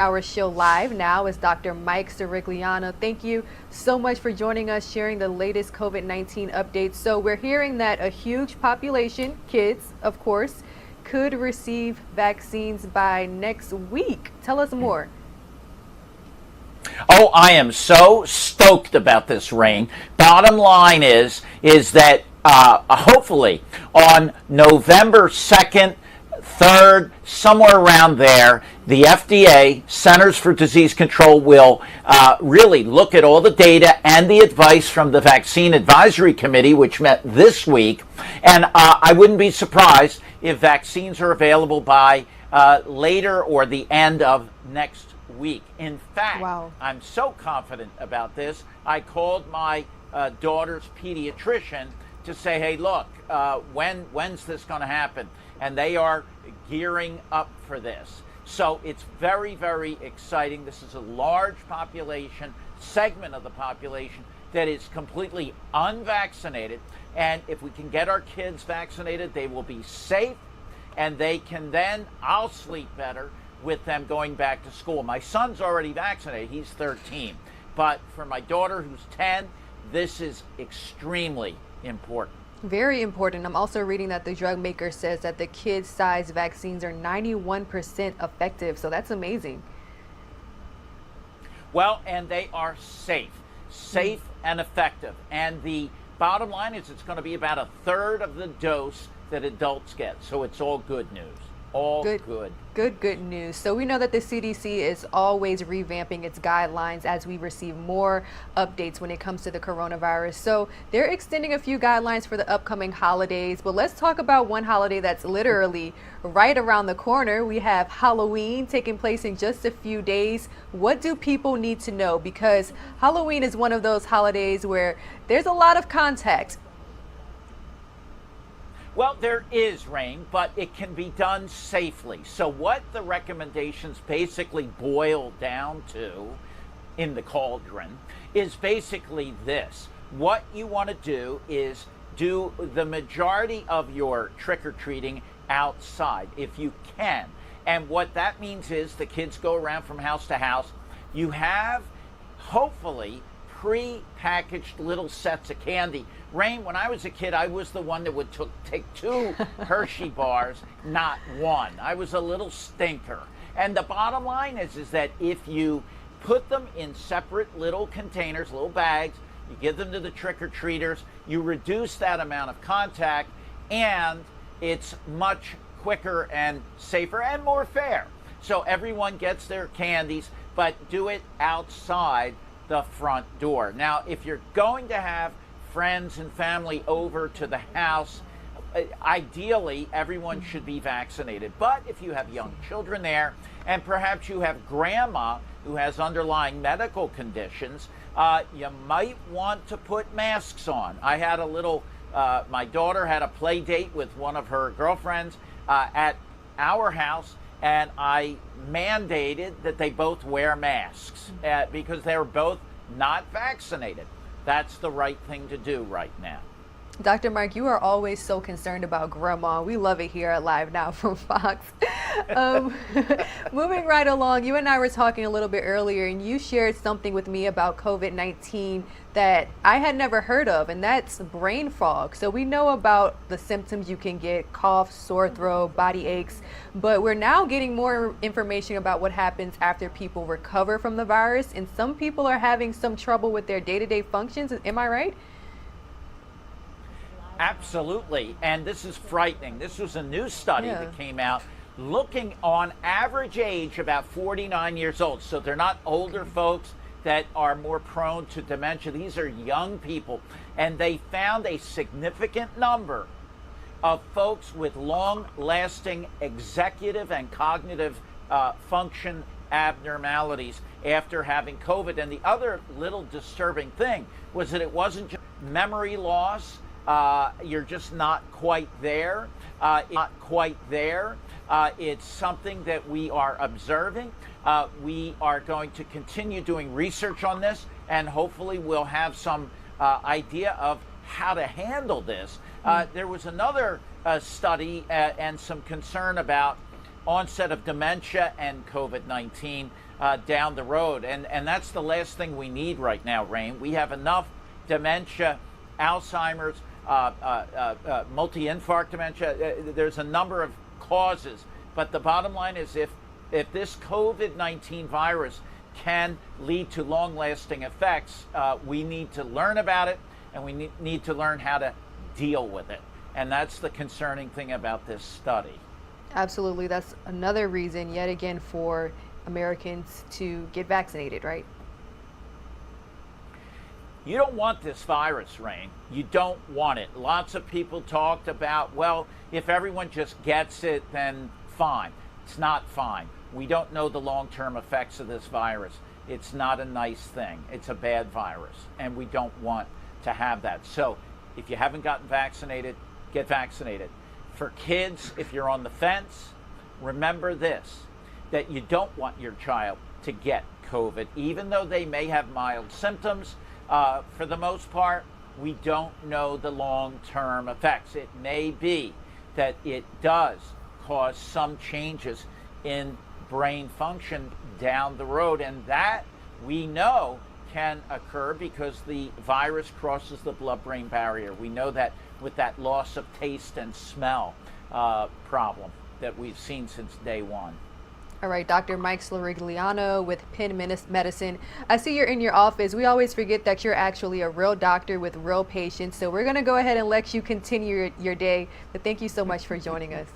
Our show live now is Dr. Mike Sirigliano. Thank you so much for joining us, sharing the latest COVID-19 updates. So we're hearing that a huge population, kids, of course, could receive vaccines by next week. Tell us more. Oh, I am so stoked about this, Rain. Bottom line is that hopefully on November 2nd, 3rd, somewhere around there, the FDA, Centers for Disease Control, will really look at all the data and the advice from the Vaccine Advisory Committee, which met this week. And I wouldn't be surprised if vaccines are available by later or the end of next week. In fact, Wow. I'm so confident about this, I called my daughter's pediatrician to say, hey, look, when's this going to happen? And they are gearing up for this. So it's very, very exciting. This is a large population, segment of the population that is completely unvaccinated. And if we can get our kids vaccinated, they will be safe, and they can then, I'll sleep better with them going back to school. My son's already vaccinated. He's 13. But for my daughter, who's 10, this is extremely important. Very important. I'm also reading that the drug maker says that the kid-sized vaccines are 91% effective. So that's amazing. Well, and they are safe and effective. And the bottom line is it's going to be about a third of the dose that adults get. So it's all good news. All good. Good news. So we know that the CDC is always revamping its guidelines as we receive more updates when it comes to the coronavirus. So they're extending a few guidelines for the upcoming holidays. But let's talk about one holiday that's literally right around the corner. We have Halloween taking place in just a few days. What do people need to know? Because Halloween is one of those holidays where there's a lot of contact. Well, there is, Rain, but it can be done safely. So what the recommendations basically boil down to in the cauldron is basically this. What you want to do is do the majority of your trick-or-treating outside, if you can. And what that means is the kids go around from house to house. You have, hopefully, pre-packaged little sets of candy. Rain, when I was a kid, I was the one that would take 2 Hershey bars, not 1. I was a little stinker. And the bottom line is that if you put them in separate little containers, little bags, you give them to the trick-or-treaters, you reduce that amount of contact, and it's much quicker and safer and more fair. So everyone gets their candies, but do it outside the front door. Now, if you're going to have friends and family over to the house, ideally everyone should be vaccinated. But if you have young children there, and perhaps you have grandma who has underlying medical conditions, you might want to put masks on. I had a little, my daughter had a play date with one of her girlfriends at our house, and I mandated that they both wear masks because they were both not vaccinated. That's the right thing to do right now. Dr. Mark, you are always so concerned about grandma. We love it here at Live Now from Fox. Moving right along, you and I were talking a little bit earlier, and you shared something with me about COVID-19 that I had never heard of, and that's brain fog. So we know about the symptoms you can get: cough, sore throat, body aches, but we're now getting more information about what happens after people recover from the virus, and some people are having some trouble with their day-to-day functions. Am I right? Absolutely, and this is frightening. This was a new study that came out looking on average age about 49 years old. So they're not older folks that are more prone to dementia. These are young people, and they found a significant number of folks with long-lasting executive and cognitive function abnormalities after having COVID. And the other little disturbing thing was that it wasn't just memory loss. You're just not quite there. It's something that we are observing. We are going to continue doing research on this, and hopefully we'll have some idea of how to handle this. There was another study and some concern about onset of dementia and COVID-19. down the road. And that's the last thing we need right now, Rain. We have enough dementia, Alzheimer's, multi-infarct dementia. There's a number of causes. But the bottom line is if this COVID-19 virus can lead to long-lasting effects, we need to learn about it, and we need to learn how to deal with it. And that's the concerning thing about this study. Absolutely. That's another reason, yet again, for Americans to get vaccinated, right? You don't want this virus, Rain. You don't want it. Lots of people talked about, well, if everyone just gets it, then fine. It's not fine. We don't know the long-term effects of this virus. It's not a nice thing. It's a bad virus, and we don't want to have that. So if you haven't gotten vaccinated, get vaccinated. For kids, if you're on the fence, remember this, that you don't want your child to get COVID, even though they may have mild symptoms. For the most part, we don't know the long-term effects. It may be that it does cause some changes in brain function down the road, and that we know can occur because the virus crosses the blood-brain barrier. We know that with that loss of taste and smell problem that we've seen since day one. All right, Dr. Mike Slorigliano with Penn Medicine. I see you're in your office. We always forget that you're actually a real doctor with real patients. So we're going to go ahead and let you continue your day. But thank you so much for joining us.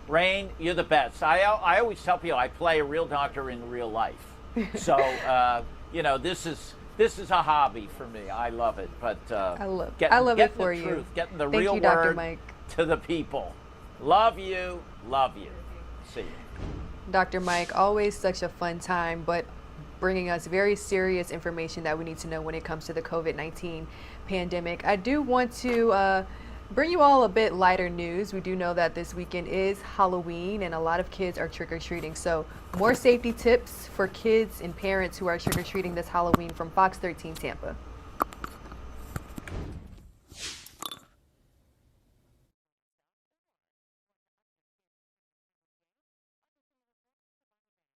Rain, you're the best. I always tell people I play a real doctor in real life. So, you know, this is a hobby for me. I love it. But I love it for you. Truth, getting the Thank real you, Dr. word Mike. to the people. Love you. Love you. See you. Dr. Mike, always such a fun time, but bringing us very serious information that we need to know when it comes to the COVID-19 pandemic. I do want to bring you all a bit lighter news. We do know that this weekend is Halloween and a lot of kids are trick-or-treating. So more safety tips for kids and parents who are trick-or-treating this Halloween from Fox 13 Tampa.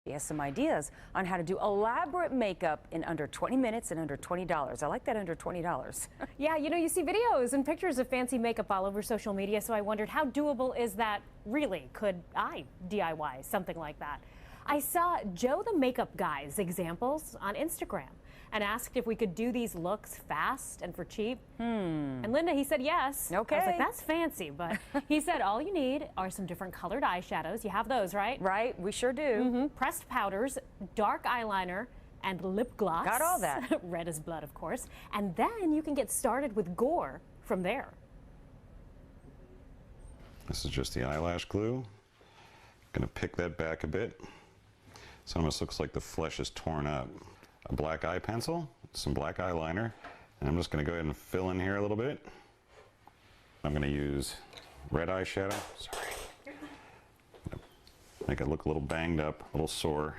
He has some ideas on how to do elaborate makeup in under 20 minutes and under $20. I like that, under $20. Yeah, you know, you see videos and pictures of fancy makeup all over social media, so I wondered, how doable is that really? Could I DIY something like that? I saw Joe the Makeup Guy's examples on Instagram and asked if we could do these looks fast and for cheap. And Linda, he said yes. Okay. I was like, that's fancy, but he said all you need are some different colored eyeshadows. You have those, right? Right, we sure do. Pressed powders, dark eyeliner, and lip gloss. Got all that. Red as blood, of course. And then you can get started with gore from there. This is just the eyelash glue. Gonna pick that back a bit. So it almost looks like the flesh is torn up. A black eye pencil, some black eyeliner, and I'm just gonna go ahead and fill in here a little bit. I'm gonna use red eyeshadow. Sorry. Make it look a little banged up, a little sore.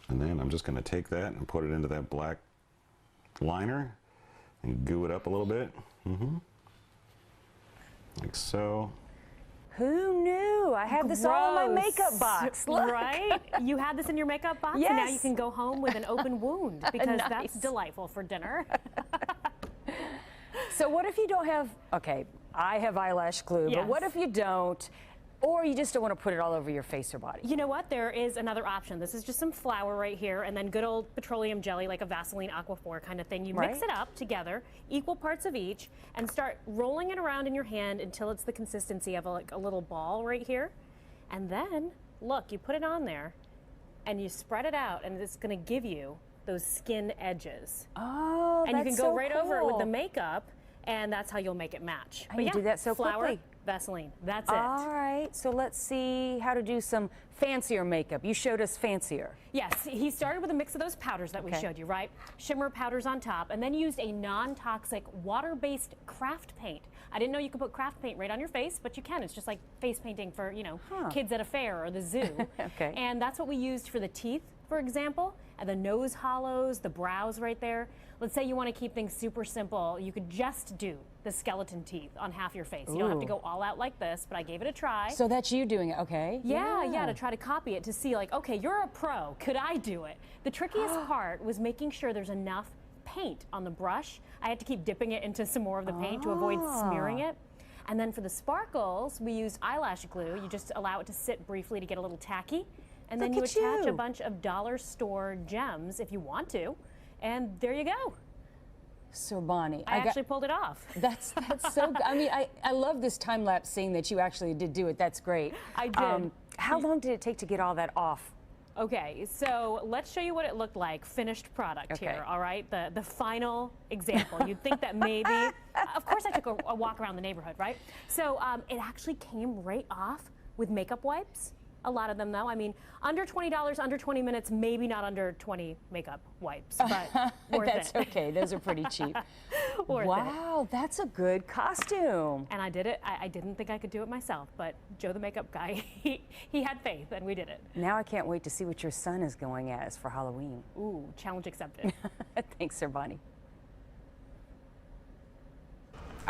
And then I'm just gonna take that and put it into that black liner and goo it up a little bit. Like so. Who knew? I had this all in my makeup box. Look. Right? You had this in your makeup box, Yes. and now you can go home with an open wound because Nice. that's delightful for dinner. So what if you don't have, okay, I have eyelash glue, Yes. but what if you don't, or you just don't want to put it all over your face or body? You know what? There is another option. This is just some flour right here, and then good old petroleum jelly, like a Vaseline Aquaphor kind of thing. You mix Right. it up together, equal parts of each, and start rolling it around in your hand until it's the consistency of like a little ball right here. And then, look, you put it on there, and you spread it out, and it's going to give you those skin edges. Oh, And you that's can go so right over it with the cool. makeup, and that's how you'll make it match. And you do that so flour, quickly. Vaseline, that's it. All right, so let's see how to do some fancier makeup. You showed us fancier. Yes, he started with a mix of those powders that we Okay. showed you, right? Shimmer powders on top, and then used a non-toxic water-based craft paint. I didn't know you could put craft paint right on your face, but you can. It's just like face painting for, you know, Huh. kids at a fair or the zoo. Okay. And that's what we used for the teeth, for example. the nose hollows, the brows right there. Let's say you want to keep things super simple. You could just do the skeleton teeth on half your face. You don't have to go all out like this, but I gave it a try. So that's you doing it, okay? Yeah, to try to copy it, to see like, okay, you're a pro. Could I do it? The trickiest part was making sure there's enough paint on the brush. I had to keep dipping it into some more of the paint to avoid smearing it. And then for the sparkles, we used eyelash glue. You just allow it to sit briefly to get a little tacky. And then you attach a bunch of dollar store gems if you want to. And there you go. So Bonnie, I actually pulled it off. That's so good. I mean, I love this time-lapse scene that you actually did do it. That's great. I did. How long did it take to get all that off? Okay, so let's show you what it looked like, finished product here, all right? The final example. You'd think that maybe, of course I took a walk around the neighborhood, right? So it actually came right off with makeup wipes. A lot of them though. I mean, under $20, under 20 minutes, maybe not under 20 makeup wipes, but worth That's it. okay, those are pretty cheap. Wow, that's a good costume. And I did it. I didn't think I could do it myself, but Joe the makeup guy, he had faith and we did it. Now I can't wait to see what your son is going as for Halloween. Ooh, challenge accepted. Thanks, Sir Bonnie.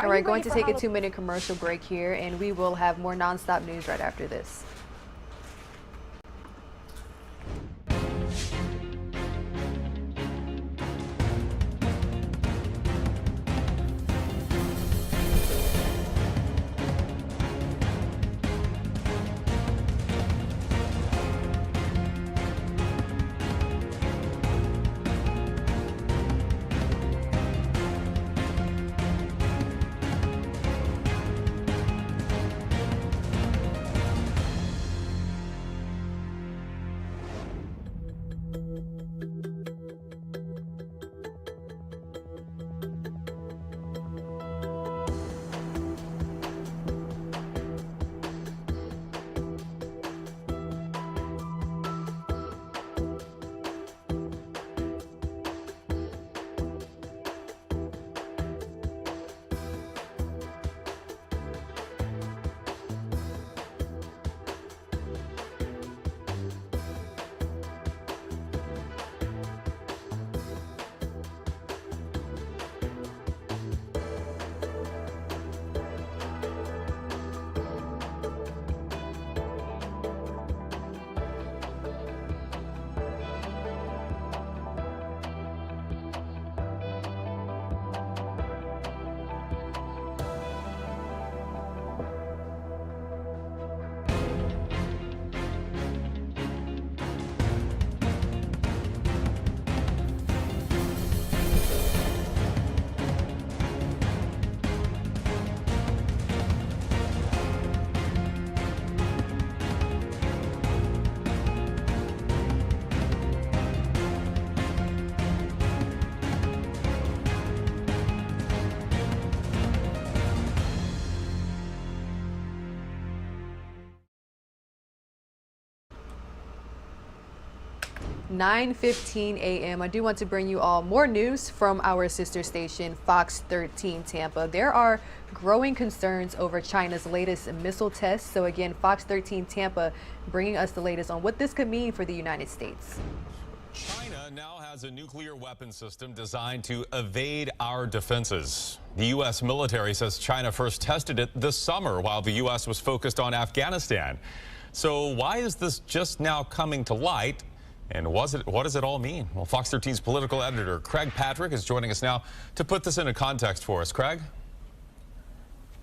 All right, going to take a 2-minute commercial break here, and we will have more nonstop news right after this. (9:15 a.m.) I do want to bring you all more news from our sister station, Fox 13 Tampa. There are growing concerns over China's latest missile test. So again, Fox 13 Tampa bringing us the latest on what this could mean for the United States. China now has a nuclear weapon system designed to evade our defenses. The U.S. military says China first tested it this summer while the U.S. was focused on Afghanistan. So why is this just now coming to light? And what does it all mean? Well, Fox 13's political editor Craig Patrick is joining us now to put this into context for us. Craig?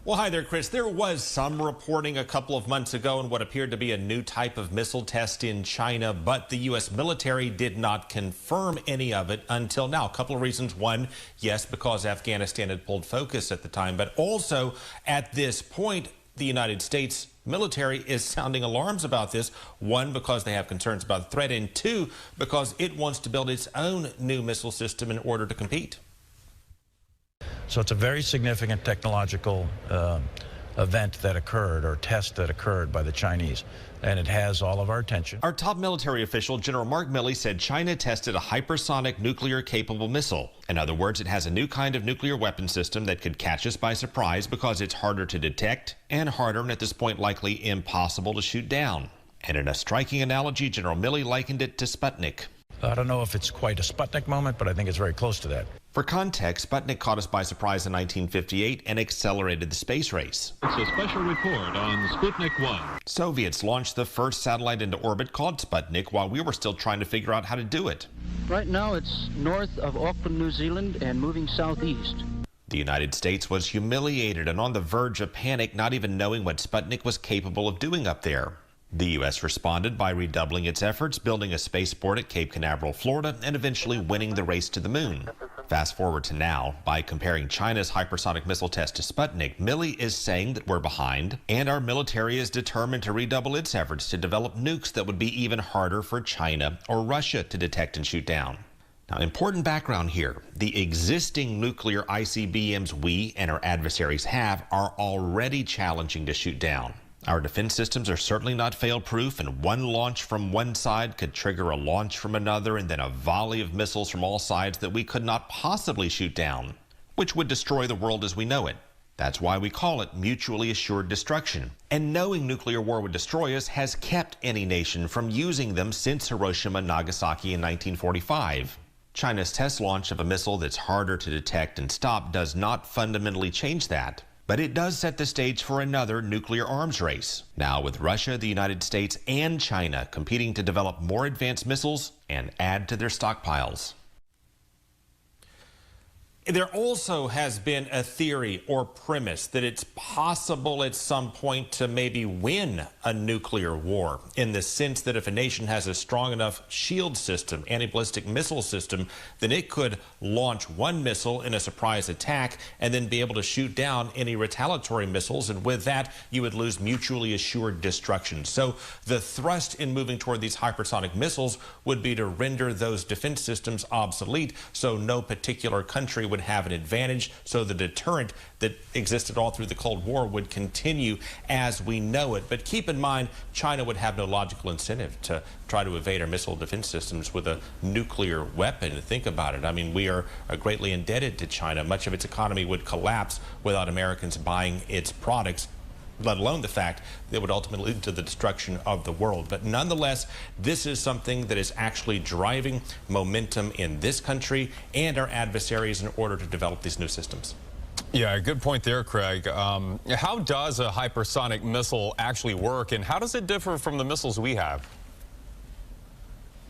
Well, hi there, Chris. There was some reporting a couple of months ago on what appeared to be a new type of missile test in China, but the U.S. military did not confirm any of it until now. A couple of reasons. One, yes, because Afghanistan had pulled focus at the time, but also at this point, the United States military is sounding alarms about this. One, because they have concerns about the threat, and two, because it wants to build its own new missile system in order to compete. So it's a very significant technological event that occurred, or test that occurred by the Chinese, and it has all of our attention. Our top military official, General Mark Milley, said China tested a hypersonic nuclear-capable missile. In other words, it has a new kind of nuclear weapon system that could catch us by surprise because it's harder to detect and harder, and at this point likely impossible to shoot down. And in a striking analogy, General Milley likened it to Sputnik. I don't know if it's quite a Sputnik moment, but I think it's very close to that. For context, Sputnik caught us by surprise in 1958 and accelerated the space race. It's a special report on Sputnik 1. Soviets launched the first satellite into orbit called Sputnik while we were still trying to figure out how to do it. Right now it's north of Auckland, New Zealand, and moving southeast. The United States was humiliated and on the verge of panic, not even knowing what Sputnik was capable of doing up there. The U.S. responded by redoubling its efforts, building a spaceport at Cape Canaveral, Florida, and eventually winning the race to the moon. Fast forward to now, by comparing China's hypersonic missile test to Sputnik, Milley is saying that we're behind, and our military is determined to redouble its efforts to develop nukes that would be even harder for China or Russia to detect and shoot down. Now, important background here. The existing nuclear ICBMs we and our adversaries have are already challenging to shoot down. Our defense systems are certainly not fail-proof, and one launch from one side could trigger a launch from another and then a volley of missiles from all sides that we could not possibly shoot down, which would destroy the world as we know it. That's why we call it mutually assured destruction. And knowing nuclear war would destroy us has kept any nation from using them since Hiroshima and Nagasaki in 1945. China's test launch of a missile that's harder to detect and stop does not fundamentally change that. But it does set the stage for another nuclear arms race, now with Russia, the United States, and China competing to develop more advanced missiles and add to their stockpiles. There also has been a theory or premise that it's possible at some point to maybe win a nuclear war, in the sense that if a nation has a strong enough shield system, anti-ballistic missile system, then it could launch one missile in a surprise attack and then be able to shoot down any retaliatory missiles, and with that you would lose mutually assured destruction. So the thrust in moving toward these hypersonic missiles would be to render those defense systems obsolete, so no particular country would have an advantage, so the deterrent that existed all through the Cold War would continue as we know it. But keep in mind, China would have no logical incentive to try to evade our missile defense systems with a nuclear weapon. Think about it. I mean, we are greatly indebted to China. Much of its economy would collapse without Americans buying its products, let alone the fact that it would ultimately lead to the destruction of the world. But nonetheless, this is something that is actually driving momentum in this country and our adversaries in order to develop these new systems. Yeah, good point there, Craig. How does a hypersonic missile actually work, and how does it differ from the missiles we have?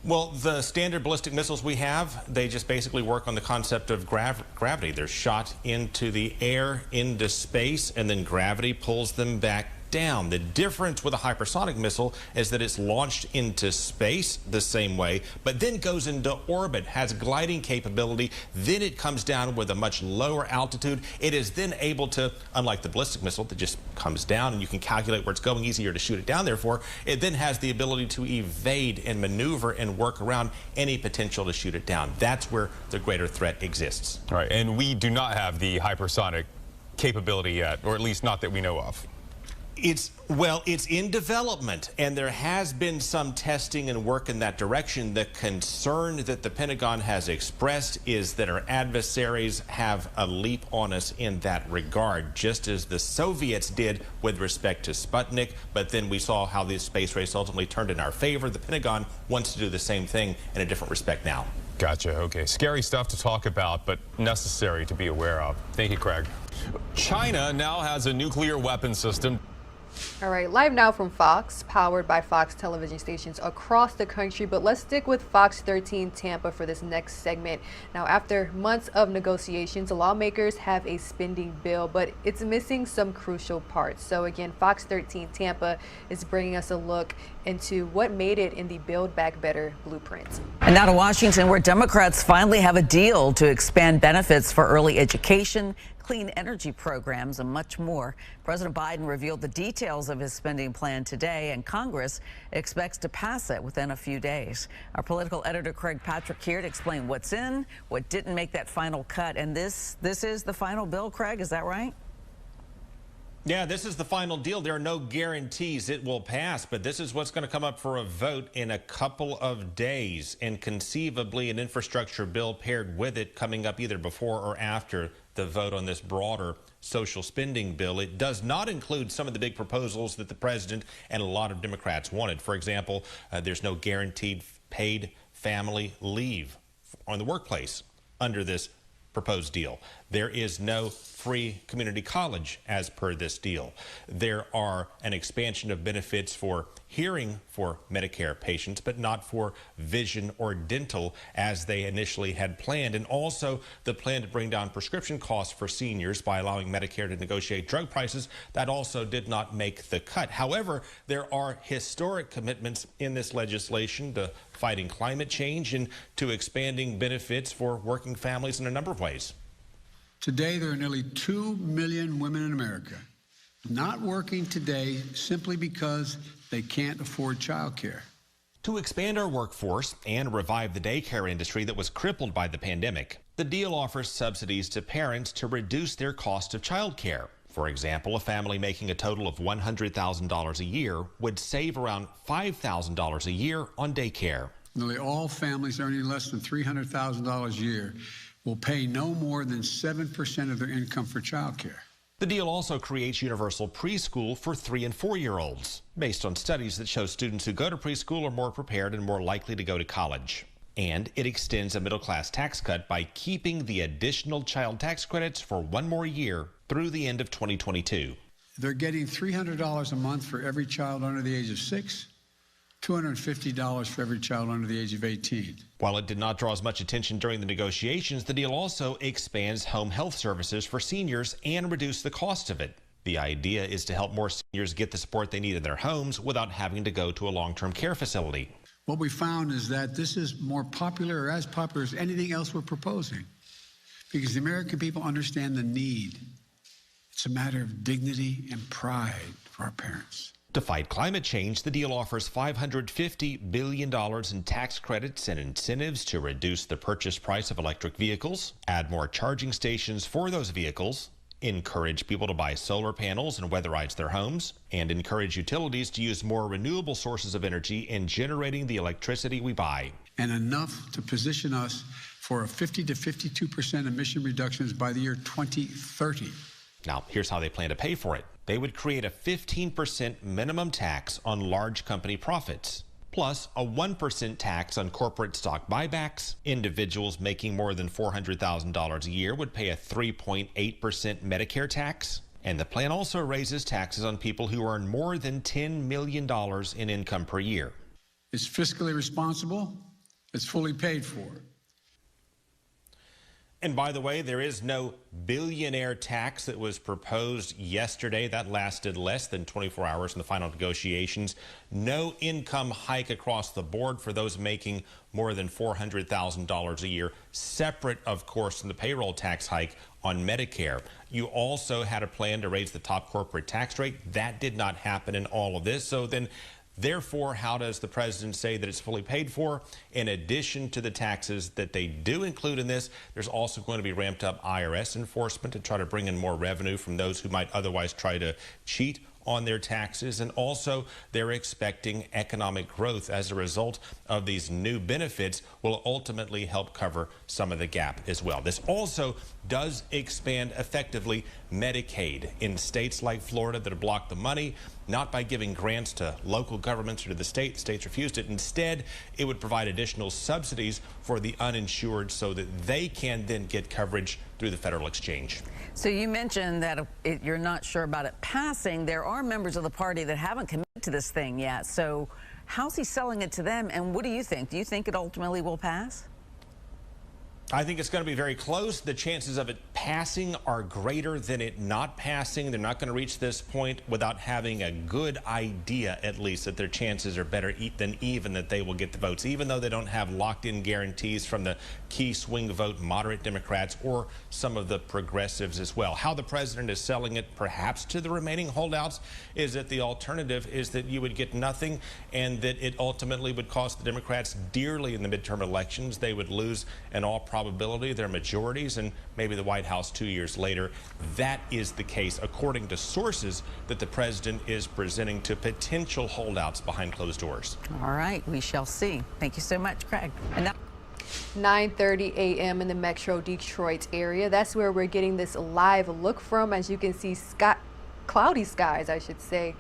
Well, the standard ballistic missiles we have, they just basically work on the concept of gravity. They're shot into the air, into space, and then gravity pulls them back down. The difference with a hypersonic missile is that it's launched into space the same way, but then goes into orbit, has gliding capability, then it comes down with a much lower altitude. It is then able to, unlike the ballistic missile that just comes down and you can calculate where it's going, easier to shoot it down, therefore, it then has the ability to evade and maneuver and work around any potential to shoot it down. That's where the greater threat exists. All right, and we do not have the hypersonic capability yet, or at least not that we know of. It's in development, and there has been some testing and work in that direction. The concern that the Pentagon has expressed is that our adversaries have a leap on us in that regard, just as the Soviets did with respect to Sputnik. But then we saw how the space race ultimately turned in our favor. The Pentagon wants to do the same thing in a different respect now. Gotcha. Okay. Scary stuff to talk about, but necessary to be aware of. Thank you, Craig. China now has a nuclear weapon system. All right, live now from Fox, powered by Fox television stations across the country. But let's stick with Fox 13 Tampa for this next segment. Now, after months of negotiations, lawmakers have a spending bill, but it's missing some crucial parts. So again, Fox 13 Tampa is bringing us a look into what made it in the Build Back Better blueprint. And now to Washington, where Democrats finally have a deal to expand benefits for early education, clean energy programs, and much more. President Biden revealed the details of his spending plan today, and Congress expects to pass it within a few days. Our political editor Craig Patrick here to explain what's in, what didn't make that final cut, and this is the final bill, Craig, is that right? Yeah, this is the final deal. There are no guarantees it will pass, but this is what's going to come up for a vote in a couple of days, and conceivably an infrastructure bill paired with it coming up either before or after the vote on this broader social spending bill. It does not include some of the big proposals that the president and a lot of Democrats wanted. For example, there's no guaranteed paid family leave on the workplace under this proposed deal. There is no free community college as per this deal. There are an expansion of benefits for hearing for Medicare patients, but not for vision or dental as they initially had planned. And also the plan to bring down prescription costs for seniors by allowing Medicare to negotiate drug prices. That also did not make the cut. However, there are historic commitments in this legislation to fighting climate change and to expanding benefits for working families in a number of ways. Today, there are nearly 2 million women in America not working today simply because they can't afford child care. To expand our workforce and revive the daycare industry that was crippled by the pandemic, the deal offers subsidies to parents to reduce their cost of child care. For example, a family making a total of $100,000 a year would save around $5,000 a year on daycare. Nearly all families earning less than $300,000 a year will pay no more than 7% of their income for child care. The deal also creates universal preschool for 3- and 4-year-olds, based on studies that show students who go to preschool are more prepared and more likely to go to college. And it extends a middle-class tax cut by keeping the additional child tax credits for 1 more year through the end of 2022. They're getting $300 a month for every child under the age of 6. $250 for every child under the age of 18. While it did not draw as much attention during the negotiations, the deal also expands home health services for seniors and reduce the cost of it. The idea is to help more seniors get the support they need in their homes without having to go to a long-term care facility. What we found is that this is more popular or as popular as anything else we're proposing because the American people understand the need. It's a matter of dignity and pride for our parents. To fight climate change, the deal offers $550 billion in tax credits and incentives to reduce the purchase price of electric vehicles, add more charging stations for those vehicles, encourage people to buy solar panels and weatherize their homes, and encourage utilities to use more renewable sources of energy in generating the electricity we buy. And enough to position us for a 50 to 52% emission reductions by the year 2030. Now, here's how they plan to pay for it. They would create a 15% minimum tax on large company profits, plus a 1% tax on corporate stock buybacks. Individuals making more than $400,000 a year would pay a 3.8% Medicare tax. And the plan also raises taxes on people who earn more than $10 million in income per year. It's fiscally responsible. It's fully paid for. And by the way, there is no billionaire tax that was proposed yesterday. That lasted less than 24 hours in the final negotiations. No income hike across the board for those making more than $400,000 a year, separate, of course, from the payroll tax hike on Medicare. You also had a plan to raise the top corporate tax rate. That did not happen in all of this. So then, therefore, how does the president say that it's fully paid for? In addition to the taxes that they do include in this, there's also going to be ramped up IRS enforcement to try to bring in more revenue from those who might otherwise try to cheat on their taxes. And also, they're expecting economic growth as a result of these new benefits will ultimately help cover some of the gap as well. This also does expand effectively Medicaid in states like Florida that have blocked the money, not by giving grants to local governments or to the state. States refused it. Instead, it would provide additional subsidies for the uninsured so that they can then get coverage through the federal exchange. So you mentioned that you're not sure about it passing. There are members of the party that haven't committed to this thing yet. So how's he selling it to them? And what do you think? Do you think it ultimately will pass? I think it's going to be very close. The chances of it passing are greater than it not passing. They're not going to reach this point without having a good idea, at least, that their chances are better than even that they will get the votes, even though they don't have locked-in guarantees from the key swing vote moderate Democrats or some of the progressives as well. How the president is selling it, perhaps to the remaining holdouts, is that the alternative is that you would get nothing and that it ultimately would cost the Democrats dearly in the midterm elections. They would lose in all probability their majorities and maybe the White House 2 years later. That is the case, according to sources that the president is presenting to potential holdouts behind closed doors. All right, we shall see. Thank you so much, Craig. And now 9:30 a.m. in the Metro Detroit area. That's where we're getting this live look from. As you can see, cloudy skies, I should say.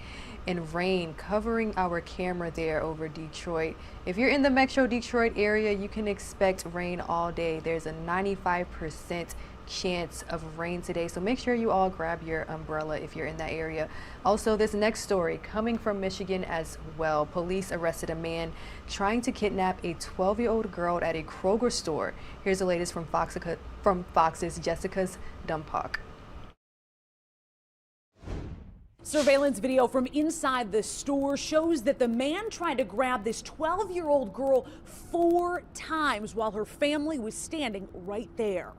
and rain covering our camera there over Detroit. If you're in the Metro Detroit area, you can expect rain all day. There's a 95% chance of rain today, so make sure you all grab your umbrella if you're in that area. Also, this next story coming from Michigan as well. Police arrested a man trying to kidnap a 12-year-old girl at a Kroger store. Here's the latest from Fox's Jessica's Dumpok. Surveillance video from inside the store shows that the man tried to grab this 12-year-old girl 4 times while her family was standing right there.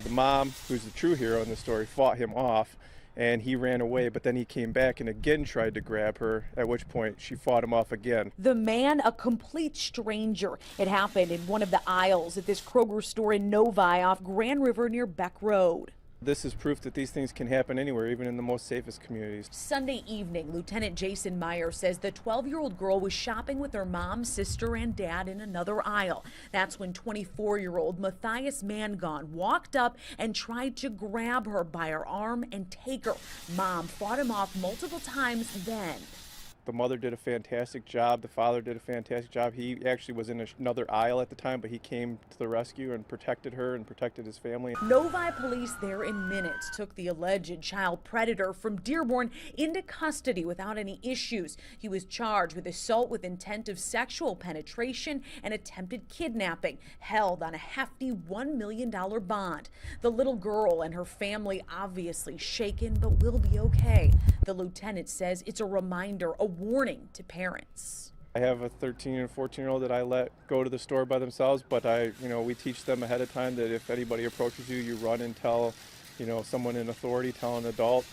The mom, who's the true hero in the story, fought him off and he ran away, but then he came back and again tried to grab her, at which point she fought him off again. The man, a complete stranger. It happened in one of the aisles at this Kroger store in Novi off Grand River near Beck Road. This is proof that these things can happen anywhere, even in the most safest communities. Sunday evening, Lieutenant Jason Meyer says the 12-year-old girl was shopping with her mom, sister, and dad in another aisle. That's when 24-year-old Matthias Mangon walked up and tried to grab her by her arm and take her. Mom fought him off multiple times then. The mother did a fantastic job. The father did a fantastic job. He actually was in another aisle at the time, but he came to the rescue and protected her and protected his family. Novi police there in minutes took the alleged child predator from Dearborn into custody without any issues. He was charged with assault with intent of sexual penetration and attempted kidnapping, held on a hefty $1 million bond. The little girl and her family obviously shaken, but will be okay. The lieutenant says it's a reminder, a warning to parents. I have a 13 and 14-year-old that I let go to the store by themselves, but we teach them ahead of time that if anybody approaches you, you run and tell, someone in authority, tell an adult.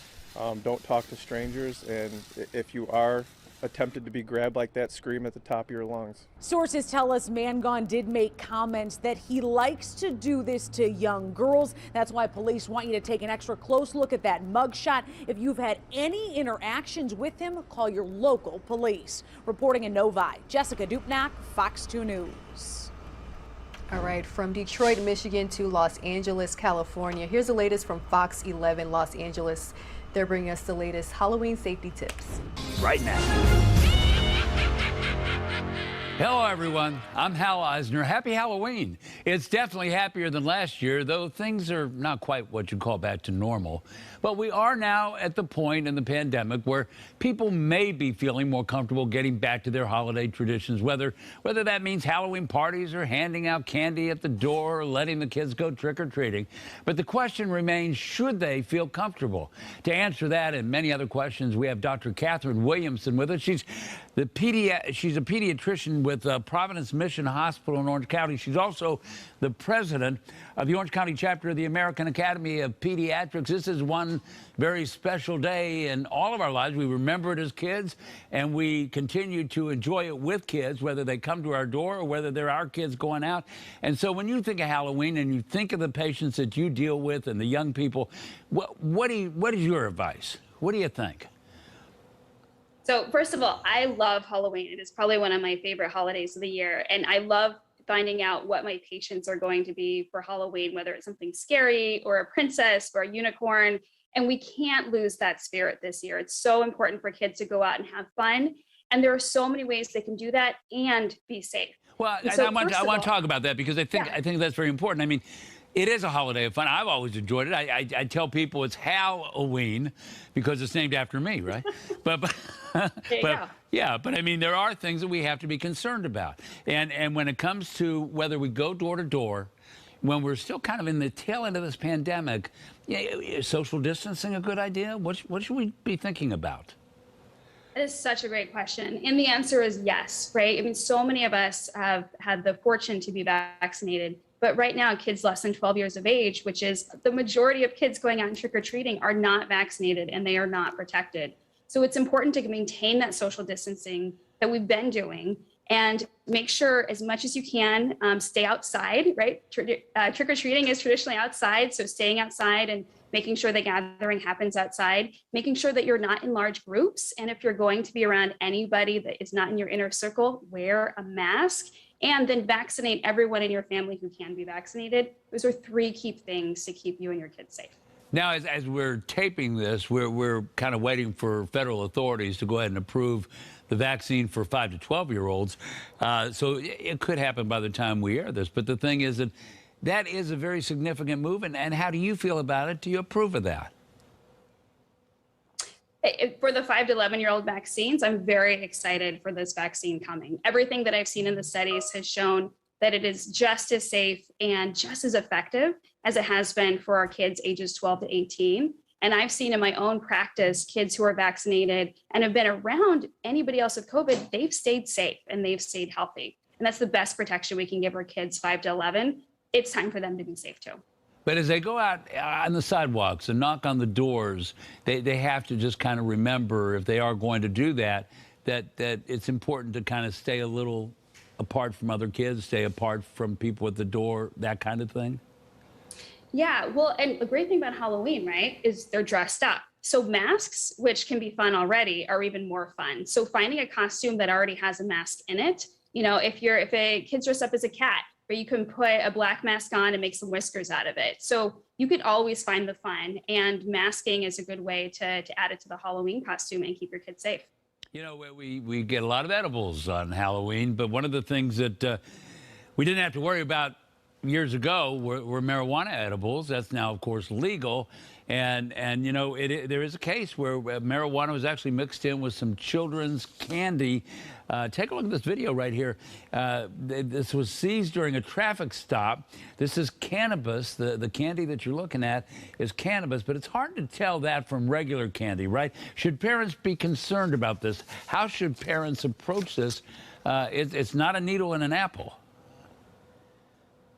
Don't talk to strangers, and if you are attempted to be grabbed like that, scream at the top of your lungs. Sources tell us Mangon did make comments that he likes to do this to young girls. That's why police want you to take an extra close look at that mugshot. If you've had any interactions with him, call your local police. Reporting in Novi, Jessica Dupnack, Fox 2 News. All right, from Detroit, Michigan to Los Angeles, California. Here's the latest from Fox 11 Los Angeles. They're bringing us the latest Halloween safety tips right now. Hello, everyone. I'm Hal Eisner. Happy Halloween. It's definitely happier than last year, though things are not quite what you call back to normal. But we are now at the point in the pandemic where people may be feeling more comfortable getting back to their holiday traditions, whether that means Halloween parties or handing out candy at the door or letting the kids go trick-or-treating. But the question remains, should they feel comfortable? To answer that and many other questions, we have Dr. Catherine Williamson with us. She's a pediatrician with Providence Mission Hospital in Orange County. She's also the president of the Orange County chapter of the American Academy of Pediatrics. This is one very special day in all of our lives. We remember it as kids, and we continue to enjoy it with kids, whether they come to our door or whether they're our kids going out. And so when you think of Halloween and you think of the patients that you deal with and the young people, what is your advice? What do you think? So first of all, I love Halloween. It is probably one of my favorite holidays of the year. And I love finding out what my patients are going to be for Halloween, whether it's something scary or a princess or a unicorn. And we can't lose that spirit this year. It's so important for kids to go out and have fun. And there are so many ways they can do that and be safe. Well, I want to talk about that because I think that's very important. I mean, it is a holiday of fun. I've always enjoyed it. I tell people it's Halloween because it's named after me, right? but I mean, there are things that we have to be concerned about. And when it comes to whether we go door to door, when we're still kind of in the tail end of this pandemic, is social distancing a good idea? What should we be thinking about? That is such a great question. And the answer is yes, right? I mean, so many of us have had the fortune to be vaccinated. But right now, kids less than 12 years of age, which is the majority of kids going out and trick-or-treating, are not vaccinated and they are not protected. So it's important to maintain that social distancing that we've been doing and make sure as much as you can, stay outside, right? Trick-or-treating is traditionally outside. So staying outside and making sure the gathering happens outside, making sure that you're not in large groups. And if you're going to be around anybody that is not in your inner circle, wear a mask. And then vaccinate everyone in your family who can be vaccinated. Those are 3 key things to keep you and your kids safe. Now, as we're taping this, we're kind of waiting for federal authorities to go ahead and approve the vaccine for 5 to 12-year-olds. So it could happen by the time we air this. But the thing is that is a very significant move. And how do you feel about it? Do you approve of that? For the 5 to 11-year-old vaccines, I'm very excited for this vaccine coming. Everything that I've seen in the studies has shown that it is just as safe and just as effective as it has been for our kids ages 12 to 18. And I've seen in my own practice, kids who are vaccinated and have been around anybody else with COVID, they've stayed safe and they've stayed healthy. And that's the best protection we can give our kids 5 to 11. It's time for them to be safe too. But as they go out on the sidewalks and knock on the doors, they have to just kind of remember, if they are going to do that, that it's important to kind of stay a little apart from other kids, stay apart from people at the door, that kind of thing? Yeah, well, and the great thing about Halloween, right, is they're dressed up. So masks, which can be fun already, are even more fun. So finding a costume that already has a mask in it, you know, if a kid's dressed up as a cat, or you can put a black mask on and make some whiskers out of it. So you could always find the fun, and masking is a good way to add it to the Halloween costume and keep your kids safe. You know, we get a lot of edibles on Halloween, but one of the things that we didn't have to worry about years ago were marijuana edibles. That's now, of course, legal. And you know, there is a case where marijuana was actually mixed in with some children's candy. Take a look at this video right here. This was seized during a traffic stop. This is cannabis. The candy that you're looking at is cannabis, but it's hard to tell that from regular candy, right? Should parents be concerned about this? How should parents approach this? It's not a needle in an apple.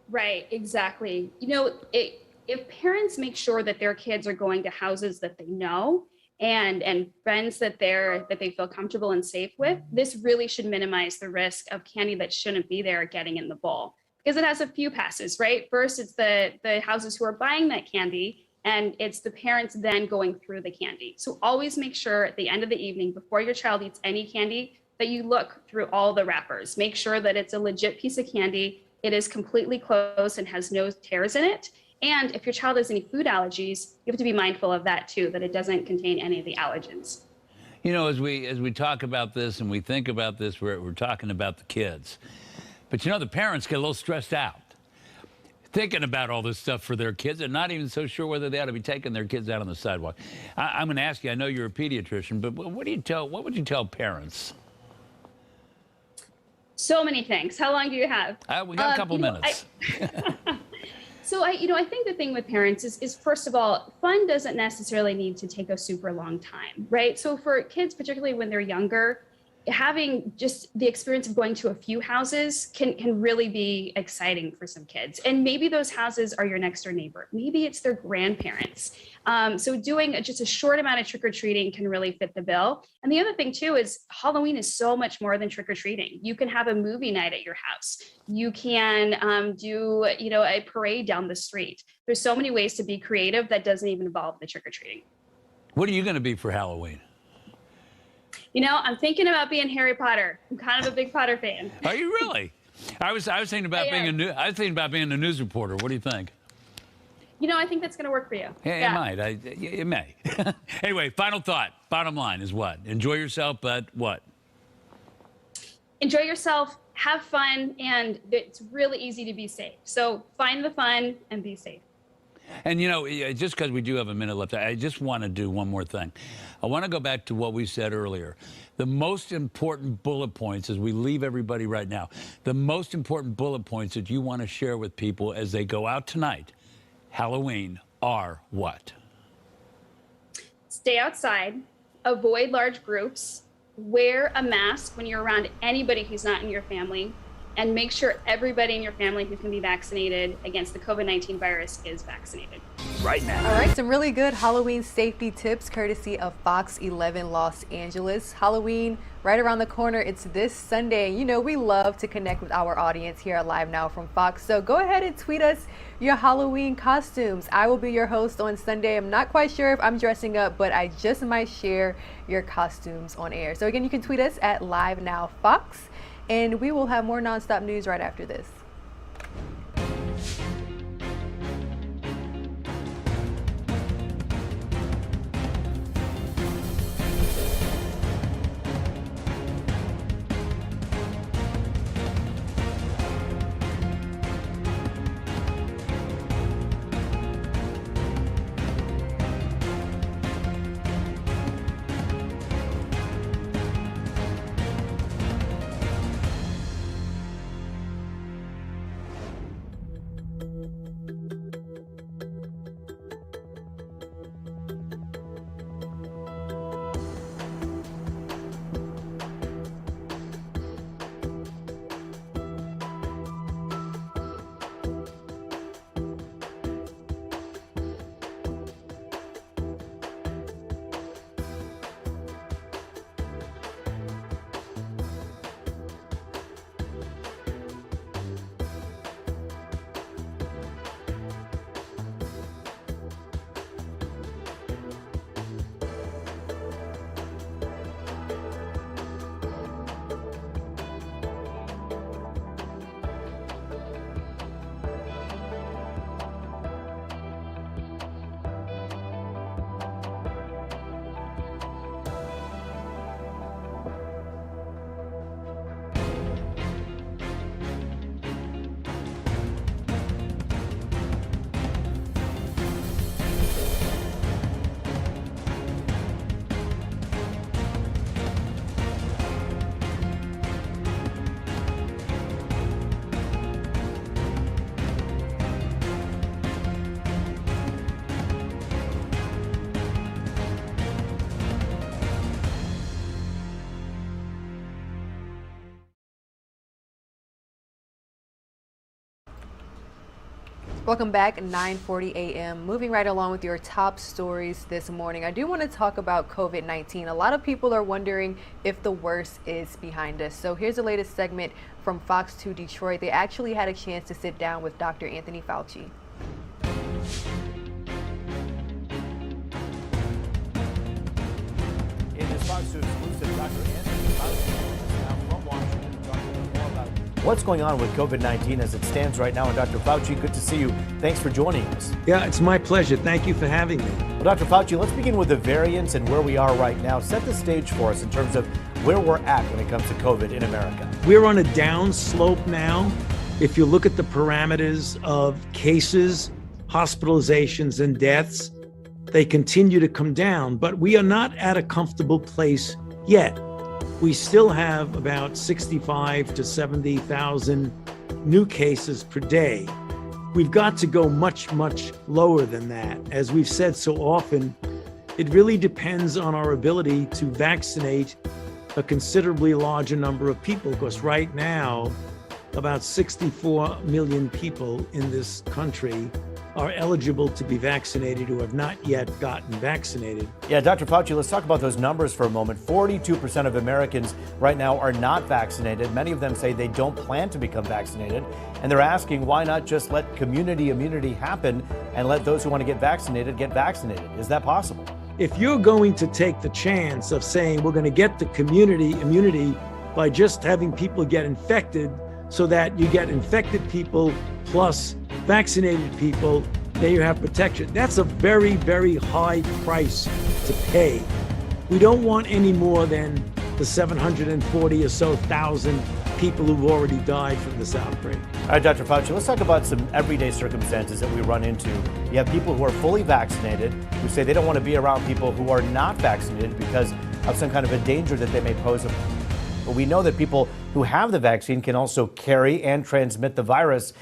Right, exactly. You know, if parents make sure that their kids are going to houses that they know and friends that they feel comfortable and safe with, this really should minimize the risk of candy that shouldn't be there getting in the bowl, because it has a few passes, right? First, it's the houses who are buying that candy, and it's the parents then going through the candy. So always make sure at the end of the evening, before your child eats any candy, that you look through all the wrappers. Make sure that it's a legit piece of candy. It is completely closed and has no tears in it. And if your child has any food allergies, you have to be mindful of that too, that it doesn't contain any of the allergens. You know, as we talk about this and we think about this, we're talking about the kids. But you know, the parents get a little stressed out thinking about all this stuff for their kids and not even so sure whether they ought to be taking their kids out on the sidewalk. I'm going to ask you, I know you're a pediatrician, but what would you tell parents? So many things. How long do you have? We got a couple minutes. So I think the thing with parents is first of all, fun doesn't necessarily need to take a super long time, right? So for kids, particularly when they're younger, having just the experience of going to a few houses can really be exciting for some kids. And maybe those houses are your next door neighbor. Maybe it's their grandparents. So doing just a short amount of trick-or-treating can really fit the bill. And the other thing too is Halloween is so much more than trick-or-treating. You can have a movie night at your house. You can do, a parade down the street. There's so many ways to be creative that doesn't even involve the trick-or-treating. What are you going to be for Halloween? I'm thinking about being Harry Potter. I'm kind of a big Potter fan. Are you really? I was thinking about being a news reporter. What do you think? I think that's going to work for you. Yeah, it might. It may. Anyway, final thought. Bottom line is what? Enjoy yourself, but what? Enjoy yourself, have fun, and it's really easy to be safe. So find the fun and be safe. And, just because we do have a minute left, I just want to do one more thing. I want to go back to what we said earlier. The most important bullet points, as we leave everybody right now, the most important bullet points that you want to share with people as they go out tonight, Halloween, are what? Stay outside, avoid large groups, wear a mask when you're around anybody who's not in your family, and make sure everybody in your family who can be vaccinated against the COVID-19 virus is vaccinated. Right now. All right, some really good Halloween safety tips courtesy of Fox 11 Los Angeles. Halloween right around the corner. It's this Sunday. We love to connect with our audience here at Live Now from Fox. So go ahead and tweet us your Halloween costumes. I will be your host on Sunday. I'm not quite sure if I'm dressing up, but I just might share your costumes on air. So again, you can tweet us at Live Now Fox. And we will have more nonstop news right after this. Welcome back, 9:40 a.m. Moving right along with your top stories this morning. I do want to talk about COVID-19. A lot of people are wondering if the worst is behind us. So here's the latest segment from Fox 2 Detroit. They actually had a chance to sit down with Dr. Anthony Fauci. In this Fox 2 exclusive, Dr. Anthony Fauci is now from Washington to talk a little more about what's going on with COVID-19 as it stands right now. And Dr. Fauci, good to see you. Thanks for joining us. Yeah, it's my pleasure. Thank you for having me. Well, Dr. Fauci, let's begin with the variants and where we are right now. Set the stage for us in terms of where we're at when it comes to COVID in America. We're on a down slope now. If you look at the parameters of cases, hospitalizations, and deaths, they continue to come down, but we are not at a comfortable place yet. We still have about 65 to 70,000 new cases per day. We've got to go much, much lower than that. As we've said so often, it really depends on our ability to vaccinate a considerably larger number of people, because right now, about 64 million people in this country are eligible to be vaccinated who have not yet gotten vaccinated. Yeah, Dr. Fauci, let's talk about those numbers for a moment. 42% of Americans right now are not vaccinated. Many of them say they don't plan to become vaccinated. And they're asking, why not just let community immunity happen and let those who want to get vaccinated? Is that possible? If you're going to take the chance of saying we're going to get the community immunity by just having people get infected so that you get infected people plus vaccinated people, then you have protection. That's a very, very high price to pay. We don't want any more than the 740 or so thousand people who've already died from this outbreak. All right, Dr. Fauci, let's talk about some everyday circumstances that we run into. You have people who are fully vaccinated who say they don't want to be around people who are not vaccinated because of some kind of a danger that they may pose. But we know that people who have the vaccine can also carry and transmit the virus.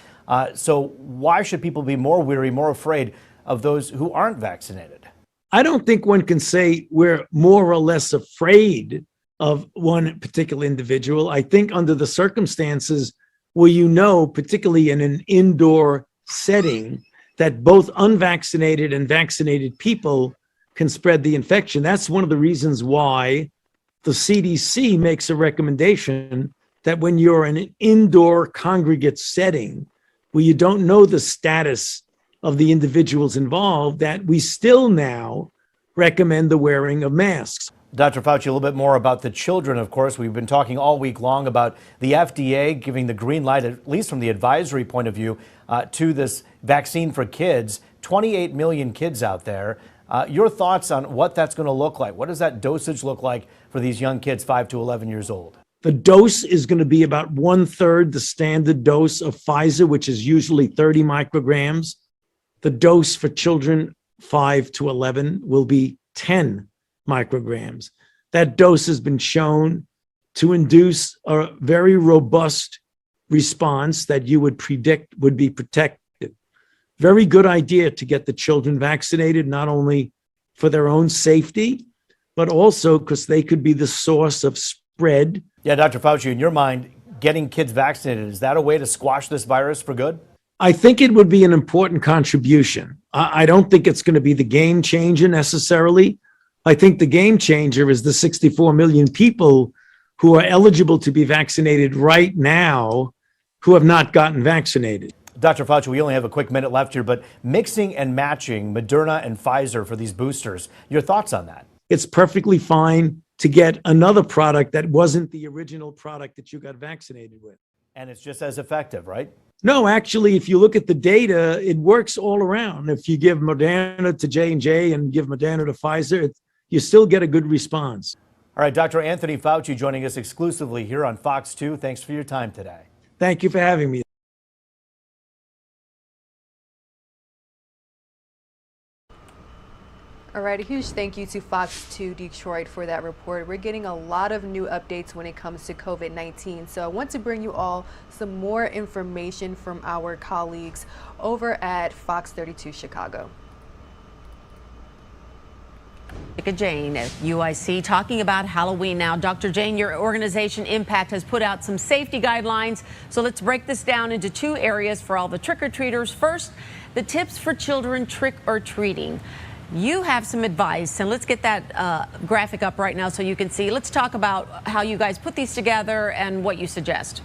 So why should people be more weary, more afraid of those who aren't vaccinated? I don't think one can say we're more or less afraid of one particular individual. I think under the circumstances where particularly in an indoor setting, that both unvaccinated and vaccinated people can spread the infection. That's one of the reasons why the CDC makes a recommendation that when you're in an indoor congregate setting where you don't know the status of the individuals involved, that we still now recommend the wearing of masks. Dr. Fauci, a little bit more about the children, of course. We've been talking all week long about the FDA giving the green light, at least from the advisory point of view, to this vaccine for kids. 28 million kids out there. Your thoughts on what that's going to look like? What does that dosage look like for these young kids 5 to 11 years old? The dose is going to be about 1/3 the standard dose of Pfizer, which is usually 30 micrograms. The dose for children 5 to 11 will be 10 micrograms. That dose has been shown to induce a very robust response that you would predict would be protective. Very good idea to get the children vaccinated, not only for their own safety, but also because they could be the source of spread. Yeah, Dr. Fauci, in your mind, getting kids vaccinated, is that a way to squash this virus for good? I think it would be an important contribution. I don't think it's going to be the game changer necessarily. I think the game changer is the 64 million people who are eligible to be vaccinated right now who have not gotten vaccinated. Dr. Fauci, we only have a quick minute left here, but mixing and matching Moderna and Pfizer for these boosters, your thoughts on that? It's perfectly fine to get another product that wasn't the original product that you got vaccinated with. And it's just as effective, right? No, actually, if you look at the data, it works all around. If you give Moderna to J&J and give Moderna to Pfizer, you still get a good response. All right, Dr. Anthony Fauci joining us exclusively here on Fox 2. Thanks for your time today. Thank you for having me. All right, a huge thank you to Fox 2 Detroit for that report. We're getting a lot of new updates when it comes to COVID-19. So I want to bring you all some more information from our colleagues over at Fox 32 Chicago. Jane at UIC talking about Halloween now. Dr. Jane, your organization Impact has put out some safety guidelines. So let's break this down into two areas for all the trick-or-treaters. First, the tips for children trick-or-treating. You have some advice, and let's get that graphic up right now so you can see. Let's talk about how you guys put these together and what you suggest.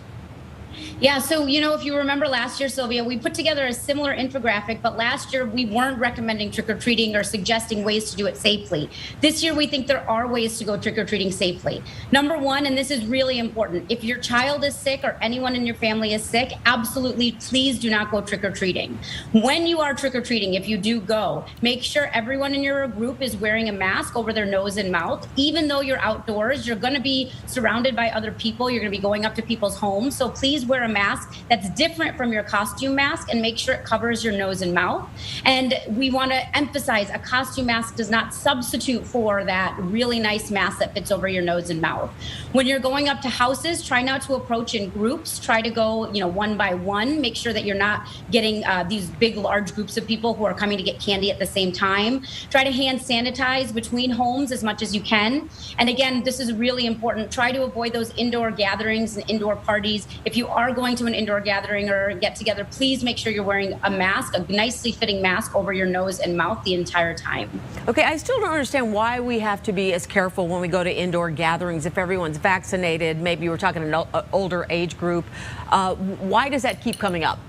Yeah, so, if you remember last year, Sylvia, we put together a similar infographic, but last year we weren't recommending trick-or-treating or suggesting ways to do it safely. This year we think there are ways to go trick-or-treating safely. Number one, and this is really important, if your child is sick or anyone in your family is sick, absolutely please do not go trick-or-treating. When you are trick-or-treating, if you do go, make sure everyone in your group is wearing a mask over their nose and mouth. Even though you're outdoors, you're going to be surrounded by other people. You're going to be going up to people's homes. So please wear a mask that's different from your costume mask and make sure it covers your nose and mouth. And we want to emphasize a costume mask does not substitute for that really nice mask that fits over your nose and mouth. When you're going up to houses, try not to approach in groups. Try to go, one by one. Make sure that you're not getting these big, large groups of people who are coming to get candy at the same time. Try to hand sanitize between homes as much as you can. And again, this is really important. Try to avoid those indoor gatherings and indoor parties. If you are going to an indoor gathering or get together, please make sure you're wearing a mask, a nicely fitting mask over your nose and mouth the entire time. Okay, I still don't understand why we have to be as careful when we go to indoor gatherings. If everyone's vaccinated, maybe we're talking an older age group, why does that keep coming up?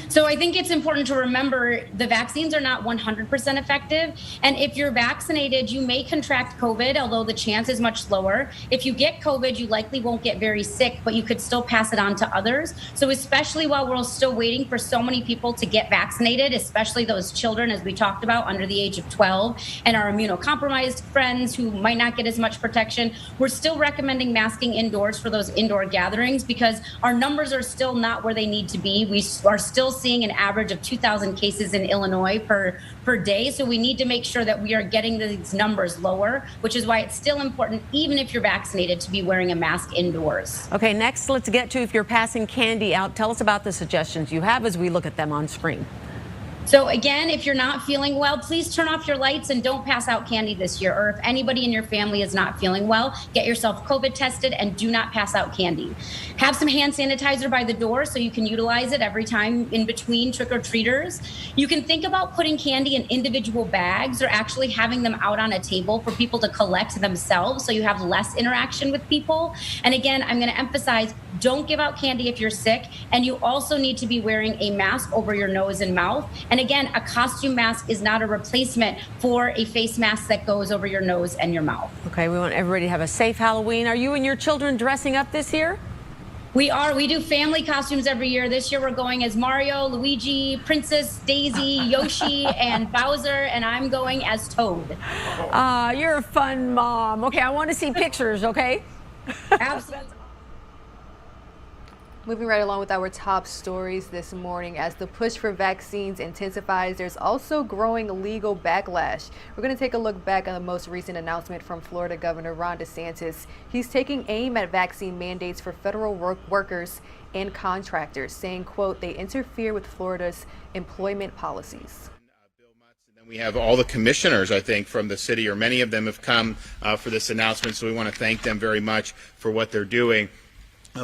So I think it's important to remember the vaccines are not 100% effective. And if you're vaccinated, you may contract COVID, although the chance is much lower. If you get COVID, you likely won't get very sick, but you could still pass it on to others. So especially while we're still waiting for so many people to get vaccinated, especially those children, as we talked about, under the age of 12, and our immunocompromised friends who might not get as much protection, we're still recommending masking indoors for those indoor gatherings because our numbers are still not where they need to be. We are still seeing an average of 2,000 cases in Illinois per day. So we need to make sure that we are getting these numbers lower, which is why it's still important, even if you're vaccinated, to be wearing a mask indoors. Okay, next, let's get to if you're passing candy out. Tell us about the suggestions you have as we look at them on screen. So again, if you're not feeling well, please turn off your lights and don't pass out candy this year. Or if anybody in your family is not feeling well, get yourself COVID tested and do not pass out candy. Have some hand sanitizer by the door so you can utilize it every time in between trick-or-treaters. You can think about putting candy in individual bags or actually having them out on a table for people to collect themselves so you have less interaction with people. And again, I'm going to emphasize, don't give out candy if you're sick. And you also need to be wearing a mask over your nose and mouth. And again, a costume mask is not a replacement for a face mask that goes over your nose and your mouth. Okay, we want everybody to have a safe Halloween. Are you and your children dressing up this year? We are. We do family costumes every year. This year we're going as Mario, Luigi, Princess Daisy, Yoshi, and Bowser, and I'm going as Toad. You're a fun mom. Okay, I want to see pictures, okay? Absolutely. Moving right along with our top stories this morning, as the push for vaccines intensifies, there's also growing legal backlash. We're going to take a look back at the most recent announcement from Florida Governor Ron DeSantis. He's taking aim at vaccine mandates for federal workers and contractors, saying, quote, they interfere with Florida's employment policies. We have all the commissioners, I think, from the city, or many of them have come for this announcement, so we want to thank them very much for what they're doing.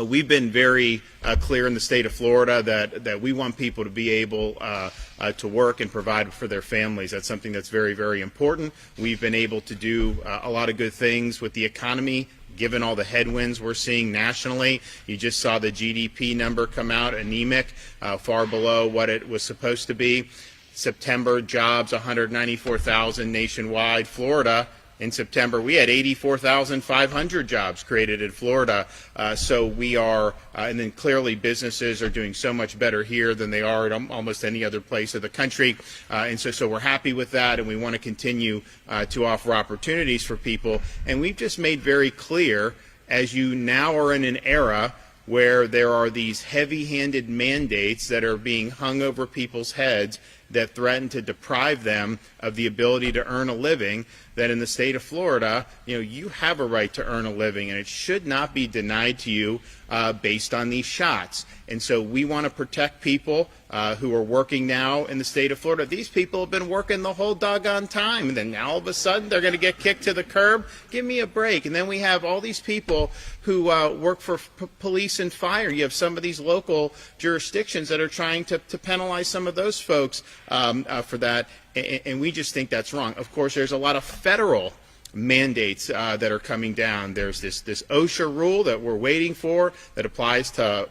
We've been very clear in the state of Florida that we want people to be able to work and provide for their families. That's something that's very, very important. We've been able to do a lot of good things with the economy, given all the headwinds we're seeing nationally. You just saw the GDP number come out, anemic, far below what it was supposed to be. September jobs, 194,000 nationwide. Florida, in September, we had 84,500 jobs created in Florida. So we are, and then clearly businesses are doing so much better here than they are at almost any other place of the country. And so we're happy with that, and we want to continue to offer opportunities for people. And we've just made very clear, as you now are in an era where there are these heavy-handed mandates that are being hung over people's heads, that threaten to deprive them of the ability to earn a living, that in the state of Florida, you have a right to earn a living, and it should not be denied to you based on these shots. And so we want to protect people who are working now in the state of Florida. These people have been working the whole doggone time, and then now all of a sudden they're going to get kicked to the curb. Give me a break. And then we have all these people who work for police and fire. You have some of these local jurisdictions that are trying to penalize some of those folks for that, and we just think that's wrong. Of course, there's a lot of federal mandates that are coming down. There's this OSHA rule that we're waiting for that applies to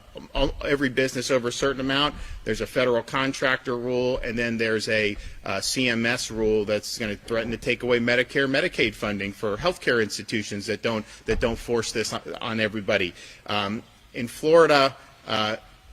every business over a certain amount. There's a federal contractor rule, and then there's a CMS rule that's going to threaten to take away Medicare, Medicaid funding for healthcare institutions that don't force this on everybody. In Florida,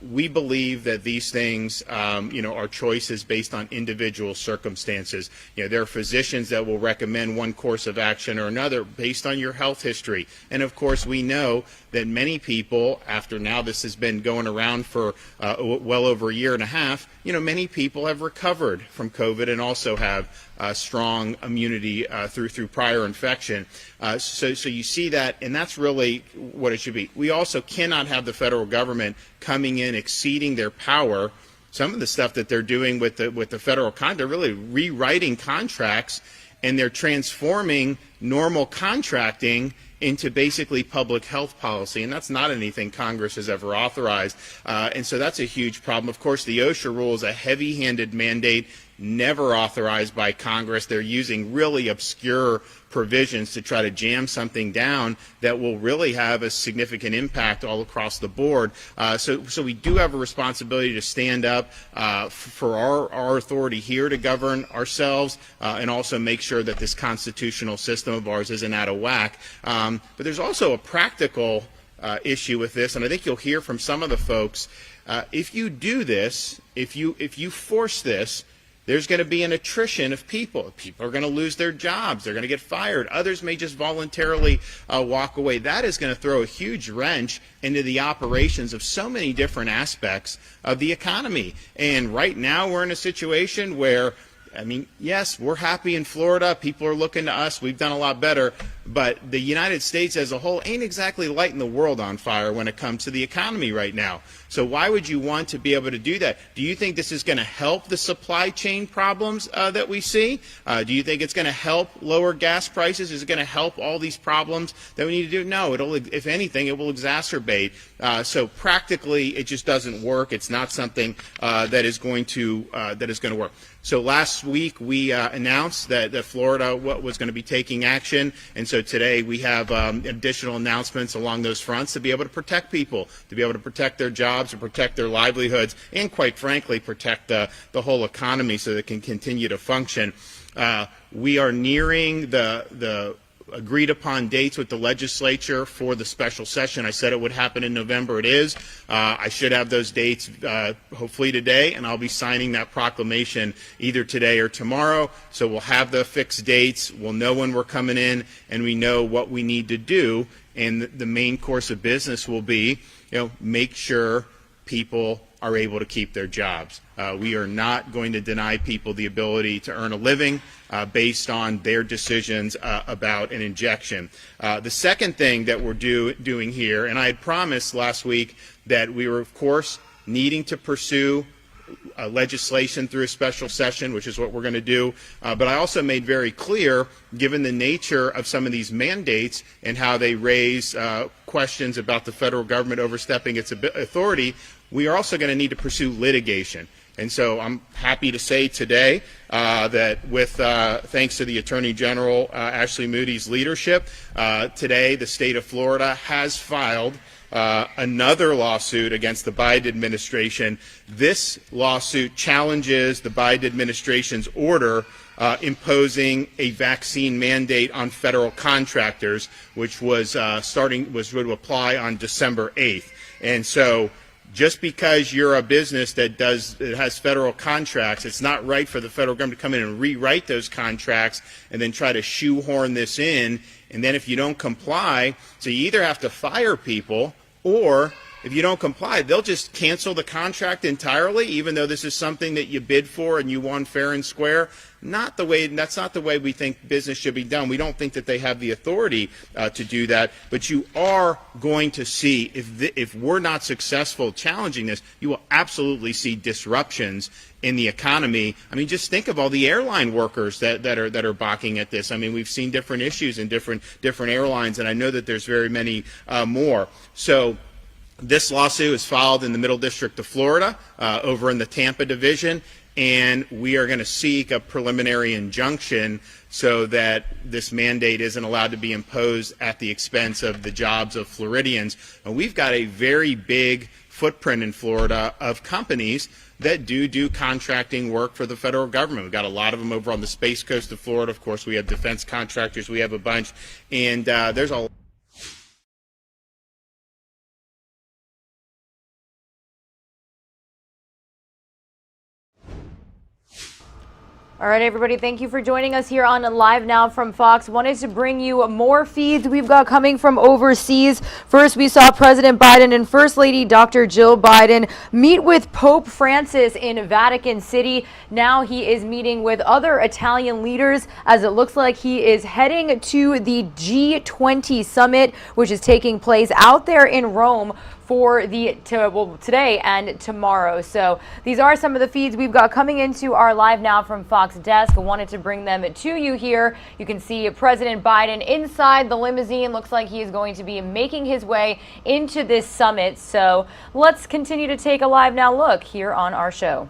we believe that these things, are choices based on individual circumstances. There are physicians that will recommend one course of action or another based on your health history. And of course, we know that many people, after now this has been going around for well over a year and a half, many people have recovered from COVID and also have strong immunity through prior infection. So you see that, and that's really what it should be. We also cannot have the federal government coming in exceeding their power. Some of the stuff that they're doing with the federal contract, they're really rewriting contracts, and they're transforming normal contracting into basically public health policy, and that's not anything Congress has ever authorized. And so that's a huge problem. Of course, the OSHA rule is a heavy-handed mandate, never authorized by Congress. They're using really obscure provisions to try to jam something down that will really have a significant impact all across the board. So we do have a responsibility to stand up for our authority here to govern ourselves and also make sure that this constitutional system of ours isn't out of whack. But there's also a practical issue with this, and I think you'll hear from some of the folks. If you do this, if you force this, there's going to be an attrition of people. People are going to lose their jobs. They're going to get fired. Others may just voluntarily walk away. That is going to throw a huge wrench into the operations of so many different aspects of the economy. And right now we're in a situation where, yes, we're happy in Florida. People are looking to us. We've done a lot better. But the United States as a whole ain't exactly lighting the world on fire when it comes to the economy right now. So why would you want to be able to do that? Do you think this is going to help the supply chain problems that we see? Do you think it's going to help lower gas prices? Is it going to help all these problems that we need to do? No, if anything, it will exacerbate. So practically, it just doesn't work. It's not something that is going to work. So last week we announced that Florida was going to be taking action, and so today we have additional announcements along those fronts to be able to protect people, to be able to protect their jobs, to protect their livelihoods, and quite frankly protect the whole economy so that it can continue to function. We are nearing the agreed upon dates with the legislature for the special session. I said it would happen in November. It is. I should have those dates hopefully today, and I'll be signing that proclamation either today or tomorrow. So we'll have the fixed dates. We'll know when we're coming in, and we know what we need to do. And the main course of business will be, make sure people are able to keep their jobs. We are not going to deny people the ability to earn a living based on their decisions about an injection. The second thing that we're doing here, and I had promised last week that we were, of course, needing to pursue legislation through a special session, which is what we're going to do. But I also made very clear, given the nature of some of these mandates and how they raise questions about the federal government overstepping its authority, we are also going to need to pursue litigation. And so I'm happy to say today that with thanks to the Attorney General Ashley Moody's leadership, today the state of Florida has filed another lawsuit against the Biden administration. This lawsuit challenges the Biden administration's order imposing a vaccine mandate on federal contractors, which was going to apply on December 8th. And so just because you're a business that has federal contracts, it's not right for the federal government to come in and rewrite those contracts and then try to shoehorn this in. And then if you don't comply, so you either have to fire people or if you don't comply, they'll just cancel the contract entirely, even though this is something that you bid for and you won fair and square. That's not the way we think business should be done. We don't think that they have the authority to do that. But you are going to see, if we're not successful challenging this, you will absolutely see disruptions in the economy. I mean, just think of all the airline workers that are balking at this. I mean, we've seen different issues in different airlines, and I know that there's very many more. So this lawsuit is filed in the Middle District of Florida, over in the Tampa division, and we are going to seek a preliminary injunction so that this mandate isn't allowed to be imposed at the expense of the jobs of Floridians. And we've got a very big footprint in Florida of companies that do contracting work for the federal government. We've got a lot of them over on the Space Coast of Florida. Of course, we have defense contractors. We have a bunch. And there's a All right, everybody, thank you for joining us here on Live Now from Fox. Wanted to bring you more feeds we've got coming from overseas. First, we saw President Biden and First Lady Dr. Jill Biden meet with Pope Francis in Vatican City. Now he is meeting with other Italian leaders, as it looks like he is heading to the G20 summit, which is taking place out there in Rome for today and tomorrow. So these are some of the feeds we've got coming into our Live Now from Fox desk. I wanted to bring them to you here. You can see President Biden inside the limousine. Looks like he is going to be making his way into this summit. So let's continue to take a Live Now look here on our show.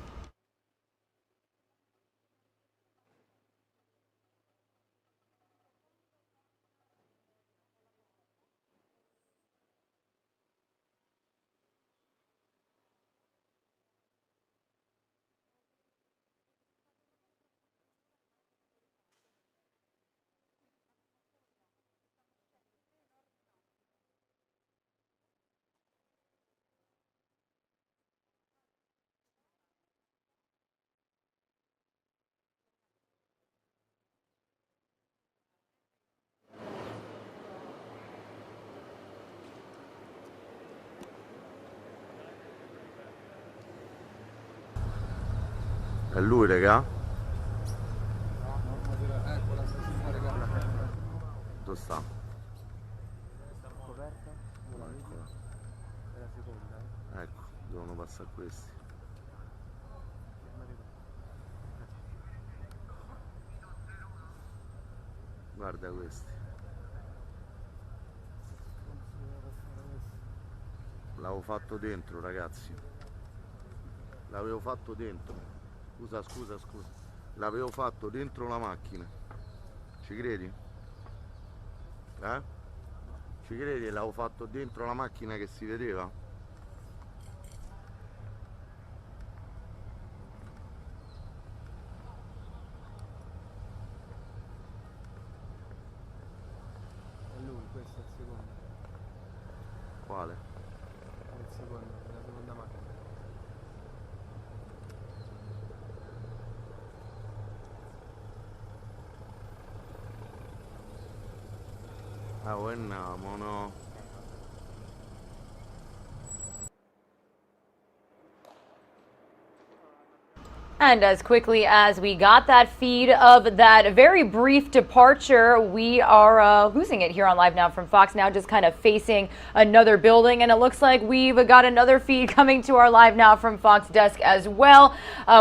È lui, raga? Dove sta? Ecco, devono passare questi. Guarda questi. L'avevo fatto dentro, ragazzi. L'avevo fatto dentro. Scusa. L'avevo fatto dentro la macchina. Ci credi? Ci credi? L'avevo fatto dentro la macchina che si vedeva? È lui, questo è il secondo. Quale? È il secondo, la seconda macchina. Andiamo, no? And as quickly as we got that feed of that very brief departure, we are losing it here on Live Now from Fox, now just kind of facing another building. And it looks like we've got another feed coming to our Live Now from Fox desk as well.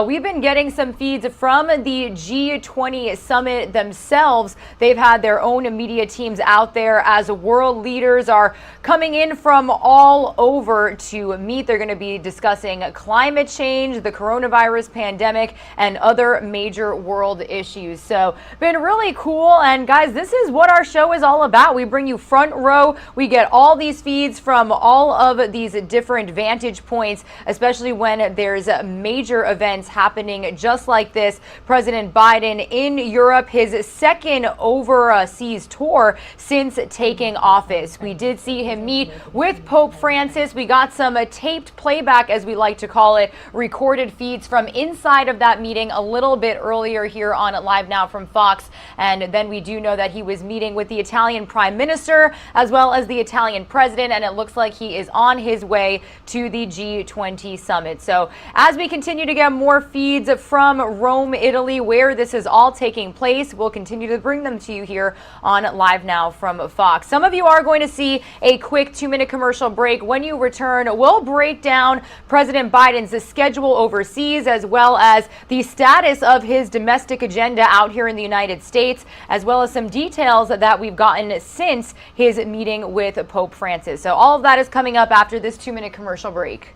We've been getting some feeds from the G20 summit themselves. They've had their own media teams out there as world leaders are coming in from all over to meet. They're going to be discussing climate change, the coronavirus pandemic, and other major world issues. So been really cool. And guys, this is what our show is all about. We bring you front row. We get all these feeds from all of these different vantage points, especially when there's major events happening just like this. President Biden in Europe, his second overseas tour since taking office. We did see him meet with Pope Francis. We got some taped playback, as we like to call it, recorded feeds from inside outside of that meeting a little bit earlier here on Live Now from Fox. And then we do know that he was meeting with the Italian Prime Minister as well as the Italian President, and it looks like he is on his way to the G20 summit. So as we continue to get more feeds from Rome, Italy, where this is all taking place, we'll continue to bring them to you here on Live Now from Fox. Some of you are going to see a quick 2-minute commercial break. When you return, we'll break down President Biden's schedule overseas as well as the status of his domestic agenda out here in the United States, as well as some details that we've gotten since his meeting with Pope Francis. So all of that is coming up after this 2-minute commercial break.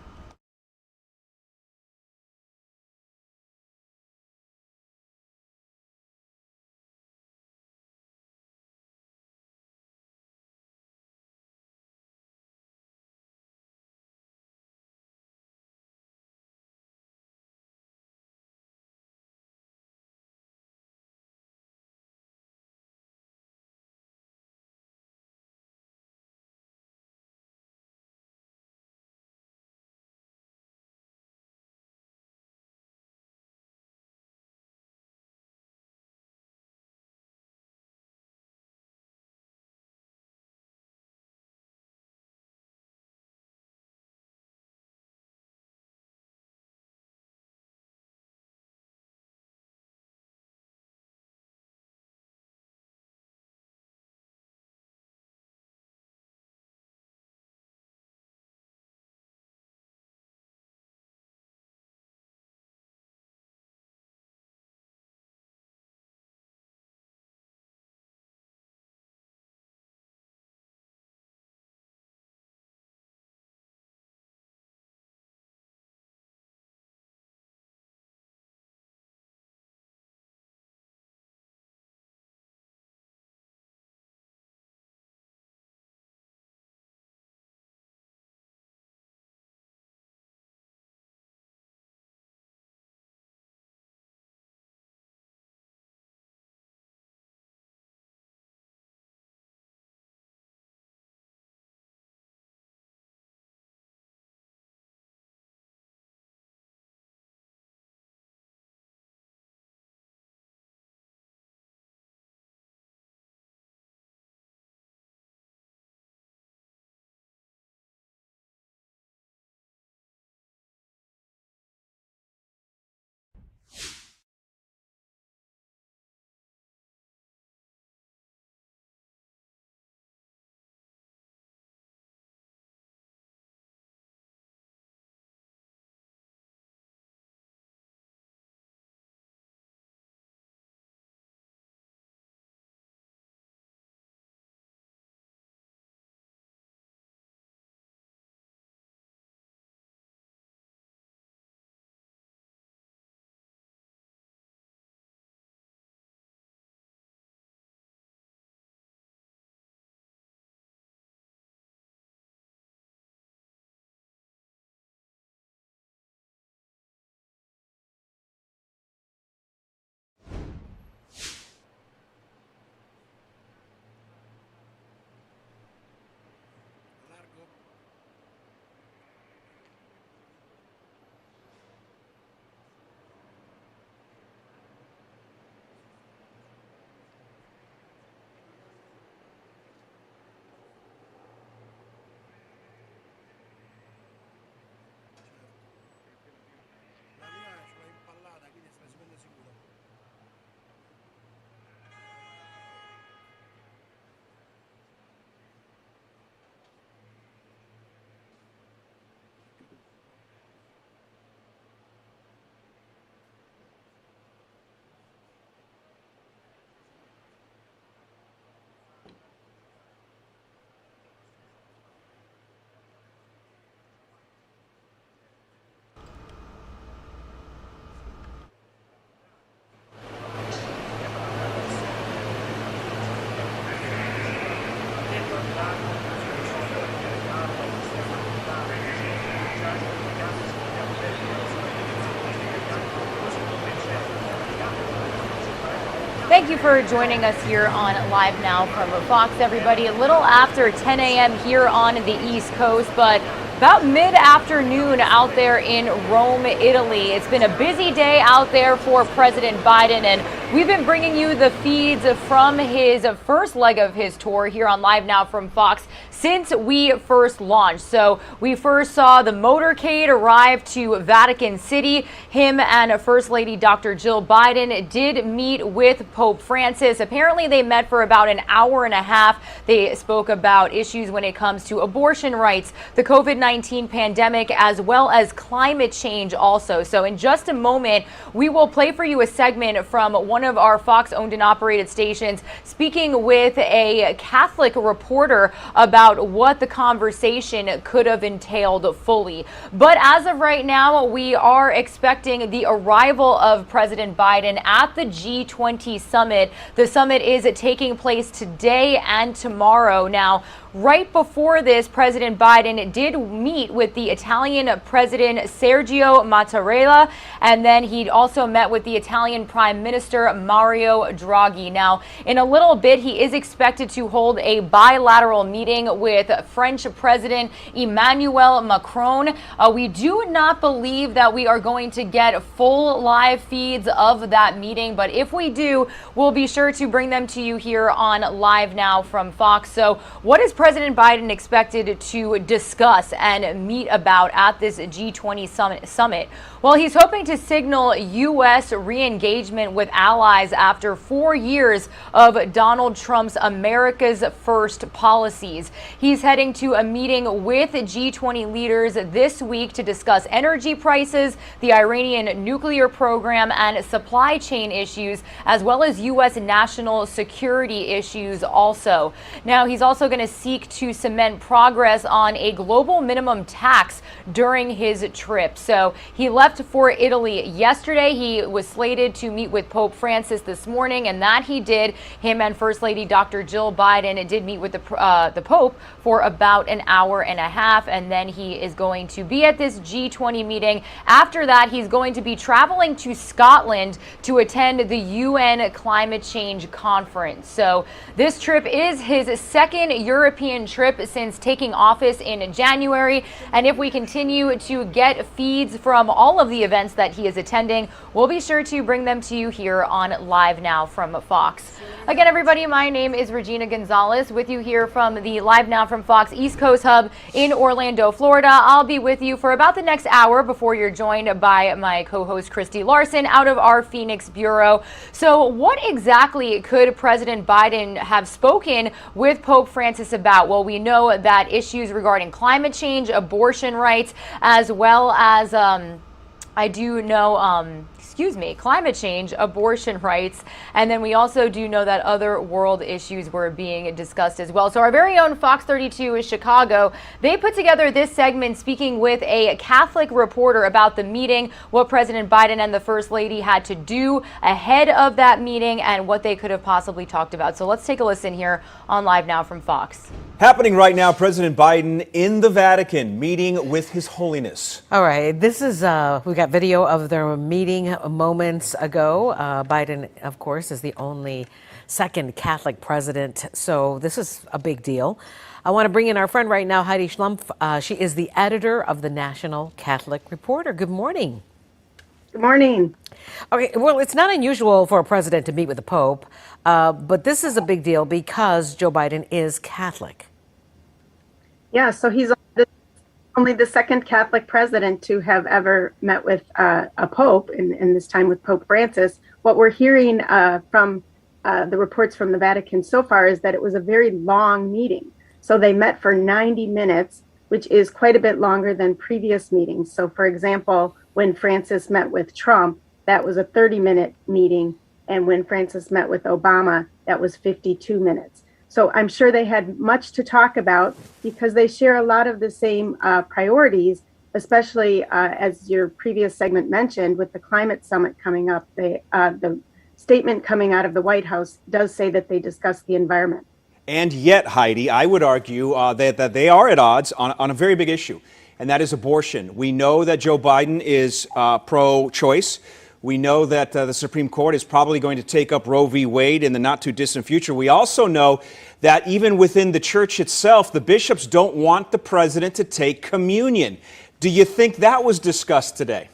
Thank you for joining us here on Live Now from Fox, everybody. A little after 10 a.m. here on the East Coast, but About mid-afternoon out there in Rome, Italy. It's been a busy day out there for President Biden, and we've been bringing you the feeds from his first leg of his tour here on Live Now from Fox since we first launched. So we first saw the motorcade arrive to Vatican City. Him and First Lady Dr. Jill Biden did meet with Pope Francis. Apparently they met for about an hour and a half. They spoke about issues when it comes to abortion rights, the COVID-19 pandemic, as well as climate change also. So in just a moment, we will play for you a segment from one of our Fox owned and operated stations speaking with a Catholic reporter about what the conversation could have entailed fully. But as of right now, we are expecting the arrival of President Biden at the G20 summit. The summit is taking place today and tomorrow. Now, right before this, President Biden did meet with the Italian President Sergio Mattarella, and then he also met with the Italian Prime Minister Mario Draghi. Now, in a little bit, he is expected to hold a bilateral meeting with French President Emmanuel Macron. We do not believe that we are going to get full live feeds of that meeting, but if we do, we'll be sure to bring them to you here on Live Now from Fox. So what is President Biden expected to discuss and meet about at this G20 summit? Well, he's hoping to signal U.S. re-engagement with allies after 4 years of Donald Trump's America's First policies. He's heading to a meeting with G20 leaders this week to discuss energy prices, the Iranian nuclear program, and supply chain issues, as well as U.S. national security issues also. Now, he's also going to seek to cement progress on a global minimum tax during his trip. So he left for Italy yesterday. He was slated to meet with Pope Francis this morning, and that he did. Him and First Lady Dr. Jill Biden did meet with the Pope for about an hour and a half, and then he is going to be at this G20 meeting. After that, he's going to be traveling to Scotland to attend the UN Climate Change Conference. So this trip is his second European trip since taking office in January, and if we continue to get feeds from all of the events that he is attending, we'll be sure to bring them to you here on Live Now from Fox. Again, everybody, my name is Regina Gonzalez, with you here from the Live Now from Fox East Coast Hub in Orlando, Florida. I'll be with you for about the next hour before you're joined by my co-host Christy Larson out of our Phoenix bureau. So what exactly could President Biden have spoken with Pope Francis about? Well, we know that issues regarding climate change, abortion rights, as well as climate change, abortion rights, and then we also do know that other world issues were being discussed as well. So our very own Fox 32 is Chicago. They put together this segment speaking with a Catholic reporter about the meeting, what President Biden and the First Lady had to do ahead of that meeting, and what they could have possibly talked about. So let's take a listen here on Live Now from Fox. Happening right now, President Biden in the Vatican meeting with His Holiness. All right, this is, we got video of their meeting moments ago. Biden, of course, is the only second Catholic president, so this is a big deal. I want to bring in our friend right now, Heidi Schlumpf. She is the editor of the National Catholic Reporter. Good morning. Good morning. Okay, well, it's not unusual for a president to meet with the Pope, but this is a big deal because Joe Biden is Catholic. Yeah, so he's only the second Catholic president to have ever met with a Pope, in this time with Pope Francis. What we're hearing from the reports from the Vatican so far is that it was a very long meeting. So they met for 90 minutes, which is quite a bit longer than previous meetings. So for example, when Francis met with Trump, that was a 30-minute meeting. And when Francis met with Obama, that was 52 minutes. So I'm sure they had much to talk about because they share a lot of the same priorities, especially as your previous segment mentioned, with the climate summit coming up. The statement coming out of the White House does say that they discussed the environment. And yet, Heidi, I would argue that they are at odds on a very big issue, and that is abortion. We know that Joe Biden is pro-choice. We know that the Supreme Court is probably going to take up Roe v. Wade in the not too distant future. We also know that even within the church itself, the bishops don't want the president to take communion. Do you think that was discussed today?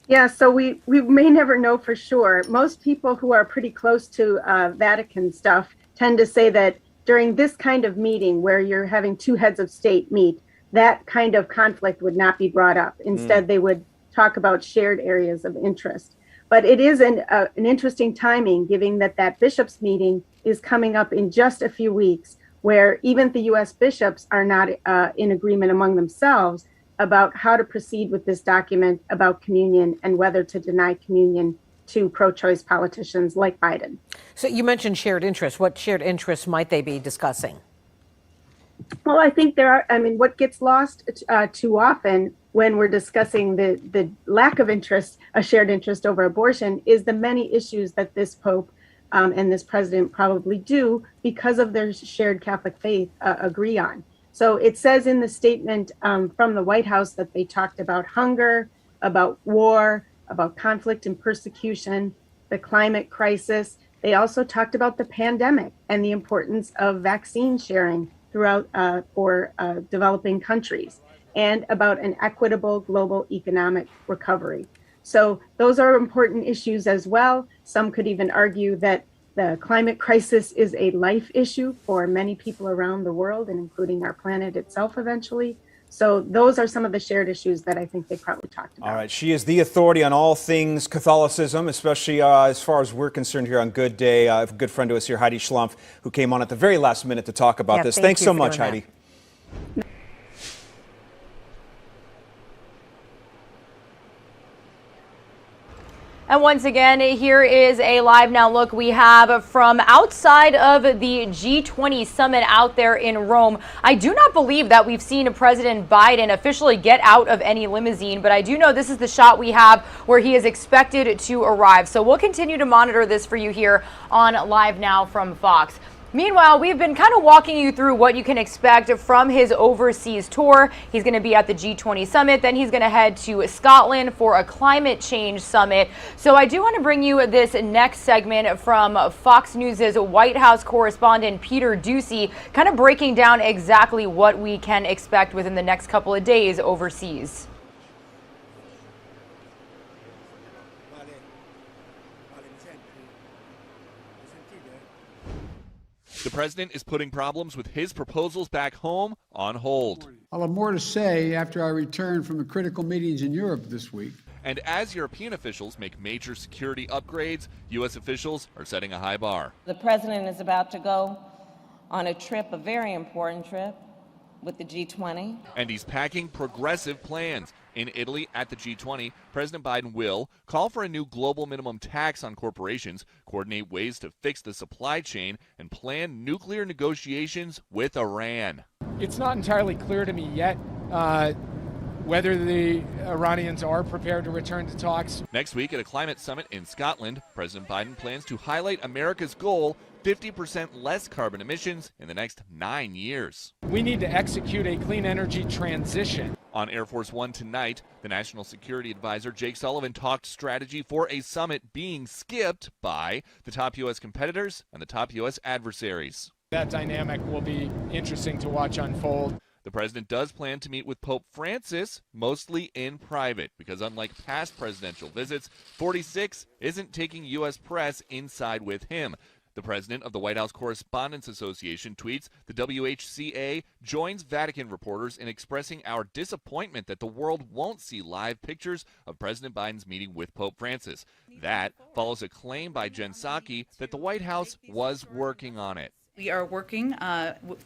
Yeah, so we may never know for sure. Most people who are pretty close to Vatican stuff tend to say that during this kind of meeting where you're having two heads of state meet, that kind of conflict would not be brought up. Instead, they would talk about shared areas of interest. But it is an interesting timing, given that that bishops' meeting is coming up in just a few weeks, where even the U.S. bishops are not in agreement among themselves about how to proceed with this document about communion and whether to deny communion to pro-choice politicians like Biden. So you mentioned shared interests. What shared interests might they be discussing? Well, I think there are, what gets lost too often when we're discussing the lack of interest, a shared interest over abortion, is the many issues that this Pope and this president probably do because of their shared Catholic faith agree on. So it says in the statement from the White House that they talked about hunger, about war, about conflict and persecution, the climate crisis. They also talked about the pandemic and the importance of vaccine sharing throughout for developing countries, and about an equitable global economic recovery. So those are important issues as well. Some could even argue that the climate crisis is a life issue for many people around the world, and including our planet itself eventually. So those are some of the shared issues that I think they probably talked about. All right. She is the authority on all things Catholicism, especially as far as we're concerned here on Good Day. A good friend to us here, Heidi Schlumpf, who came on at the very last minute to talk about this. Thanks so much, Heidi. And once again, here is a live now look we have from outside of the G20 summit out there in Rome. I do not believe that we've seen President Biden officially get out of any limousine, but I do know this is the shot we have where he is expected to arrive. So we'll continue to monitor this for you here on Live Now from Fox. Meanwhile, we've been kind of walking you through what you can expect from his overseas tour. He's going to be at the G20 summit, then he's going to head to Scotland for a climate change summit. So I do want to bring you this next segment from Fox News' White House correspondent Peter Doocy, kind of breaking down exactly what we can expect within the next couple of days overseas. The president is putting problems with his proposals back home on hold. I'll have more to say after I return from the critical meetings in Europe this week. And as European officials make major security upgrades, U.S. officials are setting a high bar. The president is about to go on a trip, a very important trip, with the G20. And he's packing progressive plans. In Italy at the G20, President Biden will call for a new global minimum tax on corporations, coordinate ways to fix the supply chain, and plan nuclear negotiations with Iran. It's not entirely clear to me yet whether the Iranians are prepared to return to talks. Next week at a climate summit in Scotland, President Biden plans to highlight America's goal, 50% less carbon emissions in the next 9 years. We need to execute a clean energy transition. On Air Force One tonight, the National Security Advisor Jake Sullivan talked strategy for a summit being skipped by the top U.S. competitors and the top U.S. adversaries. That dynamic will be interesting to watch unfold. The president does plan to meet with Pope Francis, mostly in private, because unlike past presidential visits, 46 isn't taking U.S. press inside with him. The president of the White House Correspondents Association tweets, the WHCA joins Vatican reporters in expressing our disappointment that the world won't see live pictures of President Biden's meeting with Pope Francis. That follows a claim by Jen Psaki that the White House was working on it. We are working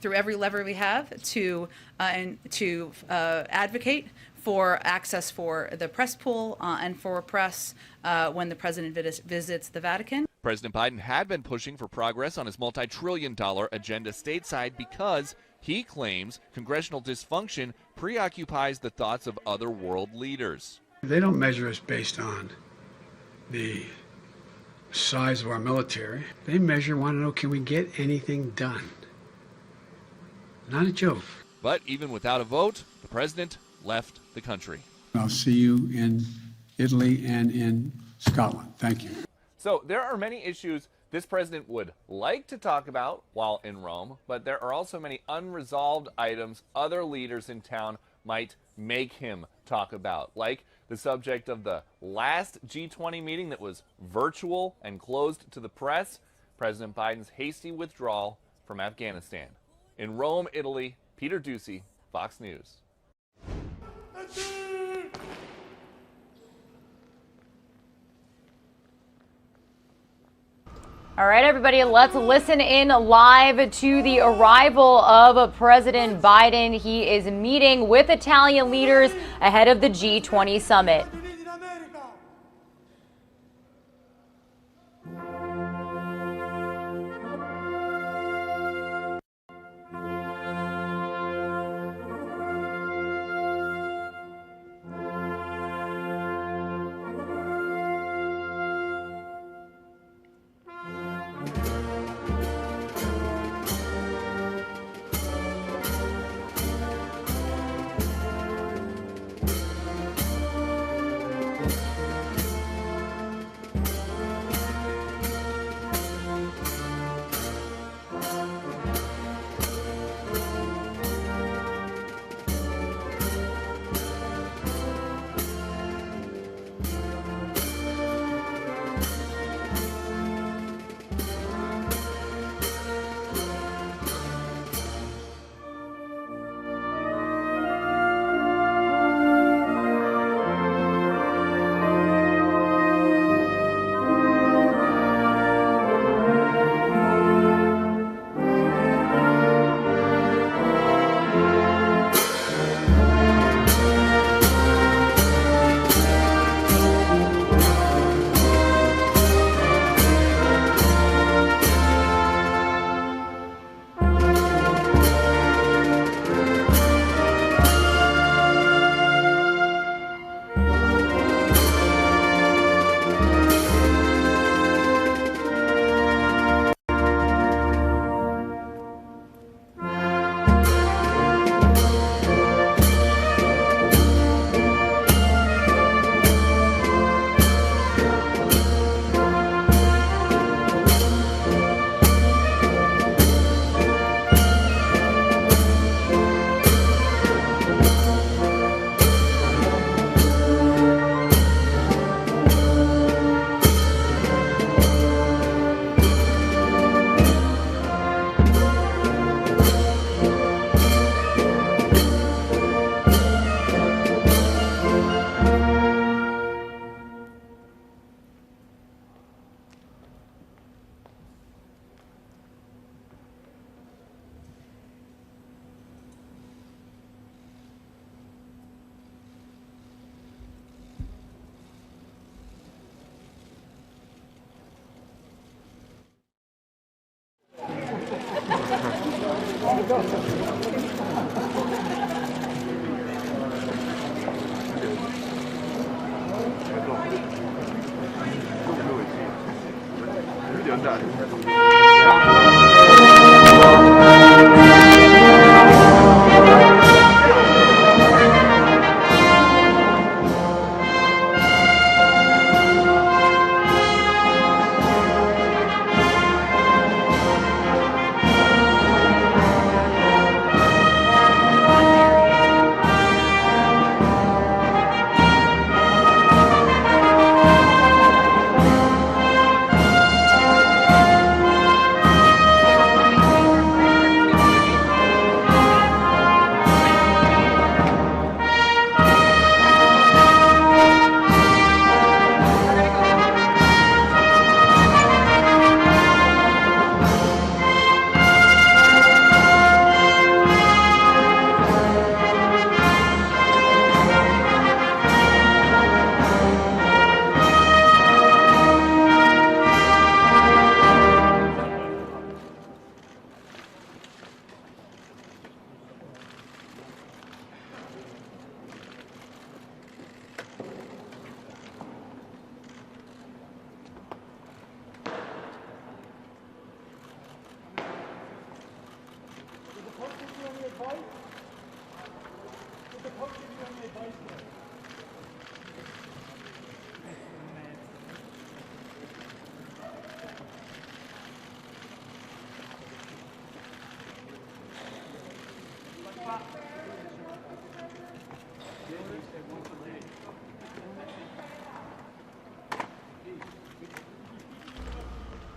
through every lever we have to advocate for access for the press pool and for press when the president visits the Vatican. President Biden had been pushing for progress on his multi-trillion-dollar agenda stateside because he claims congressional dysfunction preoccupies the thoughts of other world leaders. They don't measure us based on the size of our military. They want to know, can we get anything done? Not a joke. But even without a vote, the president left the country. I'll see you in Italy, and in Scotland. Thank you. So there are many issues this president would like to talk about while in Rome, but there are also many unresolved items other leaders in town might make him talk about, like the subject of the last G20 meeting that was virtual and closed to the press, President Biden's hasty withdrawal from Afghanistan. In Rome, Italy, Peter Ducey, Fox News. All right, everybody, let's listen in live to the arrival of President Biden. He is meeting with Italian leaders ahead of the G20 summit.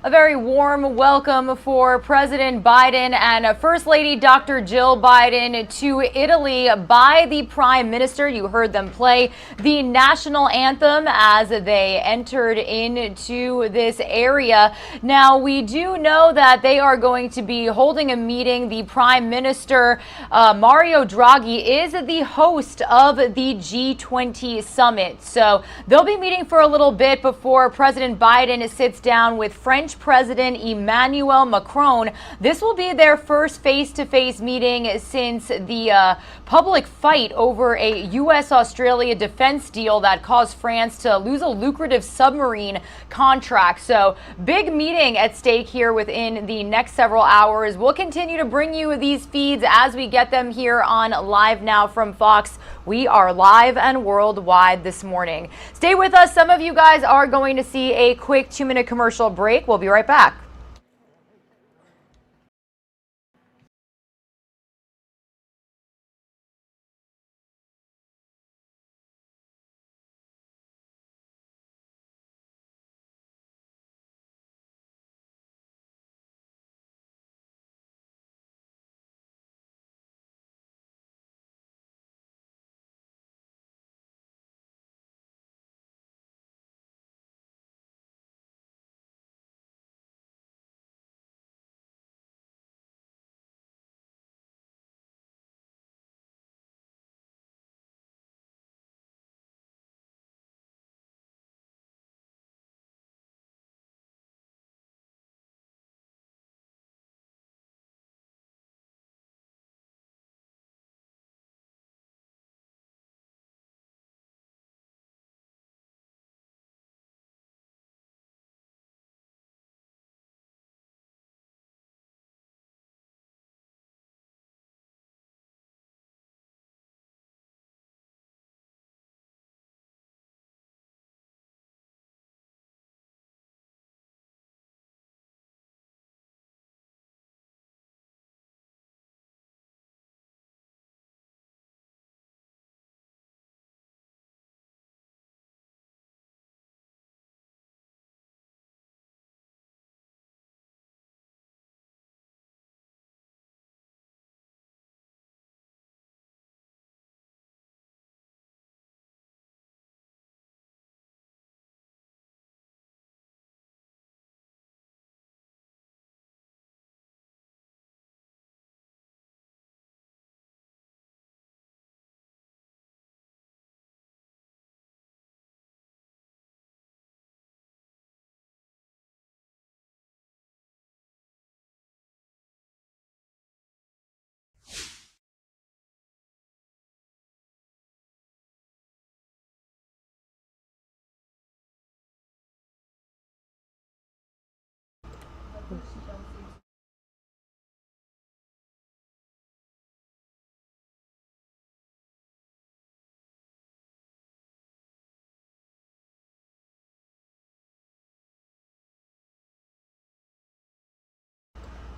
A very warm welcome for President Biden and First Lady Dr. Jill Biden to Italy by the Prime Minister. You heard them play the national anthem as they entered into this area. Now, we do know that they are going to be holding a meeting. The Prime Minister, Mario Draghi, is the host of the G20 summit. So they'll be meeting for a little bit before President Biden sits down with French President Emmanuel Macron. This will be their first face-to-face meeting since the public fight over a U.S.-Australia defense deal that caused France to lose a lucrative submarine contract. So big meeting at stake here within the next several hours. We'll continue to bring you these feeds as we get them here on Live Now from Fox. We are live and worldwide this morning. Stay with us. Some of you guys are going to see a quick 2-minute commercial break. We'll be right back.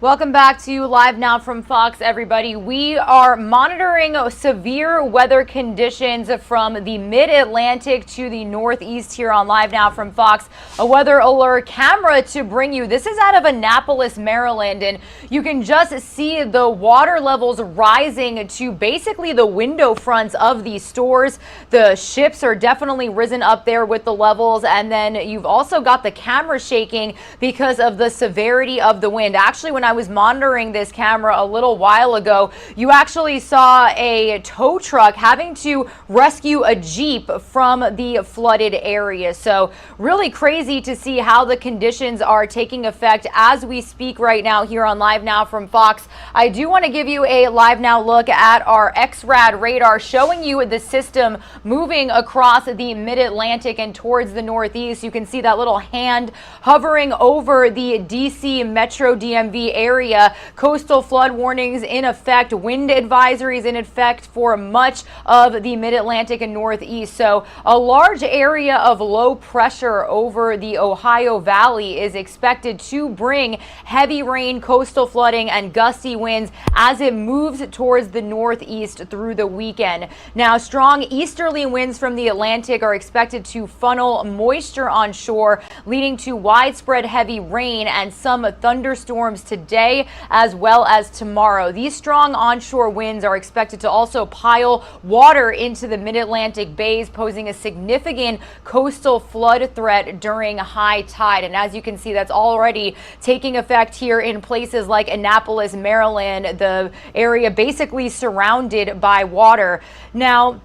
Welcome back to Live Now from Fox, everybody. We are monitoring severe weather conditions from the mid-Atlantic to the northeast here on Live Now from Fox. A weather alert camera to bring you. This is out of Annapolis, Maryland, and you can just see the water levels rising to basically the window fronts of these stores. The ships are definitely risen up there with the levels, and then you've also got the camera shaking because of the severity of the wind. Actually, when I was monitoring this camera a little while ago, you actually saw a tow truck having to rescue a Jeep from the flooded area. So really crazy to see how the conditions are taking effect as we speak right now here on Live Now from Fox. I do want to give you a live now look at our XRAD radar showing you the system moving across the mid-Atlantic and towards the northeast. You can see that little hand hovering over the DC Metro DMV area. Coastal flood warnings in effect, wind advisories in effect for much of the mid-Atlantic and Northeast. So a large area of low pressure over the Ohio Valley is expected to bring heavy rain, coastal flooding, and gusty winds as it moves towards the Northeast through the weekend. Now, strong easterly winds from the Atlantic are expected to funnel moisture onshore, leading to widespread heavy rain and some thunderstorms today as well as tomorrow. These strong onshore winds are expected to also pile water into the mid-Atlantic bays, posing a significant coastal flood threat during high tide. And as you can see, that's already taking effect here in places like Annapolis, Maryland, the area basically surrounded by water. Now,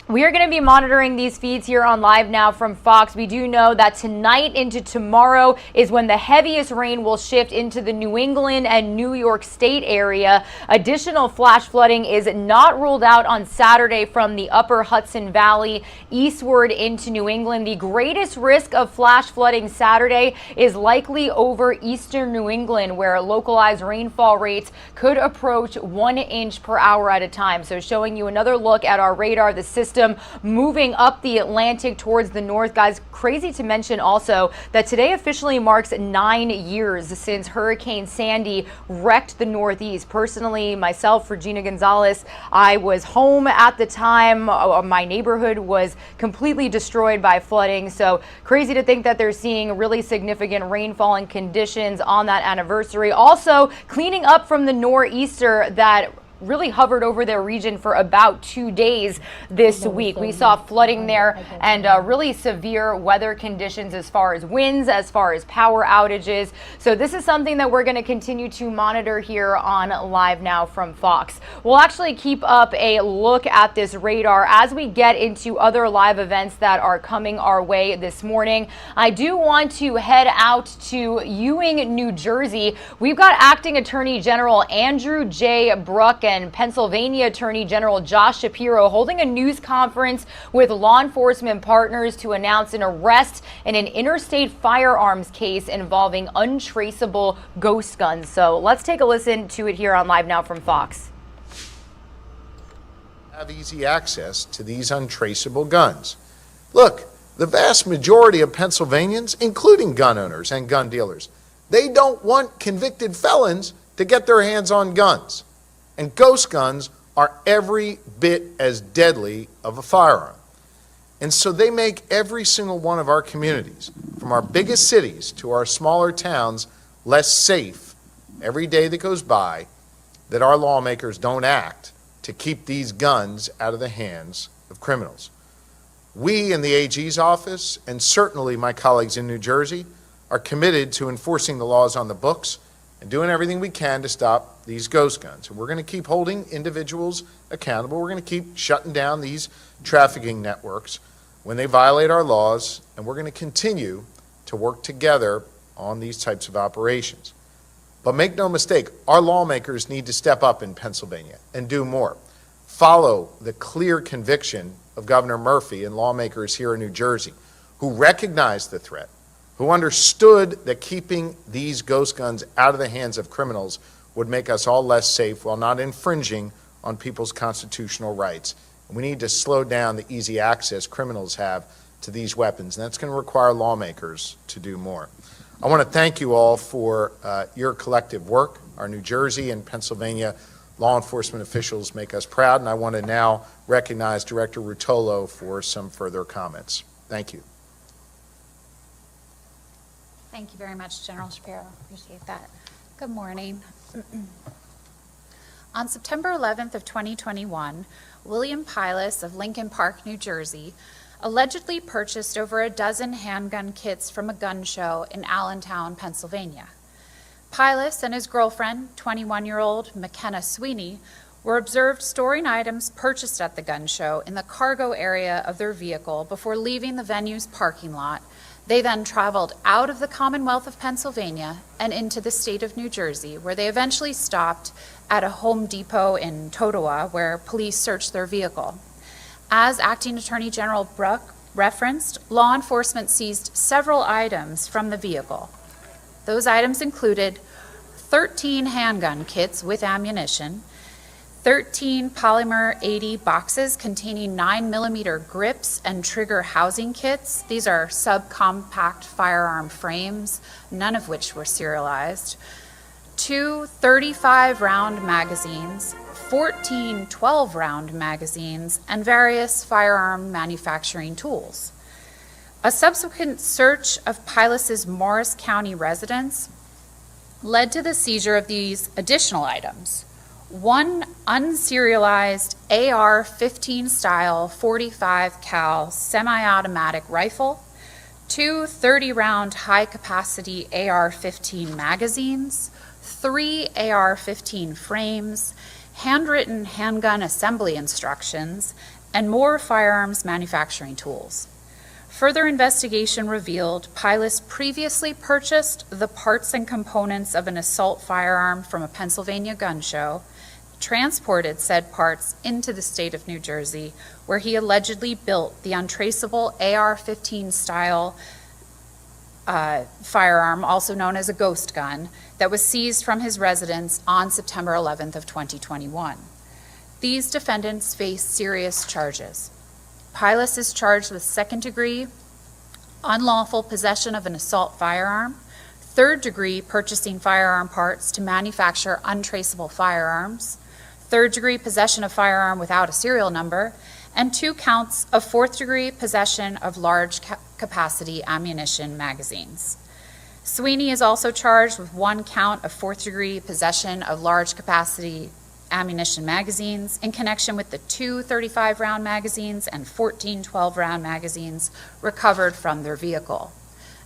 we are going to be monitoring these feeds here on Live Now from Fox. We do know that tonight into tomorrow is when the heaviest rain will shift into the New England and New York State area. Additional flash flooding is not ruled out on Saturday from the upper Hudson Valley eastward into New England. The greatest risk of flash flooding Saturday is likely over eastern New England, where localized rainfall rates could approach 1 inch per hour at a time. So showing you another look at our radar, the system moving up the Atlantic towards the north. Guys, crazy to mention also that today officially marks 9 years since Hurricane Sandy wrecked the Northeast. Personally, myself, Regina Gonzalez, I was home at the time. My neighborhood was completely destroyed by flooding. So crazy to think that they're seeing really significant rainfall and conditions on that anniversary. Also, cleaning up from the nor'easter that really hovered over their region for about 2 days this week. We saw flooding there and really severe weather conditions as far as winds, as far as power outages. So this is something that we're going to continue to monitor here on Live Now from Fox. We'll actually keep up a look at this radar as we get into other live events that are coming our way this morning. I do want to head out to Ewing, New Jersey. We've got Acting Attorney General Andrew J. Bruck and Pennsylvania Attorney General Josh Shapiro holding a news conference with law enforcement partners to announce an arrest in an interstate firearms case involving untraceable ghost guns. So let's take a listen to it here on Live Now from Fox. Have easy access to these untraceable guns. Look, the vast majority of Pennsylvanians, including gun owners and gun dealers, they don't want convicted felons to get their hands on guns. And ghost guns are every bit as deadly of a firearm. And so they make every single one of our communities, from our biggest cities to our smaller towns, less safe every day that goes by that our lawmakers don't act to keep these guns out of the hands of criminals. We in the AG's office, and certainly my colleagues in New Jersey, are committed to enforcing the laws on the books and doing everything we can to stop these ghost guns. And we're going to keep holding individuals accountable. We're going to keep shutting down these trafficking networks when they violate our laws, and we're going to continue to work together on these types of operations. But make no mistake, our lawmakers need to step up in Pennsylvania and do more. Follow the clear conviction of Governor Murphy and lawmakers here in New Jersey who recognized the threat, who understood that keeping these ghost guns out of the hands of criminals would make us all less safe while not infringing on people's constitutional rights. And we need to slow down the easy access criminals have to these weapons, and that's going to require lawmakers to do more. I want to thank you all for your collective work. Our New Jersey and Pennsylvania law enforcement officials make us proud, and I want to now recognize Director Rutolo for some further comments. Thank you. Thank you very much, General Shapiro. Appreciate that. Good morning. On September 11th of 2021, William Pilas of Lincoln Park, New Jersey, allegedly purchased over a dozen handgun kits from a gun show in Allentown, Pennsylvania. Pilas and his girlfriend, 21-year-old McKenna Sweeney, were observed storing items purchased at the gun show in the cargo area of their vehicle before leaving the venue's parking lot. They then traveled out of the Commonwealth of Pennsylvania and into the state of New Jersey, where they eventually stopped at a Home Depot in Totowa, where police searched their vehicle. As Acting Attorney General Bruck referenced, law enforcement seized several items from the vehicle. Those items included 13 handgun kits with ammunition, 13 polymer 80 boxes containing 9mm grips and trigger housing kits. These are subcompact firearm frames, none of which were serialized. 2 35-round magazines, 14 12-round magazines, and various firearm manufacturing tools. A subsequent search of Pilus's Morris County residence led to the seizure of these additional items. 1 unserialized AR-15 style 45 cal semi-automatic rifle, 2 30-round high-capacity AR-15 magazines, 3 AR-15 frames, handwritten handgun assembly instructions, and more firearms manufacturing tools. Further investigation revealed Pilus previously purchased the parts and components of an assault firearm from a Pennsylvania gun show, transported said parts into the state of New Jersey, where he allegedly built the untraceable AR-15 style firearm, also known as a ghost gun, that was seized from his residence on September 11th of 2021. These defendants face serious charges. Pilus is charged with second-degree unlawful possession of an assault firearm, third-degree purchasing firearm parts to manufacture untraceable firearms, third-degree possession of firearm without a serial number, and 2 counts of fourth-degree possession of large-capacity ammunition magazines. Sweeney is also charged with 1 count of fourth-degree possession of large-capacity ammunition magazines in connection with the 2 35-round magazines and 14 12-round magazines recovered from their vehicle.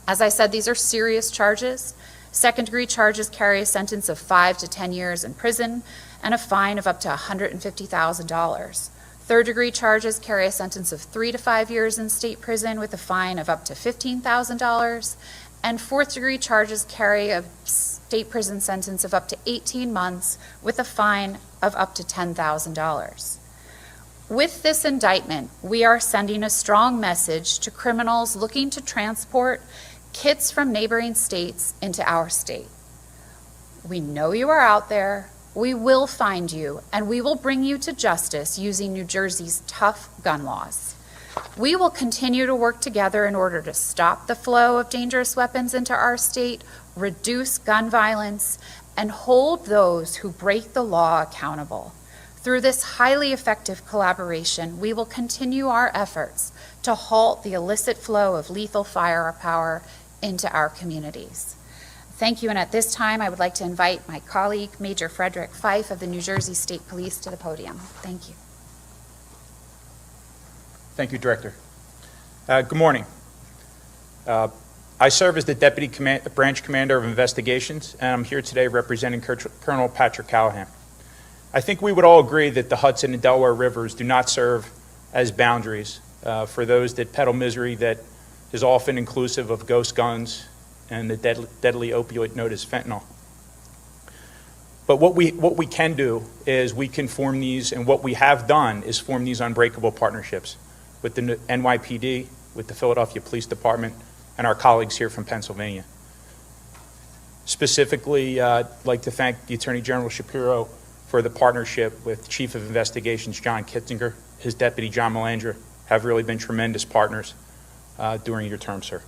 As I said, these are serious charges. Second-degree charges carry a sentence of 5 to 10 years in prison and a fine of up to $150,000. Third-degree charges carry a sentence of 3 to 5 years in state prison with a fine of up to $15,000. And fourth-degree charges carry a state prison sentence of up to 18 months with a fine of up to $10,000. With this indictment, we are sending a strong message to criminals looking to transport kits from neighboring states into our state. We know you are out there, we will find you, and we will bring you to justice using New Jersey's tough gun laws. We will continue to work together in order to stop the flow of dangerous weapons into our state, reduce gun violence, and hold those who break the law accountable. Through this highly effective collaboration, we will continue our efforts to halt the illicit flow of lethal firepower into our communities. Thank you, and at this time, I would like to invite my colleague, Major Frederick Fife of the New Jersey State Police, to the podium. Thank you. Thank you, Director. Good morning. I serve as the Deputy Branch Commander of Investigations, and I'm here today representing Colonel Patrick Callahan. I think we would all agree that the Hudson and Delaware rivers do not serve as boundaries for those that peddle misery that is often inclusive of ghost guns and the deadly opioid known as fentanyl. But what we can do is we can form these, and what we have done is form these unbreakable partnerships with the NYPD, with the Philadelphia Police Department, and our colleagues here from Pennsylvania. Specifically, I'd like to thank the Attorney General Shapiro for the partnership with Chief of Investigations John Kitzinger, his deputy John Melandra, have really been tremendous partners during your term, sir.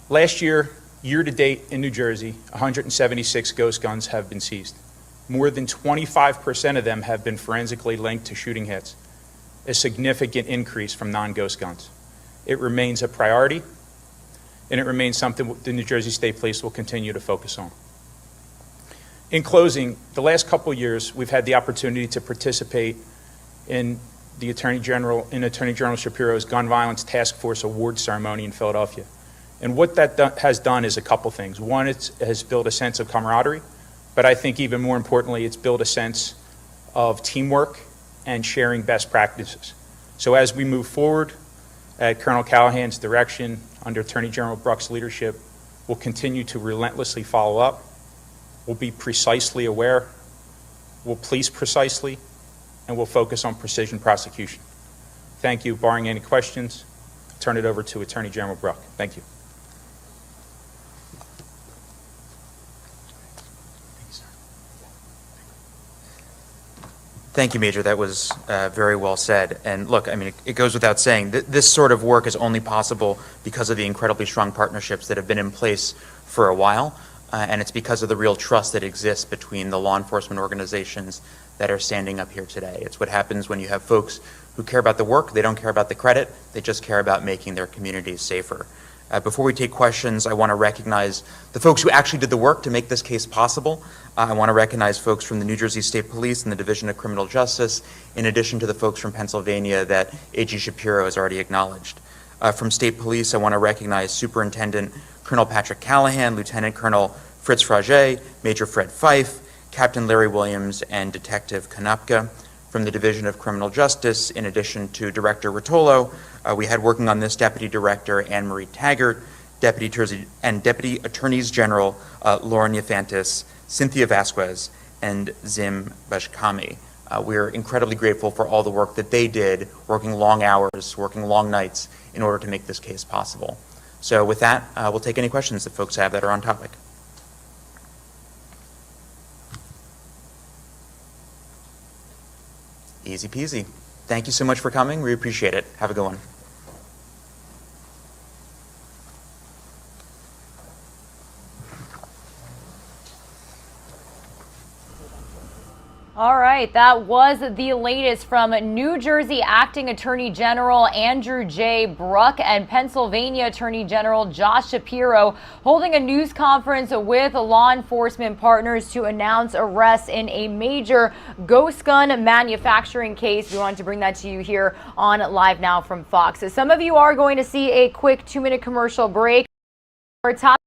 Last year, year to date in New Jersey, 176 ghost guns have been seized. More than 25% of them have been forensically linked to shooting hits, a significant increase from non-ghost guns. It remains a priority, and it remains something the New Jersey State Police will continue to focus on. In closing, the last couple of years, we've had the opportunity to participate in the Attorney General Shapiro's Gun Violence Task Force Award ceremony in Philadelphia. And what that has done is a couple things. One, it has built a sense of camaraderie, but I think even more importantly, it's built a sense of teamwork and sharing best practices. So as we move forward at Colonel Callahan's direction, under Attorney General Bruck's leadership, we'll continue to relentlessly follow up. We'll be precisely aware, we'll police precisely, and we'll focus on precision prosecution. Thank you. Barring any questions, I'll turn it over to Attorney General Bruck. Thank you. Thank you, Major. That was very well said. And look, I mean, it goes without saying that this sort of work is only possible because of the incredibly strong partnerships that have been in place for a while. And it's because of the real trust that exists between the law enforcement organizations that are standing up here today. It's what happens when you have folks who care about the work. They don't care about the credit. They just care about making their communities safer. Before we take questions, I want to recognize the folks who actually did the work to make this case possible. I want to recognize folks from the New Jersey State Police and the Division of Criminal Justice, in addition to the folks from Pennsylvania that AG Shapiro has already acknowledged. From State Police, I want to recognize Superintendent Colonel Patrick Callahan, Lieutenant Colonel Fritz Frage, Major Fred Fife, Captain Larry Williams, and Detective Konopka. From the Division of Criminal Justice, in addition to Director Rotolo, we had working on this Deputy Director Anne Marie Taggart, Deputy Attorneys General Lauren Yafantis, Cynthia Vasquez, and Zim Bashkami. We're incredibly grateful for all the work that they did, working long hours, working long nights in order to make this case possible. So with that, we'll take any questions that folks have that are on topic. Easy peasy. Thank you so much for coming. We appreciate it. Have a good one. All right, that was the latest from New Jersey Acting Attorney General Andrew J. Bruck and Pennsylvania Attorney General Josh Shapiro holding a news conference with law enforcement partners to announce arrests in a major ghost gun manufacturing case. We wanted to bring that to you here on Live Now from Fox. So some of you are going to see a quick 2-minute commercial break. Our top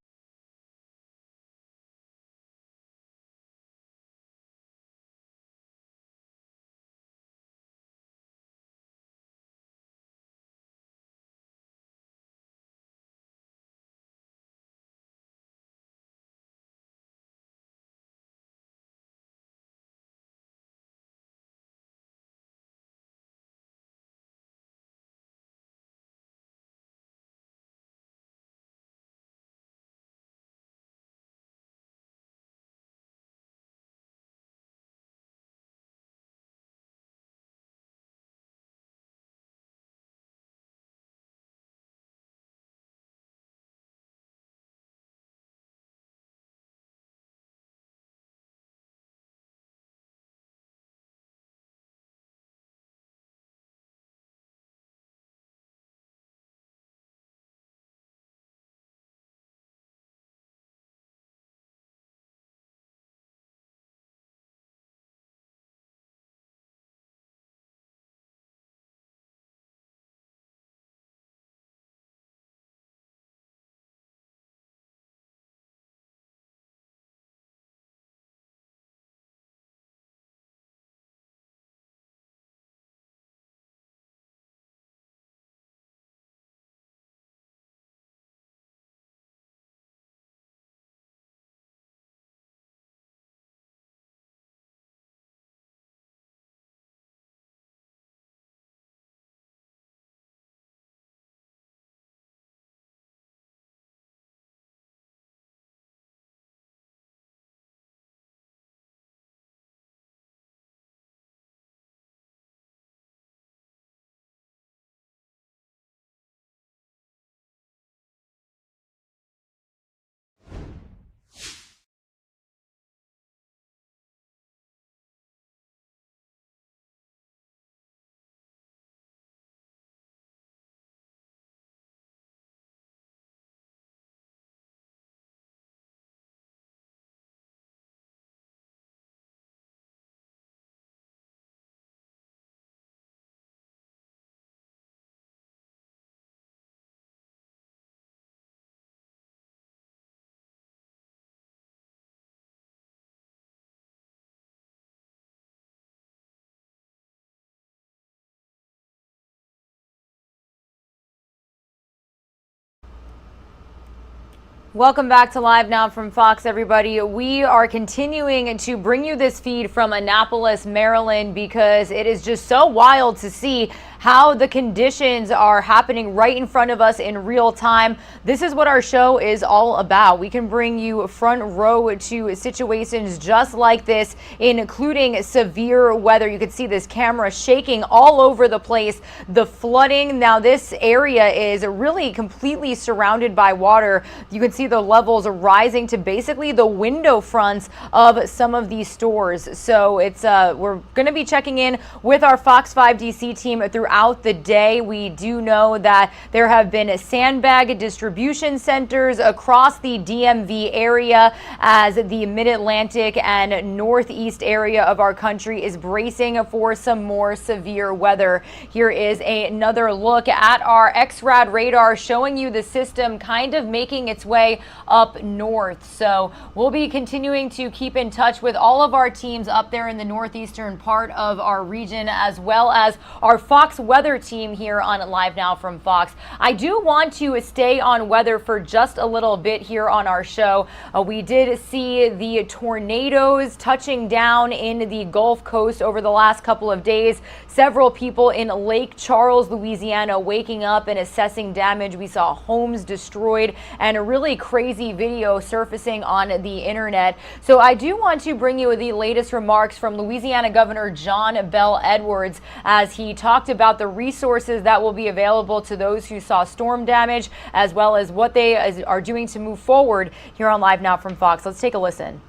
Welcome back to Live Now from Fox, everybody. We are continuing to bring you this feed from Annapolis, Maryland, because it is just so wild to see how the conditions are happening right in front of us in real time. This is what our show is all about. We can bring you front row to situations just like this, including severe weather. You can see this camera shaking all over the place. The flooding. Now this area is really completely surrounded by water. You can see the levels rising to basically the window fronts of some of these stores. So it's we're going to be checking in with our Fox 5 DC team throughout the day. We do know that there have been sandbag distribution centers across the DMV area as the Mid-Atlantic and Northeast area of our country is bracing for some more severe weather. Here is another look at our X-RAD radar showing you the system kind of making its way up north. So we'll be continuing to keep in touch with all of our teams up there in the northeastern part of our region, as well as our Fox weather team here on Live Now from Fox. I do want to stay on weather for just a little bit here on our show. We did see the tornadoes touching down in the Gulf Coast over the last couple of days. Several people in Lake Charles, Louisiana, waking up and assessing damage. We saw homes destroyed and a really crazy video surfacing on the internet. So I do want to bring you the latest remarks from Louisiana Governor John Bel Edwards as he talked about the resources that will be available to those who saw storm damage, as well as what they are doing to move forward here on Live Now from Fox. Let's take a listen.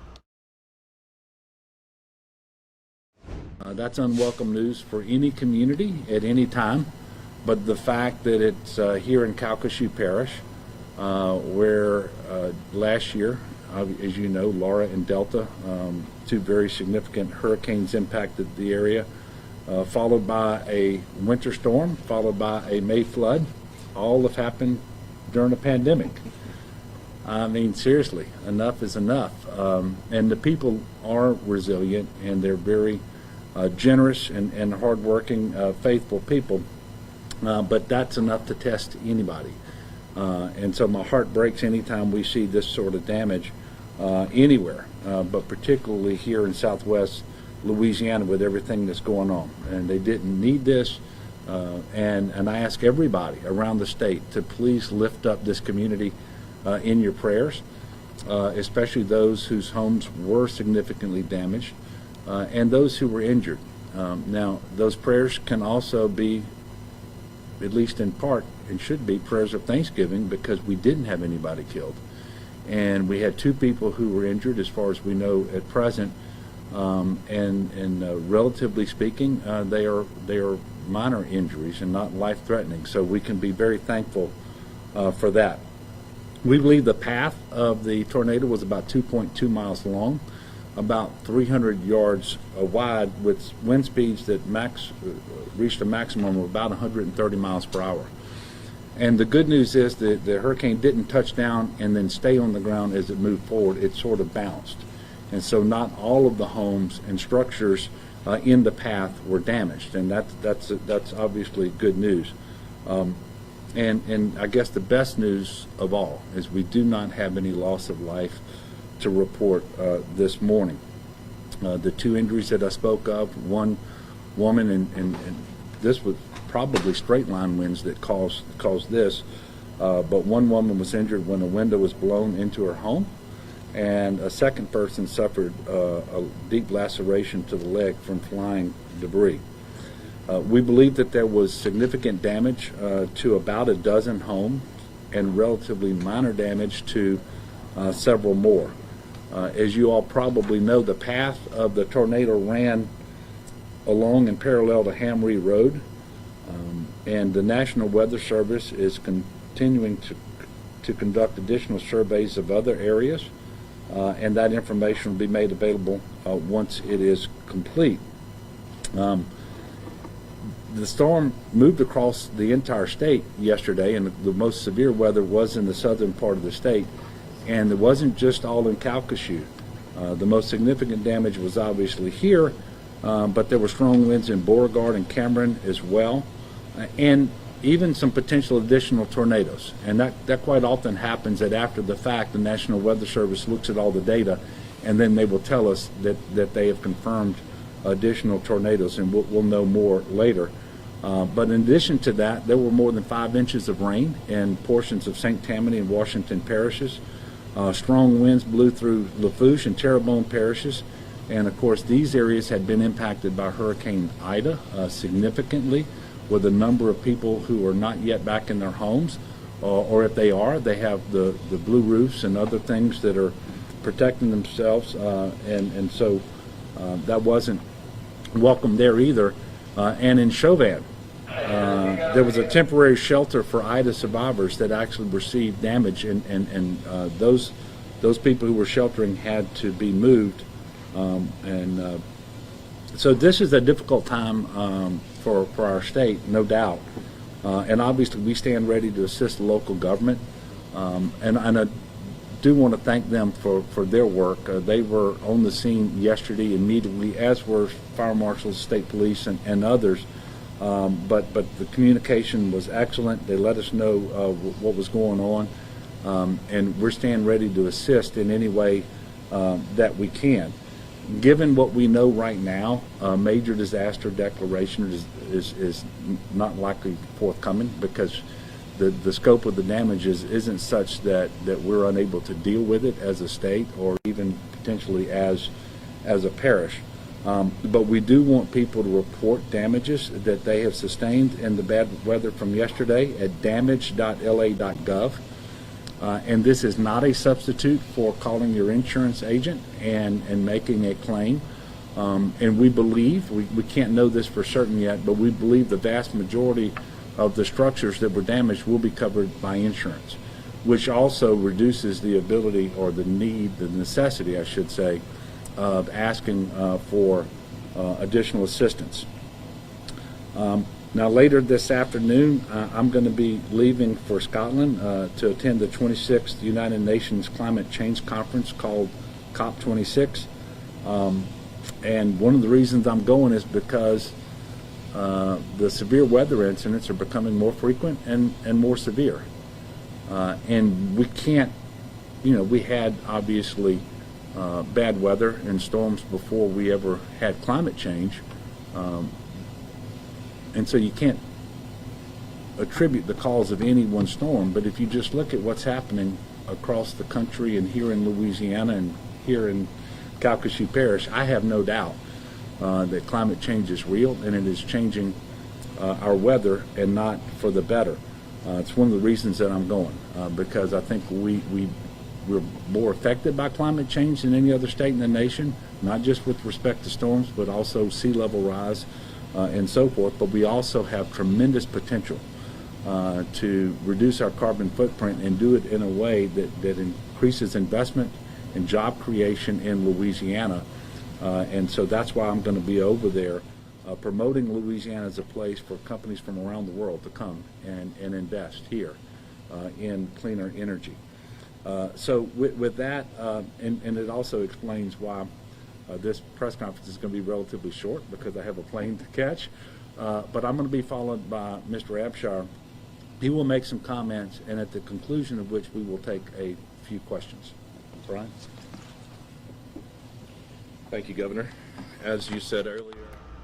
That's unwelcome news for any community at any time, but the fact that it's here in Calcasieu Parish, where last year, as you know, Laura and Delta, two very significant hurricanes impacted the area, followed by a winter storm, followed by a May flood, all have happened during a pandemic. I mean, seriously, enough is enough. And the people are resilient, and they're very generous and hardworking, faithful people, but that's enough to test anybody. And so my heart breaks anytime we see this sort of damage anywhere, but particularly here in Southwest Louisiana with everything that's going on. And they didn't need this, and I ask everybody around the state to please lift up this community in your prayers, especially those whose homes were significantly damaged. And those who were injured. Now, those prayers can also be, at least in part, and should be prayers of thanksgiving, because we didn't have anybody killed. And we had two people who were injured, as far as we know at present. And relatively speaking, they are minor injuries and not life-threatening. So we can be very thankful for that. We believe the path of the tornado was about 2.2 miles long, about 300 yards wide, with wind speeds that reached a maximum of about 130 miles per hour. And the good news is that the hurricane didn't touch down and then stay on the ground as it moved forward. It sort of bounced. And so not all of the homes and structures in the path were damaged, and that's obviously good news. And I guess the best news of all is we do not have any loss of life to report this morning. The two injuries that I spoke of, one woman, and this was probably straight line winds that caused this, but one woman was injured when a window was blown into her home, and a second person suffered a deep laceration to the leg from flying debris. We believe that there was significant damage to about a dozen homes and relatively minor damage to several more. As you all probably know, the path of the tornado ran along and parallel to Hamree Road, and the National Weather Service is continuing to conduct additional surveys of other areas, and that information will be made available once it is complete. The storm moved across the entire state yesterday, and the most severe weather was in the southern part of the state. And it wasn't just all in Calcasieu. The most significant damage was obviously here, but there were strong winds in Beauregard and Cameron as well, and even some potential additional tornadoes. And that quite often happens, that after the fact, the National Weather Service looks at all the data, and then they will tell us that they have confirmed additional tornadoes, and we'll know more later. But in addition to that, there were more than 5 inches of rain in portions of St. Tammany and Washington parishes. Strong winds blew through Lafourche and Terrebonne parishes. And of course, these areas had been impacted by Hurricane Ida significantly, with a number of people who are not yet back in their homes, or if they are, they have the blue roofs and other things that are protecting themselves, and so that wasn't welcome there either. And in Chauvin, there was a temporary shelter for Ida survivors that actually received damage, and those people who were sheltering had to be moved. So this is a difficult time for our state, no doubt. And obviously we stand ready to assist the local government. And I do want to thank them for their work. They were on the scene yesterday immediately, as were fire marshals, state police, and others. But the communication was excellent. They let us know what was going on. And we're standing ready to assist in any way that we can. Given what we know right now, a major disaster declaration is not likely forthcoming, because the scope of the damages isn't such that we're unable to deal with it as a state, or even potentially as a parish. But we do want people to report damages that they have sustained in the bad weather from yesterday at damage.la.gov. And this is not a substitute for calling your insurance agent and making a claim. And we believe, we can't know this for certain yet, but we believe the vast majority of the structures that were damaged will be covered by insurance, which also reduces the ability, or the need, the necessity, I should say, of asking for additional assistance. Now later this afternoon, I'm going to be leaving for Scotland to attend the 26th United Nations Climate Change Conference called COP26. And one of the reasons I'm going is because the severe weather incidents are becoming more frequent and more severe. And we can't, we had obviously bad weather and storms before we ever had climate change. And so you can't attribute the cause of any one storm, but if you just look at what's happening across the country and here in Louisiana and here in Calcasieu Parish, I have no doubt that climate change is real, and it is changing our weather, and not for the better. It's one of the reasons that I'm going, because I think we're more affected by climate change than any other state in the nation, not just with respect to storms, but also sea level rise and so forth. But we also have tremendous potential to reduce our carbon footprint and do it in a way that increases investment and job creation in Louisiana. And so that's why I'm going to be over there promoting Louisiana as a place for companies from around the world to come and invest here in cleaner energy. So with that, and it also explains why this press conference is going to be relatively short, because I have a plane to catch. But I'm going to be followed by Mr. Abshire. He will make some comments, and at the conclusion of which we will take a few questions. Brian? Thank you, Governor. As you said earlier,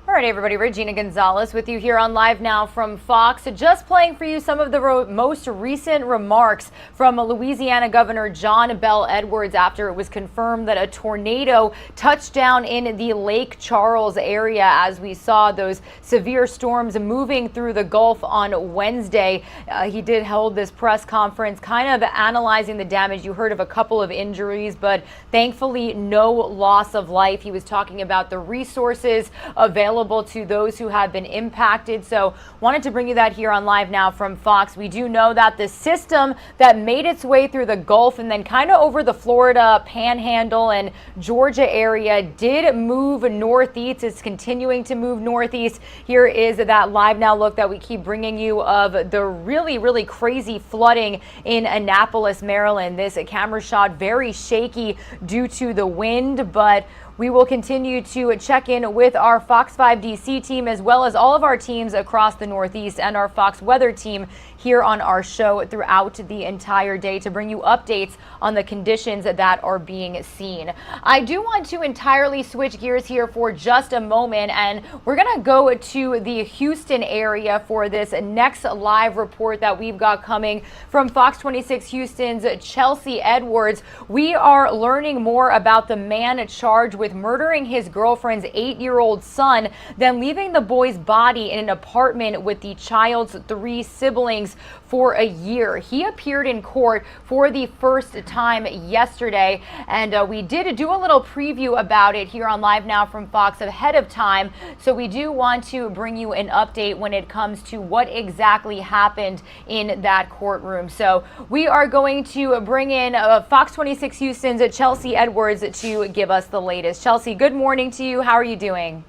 All right, everybody, Regina Gonzalez with you here on Live Now from Fox. Just playing for you some of the most recent remarks from Louisiana Governor John Bel Edwards after it was confirmed that a tornado touched down in the Lake Charles area, as we saw those severe storms moving through the Gulf on Wednesday. He did hold this press conference kind of analyzing the damage. You heard of a couple of injuries, but thankfully no loss of life. He was talking about the resources available to those who have been impacted. So wanted to bring you that here on Live Now from Fox. We do know that the system that made its way through the Gulf and then kind of over the Florida Panhandle and Georgia area did move northeast. It's continuing to move northeast. Here is that Live Now look that we keep bringing you of the really crazy flooding in Annapolis, Maryland. This camera shot very shaky due to the wind, but We will continue to check in with our Fox 5 DC team as well as all of our teams across the Northeast and our Fox weather team here on our show throughout the entire day to bring you updates on the conditions that are being seen. I do want to entirely switch gears here for just a moment, and we're going to go to the Houston area for this next live report that we've got coming from Fox 26 Houston's Chelsea Edwards. We are learning more about the man charged with murdering his girlfriend's 8-year-old son, then leaving the boy's body in an apartment with the child's 3 siblings for a year. He appeared in court for the first time yesterday, and we did do a little preview about it here on Live Now from Fox ahead of time. So we do want to bring you an update when it comes to what exactly happened in that courtroom. So we are going to bring in Fox 26 Houston's Chelsea Edwards to give us the latest. Chelsea, good morning to you. How are you doing?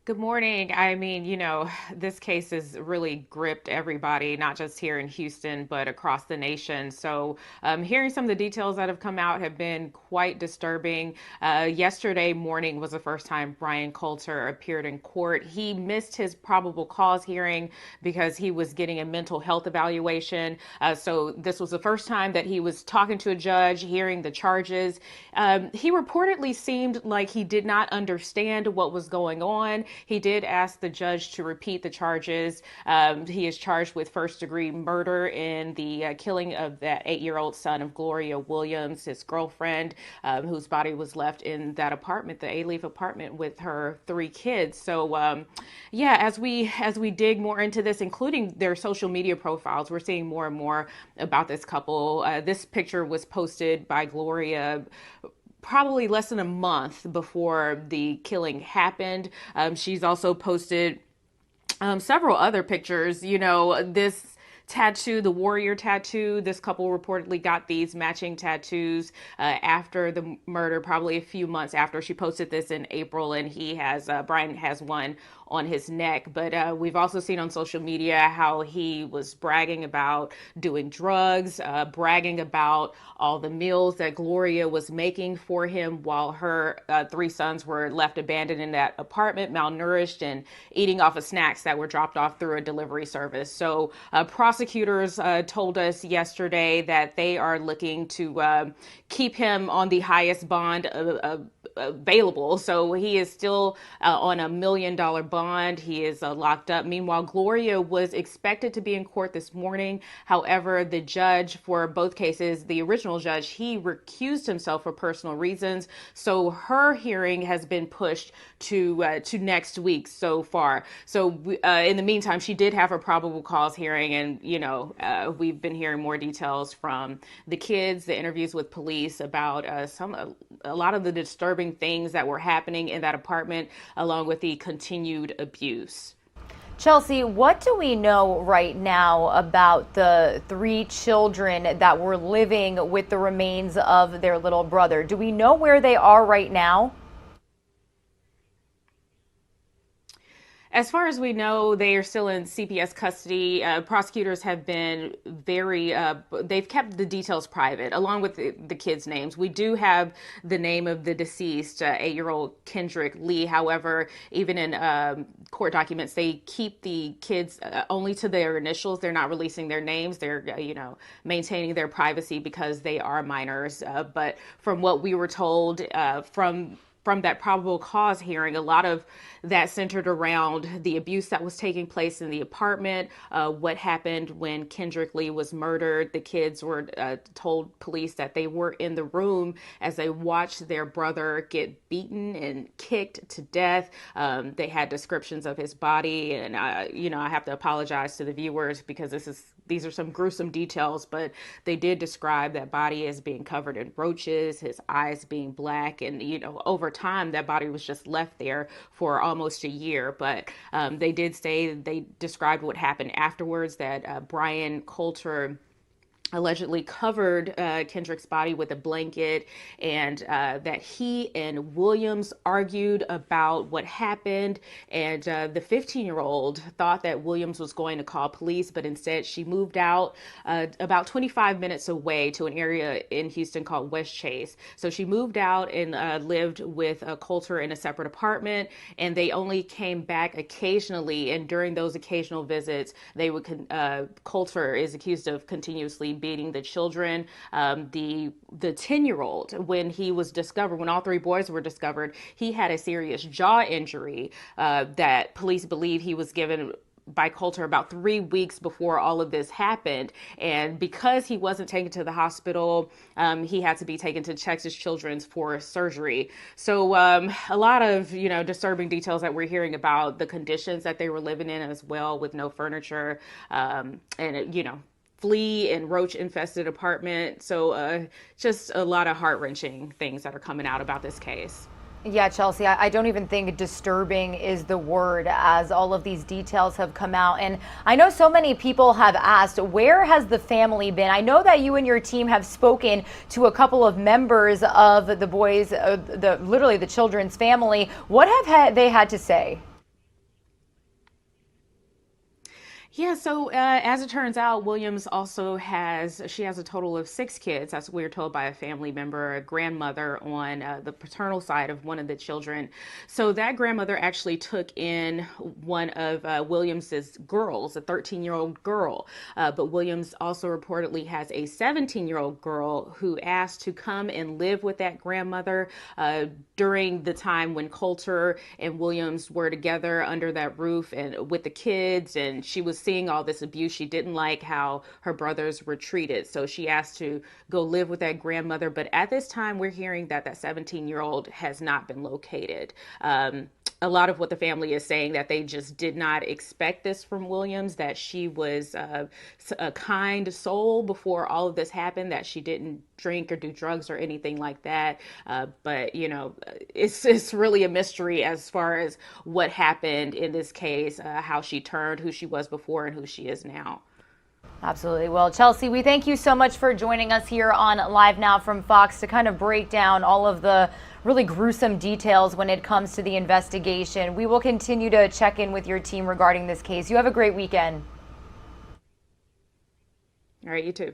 Good morning. I mean, this case has really gripped everybody, not just here in Houston, but across the nation. So hearing some of the details that have come out have been quite disturbing. Yesterday morning was the first time Brian Coulter appeared in court. He missed his probable cause hearing because he was getting a mental health evaluation. So this was the first time that he was talking to a judge, hearing the charges. He reportedly seemed like he did not understand what was going on. He did ask the judge to repeat the charges. He is charged with first-degree murder in the killing of that 8-year-old son of Gloria Williams, his girlfriend, whose body was left in that apartment, the A-Leaf apartment, with her 3 kids. So, yeah, as we dig more into this, including their social media profiles, we're seeing more and more about this couple. This picture was posted by Gloria probably less than a month before the killing happened. She's also posted several other pictures. This tattoo, the warrior tattoo, this couple reportedly got these matching tattoos after the murder, probably a few months after. She posted this in April, and Brian has one on his neck. But we've also seen on social media how he was bragging about doing drugs, bragging about all the meals that Gloria was making for him while her 3 sons were left abandoned in that apartment, malnourished and eating off of snacks that were dropped off through a delivery service. So prosecutors told us yesterday that they are looking to keep him on the highest bond available. So he is still on $1 million bond. He is locked up. Meanwhile, Gloria was expected to be in court this morning. However, the judge for both cases, the original judge, he recused himself for personal reasons. So her hearing has been pushed to next week so far. So in the meantime, she did have her probable cause hearing, and we've been hearing more details from the kids, the interviews with police about a lot of the disturbing things that were happening in that apartment, along with the continued abuse. Chelsea, what do we know right now about the 3 children that were living with the remains of their little brother? Do we know where they are right now? As far as we know, they are still in CPS custody. Prosecutors have been they've kept the details private, along with the kids' names. We do have the name of the deceased, 8-year-old Kendrick Lee. However, even in court documents, they keep the kids only to their initials. They're not releasing their names. They're, maintaining their privacy because they are minors. But from what we were told from that probable cause hearing, a lot of that centered around the abuse that was taking place in the apartment, what happened when Kendrick Lee was murdered. The kids were told police that they were in the room as they watched their brother get beaten and kicked to death. They had descriptions of his body, and I have to apologize to the viewers because these are some gruesome details, but they did describe that body as being covered in roaches, his eyes being black, and over time that body was just left there for almost a year. But they described what happened afterwards, that Brian Coulter allegedly covered Kendrick's body with a blanket, and that he and Williams argued about what happened. And the 15-year-old thought that Williams was going to call police, but instead she moved out about 25 minutes away to an area in Houston called West Chase. So she moved out and lived with Coulter in a separate apartment, and they only came back occasionally. And during those occasional visits, they would Coulter is accused of continuously beating the children. The 10-year-old, when he was discovered, when all three boys were discovered, he had a serious jaw injury that police believe he was given by Coulter about 3 weeks before all of this happened. And because he wasn't taken to the hospital, he had to be taken to Texas Children's for surgery. So a lot of, disturbing details that we're hearing about the conditions that they were living in as well, with no furniture, and, flea and roach infested apartment. So just a lot of heart-wrenching things that are coming out about this case. Yeah, Chelsea, I don't even think disturbing is the word, as all of these details have come out. And I know so many people have asked, where has the family been? I know that you and your team have spoken to a couple of members of the boys, literally the children's family. What have they had to say? Yeah, so as it turns out, Williams also has a total of 6 kids. That's what we were told by a family member, a grandmother on the paternal side of one of the children. So that grandmother actually took in one of Williams's girls, a 13-year-old girl. But Williams also reportedly has a 17-year-old girl who asked to come and live with that grandmother during the time when Coulter and Williams were together under that roof and with the kids, and she was seeing all this abuse. She didn't like how her brothers were treated, so she asked to go live with that grandmother. But at this time, we're hearing that 17-year-old has not been located. A lot of what the family is saying, that they just did not expect this from Williams, that she was a kind soul before all of this happened, that she didn't drink or do drugs or anything like that. But it's really a mystery as far as what happened in this case, how she turned, who she was before and who she is now. Absolutely. Well, Chelsea, we thank you so much for joining us here on Live Now from Fox to kind of break down all of the really gruesome details when it comes to the investigation. We will continue to check in with your team regarding this case. You have a great weekend. All right, you too.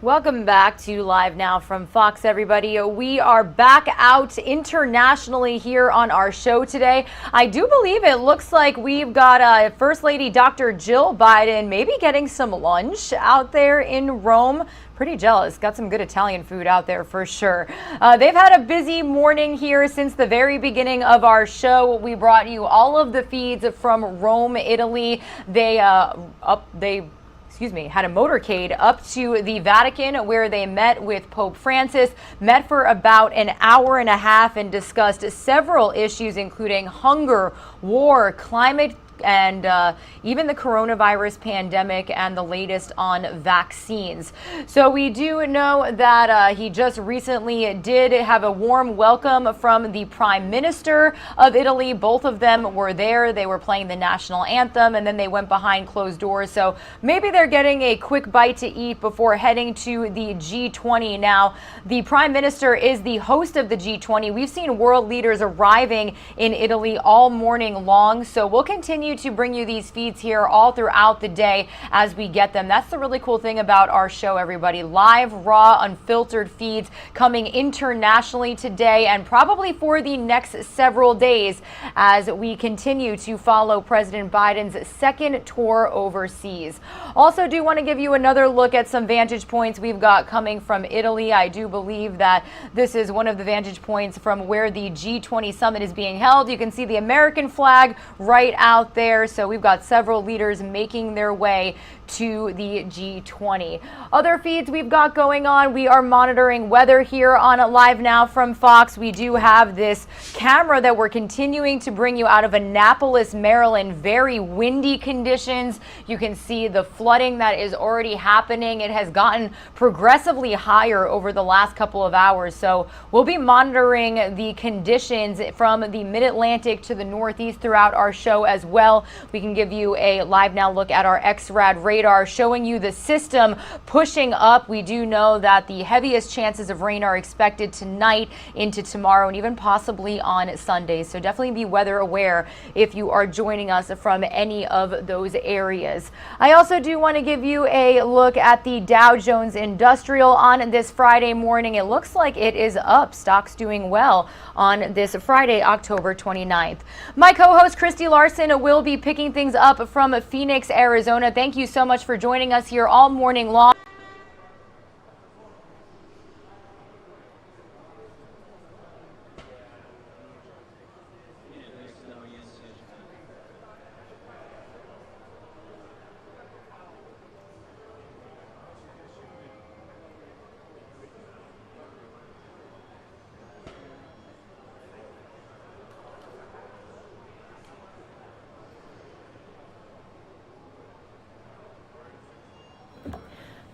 Welcome back to Live Now from Fox, everybody. We are back out internationally here on our show today. I do believe it looks like we've got First Lady Dr. Jill Biden maybe getting some lunch out there in Rome. Pretty jealous. Got some good Italian food out there for sure. They've had a busy morning here since the very beginning of our show. We brought you all of the feeds from Rome, Italy. They had a motorcade up to the Vatican where they met with Pope Francis, met for about an hour and a half and discussed several issues, including hunger, war, climate, and even the coronavirus pandemic and the latest on vaccines. So we do know that he just recently did have a warm welcome from the Prime Minister of Italy. Both of them were there. They were playing the national anthem and then they went behind closed doors. So maybe they're getting a quick bite to eat before heading to the G20. Now, the Prime Minister is the host of the G20. We've seen world leaders arriving in Italy all morning long. So we'll continue to bring you these feeds here all throughout the day as we get them. That's the really cool thing about our show, everybody. Live, raw, unfiltered feeds coming internationally today and probably for the next several days as we continue to follow President Biden's second tour overseas. Also do want to give you another look at some vantage points we've got coming from Italy. I do believe that this is one of the vantage points from where the G20 summit is being held. You can see the American flag right out there. So we've got several leaders making their way to the G20. Other feeds we've got going on, we are monitoring weather here on Live Now from Fox. We do have this camera that we're continuing to bring you out of Annapolis, Maryland. Very windy conditions. You can see the flooding that is already happening. It has gotten progressively higher over the last couple of hours. So we'll be monitoring the conditions from the mid-Atlantic to the Northeast throughout our show as well. We can give you a live now look at our X-Rad radar showing you the system pushing up. We do know that the heaviest chances of rain are expected tonight into tomorrow and even possibly on Sunday. So definitely be weather aware if you are joining us from any of those areas. I also do want to give you a look at the Dow Jones Industrial on this Friday morning. It looks like it is up. Stocks doing well on this Friday, October 29th. My co-host Christy Larson will be picking things up from Phoenix, Arizona. Thank you so much for joining us here all morning long.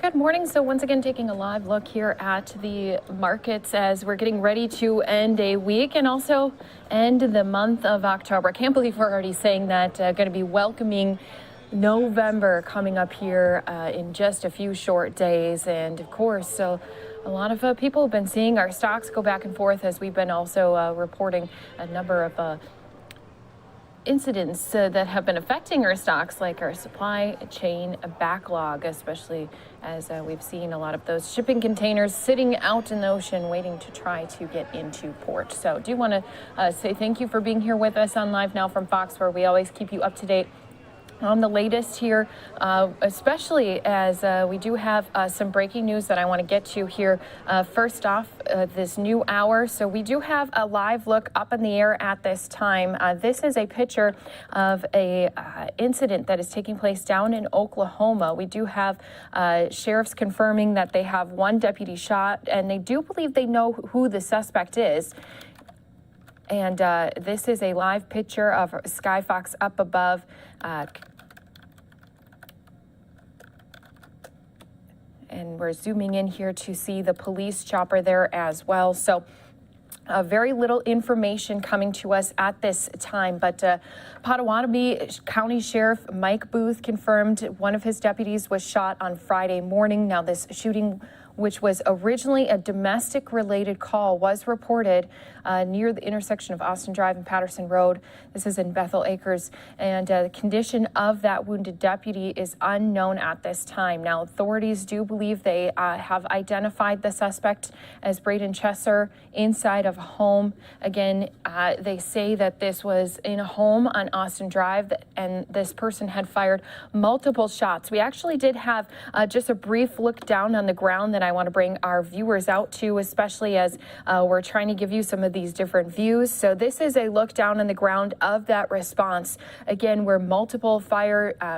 Good morning. So once again, taking a live look here at the markets as we're getting ready to end a week and also end the month of October. I can't believe we're already saying that. Going to be welcoming November coming up here in just a few short days. And of course, so a lot of people have been seeing our stocks go back and forth as we've been also reporting a number of incidents that have been affecting our stocks, like our supply chain backlog, especially as we've seen a lot of those shipping containers sitting out in the ocean waiting to try to get into port. So do want to say thank you for being here with us on Live Now from Fox, where we always keep you up to date on the latest here, especially as we do have some breaking news that I want to get to here. First off, this new hour. So we do have a live look up in the air at this time. This is a picture of a incident that is taking place down in Oklahoma. We do have sheriffs confirming that they have one deputy shot, and they do believe they know who the suspect is. And this is a live picture of Skyfox up above. And we're zooming in here to see the police chopper there as well. So very little information coming to us at this time, but Potawatomi County Sheriff Mike Booth confirmed one of his deputies was shot on Friday morning. Now, this shooting which was originally a domestic-related call, was reported near the intersection of Austin Drive and Patterson Road. This is in Bethel Acres, and the condition of that wounded deputy is unknown at this time. Now, authorities do believe they have identified the suspect as Braden Chesser inside of a home. Again, they say that this was in a home on Austin Drive, and this person had fired multiple shots. We actually did have just a brief look down on the ground that I want to bring our viewers out to, especially as we're trying to give you some of these different views. So this is a look down on the ground of that response, again, where multiple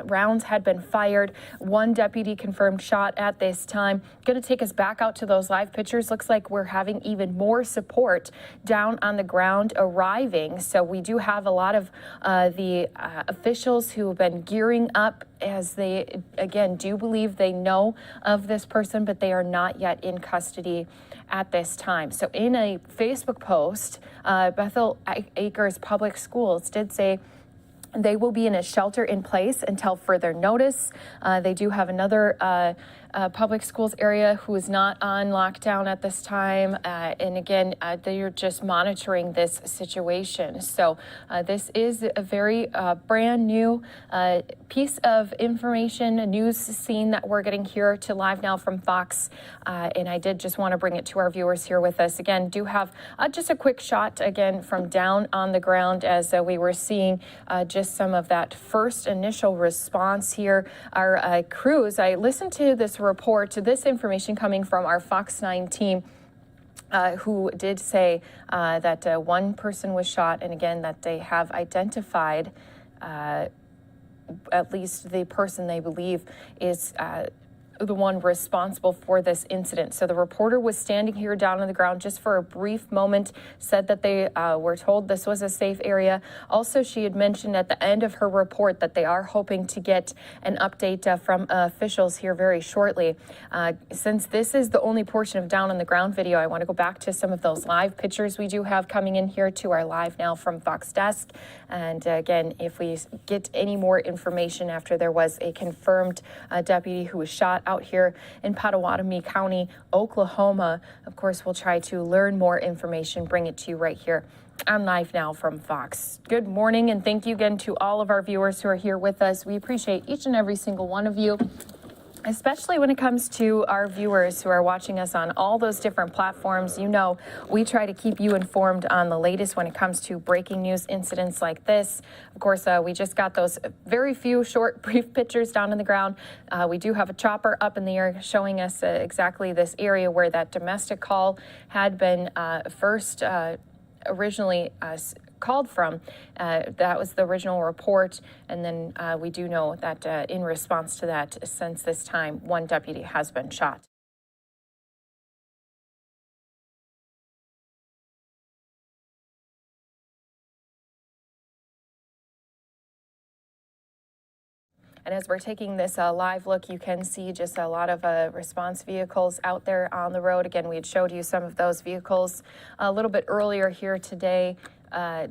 rounds had been fired. One deputy confirmed shot at this time. Going to take us back out to those live pictures. Looks like we're having even more support down on the ground arriving. So we do have a lot of the officials who have been gearing up, as they, again, do believe they know of this person, but they are not yet in custody at this time. So in a Facebook post, Bethel Acres Public Schools did say they will be in a shelter in place until further notice. They do have another public schools area who is not on lockdown at this time. And again, they are just monitoring this situation. So this is a very brand new piece of information, a news scene that we're getting here to Live Now from Fox. And I did just want to bring it to our viewers here with us. Again, do have just a quick shot again from down on the ground as we were seeing just some of that first initial response here. Our crews, I listened to this report, to this information coming from our Fox 9 team, who did say that one person was shot, and again that they have identified at least the person they believe is the one responsible for this incident. So the reporter was standing here down on the ground just for a brief moment, said that they were told this was a safe area. Also, she had mentioned at the end of her report that they are hoping to get an update from officials here very shortly. Since this is the only portion of down on the ground video, I want to go back to some of those live pictures we do have coming in here to our Live Now from Fox desk. And again, if we get any more information after there was a confirmed deputy who was shot out here in Pottawatomie County, Oklahoma, of course, we'll try to learn more information, bring it to you right here on Live Now from Fox. Good morning, and thank you again to all of our viewers who are here with us. We appreciate each and every single one of you, especially when it comes to our viewers who are watching us on all those different platforms. You know, we try to keep you informed on the latest when it comes to breaking news incidents like this. Of course, we just got those very few short, brief pictures down on the ground. We do have a chopper up in the air showing us exactly this area where that domestic call had been first originally called from. That was the original report, and then we do know that in response to that, since this time, one deputy has been shot. And as we're taking this live look, you can see just a lot of response vehicles out there on the road. Again, we had showed you some of those vehicles a little bit earlier here today.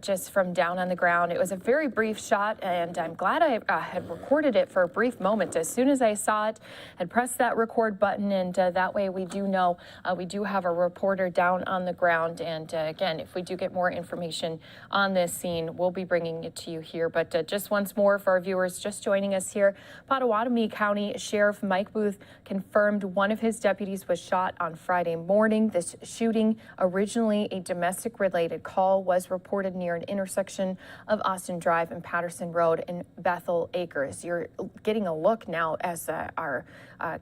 Just from down on the ground. It was a very brief shot, and I'm glad I had recorded it for a brief moment. As soon as I saw it, I'd pressed that record button, and that way we do know we do have a reporter down on the ground. And again, if we do get more information on this scene, we'll be bringing it to you here. But just once more for our viewers just joining us here, Pottawatomie County Sheriff Mike Booth confirmed one of his deputies was shot on Friday morning. This shooting, originally a domestic-related call, was reported near an intersection of Austin Drive and Patterson Road in Bethel Acres. You're getting a look now as our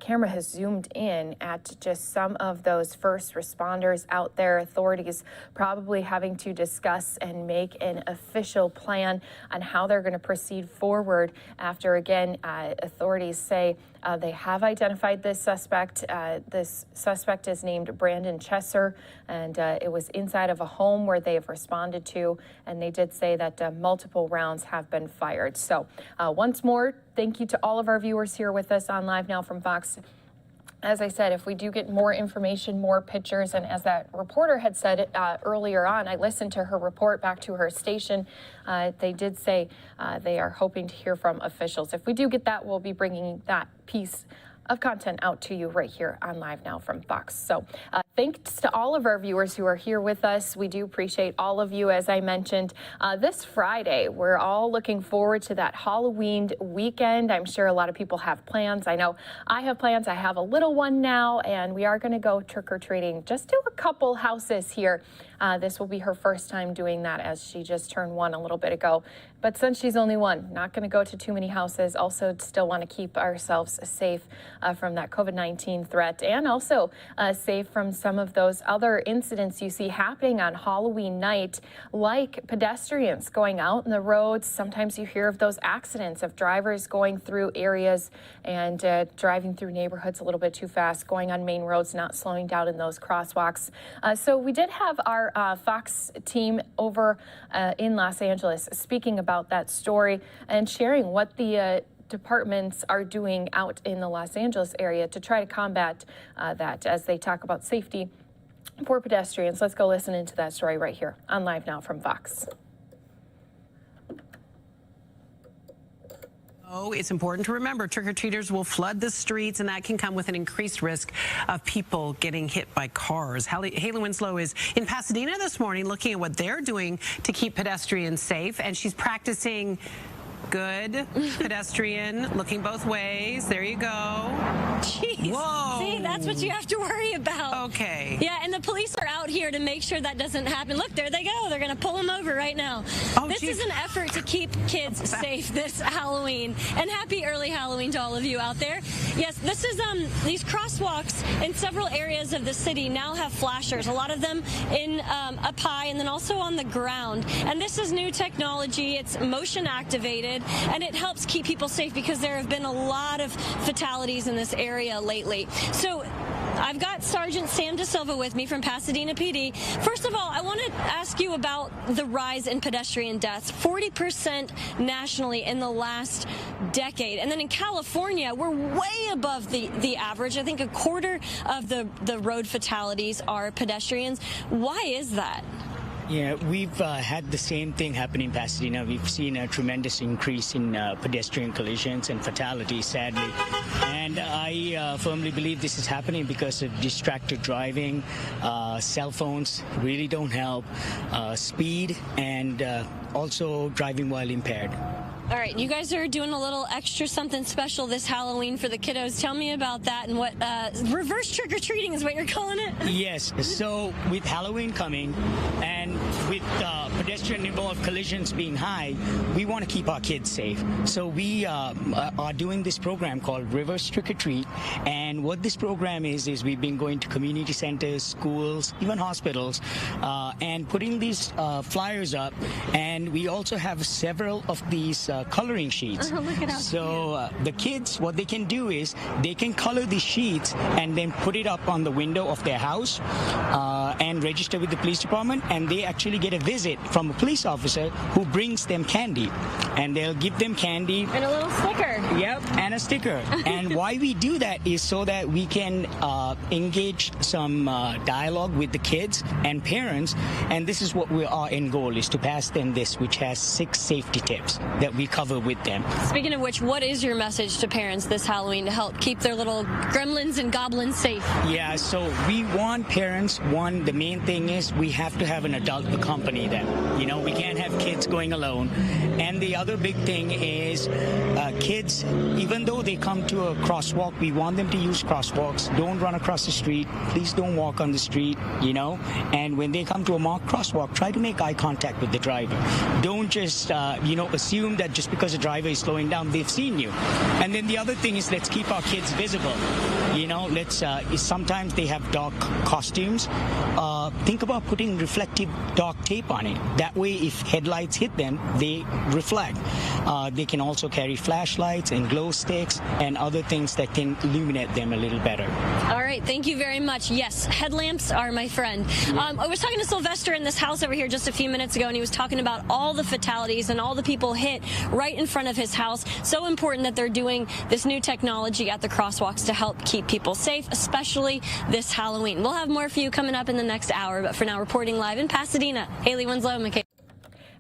camera has zoomed in at just some of those first responders out there. Authorities probably having to discuss and make an official plan on how they're going to proceed forward after, again, authorities say they have identified this suspect. This suspect is named Braden Chesser, and it was inside of a home where they have responded to, and they did say that multiple rounds have been fired. So once more, thank you to all of our viewers here with us on Live Now from Fox. As I said, if we do get more information, more pictures, and as that reporter had said earlier on, I listened to her report back to her station. They did say they are hoping to hear from officials. If we do get that, we'll be bringing that piece of content out to you right here on Live Now from Fox. So thanks to all of our viewers who are here with us. We do appreciate all of you. As I mentioned, this Friday, we're all looking forward to that Halloween weekend. I'm sure a lot of people have plans. I know I have plans. I have a little one now, and we are going to go trick-or-treating just to a couple houses here. This will be her first time doing that, as she just turned 1 a little bit ago. But since she's only 1, not going to go to too many houses. Also, still want to keep ourselves safe from that COVID-19 threat, and also safe from some of those other incidents you see happening on Halloween night, like pedestrians going out in the roads. Sometimes you hear of those accidents of drivers going through areas and driving through neighborhoods a little bit too fast, going on main roads, not slowing down in those crosswalks. So we did have our Fox team over in Los Angeles speaking about that story and sharing what the departments are doing out in the Los Angeles area to try to combat that as they talk about safety for pedestrians. Let's go listen into that story right here on Live Now from Fox. It's important to remember trick-or-treaters will flood the streets, and that can come with an increased risk of people getting hit by cars. Haley Winslow is in Pasadena this morning looking at what they're doing to keep pedestrians safe, and she's practicing good pedestrian, looking both ways. There you go. Jeez. Whoa. See, that's what you have to worry about. Okay. Yeah, and the police are out here to make sure that doesn't happen. Look, there they go. They're going to pull them over right now. Oh, this is an effort to keep kids safe this Halloween. And happy early Halloween to all of you out there. Yes, this is these crosswalks in several areas of the city now have flashers. A lot of them in up high and then also on the ground. And this is new technology. It's motion activated. And it helps keep people safe because there have been a lot of fatalities in this area lately. So I've got Sergeant Sam DeSilva with me from Pasadena PD. First of all, I want to ask you about the rise in pedestrian deaths, 40% nationally in the last decade. And then in California, we're way above the average. I think a quarter of the road fatalities are pedestrians. Why is that? Yeah, we've had the same thing happen in Pasadena. We've seen a tremendous increase in pedestrian collisions and fatalities, sadly. And I firmly believe this is happening because of distracted driving. Cell phones really don't help. Speed and also driving while impaired. All right, you guys are doing a little extra something special this Halloween for the kiddos. Tell me about that and what reverse trick-or-treating is what you're calling it? Yes, so with Halloween coming and with pedestrian involved collisions being high, we want to keep our kids safe. So we are doing this program called Reverse Trick-or-Treat, and what this program is we've been going to community centers, schools, even hospitals, and putting these flyers up, and we also have several of these coloring sheets. Look at how so the kids, what they can do is they can color these sheets and then put it up on the window of their house and register with the police department, and they actually get a visit from a police officer who brings them candy, and they'll give them candy and a little sticker. Yep, and a sticker. And why we do that is so that we can engage some dialogue with the kids and parents, and this is what our end goal is, to pass them this, which has 6 safety tips that we cover with them. Speaking of which, what is your message to parents this Halloween to help keep their little gremlins and goblins safe? Yeah, so we want parents, the main thing is we have to have an adult accompany them. You know, we can't have kids going alone. And the other big thing is kids, even though they come to a crosswalk, we want them to use crosswalks. Don't run across the street. Please don't walk on the street, you know. And when they come to a marked crosswalk, try to make eye contact with the driver. Don't just, assume that just because a driver is slowing down, they've seen you. And then the other thing is, let's keep our kids visible. You know, sometimes they have dark costumes. Think about putting reflective dark tape on it. That way, if headlights hit them, they reflect. They can also carry flashlights and glow sticks and other things that can illuminate them a little better. All right, thank you very much. Yes, headlamps are my friend. I was talking to Sylvester in this house over here just a few minutes ago, and he was talking about all the fatalities and all the people hit right in front of his house. So important that they're doing this new technology at the crosswalks to help keep people safe, especially this Halloween. We'll have more for you coming up in the next hour, but for now, reporting live in Pasadena, Haley Winslow, McKay.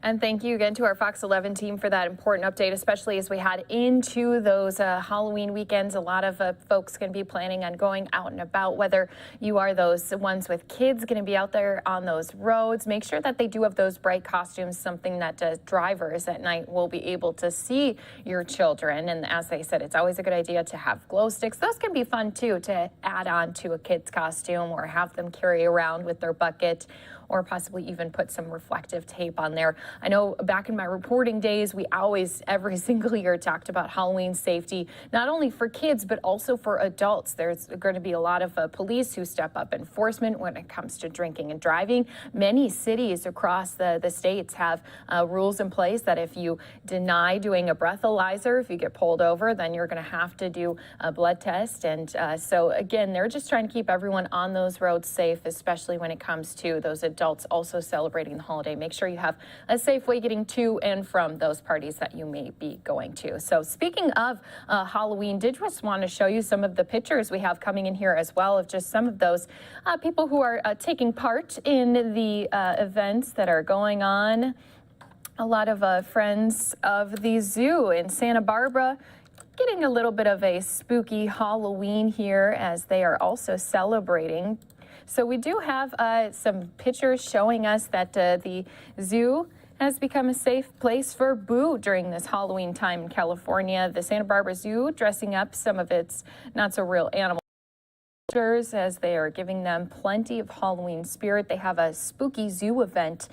And thank you again to our Fox 11 team for that important update, especially as we head into those Halloween weekends. A lot of folks going to be planning on going out and about, whether you are those ones with kids going to be out there on those roads. Make sure that they do have those bright costumes, something that drivers at night will be able to see your children. And as they said, it's always a good idea to have glow sticks. Those can be fun, too, to add on to a kid's costume or have them carry around with their bucket, or possibly even put some reflective tape on there. I know back in my reporting days, we always, every single year, talked about Halloween safety, not only for kids, but also for adults. There's going to be a lot of police who step up enforcement when it comes to drinking and driving. Many cities across the states have rules in place that if you deny doing a breathalyzer, if you get pulled over, then you're going to have to do a blood test. And so, again, they're just trying to keep everyone on those roads safe, especially when it comes to those adults also celebrating the holiday. Make sure you have a safe way getting to and from those parties that you may be going to. So speaking of Halloween, did just want to show you some of the pictures we have coming in here as well of just some of those people who are taking part in the events that are going on. A lot of friends of the zoo in Santa Barbara getting a little bit of a spooky Halloween here as they are also celebrating. So we do have some pictures showing us that the zoo has become a safe place for Boo during this Halloween time in California. The Santa Barbara Zoo dressing up some of its not-so-real animals as they are giving them plenty of Halloween spirit. They have a spooky zoo event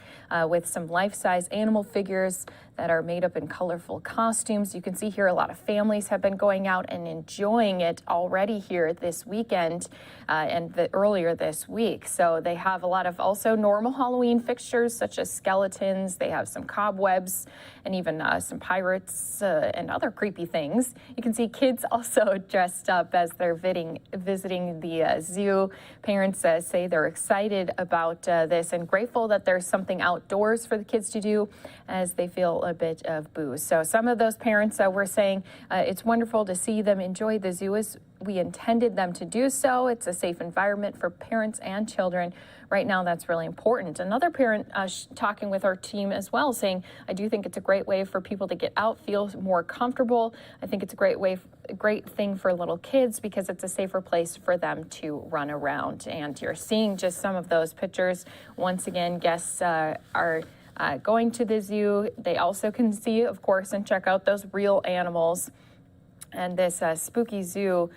with some life-size animal figures that are made up in colorful costumes. You can see here a lot of families have been going out and enjoying it already here this weekend and earlier this week. So they have a lot of also normal Halloween fixtures such as skeletons. They have some cobwebs and even some pirates and other creepy things. You can see kids also dressed up as they're visiting the zoo. Parents say they're excited about this and grateful that there's something outdoors for the kids to do as they feel a bit of booze. So some of those parents were saying it's wonderful to see them enjoy the zoo as we intended them to do so. It's a safe environment for parents and children. Right now, that's really important. Another parent talking with our team as well, saying, I do think it's a great way for people to get out, feel more comfortable. I think it's a great thing for little kids because it's a safer place for them to run around. And you're seeing just some of those pictures. Once again, guests are going to the zoo. They also can see, of course, and check out those real animals. And this spooky zoo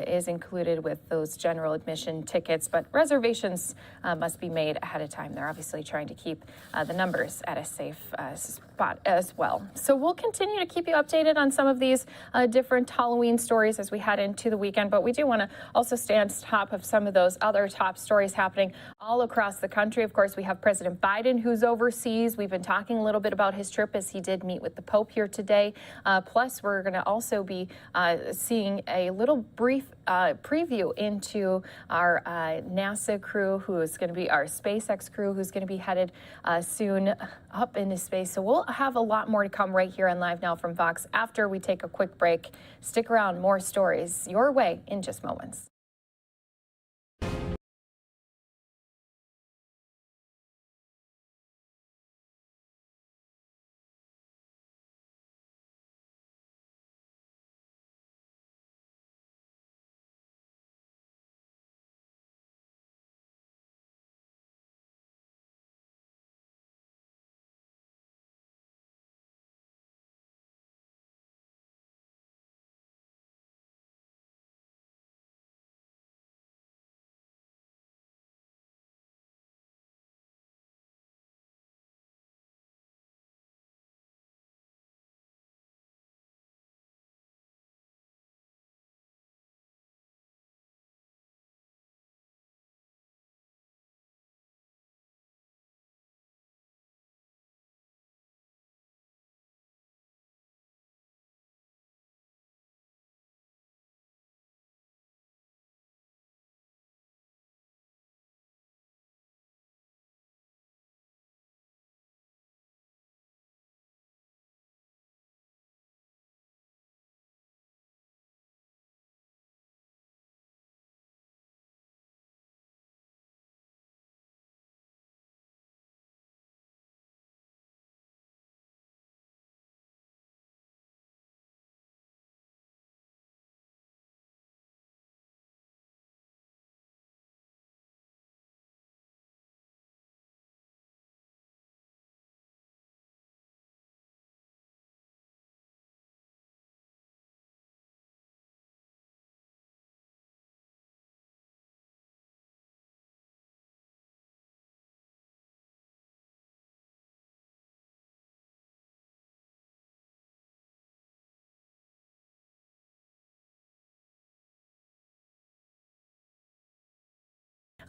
is included with those general admission tickets, but reservations must be made ahead of time. They're obviously trying to keep the numbers at a safe spot as well. So we'll continue to keep you updated on some of these different Halloween stories as we head into the weekend, but we do want to also stay on top of some of those other top stories happening all across the country. Of course, we have President Biden who's overseas. We've been talking a little bit about his trip as he did meet with the Pope here today. Plus, we're going to also be seeing a little brief preview into our NASA crew, who is going to be our SpaceX crew, who's going to be headed soon up into space. So we'll have a lot more to come right here on Live Now from Fox after we take a quick break. Stick around, more stories your way in just moments.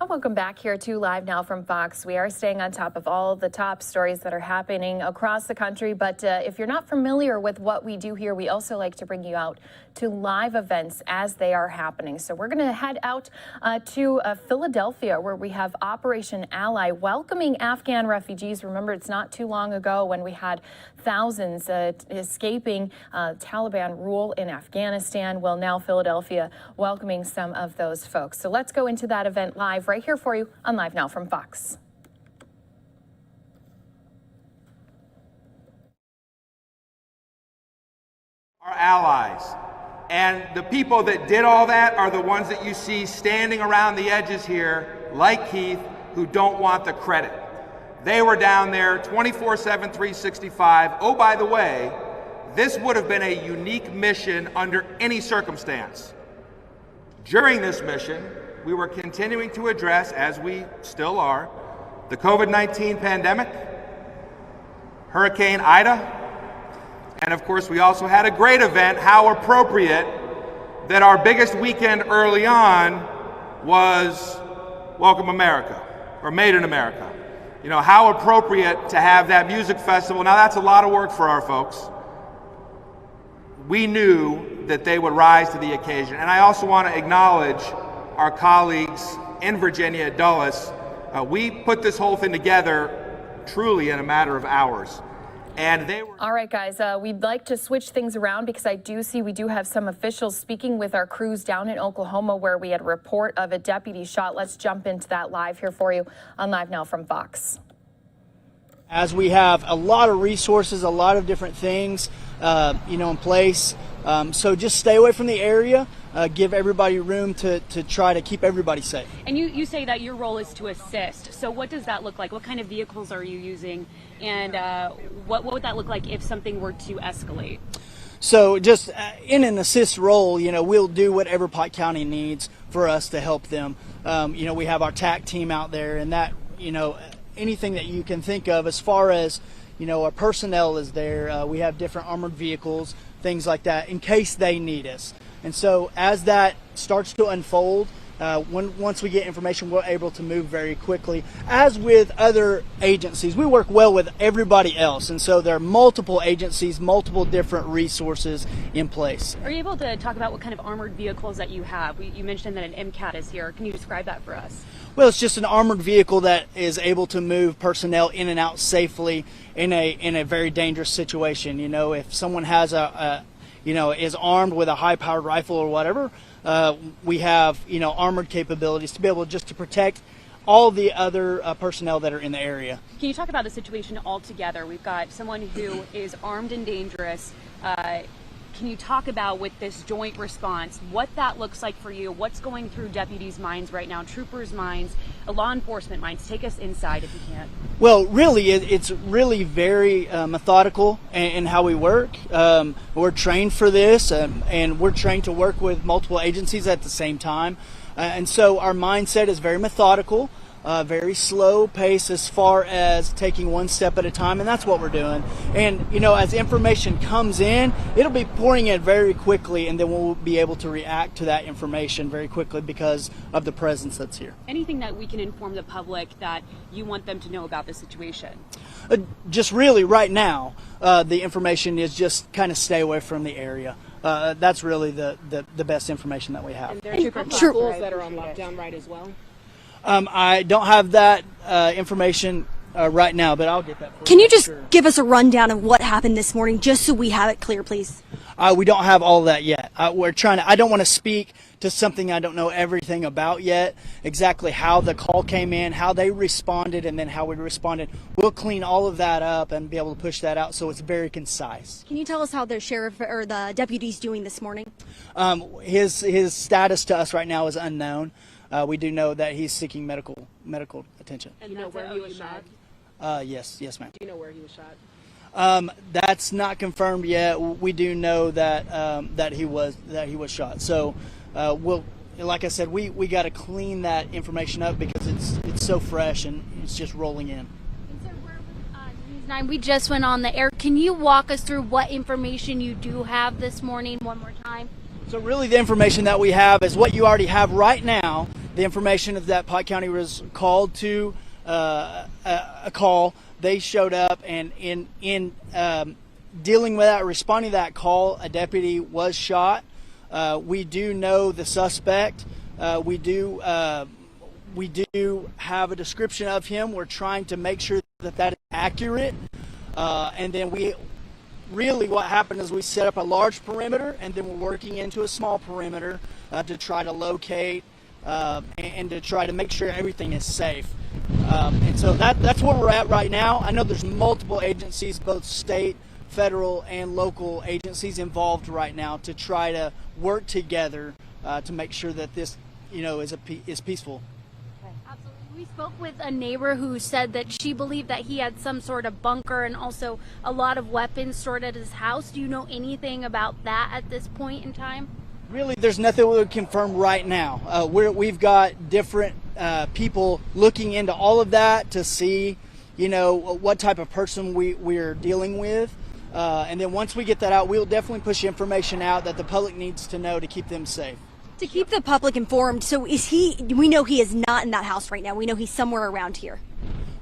Welcome back here to Live Now from Fox. We are staying on top of all the top stories that are happening across the country. But if you're not familiar with what we do here, we also like to bring you out to live events as they are happening. So we're going to head out to Philadelphia, where we have Operation Ally welcoming Afghan refugees. Remember, it's not too long ago when we had thousands escaping Taliban rule in Afghanistan. Well, now Philadelphia welcoming some of those folks. So let's go into that event live right here for you on Live Now from Fox. Our allies. And the people that did all that are the ones that you see standing around the edges here, like Keith, who don't want the credit. They were down there 24/7, 365. Oh, by the way, this would have been a unique mission under any circumstance. During this mission, we were continuing to address, as we still are, the COVID-19 pandemic, Hurricane Ida, and of course we also had a great event. How appropriate that our biggest weekend early on was Welcome America, or Made in America. You know, how appropriate to have that music festival. Now that's a lot of work for our folks. We knew that they would rise to the occasion. And I also want to acknowledge our colleagues in Virginia at Dulles. We put this whole thing together truly in a matter of hours. And they were... All right, guys, we'd like to switch things around because I do see we do have some officials speaking with our crews down in Oklahoma where we had a report of a deputy shot. Let's jump into that live here for you on Live Now from Fox. As we have a lot of resources, a lot of different things, in place. So just stay away from the area. Give everybody room to try to keep everybody safe. And you say that your role is to assist. So what does that look like? What kind of vehicles are you using? And what would that look like if something were to escalate? So just in an assist role, we'll do whatever Pike County needs for us to help them. We have our TAC team out there, and that, anything that you can think of as far as, our personnel is there. We have different armored vehicles, things like that, in case they need us. And so as that starts to unfold, once we get information, we're able to move very quickly. As with other agencies, we work well with everybody else. And so there are multiple agencies, multiple different resources in place. Are you able to talk about what kind of armored vehicles that you have? You mentioned that an MCAT is here. Can you describe that for us? Well, it's just an armored vehicle that is able to move personnel in and out safely in a very dangerous situation. If someone has is armed with a high-powered rifle or whatever, we have, armored capabilities to be able just to protect all the other personnel that are in the area. Can you talk about the situation altogether? We've got someone who is armed and dangerous. Can you talk about, with this joint response, what that looks like for you? What's going through deputies' minds right now, troopers' minds, law enforcement minds? Take us inside if you can. Well, really, it's really very methodical in how we work. We're trained for this, and we're trained to work with multiple agencies at the same time. And so our mindset is very methodical. Very slow pace as far as taking one step at a time, and that's what we're doing. And as information comes in, it'll be pouring in very quickly, and then we'll be able to react to that information very quickly because of the presence that's here. Anything that we can inform the public that you want them to know about the situation? Just really right now, the information is just kind of stay away from the area. That's really the best information that we have. And there are schools that are on lockdown, right, as well? I don't have that information right now, but I'll get that for you. Can you just give us a rundown of what happened this morning, just so we have it clear, please? We don't have all of that yet. I don't want to speak to something I don't know everything about yet, exactly how the call came in, how they responded, and then how we responded. We'll clean all of that up and be able to push that out so it's very concise. Can you tell us how the sheriff or the deputy's doing this morning? His status to us right now is unknown. We do know that he's seeking medical attention. And you know where he was shot? Yes, ma'am. Do you know where he was shot? That's not confirmed yet. We do know that he was shot. So like I said, we got to clean that information up because it's so fresh and it's just rolling in. And so News 9, we just went on the air. Can you walk us through what information you do have this morning one more time? So really the information that we have is what you already have right now, the information of that Pike County was called to a call. They showed up, and in dealing with that, responding to that call, a deputy was shot. We do know the suspect. We do have a description of him. We're trying to make sure that that is accurate. And then what happened is we set up a large perimeter, and then we're working into a small perimeter to try to locate and to try to make sure everything is safe. And so that's where we're at right now. I know there's multiple agencies, both state, federal, and local agencies involved right now to try to work together to make sure that this, is peaceful. Absolutely. We spoke with a neighbor who said that she believed that he had some sort of bunker and also a lot of weapons stored at his house. Do you know anything about that at this point in time? Really, there's nothing we would confirm right now. We've got different people looking into all of that to see, what type of person we're dealing with. And then once we get that out, we'll definitely push information out that the public needs to know to keep them safe. To keep the public informed, so we know he is not in that house right now. We know he's somewhere around here.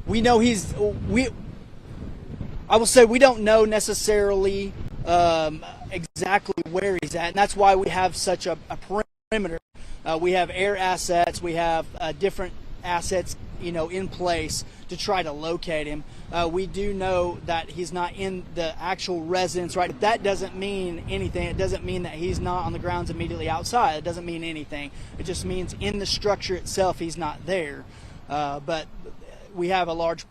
We know I will say we don't know necessarily exactly where he's at, and that's why we have such a perimeter. We have air assets, we have different assets, in place to try to locate him. We do know that he's not in the actual residence, right? That doesn't mean anything. It doesn't mean that he's not on the grounds immediately outside. It doesn't mean anything. It just means in the structure itself, he's not there. But we have a large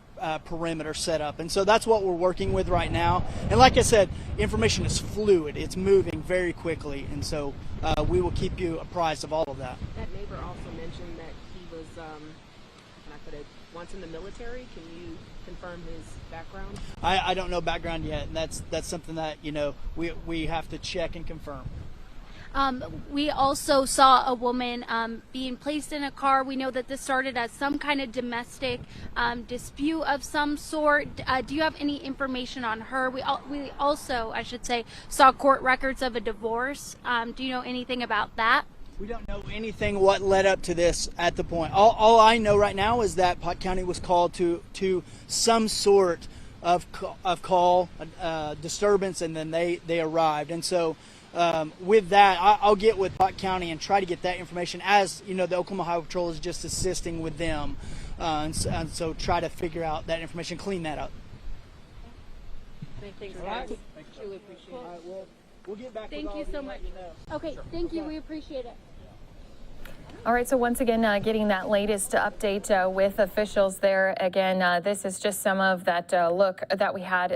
perimeter set up, and so that's what we're working with right now. And like I said, information is fluid. It's moving very quickly, and so we will keep you apprised of all of that. That neighbor also mentioned that he was, once in the military. Can you confirm his background? I don't know background yet, and that's something that we have to check and confirm. We also saw a woman being placed in a car. We know that this started as some kind of domestic dispute of some sort. Do you have any information on her? We also, I should say, saw court records of a divorce. Do you know anything about that? We don't know anything what led up to this at the point. All I know right now is that Pike County was called to some sort of call, disturbance, and then they arrived. And so with that, I'll get with Pike County and try to get that information, as the Oklahoma Highway Patrol is just assisting with them. And so try to figure out that information, clean that up. Thanks, All right. guys. Truly appreciate it. All right, we'll get back. Thank you so much. Okay, thank you. We appreciate it. All right, so once again, getting that latest update with officials there. Again, this is just some of that look that we had.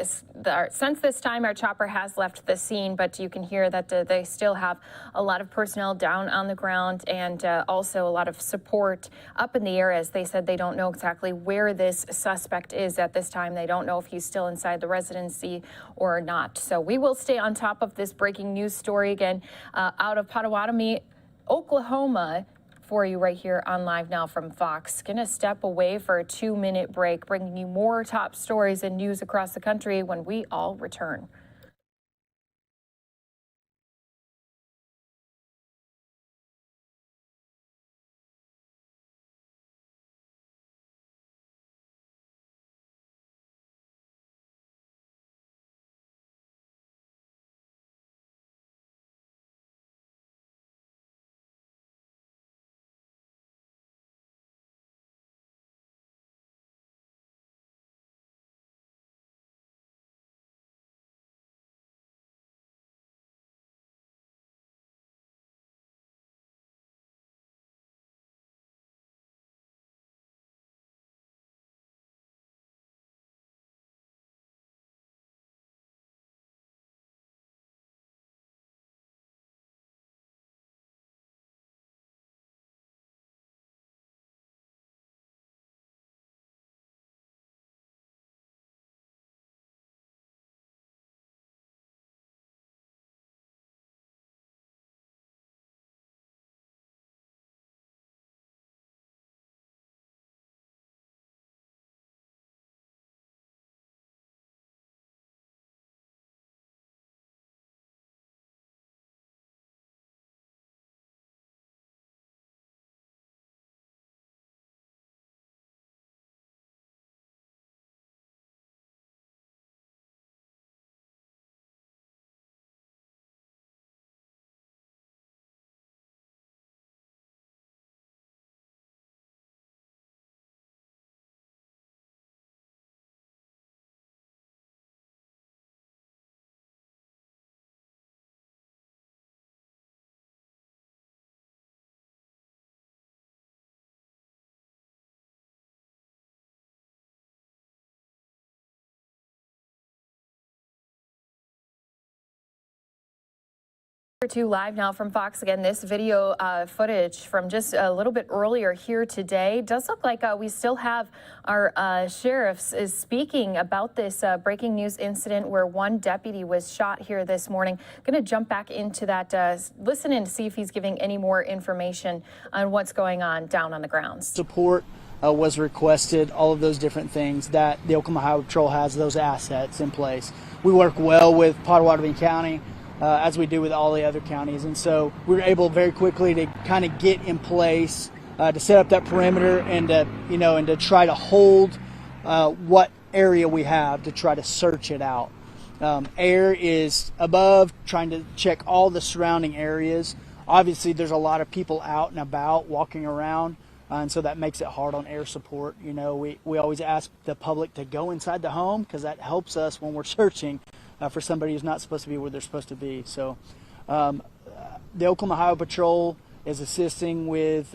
Since this time, our chopper has left the scene, but you can hear that they still have a lot of personnel down on the ground, and also a lot of support up in the air, as they said they don't know exactly where this suspect is at this time. They don't know if he's still inside the residency or not. So we will stay on top of this breaking news story again out of Potawatomi, Oklahoma, for you right here on Live Now from Fox. Gonna step away for a 2-minute break, bringing you more top stories and news across the country when we all return. To Live Now from Fox again. This video footage from just a little bit earlier here today does look like we still have our sheriffs is speaking about this breaking news incident where one deputy was shot here this morning. Going to jump back into that, listen in to see if he's giving any more information on what's going on down on the grounds. Support was requested, all of those different things that the Oklahoma Highway Patrol has those assets in place. We work well with Pottawatomie County. As we do with all the other counties. And so we were able very quickly to kind of get in place to set up that perimeter and to try to hold what area we have to try to search it out. Air is above, trying to check all the surrounding areas. Obviously, there's a lot of people out and about walking around, and so that makes it hard on air support. You know, we always ask the public to go inside the home because that helps us when we're searching for somebody who's not supposed to be where they're supposed to be. So the Oklahoma Highway Patrol is assisting with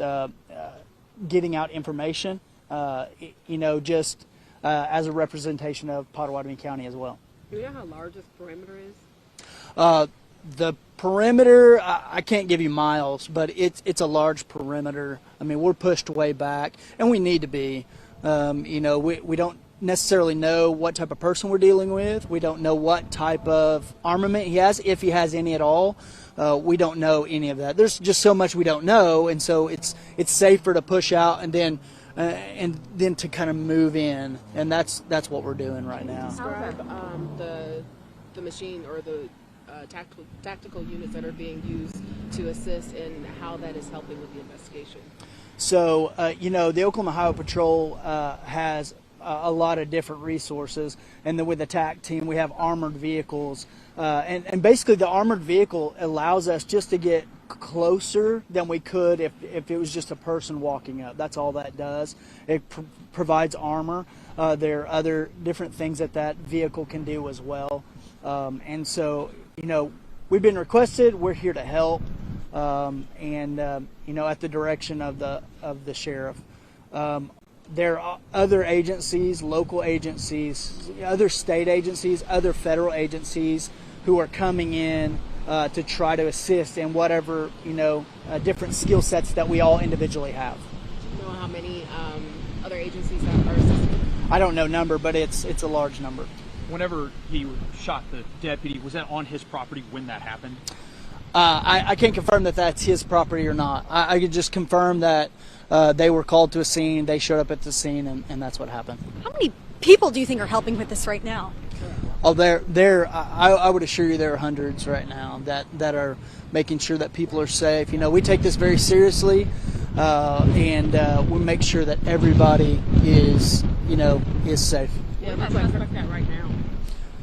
getting out information, just as a representation of Pottawatomie County as well. Do you know how large this perimeter is? The perimeter, I can't give you miles, but it's a large perimeter. I mean, we're pushed way back, and we need to be. We don't necessarily know what type of person we're dealing with. We don't know what type of armament he has, if he has any at all. We don't know any of that. There's just so much we don't know, and so it's safer to push out and then to kind of move in, and that's what we're doing right now. Describe the machine or the tactical units that are being used to assist and how that is helping with the investigation. So, the Oklahoma Highway Patrol has a lot of different resources, and then with the TAC team we have armored vehicles, and basically the armored vehicle allows us just to get closer than we could if it was just a person walking up. That's all that does. It provides armor. There are other different things that vehicle can do as well, and so we've been requested. We're here to help, and at the direction of the sheriff. There are other agencies, local agencies, other state agencies, other federal agencies who are coming in to try to assist in whatever, different skill sets that we all individually have. Do you know how many other agencies are assisting? I don't know number, but it's a large number. Whenever he shot the deputy, was that on his property when that happened? I can't confirm that that's his property or not. I could just confirm that they were called to a scene, they showed up at the scene, and that's what happened. How many people do you think are helping with this right now? Oh, I would assure you there are hundreds right now that are making sure that people are safe. We take this very seriously, and we make sure that everybody is safe. Yeah, what's the suspect at right now?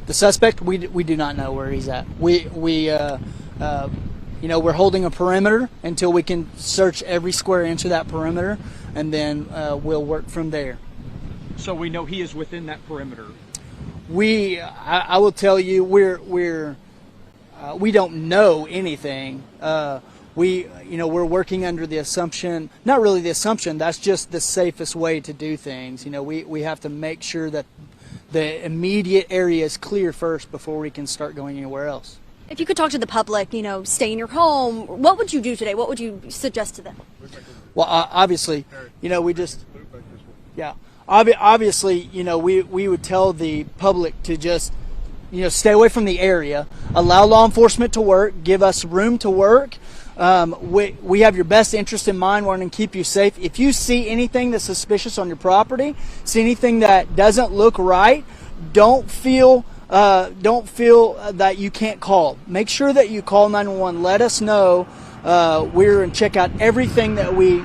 The suspect, we do not know where he's at. We're holding a perimeter until we can search every square inch of that perimeter, and then we'll work from there. So we know he is within that perimeter. I will tell you, we don't know anything. We're working under the assumption, not really the assumption, that's just the safest way to do things. We have to make sure that the immediate area is clear first before we can start going anywhere else. If you could talk to the public, stay in your home, what would you do today? What would you suggest to them? Well, obviously, obviously, we would tell the public to just, stay away from the area, allow law enforcement to work, give us room to work. We have your best interest in mind, wanting to keep you safe. If you see anything that's suspicious on your property, see anything that doesn't look right, don't feel that you can't call. Make sure that you call 911. Let us know. We're going to check out everything that we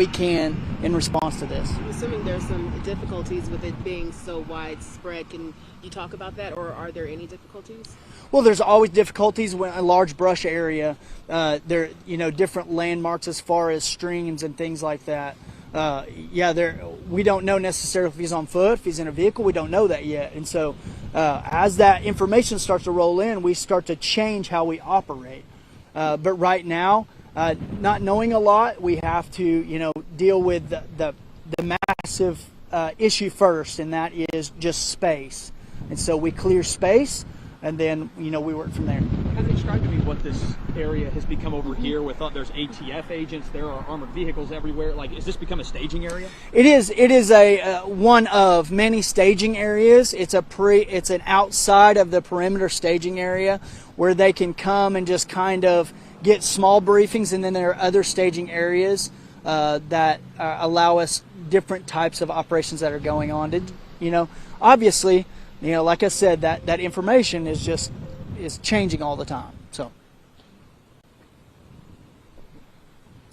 can in response to this. I'm assuming there's some difficulties with it being so widespread. Can you talk about that, or are there any difficulties? Well, there's always difficulties when a large brush area. There, different landmarks as far as streams and things like that. We don't know necessarily if he's on foot, if he's in a vehicle. We don't know that yet. And so as that information starts to roll in, we start to change how we operate. But right now, not knowing a lot, we have to, deal with the massive issue first, and that is just space. And so we clear space, and then, we work from there. Has it struck me what this area has become over here with there's ATF agents, there are armored vehicles everywhere? Like, has this become a staging area? It is a one of many staging areas. It's an outside of the perimeter staging area where they can come and just kind of get small briefings, and then there are other staging areas that allow us different types of operations that are going on. Obviously, like I said, that information is changing all the time. So,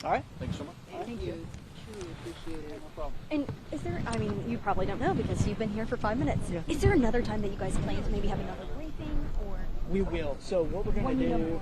all right. Thank you so much. Thank you. Truly appreciate it. No problem. And is there, you probably don't know because you've been here for 5 minutes. Yeah. Is there another time that you guys plan to maybe have another briefing or? We will. So what we're going to do.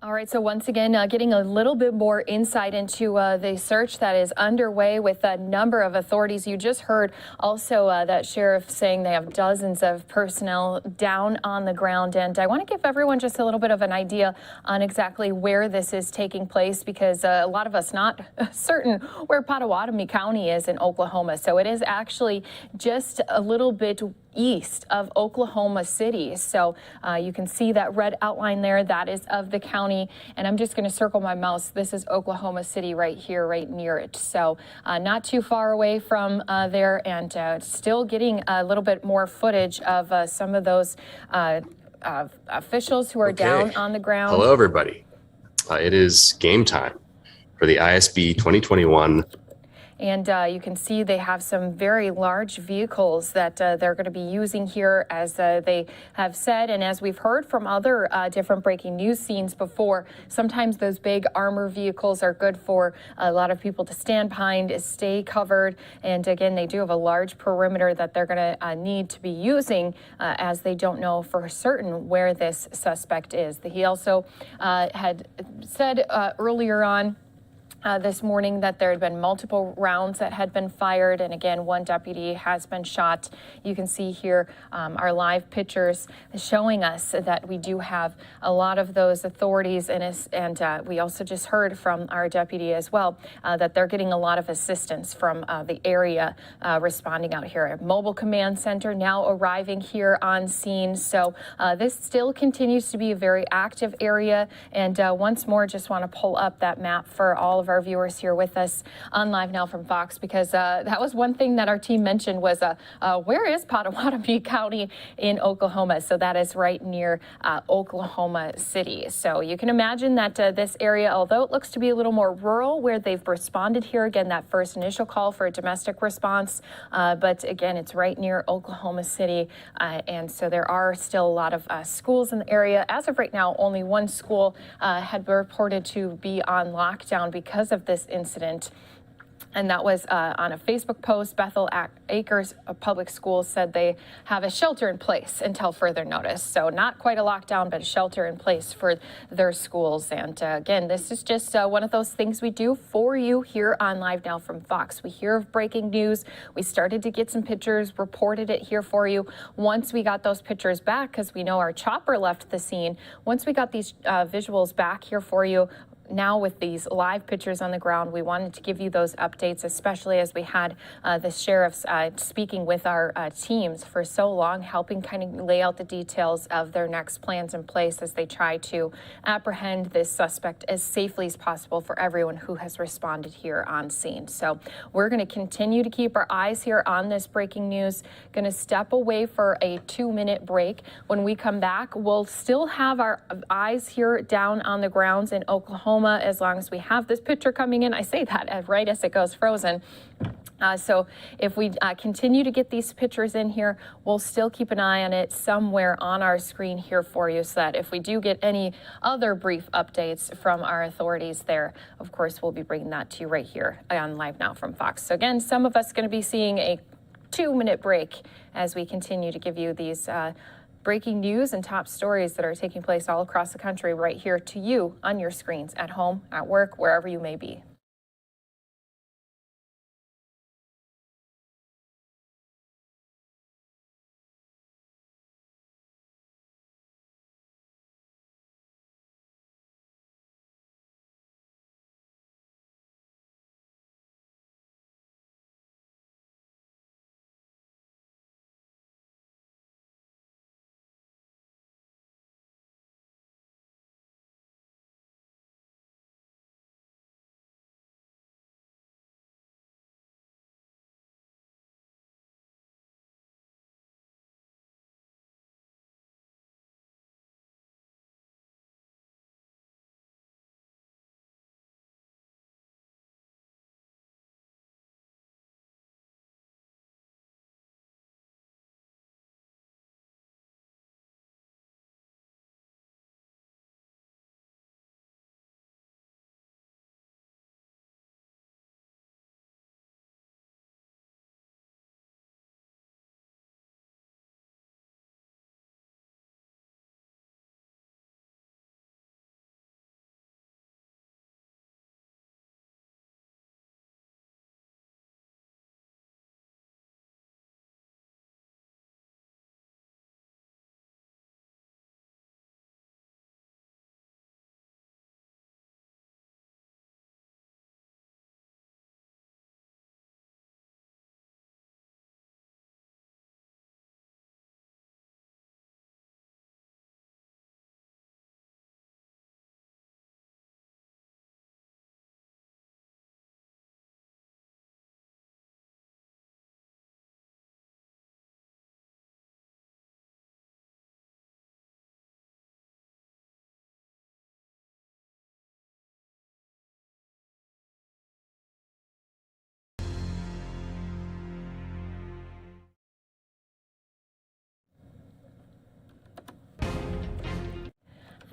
All right, so once again, getting a little bit more insight into the search that is underway with a number of authorities. You just heard also that sheriff saying they have dozens of personnel down on the ground. And I want to give everyone just a little bit of an idea on exactly where this is taking place, because a lot of us not certain where Pottawatomie County is in Oklahoma. So it is actually just a little bit east of Oklahoma City. So you can see that red outline there. That is of the county. And I'm just going to circle my mouse. This is Oklahoma City right here, right near it. So not too far away from there, and still getting a little bit more footage of some of those officials who are down on the ground. Hello, everybody. It is game time for the ISB 2021. And you can see they have some very large vehicles that they're going to be using here, as they have said. And as we've heard from other different breaking news scenes before, sometimes those big armor vehicles are good for a lot of people to stand behind, stay covered. And again, they do have a large perimeter that they're going to need to be using as they don't know for certain where this suspect is. He also had said earlier on this morning that there had been multiple rounds that had been fired, and again, one deputy has been shot. You can see here our live pictures showing us that we do have a lot of those authorities in us, and we also just heard from our deputy as well that they're getting a lot of assistance from the area responding out here. A mobile command center now arriving here on scene, so this still continues to be a very active area. And once more, just want to pull up that map for all of our viewers here with us on Live Now from Fox, because that was one thing that our team mentioned was where is Pottawatomie County in Oklahoma? So that is right near Oklahoma City. So you can imagine that this area, although it looks to be a little more rural where they've responded here, again, that first initial call for a domestic response, but again, it's right near Oklahoma City. And so there are still a lot of schools in the area. As of right now, only one school had been reported to be on lockdown because of this incident. And that was on a Facebook post. Bethel Acres Public Schools said they have a shelter in place until further notice. So not quite a lockdown, but a shelter in place for their schools. And again, this is just one of those things we do for you here on Live Now from Fox. We hear of breaking news. We started to get some pictures, reported it here for you. Once we got those pictures back, because we know our chopper left the scene, once we got these visuals back here for you, now with these live pictures on the ground, we wanted to give you those updates, especially as we had the sheriffs speaking with our teams for so long, helping kind of lay out the details of their next plans in place as they try to apprehend this suspect as safely as possible for everyone who has responded here on scene. So we're going to continue to keep our eyes here on this breaking news. Going to step away for a 2-minute break. When we come back, we'll still have our eyes here down on the grounds in Oklahoma as long as we have this picture coming in. I say that right as it goes frozen. So if we continue to get these pictures in here, we'll still keep an eye on it somewhere on our screen here for you, so that if we do get any other brief updates from our authorities there, of course, we'll be bringing that to you right here on Live Now from Fox. So again, some of us going to be seeing a 2-minute break as we continue to give you these breaking news and top stories that are taking place all across the country right here to you on your screens, at home, at work, wherever you may be.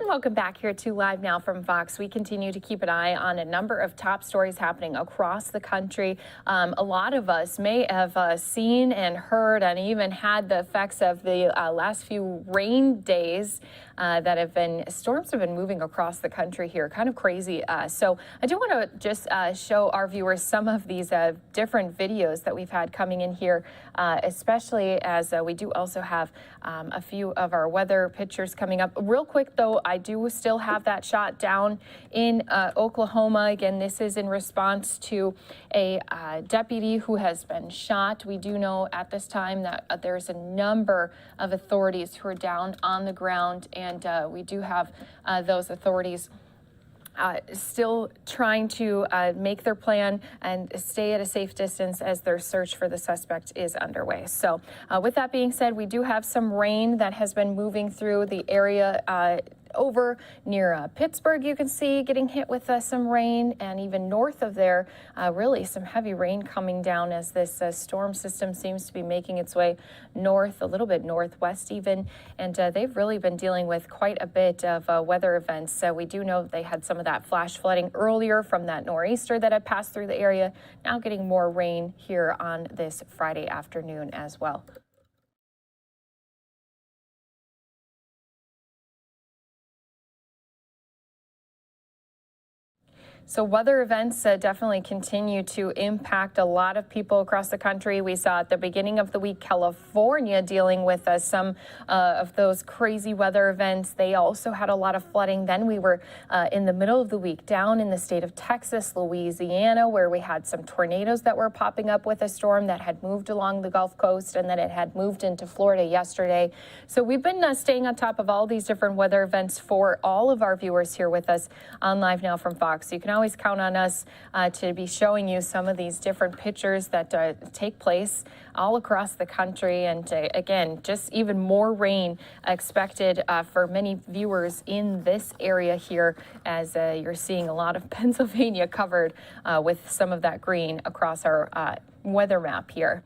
Welcome back here to Live Now from Fox. We continue to keep an eye on a number of top stories happening across the country. A lot of us may have seen and heard and even had the effects of the last few rain days that have been, storms have been moving across the country here, kind of crazy. So I do want to just show our viewers some of these different videos that we've had coming in here, especially as we do also have a few of our weather pictures coming up. Real quick though, I do still have that shot down in Oklahoma. Again, this is in response to a deputy who has been shot. We do know at this time that there's a number of authorities who are down on the ground, and we do have those authorities still trying to make their plan and stay at a safe distance as their search for the suspect is underway. So with that being said, we do have some rain that has been moving through the area over near Pittsburgh. You can see getting hit with some rain, and even north of there, really some heavy rain coming down as this storm system seems to be making its way north, a little bit northwest even, and they've really been dealing with quite a bit of weather events. So we do know they had some of that flash flooding earlier from that nor'easter that had passed through the area, now getting more rain here on this Friday afternoon as well. So weather events definitely continue to impact a lot of people across the country. We saw at the beginning of the week California dealing with some of those crazy weather events. They also had a lot of flooding. Then we were in the middle of the week down in the state of Texas, Louisiana, where we had some tornadoes that were popping up with a storm that had moved along the Gulf Coast, and then it had moved into Florida yesterday. So we've been staying on top of all these different weather events for all of our viewers here with us on Live Now from Fox. You can always count on us to be showing you some of these different pictures that take place all across the country. And again, just even more rain expected for many viewers in this area here, as you're seeing a lot of Pennsylvania covered with some of that green across our weather map here.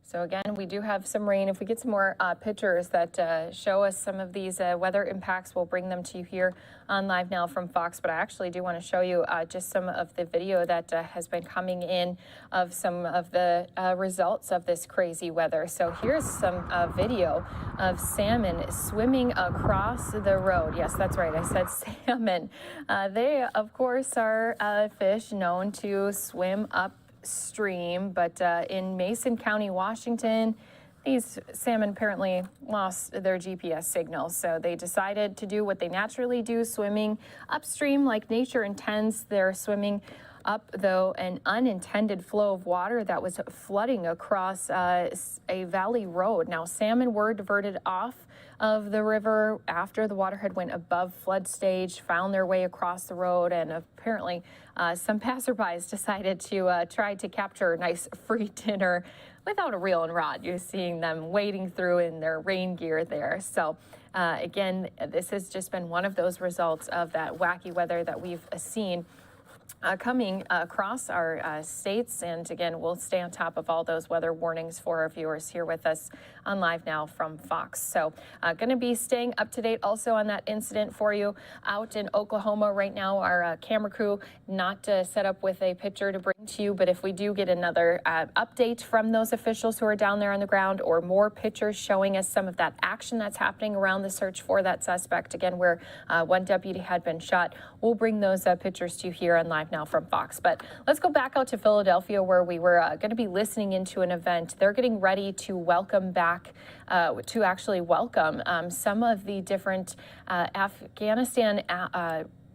So again, we do have some rain. If we get some more pictures that show us some of these weather impacts, we'll bring them to you here on Live Now from Fox. But I actually do want to show you just some of the video that has been coming in of some of the results of this crazy weather. So here's some video of salmon swimming across the road. Yes, that's right. I said salmon. They, of course, are a fish known to swim upstream, but in Mason County, Washington, these salmon apparently lost their GPS signal, so they decided to do what they naturally do, swimming upstream like nature intends. They're swimming up, though, an unintended flow of water that was flooding across a valley road. Now, salmon were diverted off of the river after the water had went above flood stage, found their way across the road, and apparently some passerbys decided to try to capture a nice free dinner without a reel and rod. You're seeing them wading through in their rain gear there. So again, this has just been one of those results of that wacky weather that we've seen coming across our states. And again, we'll stay on top of all those weather warnings for our viewers here with us on Live Now from Fox. So going to be staying up to date also on that incident for you out in Oklahoma right now. Our camera crew not set up with a picture to bring to you, but if we do get another update from those officials who are down there on the ground, or more pictures showing us some of that action that's happening around the search for that suspect, again, where one deputy had been shot, we'll bring those pictures to you here on Live Now from Fox. But let's go back out to Philadelphia, where we were going to be listening into an event. They're getting ready to welcome back, to actually welcome some of the different Afghanistan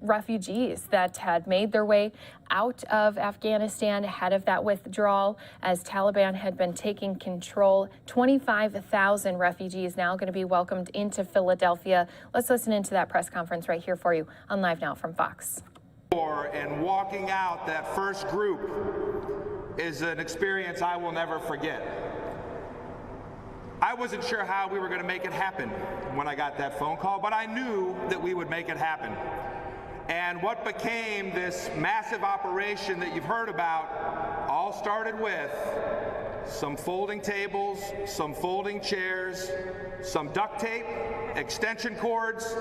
refugees that had made their way out of Afghanistan ahead of that withdrawal as Taliban had been taking control. 25,000 refugees now going to be welcomed into Philadelphia. Let's listen into that press conference right here for you on Live Now from Fox. And walking out that first group is an experience I will never forget. I wasn't sure how we were going to make it happen when I got that phone call, but I knew that we would make it happen. And what became this massive operation that you've heard about all started with some folding tables, some folding chairs, some duct tape, extension cords,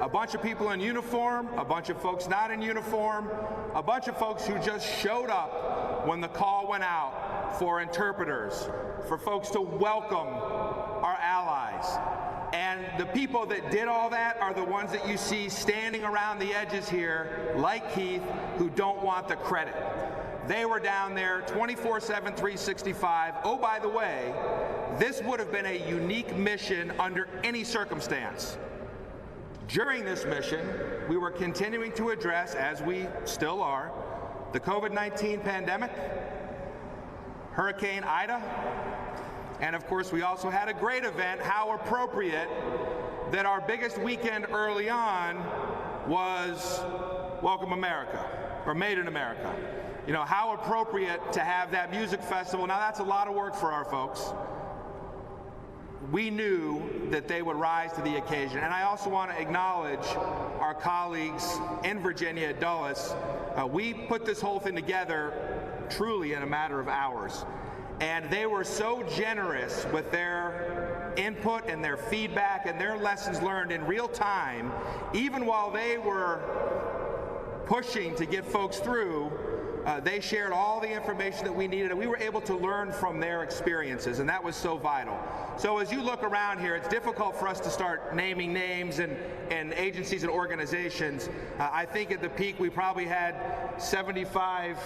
a bunch of people in uniform, a bunch of folks not in uniform, a bunch of folks who just showed up when the call went out for interpreters, for folks to welcome our allies. And the people that did all that are the ones that you see standing around the edges here, like Keith, who don't want the credit. They were down there 24/7, 365. Oh, by the way, this would have been a unique mission under any circumstance. During this mission, we were continuing to address, as we still are, the COVID-19 pandemic, Hurricane Ida, and of course we also had a great event. How appropriate that our biggest weekend early on was Welcome America, or Made in America. You know, how appropriate to have that music festival. Now that's a lot of work for our folks. We knew that they would rise to the occasion. And I also want to acknowledge our colleagues in Virginia at Dulles. We put this whole thing together truly in a matter of hours. And they were so generous with their input and their feedback and their lessons learned in real time, even while they were pushing to get folks through. They shared all the information that we needed, and we were able to learn from their experiences, and that was so vital. So as you look around here, it's difficult for us to start naming names and agencies and organizations. I think at the peak we probably had 75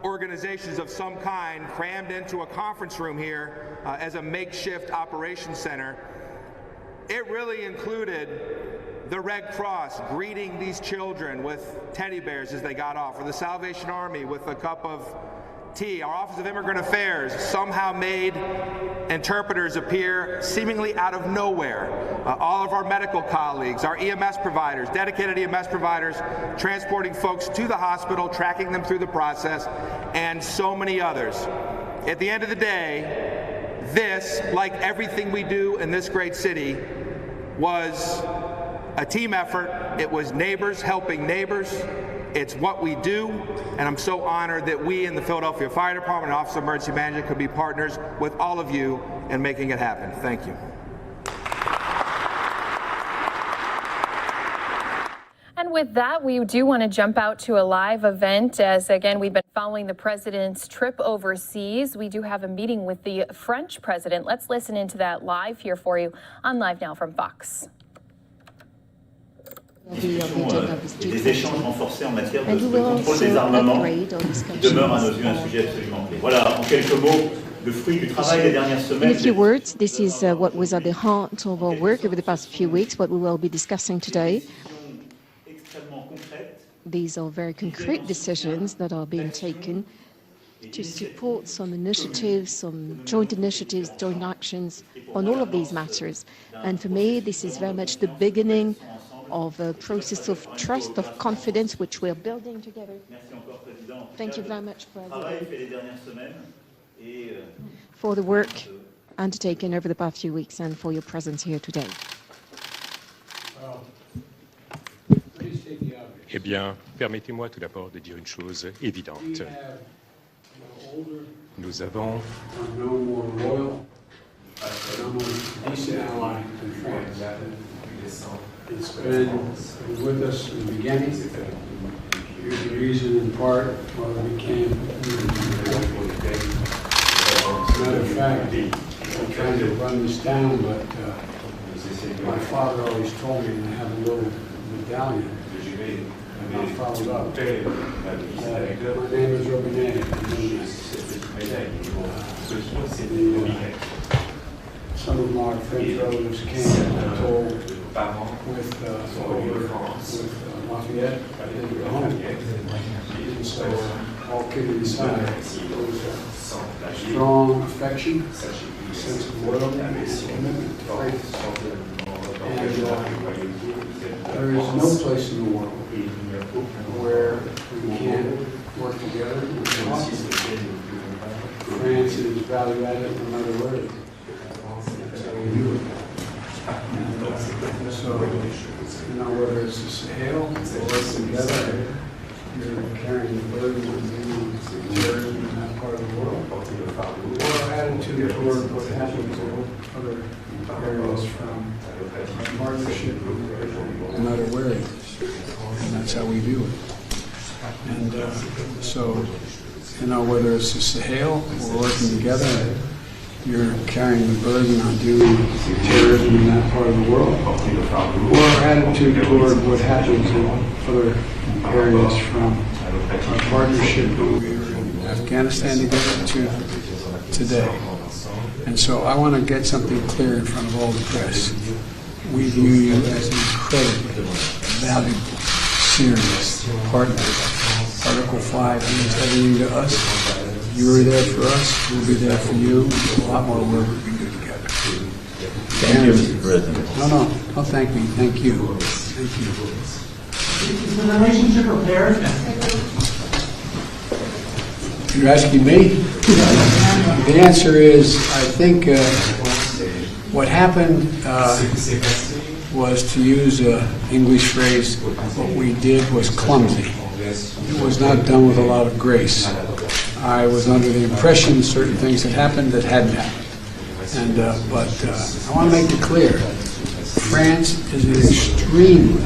organizations of some kind crammed into a conference room here as a makeshift operations center. It really included the Red Cross greeting these children with teddy bears as they got off, or the Salvation Army with a cup of tea. Our Office of Immigrant Affairs somehow made interpreters appear seemingly out of nowhere. All of our medical colleagues, our EMS providers, dedicated EMS providers, transporting folks to the hospital, tracking them through the process, and so many others. At the end of the day, this, like everything we do in this great city, was a team effort. It was neighbors helping neighbors. It's what we do, and I'm so honored that we in the Philadelphia Fire Department and Office of Emergency Management could be partners with all of you in making it happen. Thank you. And with that, we do want to jump out to a live event as, again, we've been following the president's trip overseas. We do have a meeting with the French president. Let's listen into that live here for you on Live Now from Fox. Des échanges renforcés en matière de contrôle des armements qui demeure à nos yeux un sujet absolument clé. Voilà, en quelques mots, le fruit du travail des dernières semaines. In a few words, this is what was at the heart of our work over the past few weeks, what we will be discussing today. These are very concrete decisions that are being taken to support some initiatives, some joint initiatives, joint actions on all of these matters. And for me, this is very much the beginning of a process of trust, of confidence, which we're building together. Thank you very much, President, for the work undertaken over the past few weeks and for your presence here today. Eh bien, permettez-moi tout d'abord de dire une chose évidente. Nous avons It's been with us from the beginning. Here's the reason, in part, why we became. As a matter of fact, I'm trying to run this down, but my father always told me, and I have a little medallion, and I followed up. My name is Robinette. Some of my French relatives came and told Lafayette and the home. And so, all kidding aside, there was a strong affection, a sense of loyalty, and a commitment to faith. And there is no place in the world where we can work together. France is value added no matter where it is. That's how we do it. And so, whether it's the Sahel or together, you're carrying the burden of being terrorism in that part of the world. Or our attitude toward what happens in other areas from partnership, no matter where it is. And that's how we do it. And so, whether it's the Sahel, we're working together, you're carrying the burden on doing terrorism in that part of the world, or our attitude toward what happens in other areas from our partnership when we were in Afghanistan together to today. And so I want to get something clear in front of all the press. We view you as an incredibly valuable, serious partner. Article 5 means everything to us. You were there for us, we'll be there for you. A lot more work we can do together. Thank you, Mr. President. No, thank me. Thank you. Thank you. Is the relationship repaired? You're asking me? The answer is, I think what happened was, to use an English phrase, what we did was clumsy. It was not done with a lot of grace. I was under the impression certain things had happened that hadn't happened. And, but I want to make it clear, France is an extremely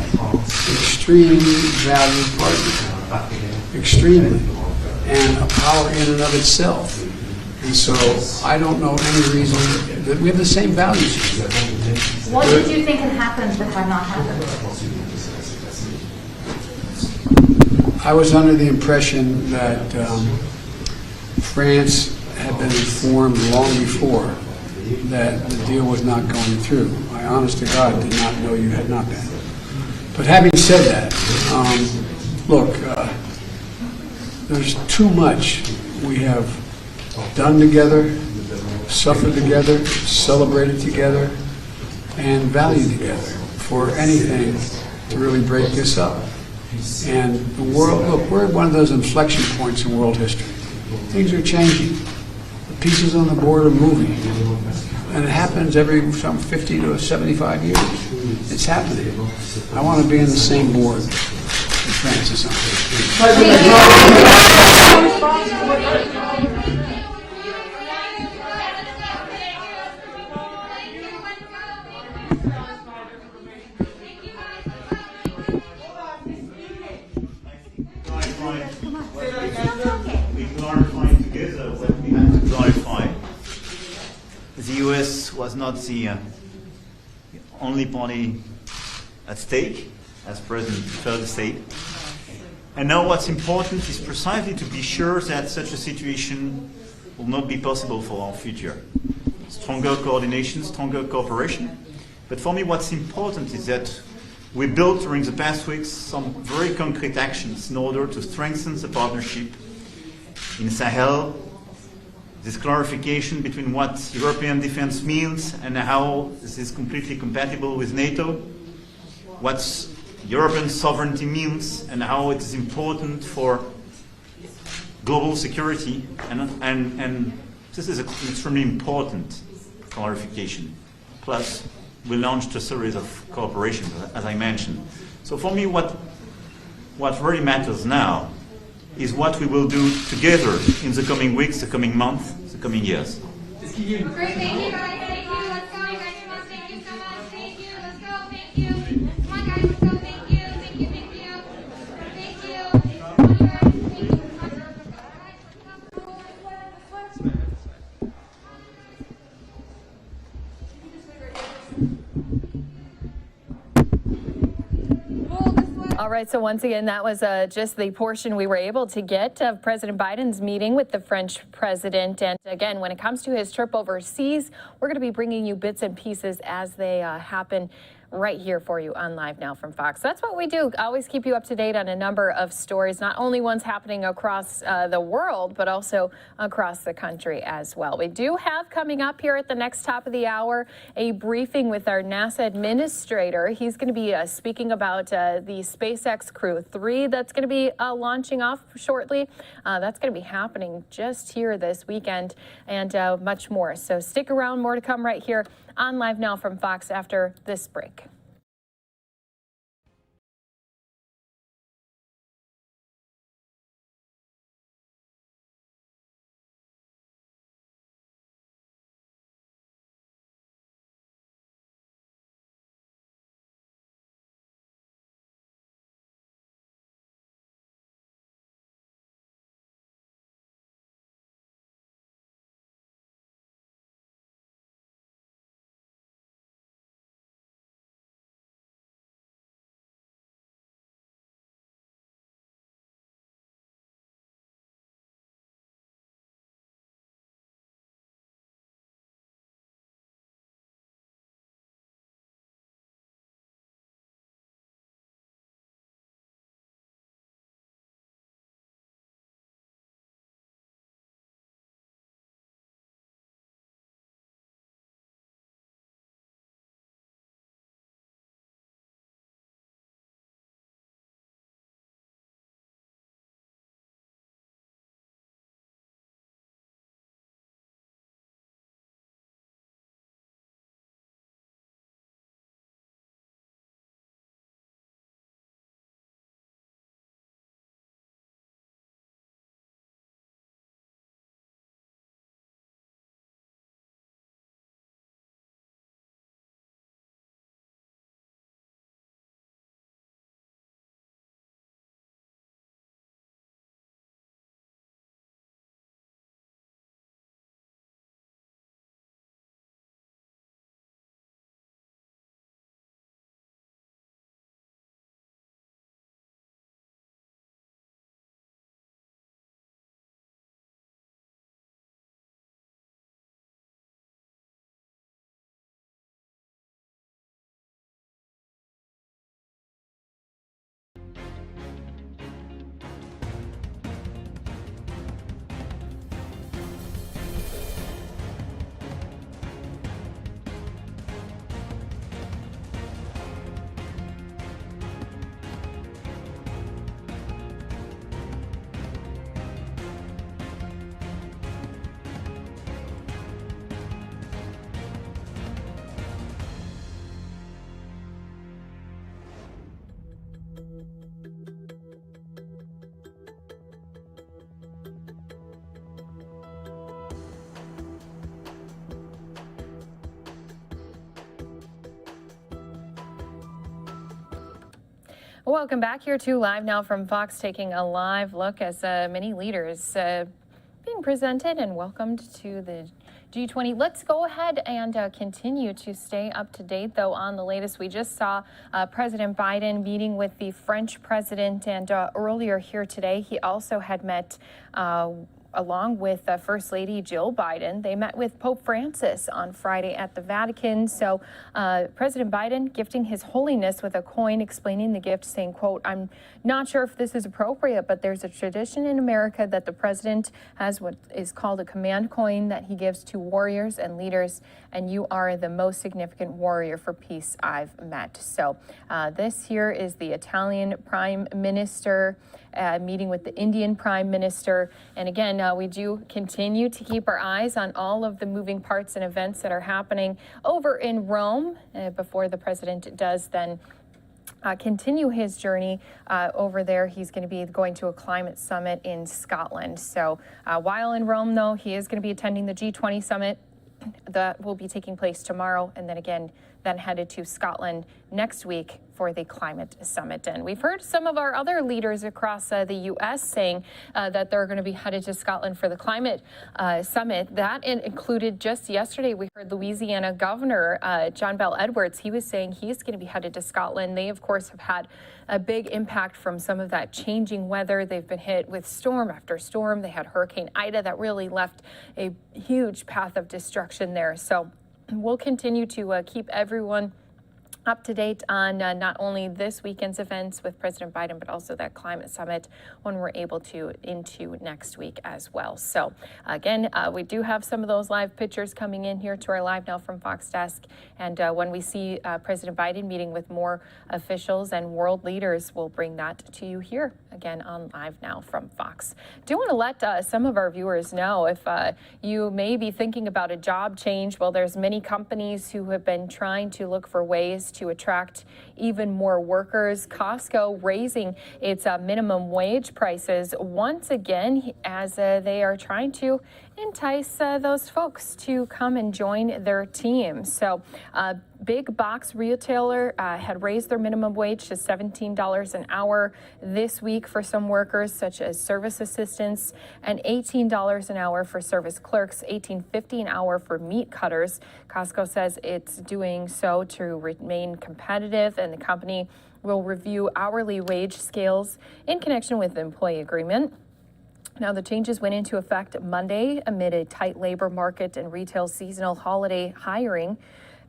valued partner. Extremely. And a power in and of itself. And so I don't know any reason that we have the same values. What did you think had happened that had not happened? I was under the impression that France had been informed long before that the deal was not going through. I, honest to God, did not know you had not been. But having said that, look, there's too much we have done together, suffered together, celebrated together, and valued together for anything to really break this up. And the world, look, we're at one of those inflection points in world history. Things are changing. The pieces on the board are moving. And it happens every some 50 to 75 years. It's happening. I want to be in the same board that France is on. We clarified together what we had to clarify. The US was not the only party at stake, as President preferred to say. And now what's important is precisely to be sure that such a situation will not be possible for our future. Stronger coordination, stronger cooperation. But for me what's important is that we built during the past weeks some very concrete actions in order to strengthen the partnership in Sahel, this clarification between what European defense means and how this is completely compatible with NATO, what European sovereignty means and how it is important for global security, and this is an extremely important clarification. Plus, we launched a series of cooperation, as I mentioned. So for me, what really matters now is what we will do together in the coming weeks, the coming months, the coming years. Great, thank you guys. Thank you. Let's go, you guys. Thank you so much. Thank you. Let's go. Thank you. Come on, guys. Let's go. Thank you. Thank you. Thank you. Thank you. Come on, you guys. Thank you. All right, so once again, that was just the portion we were able to get of President Biden's meeting with the French president. And again, when it comes to his trip overseas, we're going to be bringing you bits and pieces as they happen. right here for you on Live Now from Fox. That's what we do. Always keep you up to date on a number of stories, not only ones happening across the world, but also across the country as well. We do have coming up here at the next top of the hour a briefing with our NASA administrator. He's going to be speaking about the SpaceX Crew 3 that's going to be launching off shortly. That's going to be happening just here this weekend, and much more. So stick around, more to come right here on Live Now from Fox after this break. Welcome back here to Live Now from Fox, taking a live look as many leaders being presented and welcomed to the G20. Let's go ahead and continue to stay up to date, though, on the latest. We just saw President Biden meeting with the French president, and earlier here today, he also had met along with First Lady Jill Biden. They met with Pope Francis on Friday at the Vatican. So President Biden gifting His Holiness with a coin, explaining the gift, saying, quote, "I'm not sure if this is appropriate, but there's a tradition in America that the president has what is called a command coin that he gives to warriors and leaders, and you are the most significant warrior for peace I've met." So this here is the Italian Prime Minister meeting with the Indian Prime Minister. And again, we do continue to keep our eyes on all of the moving parts and events that are happening over in Rome before the president does then continue his journey over there. He's going to be going to a climate summit in Scotland. So while in Rome, though, he is going to be attending the G20 summit that will be taking place tomorrow, and then again, then headed to Scotland next week for the climate summit. And we've heard some of our other leaders across the U.S. saying that they're going to be headed to Scotland for the climate summit. That included just yesterday, we heard Louisiana Governor John Bel Edwards. He was saying he's going to be headed to Scotland. They, of course, have had a big impact from some of that changing weather. They've been hit with storm after storm. They had Hurricane Ida that really left a huge path of destruction there. So we'll continue to keep everyone up to date on not only this weekend's events with President Biden, but also that climate summit when we're able to into next week as well. So again, we do have some of those live pictures coming in here to our Live Now from Fox desk. And when we see President Biden meeting with more officials and world leaders, we'll bring that to you here again on Live Now from Fox. Do want to let some of our viewers know if you may be thinking about a job change. Well, there's many companies who have been trying to look for ways to attract even more workers. Costco raising its minimum wage prices once again as they are trying to entice those folks to come and join their team. So big box retailer had raised their minimum wage to $17 an hour this week for some workers, such as service assistants, and $18 an hour for service clerks, $18.50 an hour for meat cutters. Costco says it's doing so to remain competitive, and the company will review hourly wage scales in connection with the employee agreement. Now, the changes went into effect Monday amid a tight labor market and retail seasonal holiday hiring.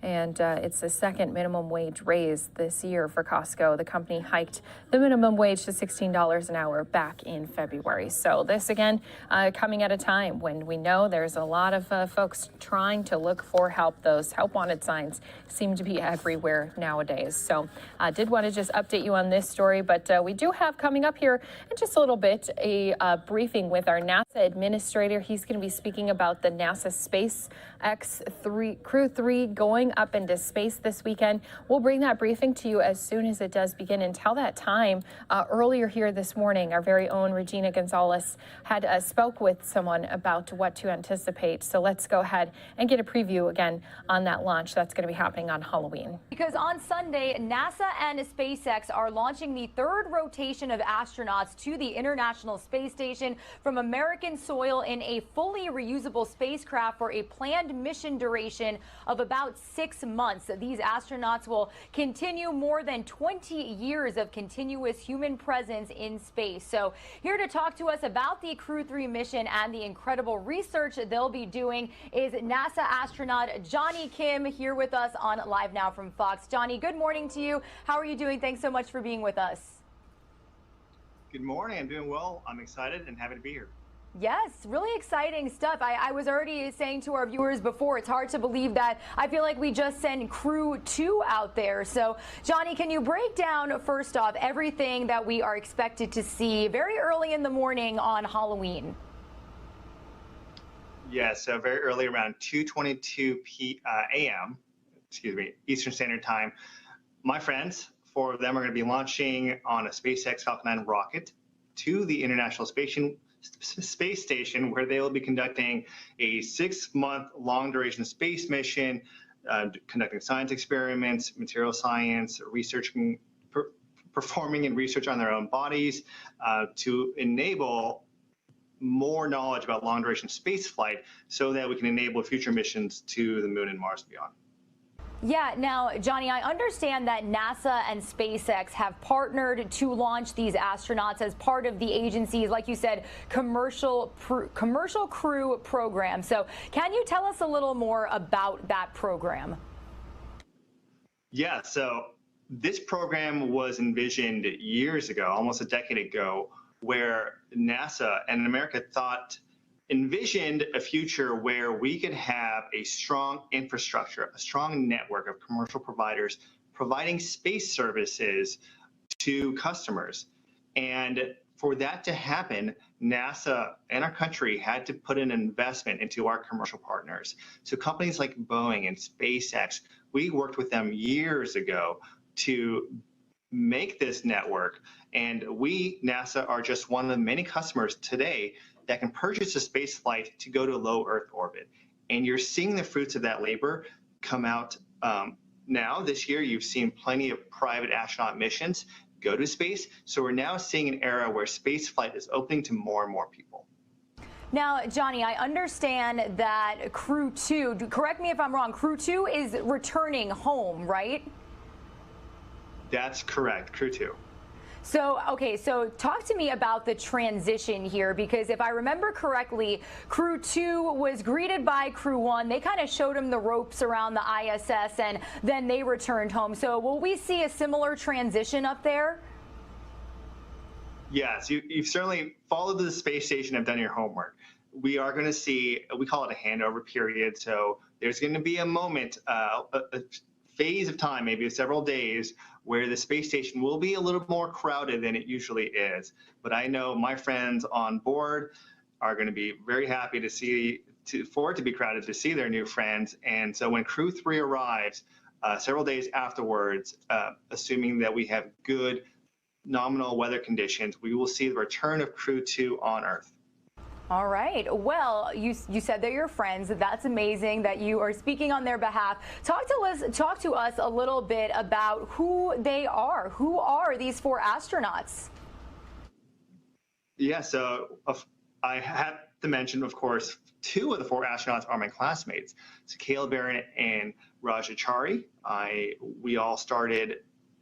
And it's the second minimum wage raise this year for Costco. The company hiked the minimum wage to $16 an hour back in February. So this, again, coming at a time when we know there's a lot of folks trying to look for help. Those help wanted signs seem to be everywhere nowadays. So I did want to just update you on this story. But we do have coming up here in just a little bit a briefing with our NASA administrator. He's going to be speaking about the NASA SpaceX Crew 3 going up into space this weekend. We'll bring that briefing to you as soon as it does begin. Until that time, earlier here this morning, our very own Regina Gonzalez had spoke with someone about what to anticipate. So let's go ahead and get a preview again on that launch that's going to be happening on Halloween. Because on Sunday, NASA and SpaceX are launching the third rotation of astronauts to the International Space Station from American soil in a fully reusable spacecraft for a planned mission duration of about 6 months. These astronauts will continue more than 20 years of continuous human presence in space. So here to talk to us about the Crew 3 mission and the incredible research they'll be doing is NASA astronaut Johnny Kim here with us on Live Now from Fox. Johnny, good morning to you. How are you doing? Thanks so much for being with us. Good morning. I'm doing well. I'm excited and happy to be here. Yes, really exciting stuff. I was already saying to our viewers before, it's hard to believe that I feel like we just sent Crew 2 out there. So, Johnny, can you break down, first off, everything that we are expected to see very early in the morning on Halloween? Yeah, so very early, around 2:22 a.m., Eastern Standard Time. My friends, 4 of them are going to be launching on a SpaceX Falcon 9 rocket to the International Space Station, where they will be conducting a 6-month long duration space mission, conducting science experiments, material science, researching, performing and research on their own bodies to enable more knowledge about long duration space flight so that we can enable future missions to the moon and Mars and beyond. Yeah, now, Johnny, I understand that NASA and SpaceX have partnered to launch these astronauts as part of the agency's, like you said, commercial crew program. So can you tell us a little more about that program? Yeah, so this program was envisioned years ago, almost a decade ago, where NASA and America envisioned a future where we could have a strong infrastructure, a strong network of commercial providers providing space services to customers. And for that to happen, NASA and our country had to put an investment into our commercial partners. So companies like Boeing and SpaceX, we worked with them years ago to make this network. And we, NASA, are just one of the many customers today that can purchase a space flight to go to low Earth orbit. And you're seeing the fruits of that labor come out now. This year, you've seen plenty of private astronaut missions go to space. So we're now seeing an era where space flight is opening to more and more people. Now, Johnny, I understand that Crew 2, correct me if I'm wrong, Crew 2 is returning home, right? That's correct, Crew 2. So, okay, so talk to me about the transition here, because if I remember correctly, Crew 2 was greeted by Crew 1. They kind of showed him the ropes around the ISS, and then they returned home. So will we see a similar transition up there? Yes, you've certainly followed the space station and done your homework. We are going to see, we call it a handover period. So there's going to be a moment, a phase of time, maybe several days, where the space station will be a little more crowded than it usually is. But I know my friends on board are going to be very happy to see, for it to be crowded, to see their new friends. And so when Crew 3 arrives, several days afterwards, assuming that we have good nominal weather conditions, we will see the return of Crew 2 on Earth. All right. Well, you said they're your friends. That's amazing that you are speaking on their behalf. Talk to us a little bit about who they are. Who are these 4 astronauts? Yeah, so I have to mention, of course, 2 of the 4 astronauts are my classmates. So Caleb Barron and Raj Achari. We all started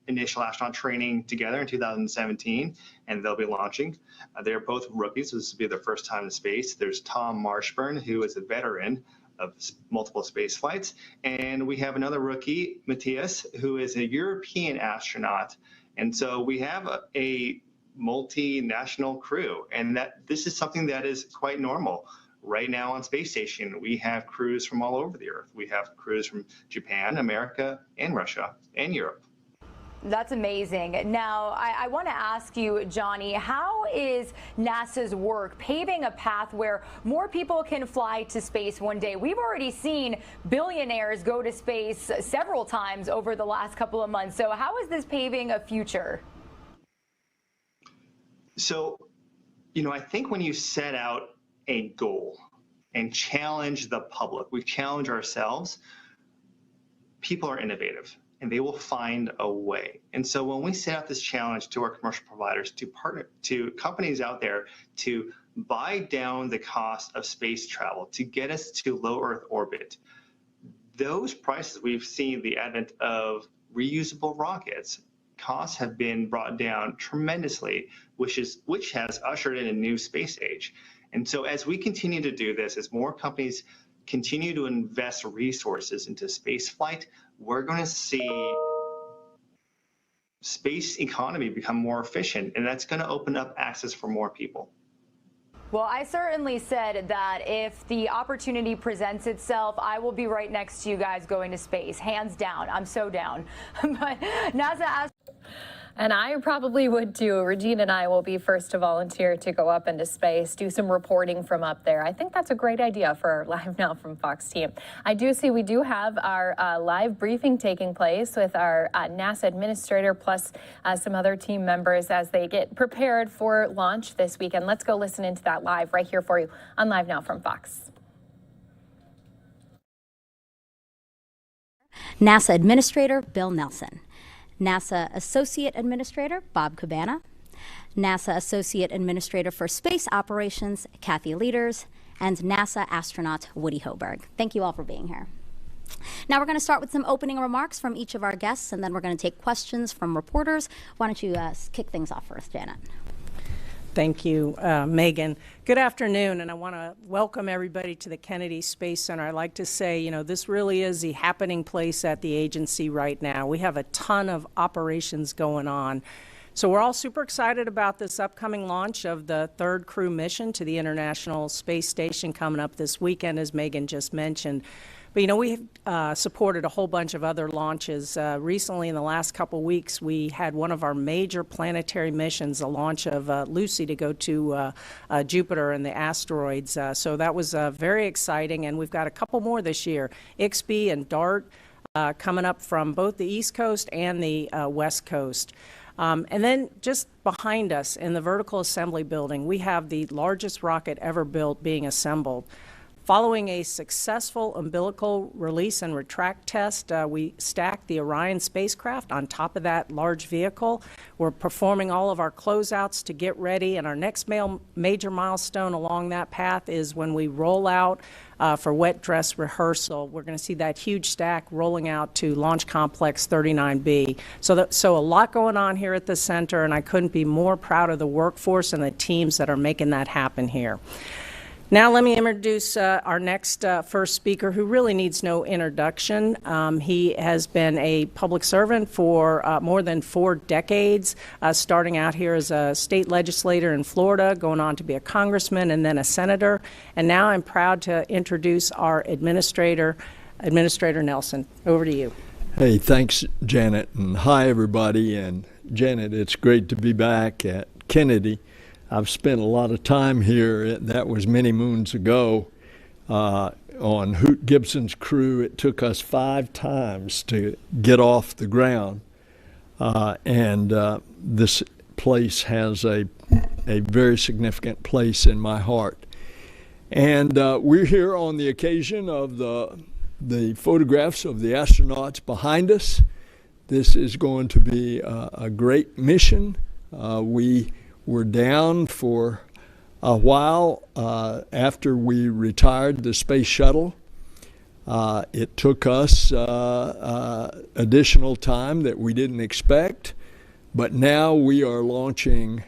initial astronaut training together in 2017, and they'll be launching. They're both rookies, so this will be their first time in space. There's Tom Marshburn, who is a veteran of multiple space flights, and we have another rookie, Matthias, who is a European astronaut. And so we have a multinational crew, and this is something that is quite normal. Right now on space station, we have crews from all over the Earth. We have crews from Japan, America, and Russia, and Europe. That's amazing. Now, I want to ask you, Johnny, how is NASA's work paving a path where more people can fly to space one day? We've already seen billionaires go to space several times over the last couple of months. So how is this paving a future? So, I think when you set out a goal and challenge the public, we challenge ourselves, people are innovative, and they will find a way. And so when we set out this challenge to our commercial providers, to partner, to companies out there, to buy down the cost of space travel, to get us to low Earth orbit, those prices, we've seen the advent of reusable rockets. Costs have been brought down tremendously, which has ushered in a new space age. And so as we continue to do this, as more companies continue to invest resources into space flight, we're going to see space economy become more efficient, and that's going to open up access for more people. Well, I certainly said that if the opportunity presents itself, I will be right next to you guys going to space, hands down. I'm so down. But NASA asked. And I probably would too. Regina and I will be first to volunteer to go up into space, do some reporting from up there. I think that's a great idea for our Live Now from Fox team. I do see we do have our live briefing taking place with our NASA administrator plus some other team members as they get prepared for launch this weekend. Let's go listen into that live right here for you on Live Now from Fox. NASA Administrator Bill Nelson. NASA Associate Administrator Bob Cabana, NASA Associate Administrator for Space Operations Kathy Leaders, and NASA astronaut Woody Hoberg. Thank you all for being here. Now we're going to start with some opening remarks from each of our guests, and then we're going to take questions from reporters. Why don't you kick things off first, Janet? Thank you, Megan. Good afternoon, and I want to welcome everybody to the Kennedy Space Center. I'd like to say, this really is the happening place at the agency right now. We have a ton of operations going on. So we're all super excited about this upcoming launch of the 3rd crew mission to the International Space Station coming up this weekend, as Megan just mentioned. But, we've supported a whole bunch of other launches. Recently, in the last couple weeks, we had one of our major planetary missions, the launch of Lucy to go to Jupiter and the asteroids. So that was very exciting, and we've got a couple more this year. IXB and DART coming up from both the East Coast and the West Coast. And then just behind us in the vertical assembly building, we have the largest rocket ever built being assembled. Following a successful umbilical release and retract test, we stacked the Orion spacecraft on top of that large vehicle. We're performing all of our closeouts to get ready, and our next major milestone along that path is when we roll out for wet dress rehearsal. We're going to see that huge stack rolling out to Launch Complex 39B. So a lot going on here at the center, and I couldn't be more proud of the workforce and the teams that are making that happen here. Now let me introduce our next first speaker, who really needs no introduction. He has been a public servant for more than 4 decades, starting out here as a state legislator in Florida, going on to be a congressman and then a senator. And now I'm proud to introduce our Administrator Nelson. Over to you. Hey, thanks, Janet, and hi, everybody. And Janet, it's great to be back at Kennedy. I've spent a lot of time here. That was many moons ago on Hoot Gibson's crew. It took us 5 times to get off the ground. This place has a very significant place in my heart. And we're here on the occasion of the photographs of the astronauts behind us. This is going to be a great mission. We were down for a while after we retired the space shuttle. It took us additional time that we didn't expect, but now we are launching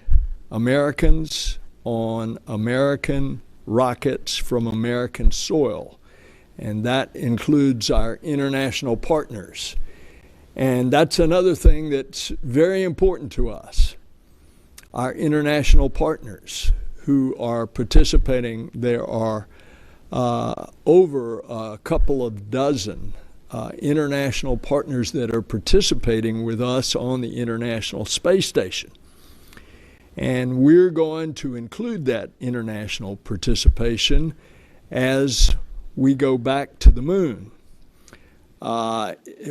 Americans on American rockets from American soil, and that includes our international partners. And that's another thing that's very important to us. Our international partners who are participating, there are over a couple of dozen international partners that are participating with us on the International Space Station. And we're going to include that international participation as we go back to the moon.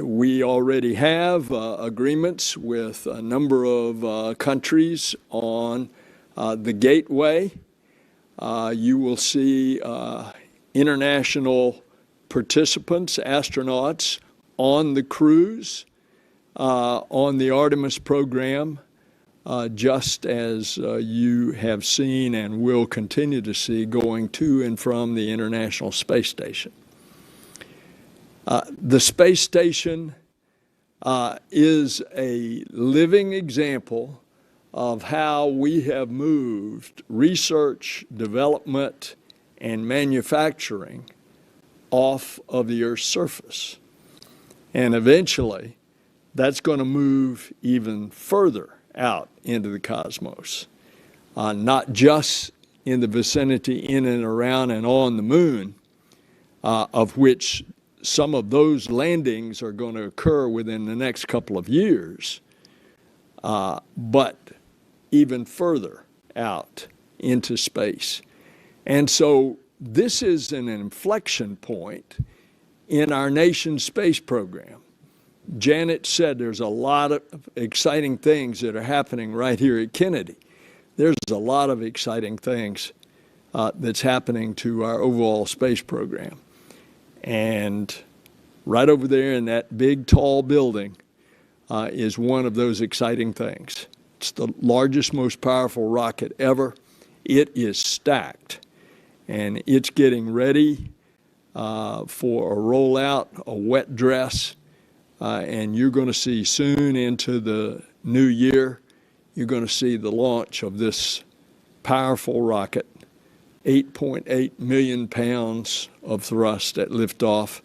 We already have agreements with a number of countries on the Gateway. You will see international participants, astronauts, on the cruise, on the Artemis program, just as you have seen and will continue to see going to and from the International Space Station. The space station is a living example of how we have moved research, development, and manufacturing off of the Earth's surface. And eventually, that's going to move even further out into the cosmos, not just in the vicinity, in and around and on the moon, of which some of those landings are going to occur within the next couple of years, but even further out into space. And so this is an inflection point in our nation's space program. Janet said there's a lot of exciting things that are happening right here at Kennedy. There's a lot of exciting things that's happening to our overall space program. And right over there in that big, tall building is one of those exciting things. It's the largest, most powerful rocket ever. It is stacked, and it's getting ready for a rollout, a wet dress, and you're going to see soon into the new year, you're going to see the launch of this powerful rocket, 8.8 million pounds of thrust at liftoff,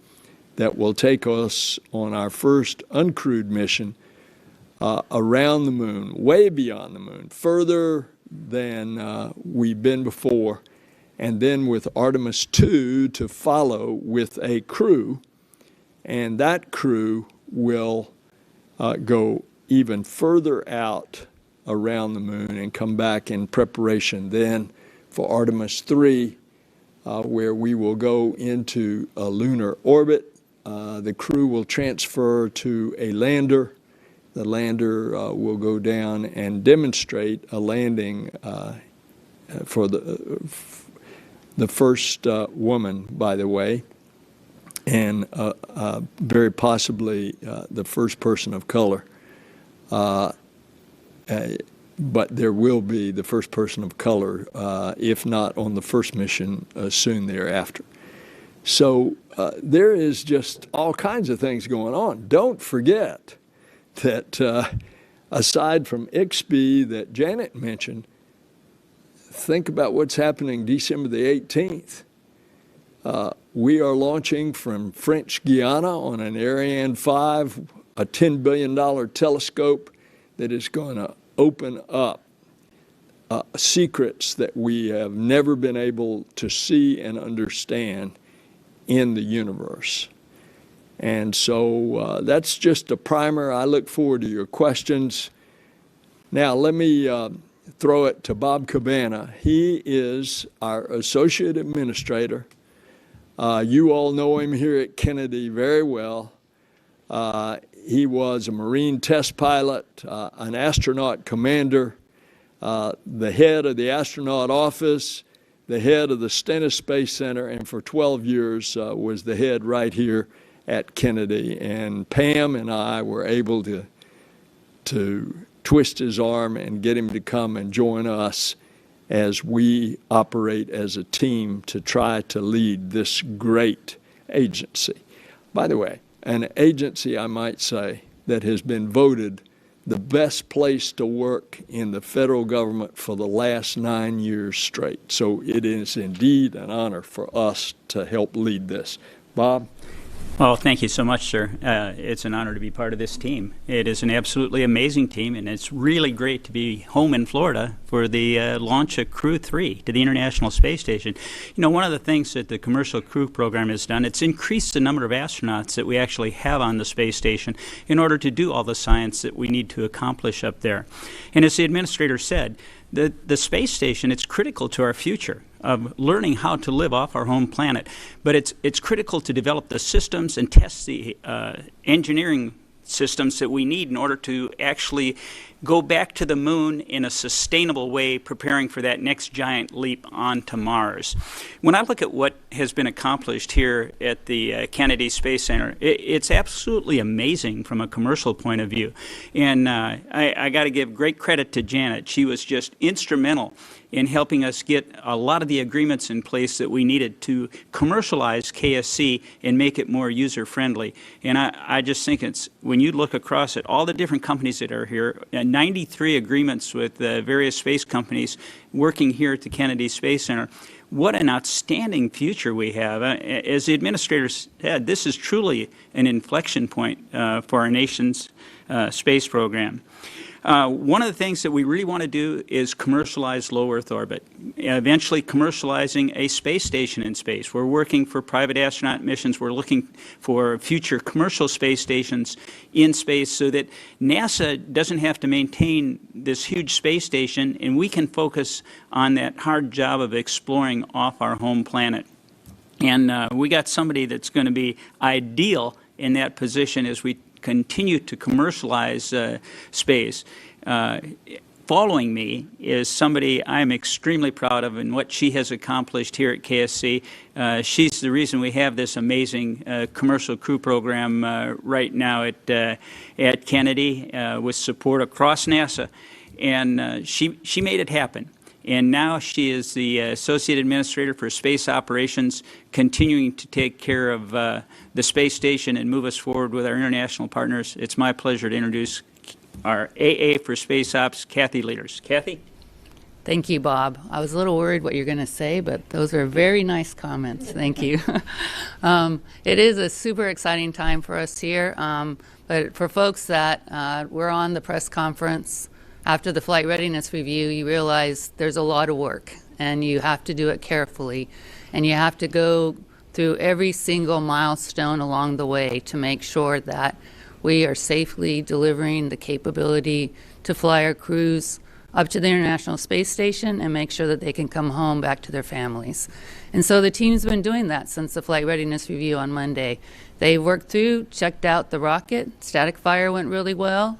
that will take us on our first uncrewed mission around the moon, way beyond the moon, further than we've been before, and then with Artemis 2 to follow with a crew, and that crew will go even further out around the moon and come back in preparation then for Artemis 3, where we will go into a lunar orbit. The crew will transfer to a lander. The lander will go down and demonstrate a landing for the the first woman, by the way, and very possibly the first person of color. But there will be the first person of color, if not on the first mission, soon thereafter. So there is just all kinds of things going on. Don't forget that aside from IXB that Janet mentioned, think about what's happening December the 18th. We are launching from French Guiana on an Ariane 5, a $10 billion telescope that is going to open up secrets that we have never been able to see and understand in the universe. And so that's just a primer. I look forward to your questions. Now let me throw it to Bob Cabana. He is our Associate Administrator. You all know him here at Kennedy very well. He was a Marine test pilot, an astronaut commander, the head of the astronaut office, the head of the Stennis Space Center, and for 12 years was the head right here at Kennedy. And Pam and I were able to twist his arm and get him to come and join us as we operate as a team to try to lead this great agency. By the way, an agency, I might say, that has been voted the best place to work in the federal government for the last 9 years straight. So it is indeed an honor for us to help lead this. Bob? Well, thank you so much, sir. It's an honor to be part of this team. It is an absolutely amazing team, and it's really great to be home in Florida for the launch of Crew 3 to the International Space Station. You know, one of the things that the Commercial Crew Program has done, it's increased the number of astronauts that we actually have on the space station in order to do all the science that we need to accomplish up there. And as the administrator said, the space station, it's critical to our future of learning how to live off our home planet. But it's critical to develop the systems and test the engineering systems that we need in order to actually go back to the moon in a sustainable way, preparing for that next giant leap onto Mars. When I look at what has been accomplished here at the Kennedy Space Center, it's absolutely amazing from a commercial point of view. And I got to give great credit to Janet. She was just instrumental in helping us get a lot of the agreements in place that we needed to commercialize KSC and make it more user-friendly. And I just think it's, when you look across at all the different companies that are here, 93 agreements with various space companies working here at the Kennedy Space Center, what an outstanding future we have. As the administrator said, this is truly an inflection point for our nation's space program. One of the things that we really want to do is commercialize low Earth orbit, eventually commercializing a space station in space. We're working for private astronaut missions. We're looking for future commercial space stations in space so that NASA doesn't have to maintain this huge space station, and we can focus on that hard job of exploring off our home planet. And we got somebody that's going to be ideal in that position as we continue to commercialize space. Following me is somebody I'm extremely proud of and what she has accomplished here at KSC. She's the reason we have this amazing commercial crew program right now at Kennedy with support across NASA. And she made it happen. And now she is the Associate Administrator for Space Operations, continuing to take care of the space station and move us forward with our international partners. It's my pleasure to introduce our AA for Space Ops, Kathy Leaders. Kathy? Thank you, Bob. I was a little worried what you're going to say, but those are very nice comments. Thank you. It is a super exciting time for us here, but for folks that were on the press conference after the flight readiness review, you realize there's a lot of work and you have to do it carefully, and you have to go through every single milestone along the way to make sure that we are safely delivering the capability to fly our crews up to the International Space Station and make sure that they can come home back to their families. And so the team's been doing that since the flight readiness review on Monday. They worked through, checked out the rocket. Static fire went really well.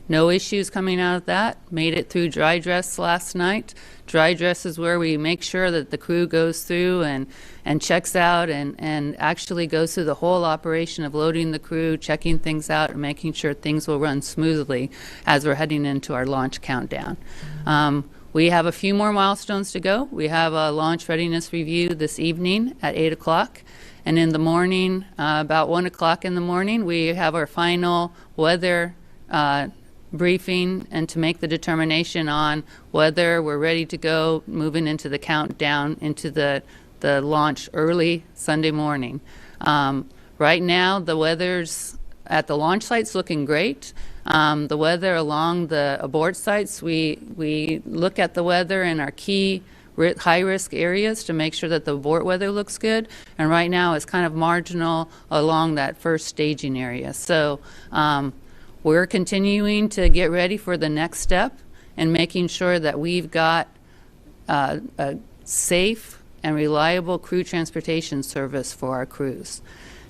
No issues coming out of that. Made it through dry dress last night. Dry dress is where we make sure that the crew goes through and checks out and actually goes through the whole operation of loading the crew, checking things out, and making sure things will run smoothly as we're heading into our launch countdown. We have a few more milestones to go. We have a launch readiness review this evening at 8 o'clock. And in the morning, about 1 o'clock in the morning, we have our final weather briefing and to make the determination on whether we're ready to go moving into the countdown into the launch early Sunday morning. Right now, the weather's at the launch site's looking great. The weather along the abort sites, we look at the weather in our key high-risk areas to make sure that the abort weather looks good. And right now it's kind of marginal along that first staging area. So we're continuing to get ready for the next step and making sure that we've got a safe and reliable crew transportation service for our crews.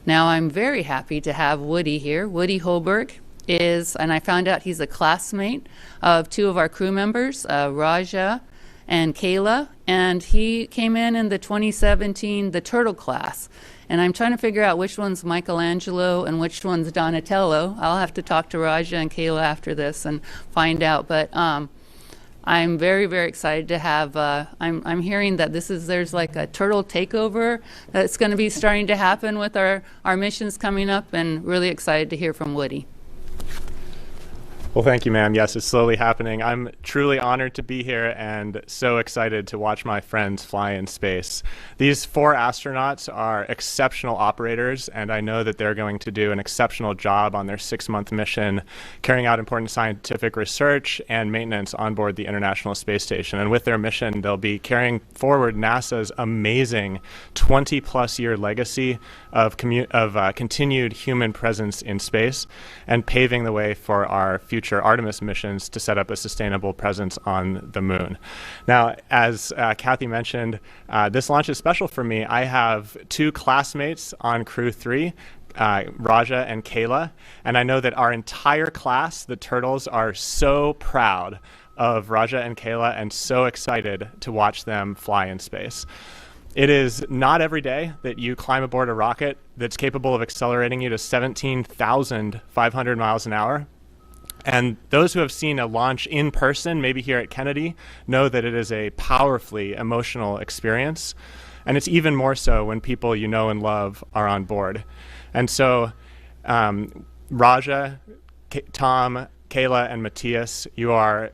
Now I'm very happy to have Woody here. Woody Holberg is, and I found out he's a classmate of two of our crew members, Raja and Kayla, and he came in the 2017, the Turtle class. And I'm trying to figure out which one's Michelangelo and which one's Donatello. I'll have to talk to Raja and Kayla after this and find out. But I'm very, very excited to have, I'm hearing that there's like a turtle takeover that's going to be starting to happen with our missions coming up, and really excited to hear from Woody. Well, thank you, ma'am. Yes, it's slowly happening. I'm truly honored to be here and so excited to watch my friends fly in space. These 4 astronauts are exceptional operators, and I know that they're going to do an exceptional job on their 6-month mission, carrying out important scientific research and maintenance on board the International Space Station. And with their mission, they'll be carrying forward NASA's amazing 20-plus year legacy of continued human presence in space and paving the way for our future Artemis missions to set up a sustainable presence on the moon. Now, as Kathy mentioned, this launch is special for me. I have 2 classmates on Crew 3, Raja and Kayla, and I know that our entire class, the Turtles, are so proud of Raja and Kayla and so excited to watch them fly in space. It is not every day that you climb aboard a rocket that's capable of accelerating you to 17,500 miles an hour. And those who have seen a launch in person, maybe here at Kennedy, know that it is a powerfully emotional experience. And it's even more so when people you know and love are on board. And so Raja, Tom, Kayla, and Matthias, you are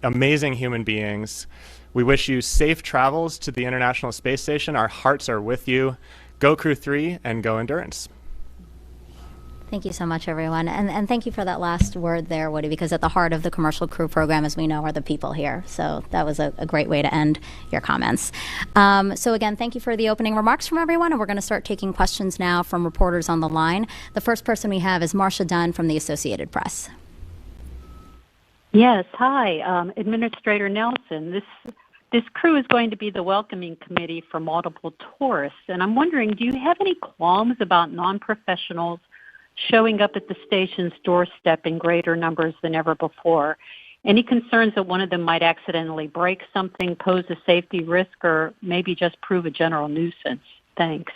amazing human beings. We wish you safe travels to the International Space Station. Our hearts are with you. Go Crew 3 and go Endurance. Thank you so much, everyone. And thank you for that last word there, Woody, because at the heart of the commercial crew program, as we know, are the people here. So that was a great way to end your comments. So again, thank you for the opening remarks from everyone. And we're going to start taking questions now from reporters on the line. The first person we have is Marcia Dunn from the Associated Press. Yes, hi, Administrator Nelson. This crew is going to be the welcoming committee for multiple tourists. And I'm wondering, do you have any qualms about non-professionals showing up at the station's doorstep in greater numbers than ever before? Any concerns that one of them might accidentally break something, pose a safety risk, or maybe just prove a general nuisance? Thanks.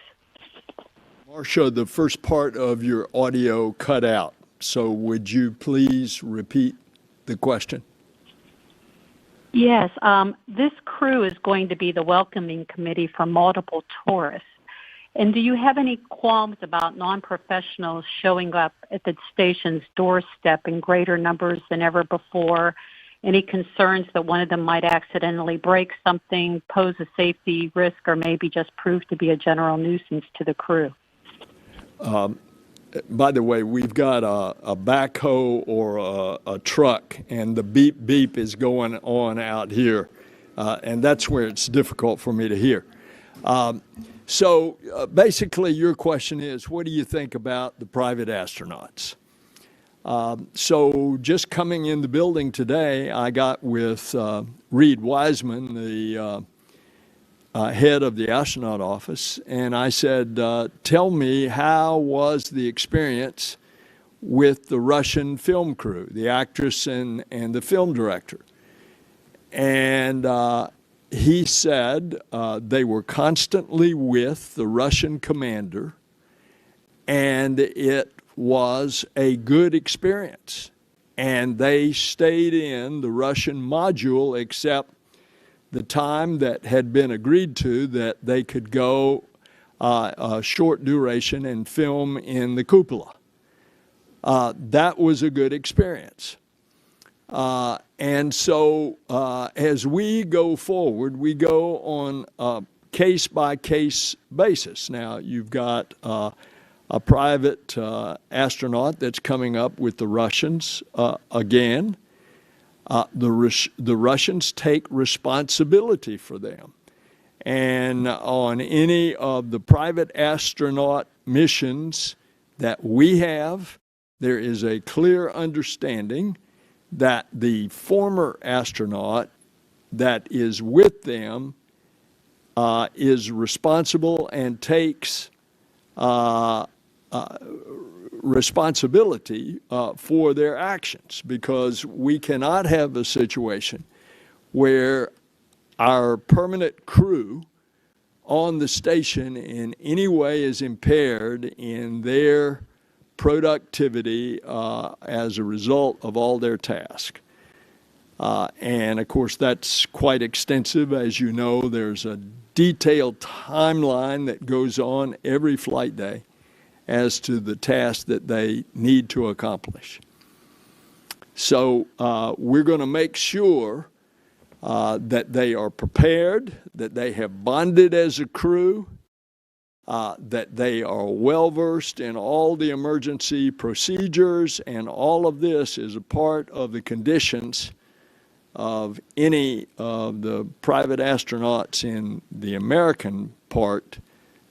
Marcia, the first part of your audio cut out. So would you please repeat the question? Yes, this crew is going to be the welcoming committee for multiple tourists. And do you have any qualms about non-professionals showing up at the station's doorstep in greater numbers than ever before? Any concerns that one of them might accidentally break something, pose a safety risk, or maybe just prove to be a general nuisance to the crew? By the way, we've got a backhoe or a truck, and the beep beep is going on out here, and that's where it's difficult for me to hear. So basically your question is, what do you think about the private astronauts? So just coming in the building today, I got with Reed Wiseman, the head of the astronaut office, and I said, tell me, how was the experience with the Russian film crew, the actress and the film director. And he said they were constantly with the Russian commander, and it was a good experience. And they stayed in the Russian module except the time that had been agreed to that they could go a short duration and film in the cupola. That was a good experience. And so as we go forward, we go on a case-by-case basis. Now, you've got a private astronaut that's coming up with the Russians again. The Russians take responsibility for them. And on any of the private astronaut missions that we have, there is a clear understanding that the former astronaut that is with them is responsible and takes responsibility for their actions, because we cannot have a situation where our permanent crew on the station in any way is impaired in their productivity as a result of all their tasks. And of course, that's quite extensive. As you know, there's a detailed timeline that goes on every flight day as to the tasks that they need to accomplish. So we're going to make sure that they are prepared, that they have bonded as a crew, that they are well-versed in all the emergency procedures, and all of this is a part of the conditions of any of the private astronauts in the American part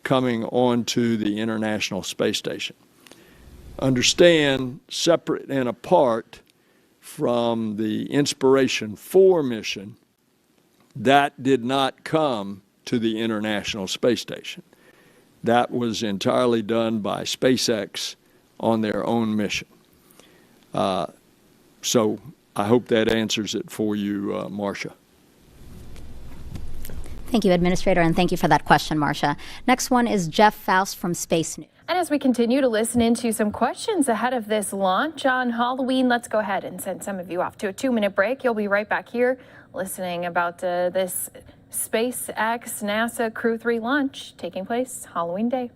coming onto the International Space Station. Understand, separate and apart from the Inspiration 4 mission, that did not come to the International Space Station. That was entirely done by SpaceX on their own mission. So I hope that answers it for you, Marcia. Thank you, Administrator, and thank you for that question, Marcia. Next one is Jeff Faust from Space News. And as we continue to listen into some questions ahead of this launch on Halloween, let's go ahead and send some of you off to a 2-minute break. You'll be right back here listening about this SpaceX NASA Crew 3 launch taking place Halloween Day.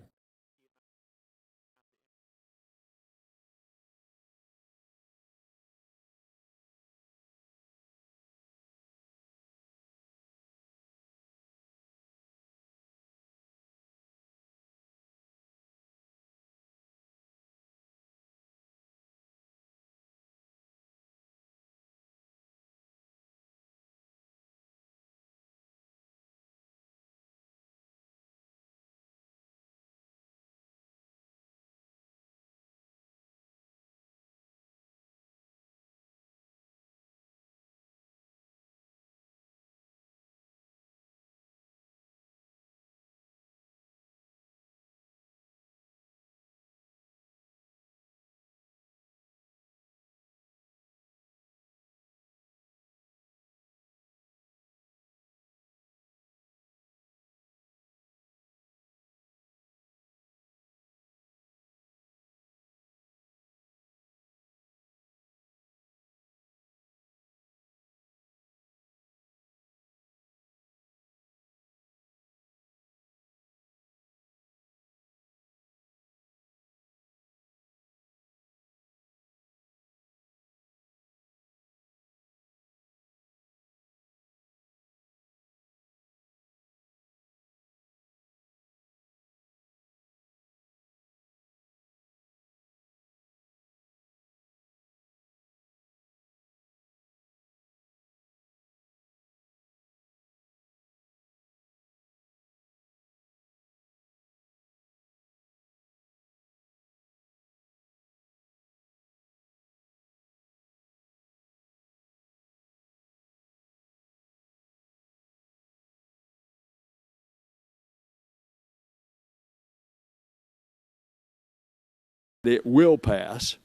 It will pass.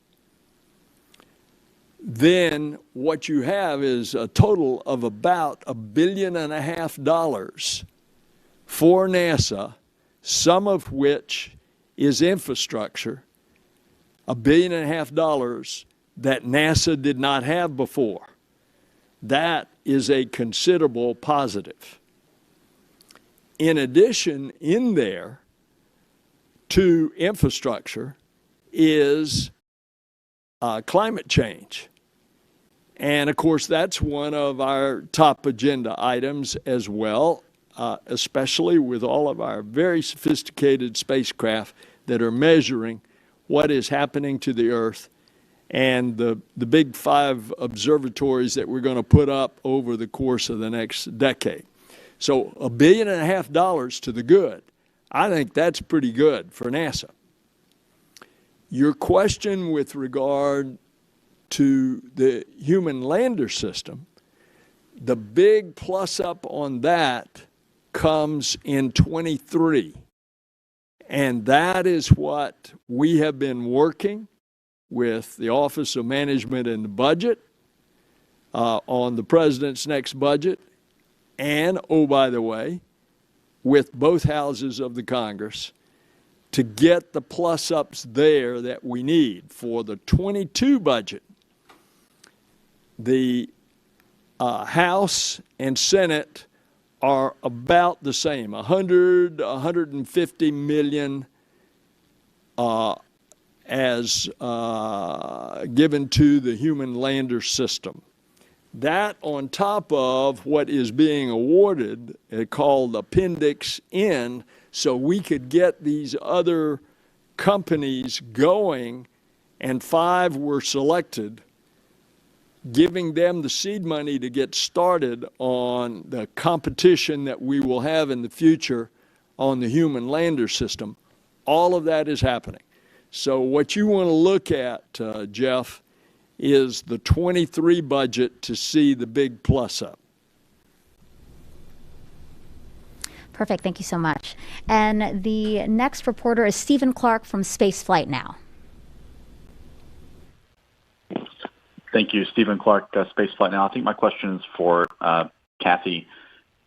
then what you have is a total of about $1.5 billion for NASA, some of which is infrastructure, $1.5 billion that NASA did not have before. That is a considerable positive. In addition, in there to infrastructure is climate change. And of course, that's one of our top agenda items as well, especially with all of our very sophisticated spacecraft that are measuring what is happening to the Earth, and the big 5 observatories that we're going to put up over the course of the next decade. So $1.5 billion to the good. I think that's pretty good for NASA. Your question with regard to the human lander system, the big plus up on that comes in 23. And that is what we have been working with the Office of Management and the Budget on the President's next budget, and, oh, by the way, with both houses of the Congress to get the plus-ups there that we need for the 22 budget. The House and Senate are about the same, 150 million as given to the human lander system. That on top of what is being awarded, called Appendix N, so we could get these other companies going, and 5 were selected, giving them the seed money to get started on the competition that we will have in the future on the human lander system. All of that is happening. So what you want to look at, Jeff, is the 23 budget to see the big plus up. Perfect. Thank you so much. And the next reporter is Stephen Clark from Spaceflight Now. Thank you, Stephen Clark, Spaceflight Now. I think my question is for Kathy.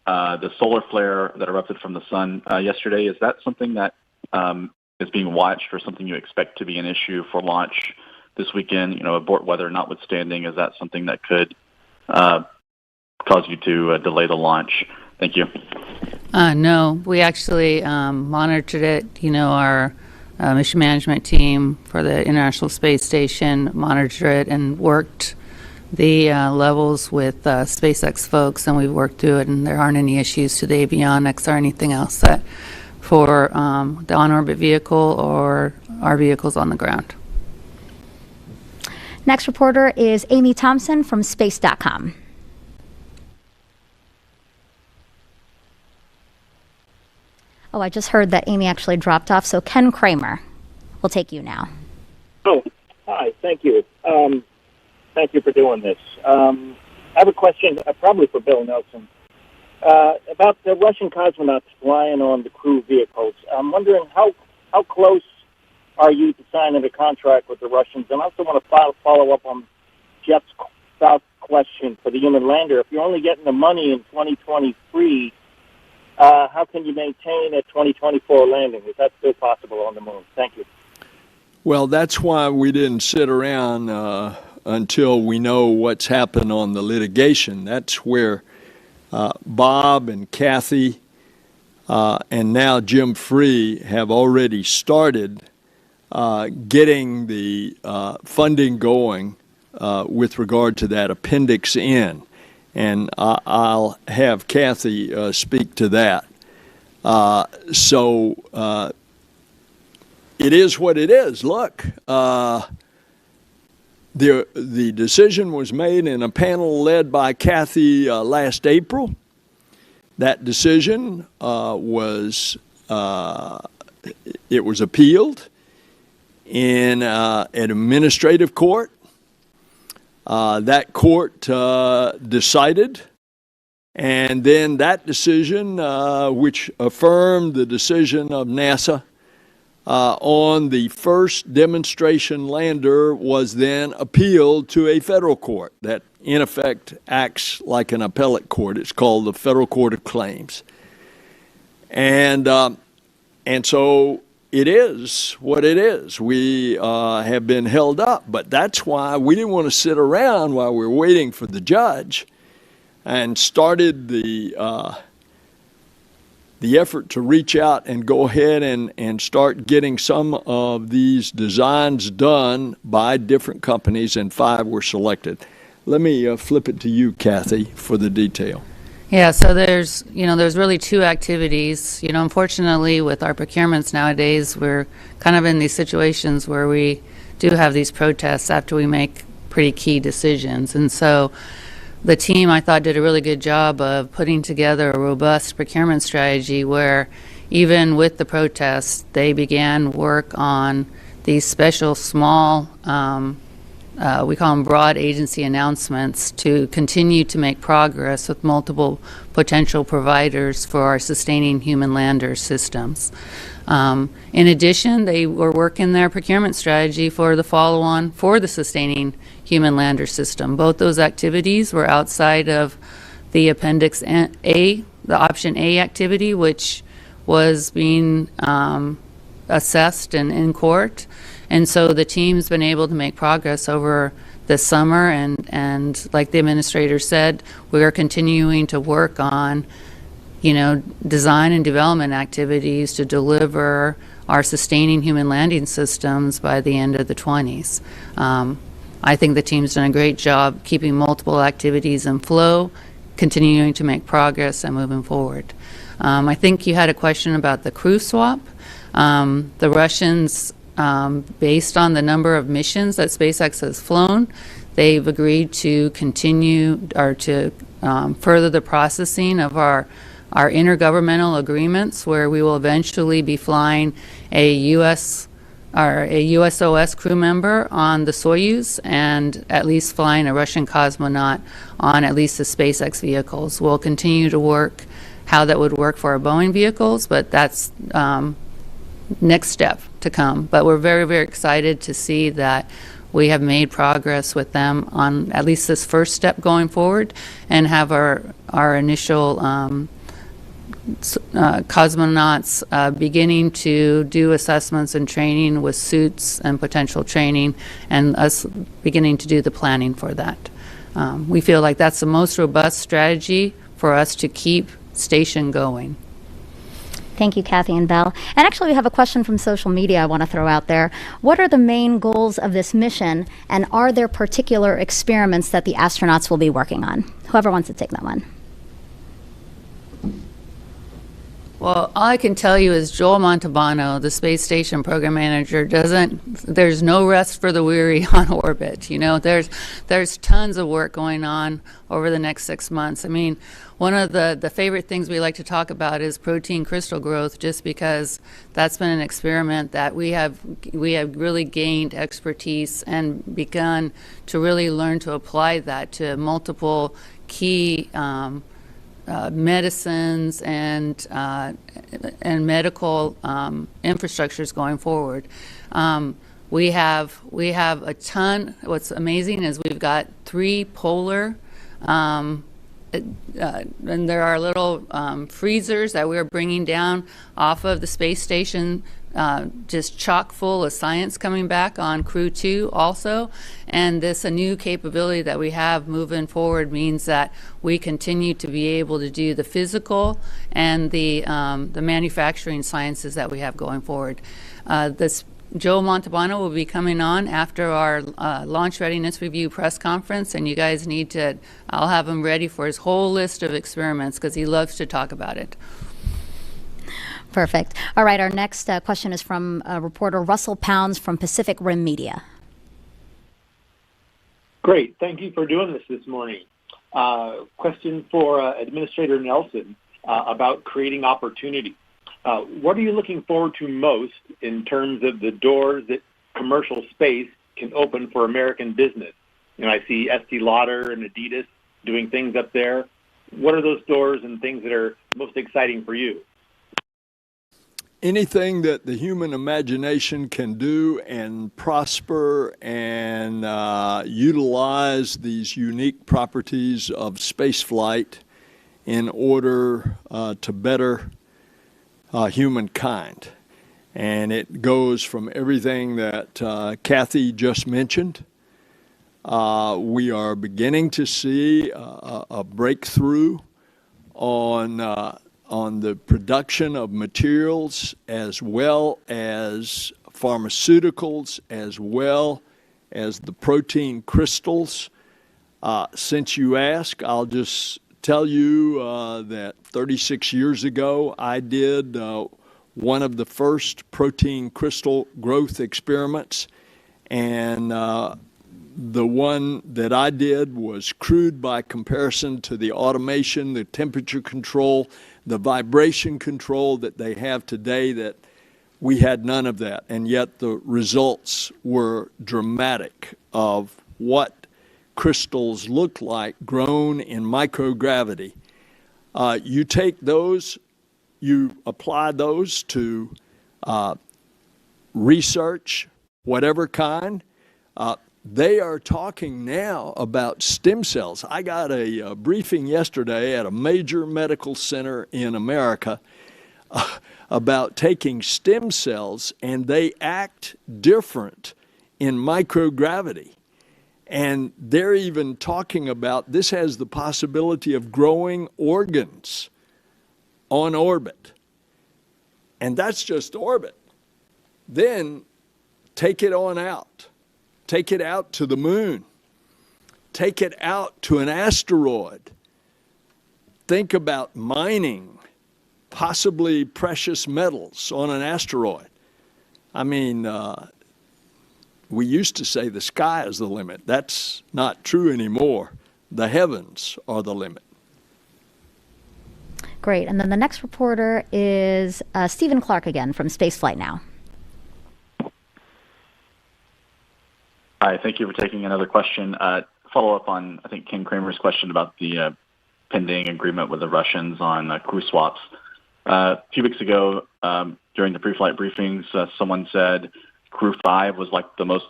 The solar flare that erupted from the sun yesterday, is that something that is being watched, or something you expect to be an issue for launch this weekend? You know, abort weather notwithstanding, is that something that could cause you to delay the launch? Thank you. No, we actually monitored it. You know, our mission management team for the International Space Station monitored it and worked the levels with SpaceX folks, and we've worked through it, and there aren't any issues to the avionics or anything else that for the on-orbit vehicle or our vehicles on the ground. Next reporter is Amy Thompson from Space.com. Oh, I just heard that Amy actually dropped off, so Ken Kramer will take you now. Oh, hi, thank you. Thank you for doing this. I have a question, probably for Bill Nelson, about the Russian cosmonauts flying on the crew vehicles. I'm wondering how close are you to signing a contract with the Russians? And I also want to follow up on Jeff's question for the human lander. If you're only getting the money in 2023, how can you maintain a 2024 landing? Is that still possible on the moon? Thank you. Well, that's why we didn't sit around until we know what's happened on the litigation. That's where Bob and Kathy and now Jim Free have already started getting the funding going with regard to that Appendix N. And I'll have Kathy speak to that. So it is what it is. Look, the decision was made in a panel led by Kathy last April. That decision was appealed in an administrative court. That court decided, and then that decision, which affirmed the decision of NASA, on the first demonstration lander was then appealed to a federal court that, in effect, acts like an appellate court. It's called the Federal Court of Claims. And so it is what it is. We have been held up, but that's why we didn't want to sit around while we were waiting for the judge, and started the effort to reach out and go ahead and start getting some of these designs done by different companies, and 5 were selected. Let me flip it to you, Kathy, for the detail. Yeah, so there's really 2 activities. Unfortunately, with our procurements nowadays, we're kind of in these situations where we do have these protests after we make pretty key decisions. And so the team, I thought, did a really good job of putting together a robust procurement strategy where even with the protests, they began work on these special small we call them broad agency announcements to continue to make progress with multiple potential providers for our sustaining human lander systems. In addition, they were working their procurement strategy for the follow-on for the sustaining human lander system. Both those activities were outside of the Appendix A, the Option A activity, which was being assessed and in court. And so the team's been able to make progress over the summer, and like the administrator said, we are continuing to work on, design and development activities to deliver our sustaining human landing systems by the end of the 20s. I think the team's done a great job keeping multiple activities in flow, continuing to make progress and moving forward. I think you had a question about the crew swap. The Russians, based on the number of missions that SpaceX has flown, they've agreed to continue or to further the processing of our intergovernmental agreements, where we will eventually be flying a USOS crew member on the Soyuz and at least flying a Russian cosmonaut on at least the SpaceX vehicles. We'll continue to work how that would work for our Boeing vehicles, but that's next step to come. But we're very, very excited to see that we have made progress with them on at least this first step going forward, and have our initial cosmonauts beginning to do assessments and training with suits and potential training, and us beginning to do the planning for that. We feel like that's the most robust strategy for us to keep station going. Thank you, Kathy and Belle. And actually, we have a question from social media I want to throw out there. What are the main goals of this mission, and are there particular experiments that the astronauts will be working on? Whoever wants to take that one. Well, all I can tell you is Joel Montalbano, the space station program manager, there's no rest for the weary on orbit. There's tons of work going on over the next 6 months. I mean, one of the favorite things we like to talk about is protein crystal growth, just because that's been an experiment that we have really gained expertise and begun to really learn to apply that to multiple key medicines and medical infrastructures going forward. We have a ton. What's amazing is we've got 3 polar, and there are little freezers that we're bringing down off of the space station, just chock full of science coming back on Crew 2 also. And a new capability that we have moving forward means that we continue to be able to do the physical and the manufacturing sciences that we have going forward. Joe Montalbano will be coming on after our launch readiness review press conference, and you guys I'll have him ready for his whole list of experiments, because he loves to talk about it. Perfect. All right, our next question is from reporter Russell Pounds from Pacific Rim Media. Great. Thank you for doing this morning. Question for Administrator Nelson about creating opportunity. What are you looking forward to most in terms of the doors that commercial space can open for American business? I see Estee Lauder and Adidas doing things up there. What are those doors and things that are most exciting for you? anything that the human imagination can do and prosper and utilize these unique properties of spaceflight in order to better humankind. And it goes from everything that Kathy just mentioned. We are beginning to see a breakthrough on the production of materials as well as pharmaceuticals, as well as the protein crystals. Since you ask, I'll just tell you that 36 years ago, I did one of the first protein crystal growth experiments, and the one that I did was crude by comparison to the automation, the temperature control, the vibration control that they have today. That we had none of that, and yet the results were dramatic of what crystals look like grown in microgravity. You take those, you apply those to research, whatever kind. They are talking now about stem cells. I got a briefing yesterday at a major medical center in America about taking stem cells, and they act different in microgravity. And they're even talking about this has the possibility of growing organs on orbit. And that's just orbit. Then take it on out. Take it out to the moon. Take it out to an asteroid. Think about mining possibly precious metals on an asteroid. I mean, we used to say the sky is the limit. That's not true anymore. The heavens are the limit. Great. And then the next reporter is Stephen Clark again from Spaceflight Now. Hi, thank you for taking another question. Follow up on, I think, Ken Kramer's question about the pending agreement with the Russians on crew swaps. A few weeks ago, during the pre-flight briefings, someone said Crew 5 was like the most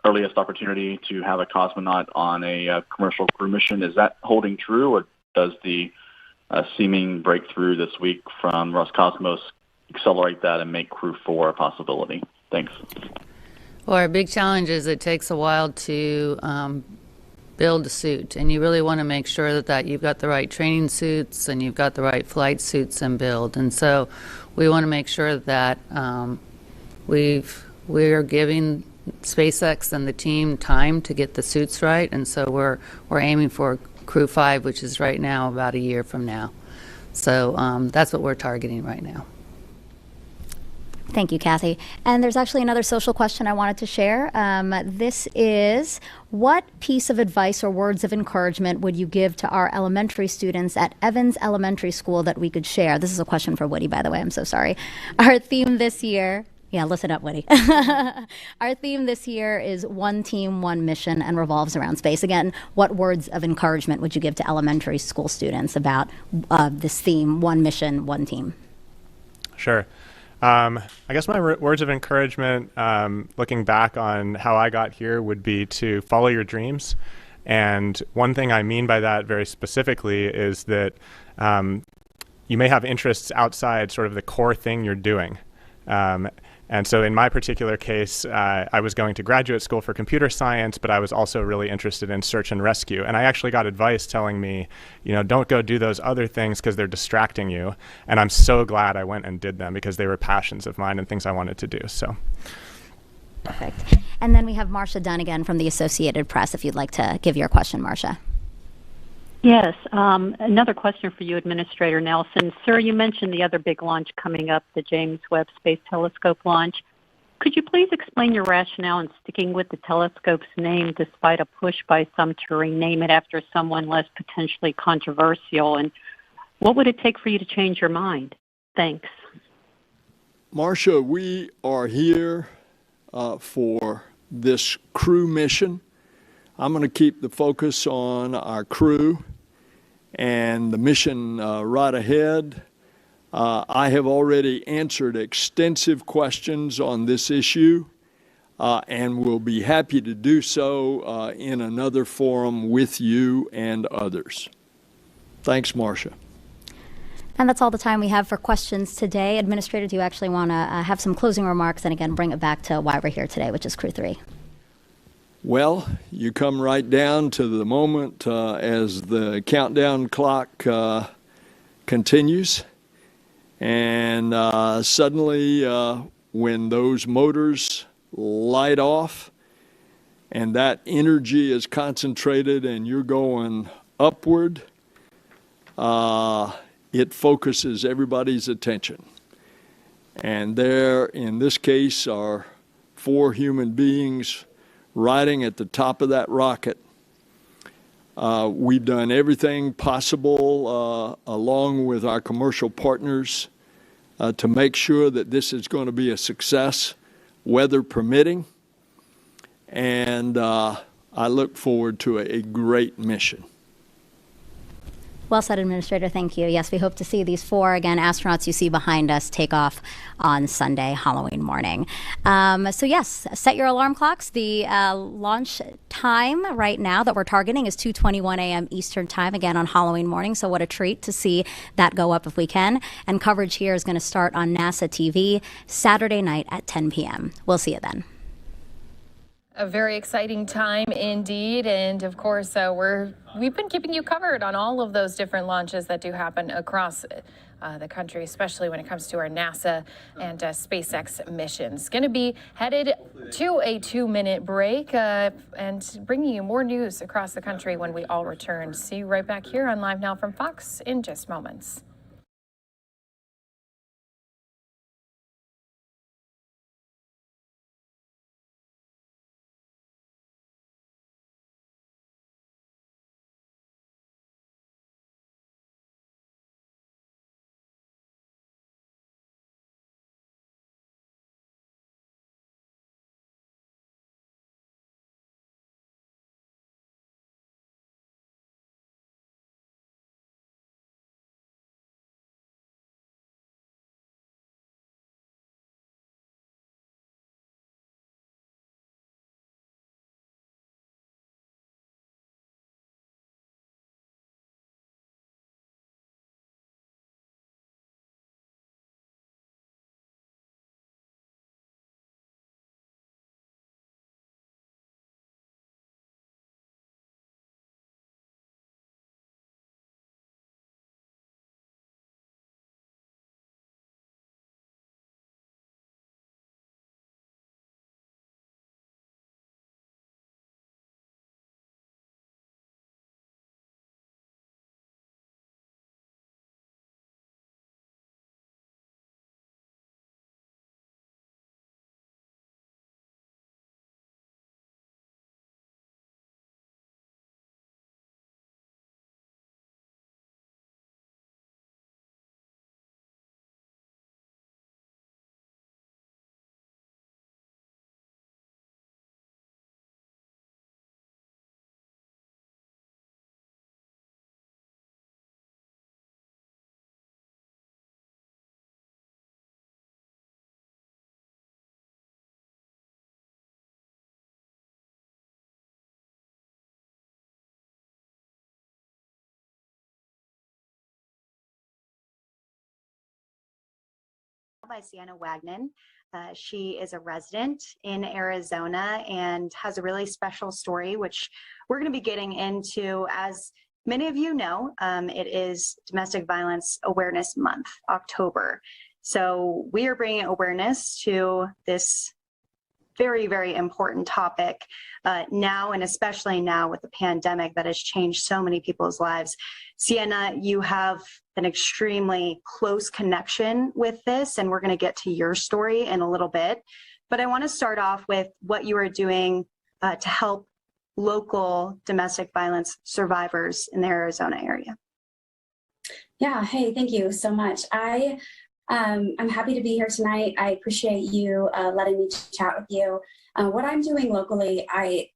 earliest opportunity to have a cosmonaut on a commercial crew mission. Is that holding true, or does the seeming breakthrough this week from Roscosmos accelerate that and make Crew 4 a possibility? Thanks. Well, our big challenge is it takes a while to build a suit, and you really want to make sure that you've got the right training suits and you've got the right flight suits and build. And so we want to make sure that we're giving SpaceX and the team time to get the suits right, and so we're aiming for Crew 5, which is right now about a year from now. So that's what we're targeting right now. Thank you, Kathy. And there's actually another social question I wanted to share. This is, what piece of advice or words of encouragement would you give to our elementary students at Evans Elementary School that we could share? This is a question for Woody, by the way. I'm so sorry. Our theme this year, yeah, listen up, Woody. Our theme this year is one team, one mission, and revolves around space. Again, what words of encouragement would you give to elementary school students about this theme, one mission, one team? Sure. I guess my words of encouragement, looking back on how I got here, would be to follow your dreams. And one thing I mean by that very specifically is that you may have interests outside sort of the core thing you're doing. And so in my particular case, I was going to graduate school for computer science, but I was also really interested in search and rescue. And I actually got advice telling me, don't go do those other things because they're distracting you. And I'm so glad I went and did them because they were passions of mine and things I wanted to do. So. Perfect. And then we have Marcia Dunn again from the Associated Press, if you'd like to give your question, Marcia. Yes. Another question for you, Administrator Nelson. Sir, you mentioned the other big launch coming up, the James Webb Space Telescope launch. Could you please explain your rationale in sticking with the telescope's name despite a push by some to rename it after someone less potentially controversial? And what would it take for you to change your mind? Thanks. Marcia, we are here for this crew mission. I'm going to keep the focus on our crew and the mission right ahead. I have already answered extensive questions on this issue and will be happy to do so in another forum with you and others. Thanks, Marcia. And that's all the time we have for questions today. Administrator, do you actually want to have some closing remarks and again bring it back to why we're here today, which is Crew 3? Well, you come right down to the moment as the countdown clock continues, and suddenly when those motors light off and that energy is concentrated and you're going upward, it focuses everybody's attention. And there, in this case, are 4 human beings riding at the top of that rocket. We've done everything possible along with our commercial partners to make sure that this is going to be a success, weather permitting, and I look forward to a great mission. Well said, Administrator. Thank you. Yes, we hope to see these 4, again, astronauts you see behind us take off on Sunday, Halloween morning. So yes, set your alarm clocks. The launch time right now that we're targeting is 2:21 a.m. Eastern time, again, on Halloween morning. So what a treat to see that go up if we can. And coverage here is going to start on NASA TV Saturday night at 10 p.m. We'll see you then. A very exciting time indeed, and of course we've been keeping you covered on all of those different launches that do happen across the country, especially when it comes to our NASA and SpaceX missions. Going to be headed to a 2-minute break and bringing you more news across the country when we all return. See you right back here on Live Now from Fox in just moments. By Sienna Wagner. She is a resident in Arizona and has a really special story, which we're going to be getting into. As many of you know, it is Domestic Violence Awareness Month, October. So we are bringing awareness to this very, very important topic now, and especially now with the pandemic that has changed so many people's lives. Sienna, you have an extremely close connection with this, and we're going to get to your story in a little bit. But I want to start off with what you are doing to help local domestic violence survivors in the Arizona area. Yeah, hey, thank you so much. I'm happy to be here tonight. I appreciate you letting me chat with you. What I'm doing locally,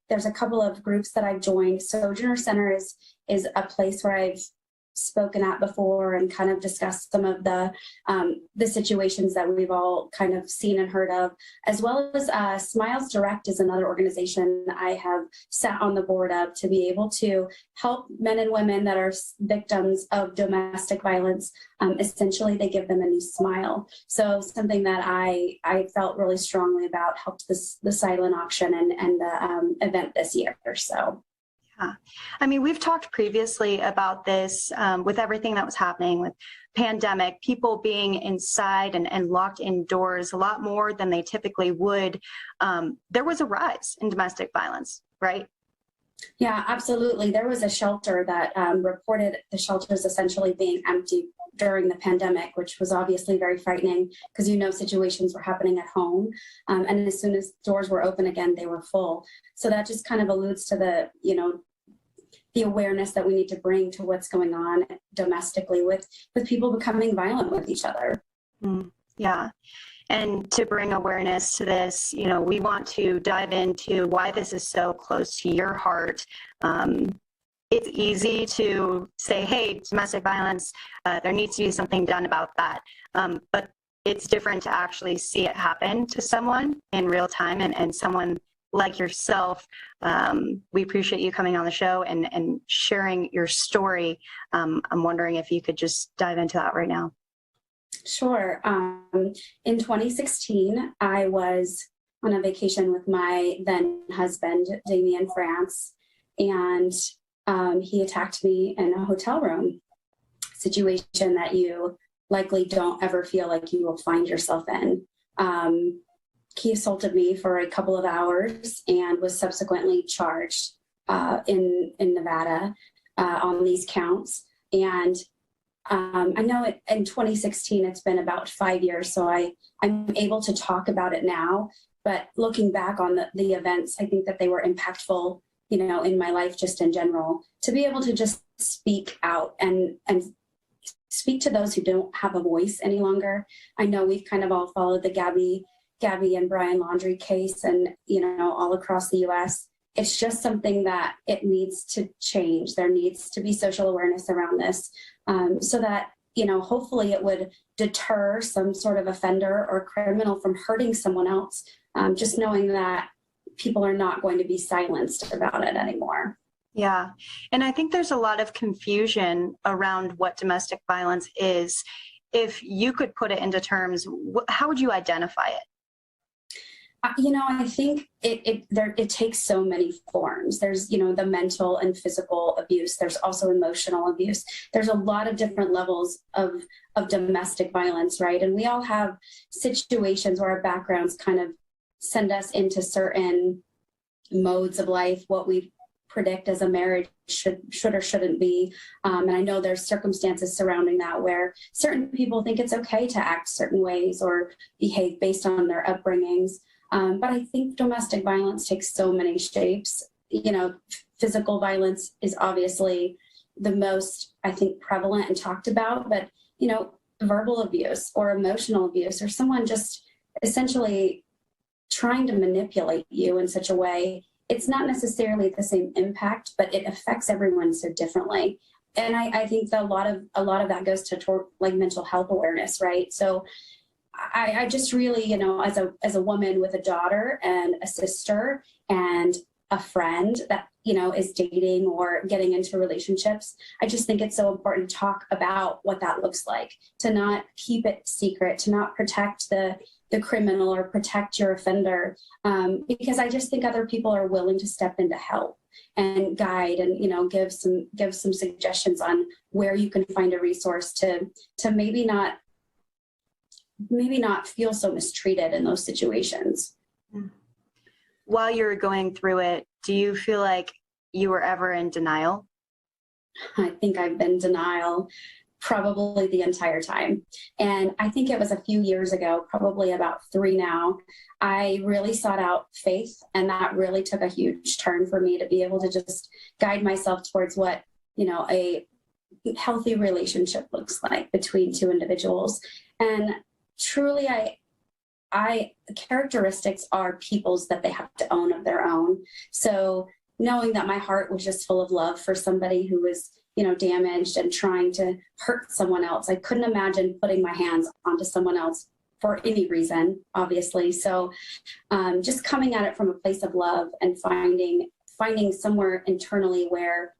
there's a couple of groups that I've joined. Sojourner Center is a place where I've spoken at before and kind of discussed some of the situations that we've all kind of seen and heard of, as well as Smiles Direct is another organization I have sat on the board of to be able to help men and women that are victims of domestic violence. Essentially, they give them a new smile. So something that I felt really strongly about helped the silent auction and the event this year. So. Yeah. I mean, we've talked previously about this with everything that was happening with pandemic, people being inside and locked indoors a lot more than they typically would. There was a rise in domestic violence, right? Yeah, absolutely. There was a shelter that reported the shelters essentially being empty during the pandemic, which was obviously very frightening because situations were happening at home. And as soon as doors were open again, they were full. So that just kind of alludes to the awareness that we need to bring to what's going on domestically with people becoming violent with each other. Yeah. And to bring awareness to this, we want to dive into why this is so close to your heart. It's easy to say, hey, domestic violence, there needs to be something done about that. But it's different to actually see it happen to someone in real time and someone like yourself. We appreciate you coming on the show and sharing your story. I'm wondering if you could just dive into that right now. Sure. In 2016, I was on a vacation with my then husband, Damien France, and he attacked me in a hotel room situation that you likely don't ever feel like you will find yourself in. He assaulted me for a couple of hours and was subsequently charged in Nevada on these counts. And I know in 2016, it's been about 5 years, so I'm able to talk about it now. But looking back on the events, I think that they were impactful, in my life just in general, to be able to just speak out and speak to those who don't have a voice any longer. I know we've kind of all followed the Gabby and Brian Laundrie case and, all across the US. It's just something that it needs to change. There needs to be social awareness around this so that, hopefully it would deter some sort of offender or criminal from hurting someone else, just knowing that people are not going to be silenced about it anymore. Yeah. And I think there's a lot of confusion around what domestic violence is. If you could put it into terms, how would you identify it? I think it takes so many forms. There's, the mental and physical abuse. There's also emotional abuse. There's a lot of different levels of domestic violence, right? And we all have situations where our backgrounds kind of send us into certain modes of life, what we predict as a marriage should or shouldn't be. And I know there's circumstances surrounding that where certain people think it's okay to act certain ways or behave based on their upbringings. But I think domestic violence takes so many shapes. Physical violence is obviously the most, I think, prevalent and talked about, but, verbal abuse or emotional abuse or someone just essentially trying to manipulate you in such a way, it's not necessarily the same impact, but it affects everyone so differently. And I think that a lot of that goes to like mental health awareness, right? So I just really, as a woman with a daughter and a sister and a friend that, is dating or getting into relationships, I just think it's so important to talk about what that looks like, to not keep it secret, to not protect the criminal or protect your offender, because I just think other people are willing to step in to help and guide and, give some suggestions on where you can find a resource to maybe not feel so mistreated in those situations. While you were going through it, do you feel like you were ever in denial? I think I've been in denial probably the entire time. And I think it was a few years ago, probably about 3 now, I really sought out faith. And that really took a huge turn for me to be able to just guide myself towards what, a healthy relationship looks like between two individuals. And truly, characteristics are people's that they have to own of their own. So knowing that my heart was just full of love for somebody who was damaged and trying to hurt someone else. I couldn't imagine putting my hands onto someone else for any reason, obviously. So just coming at it from a place of love and finding somewhere internally where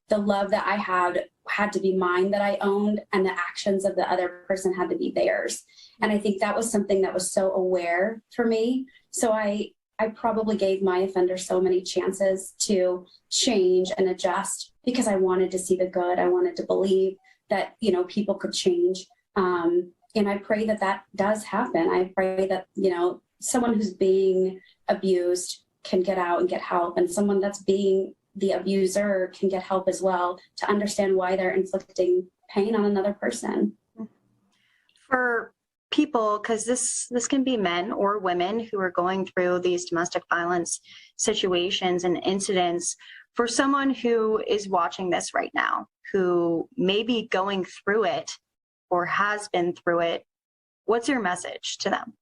the love that I had to be mine, that I owned, and the actions of the other person had to be theirs. And I think that was something that was so aware for me. So I probably gave my offender so many chances to change and adjust because I wanted to see the good. I wanted to believe that, people could change. And I pray that that does happen. I pray that, someone who's being abused can get out and get help, and someone that's being the abuser can get help as well to understand why they're inflicting pain on another person. For people, because this can be men or women who are going through these domestic violence situations and incidents, for someone who is watching this right now, who may be going through it or has been through it, what's your message to them?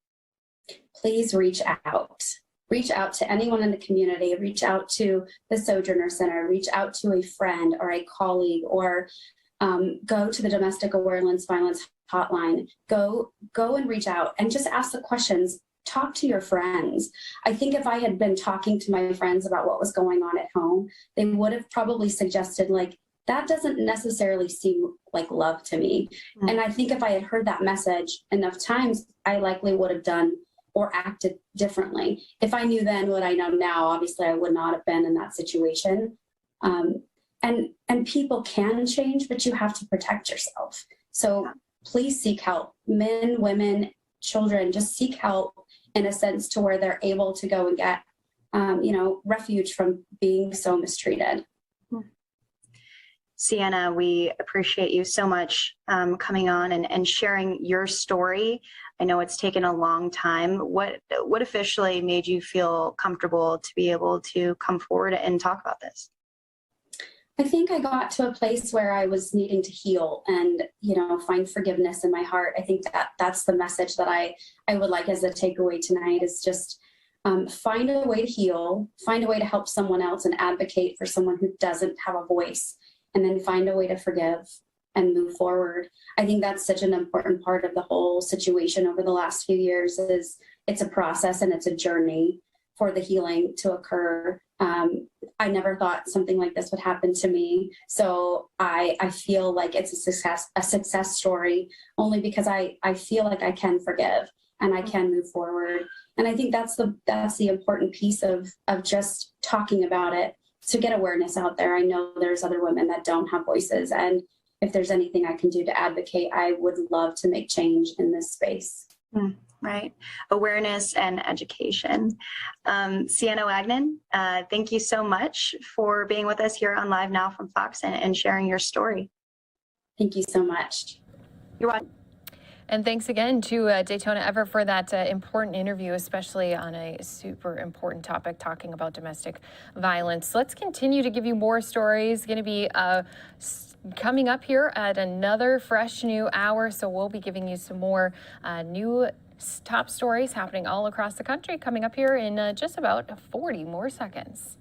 Please reach out. Reach out to anyone in the community, reach out to the Sojourner Center, reach out to a friend or a colleague, or go to the Domestic Violence Hotline. Go and reach out and just ask the questions. Talk to your friends. I think if I had been talking to my friends about what was going on at home, they would have probably suggested, like, that doesn't necessarily seem like love to me. Mm-hmm. And I think if I had heard that message enough times, I likely would have done or acted differently. If I knew then what I know now, obviously I would not have been in that situation. And people can change, but you have to protect yourself. So please seek help. Men, women, children, just seek help in a sense to where they're able to go and get, refuge from being so mistreated. Sienna, we appreciate you so much coming on and sharing your story. I know it's taken a long time. What officially made you feel comfortable to be able to come forward and talk about this? I think I got to a place where I was needing to heal and, find forgiveness in my heart. I think that's the message that I would like as a takeaway tonight, is just find a way to heal, find a way to help someone else and advocate for someone who doesn't have a voice, and then find a way to forgive and move forward. I think that's such an important part of the whole situation over the last few years. Is it's a process and it's a journey for the healing to occur. I never thought something like this would happen to me. So I feel like it's a success story only because I feel like I can forgive and I can move forward. And I think that's the important piece of just talking about it, to get awareness out there. I know there's other women that don't have voices, and if there's anything I can do to advocate, I would love to make change in this space. Right. Awareness and education. Sienna Wagner, thank you so much for being with us here on Live Now from Fox and sharing your story. Thank you so much. You're welcome. And thanks again to Daytona Ever for that important interview, especially on a super important topic, talking about domestic violence. Let's continue to give you more stories. Going to be coming up here at another fresh new hour. So we'll be giving you some more new top stories happening all across the country coming up here in just about 40 more seconds.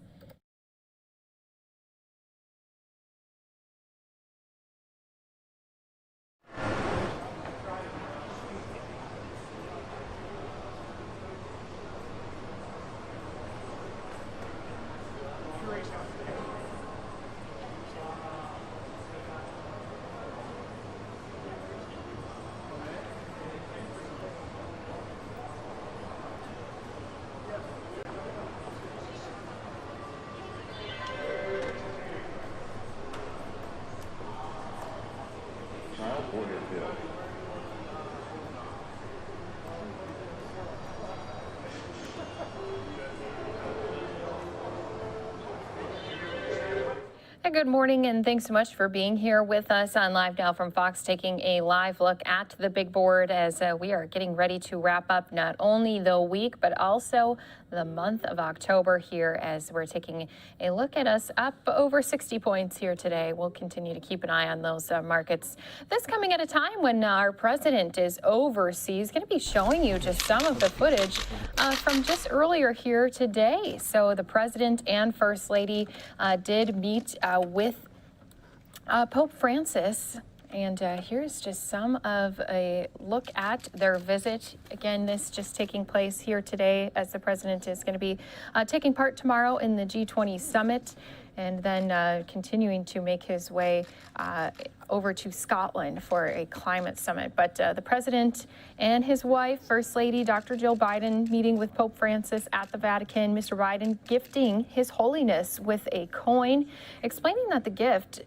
Good morning, and thanks so much for being here with us on Live Now from Fox, taking a live look at the big board as we are getting ready to wrap up not only the week, but also the month of October here, as we're taking a look at us up over 60 points here today. We'll continue to keep an eye on those markets. This coming at a time when our president is overseas, going to be showing you just some of the footage from just earlier here today. So the president and First Lady did meet with Pope Francis. And here's just some of a look at their visit. Again, this just taking place here today as the president is going to be taking part tomorrow in the G20 summit and then continuing to make his way over to Scotland for a climate summit. But the president and his wife, First Lady Dr. Jill Biden, meeting with Pope Francis at the Vatican. Mr. Biden gifting His Holiness with a coin, explaining that the gift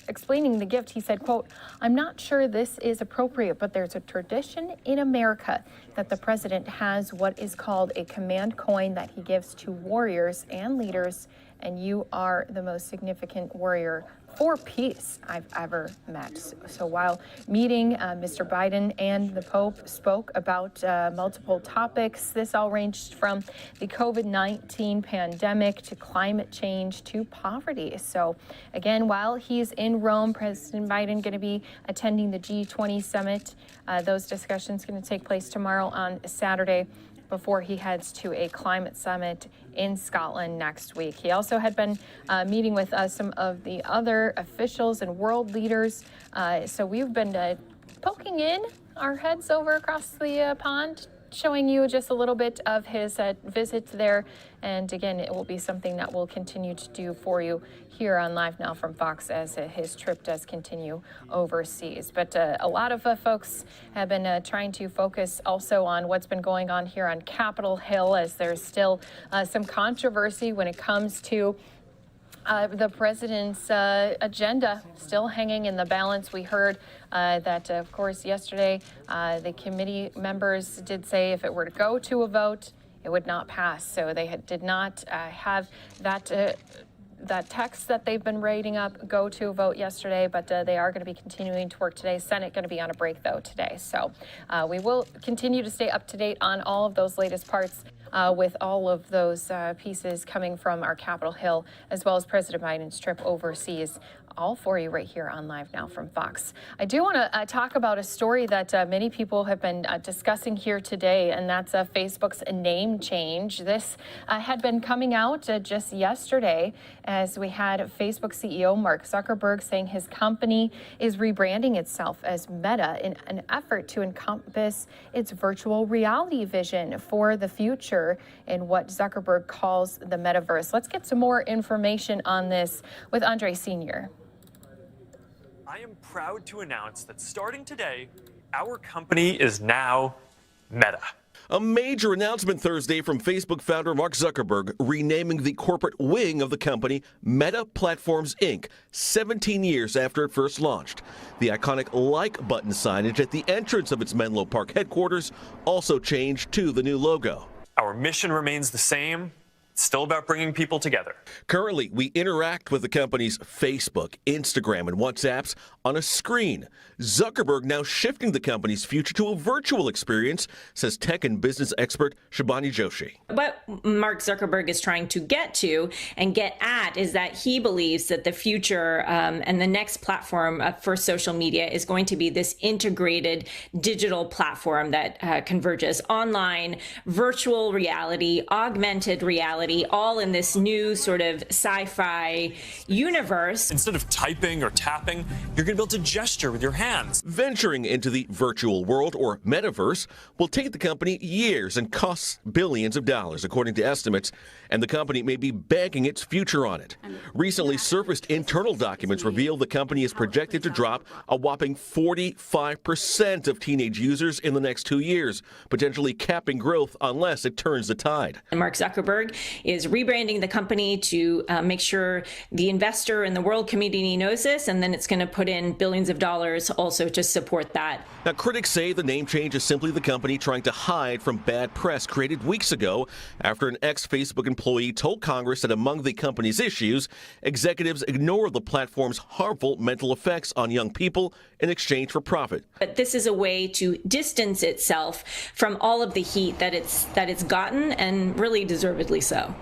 explaining the gift, he said, quote, "I'm not sure this is appropriate, but there's a tradition in America that the president has what is called a command coin that he gives to warriors and leaders, and you are the most significant warrior for peace I've ever met." So while meeting, Mr. Biden and the Pope spoke about multiple topics. This all ranged from the COVID-19 pandemic to climate change to poverty. So again, while he's in Rome, President Biden going to be attending the G20 summit. Those discussions going to take place tomorrow on Saturday before he heads to a climate summit in Scotland next week. He also had been meeting with some of the other officials and world leaders. So we've been poking in our heads over across the pond, showing you just a little bit of his visit there. And again, it will be something that we'll continue to do for you here on Live Now from Fox as his trip does continue overseas. But a lot of folks have been trying to focus also on what's been going on here on Capitol Hill, as there's still some controversy when it comes to the president's agenda still hanging in the balance. We heard that, of course, yesterday the committee members did say if it were to go to a vote, it would not pass. So they did not have that text that they've been writing up go to a vote yesterday, but they are going to be continuing to work today. Senate going to be on a break, though, today. So we will continue to stay up to date on all of those latest parts with all of those pieces coming from our Capitol Hill, as well as President Biden's trip overseas, all for you right here on Live Now from Fox. I do want to talk about a story that many people have been discussing here today, and that's Facebook's name change. This had been coming out just yesterday as we had Facebook CEO Mark Zuckerberg saying his company is rebranding itself as Meta in an effort to encompass its virtual reality vision for the future in what Zuckerberg calls the metaverse. Let's get some more information on this with Andre Sr. I am proud to announce that starting today, our company is now Meta. A major announcement Thursday from Facebook founder Mark Zuckerberg renaming the corporate wing of the company Meta Platforms, Inc., 17 years after it first launched. The iconic like button signage at the entrance of its Menlo Park headquarters also changed to the new logo. Our mission remains the same. It's still about bringing people together. Currently, we interact with the company's Facebook, Instagram, and WhatsApps on a screen. Zuckerberg now shifting the company's future to a virtual experience, says tech and business expert Shabani Joshi. What Mark Zuckerberg is trying to get to and get at is that he believes that the future and the next platform for social media is going to be this integrated digital platform that converges online, virtual reality, augmented reality, all in this new sort of sci-fi universe. Instead of typing or tapping, you're going to be able to gesture with your hands. Venturing into the virtual world, or metaverse, will take the company years and costs billions of dollars, according to estimates, and the company may be banking its future on it. Recently surfaced internal documents reveal the company is projected to drop a whopping 45% of teenage users in the next 2 years, potentially capping growth unless it turns the tide. And Mark Zuckerberg is rebranding the company to make sure the investor and the world community knows this, and then it's going to put in billions of dollars also to support that. Now, critics say the name change is simply the company trying to hide from bad press created weeks ago after an ex-Facebook employee told Congress that among the company's issues, executives ignore the platform's harmful mental effects on young people in exchange for profit. But this is a way to distance itself from all of the heat that it's gotten, and really deservedly so.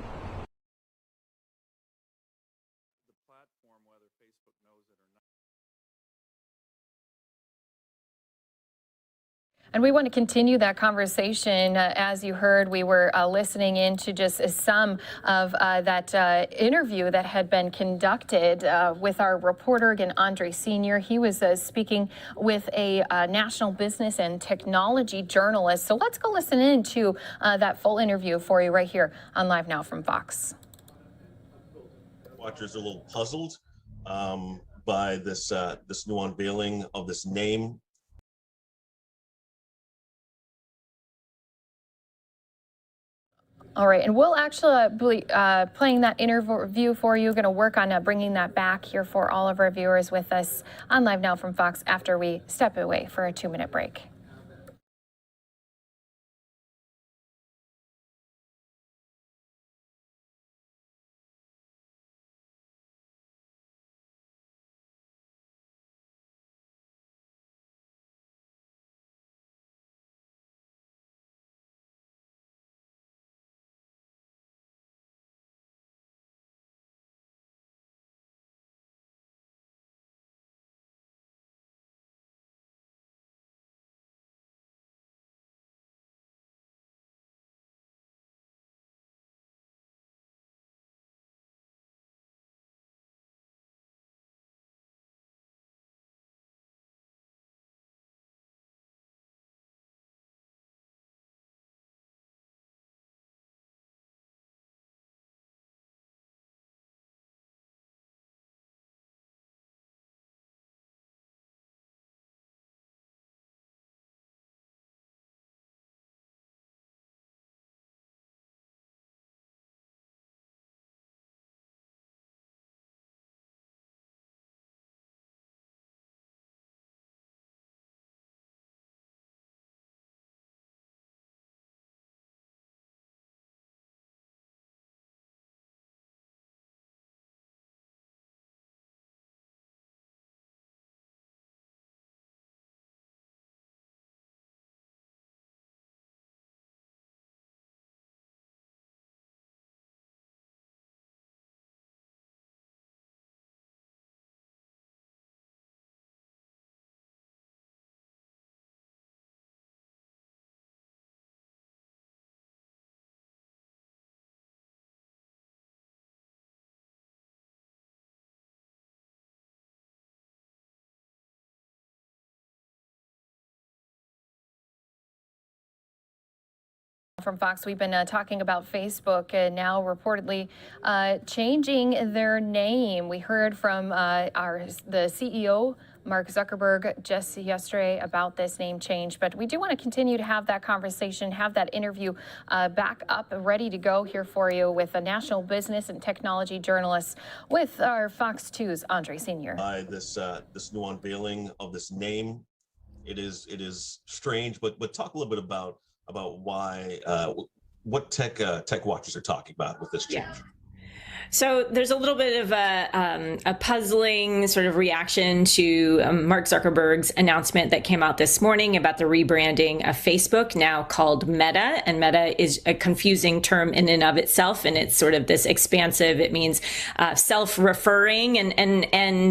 And we want to continue that conversation. As you heard, we were listening in to just some of that interview that had been conducted with our reporter, again, Andre Sr. He was speaking with a national business and technology journalist. So let's go listen in to that full interview for you right here on Live Now from Fox. Watchers are a little puzzled by this new unveiling of this name. All right, and we'll actually be playing that interview for you. Going to work on bringing that back here for all of our viewers with us on Live Now from Fox after we step away for a 2-minute break. From Fox, we've been talking about Facebook now reportedly changing their name. We heard from the CEO, Mark Zuckerberg, just yesterday about this name change. But we do want to continue to have that conversation, have that interview back up, ready to go here for you with a national business and technology journalist with our Fox 2's Andre Sr. By this new unveiling of this name, it is strange. But talk a little bit about why what tech watchers are talking about with this change. Yeah. So there's a little bit of a puzzling sort of reaction to Mark Zuckerberg's announcement that came out this morning about the rebranding of Facebook, now called Meta. And Meta is a confusing term in and of itself, and it's sort of this expansive. It means self-referring, and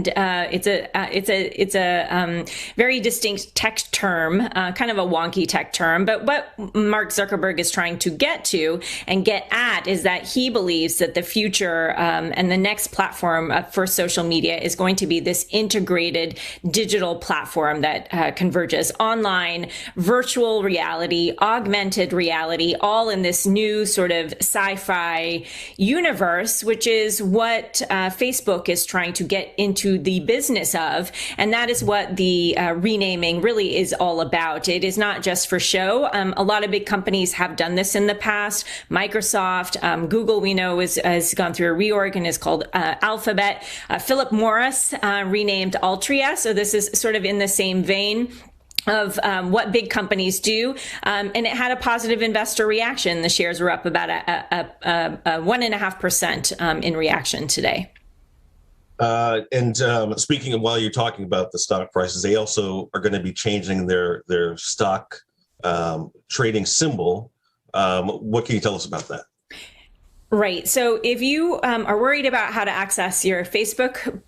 it's a very distinct tech term, kind of a wonky tech term. But what Mark Zuckerberg is trying to get to and get at is that he believes that the future and the next platform for social media is going to be this integrated digital platform that converges online, virtual reality, augmented reality, all in this new sort of sci-fi universe, which is what Facebook is trying to get into the business of. And that is what the renaming really is all about. It is not just for show. A lot of big companies have done this in the past. Microsoft, Google, we know, has gone through a reorg and is called Alphabet. Philip Morris renamed Altria. So this is sort of in the same vein of what big companies do. And it had a positive investor reaction. The shares were up about a 1.5% in reaction today. And speaking of, while you're talking about the stock prices, they also are going to be changing their stock trading symbol. What can you tell us about that? Right. So if you are worried about how to access your Facebook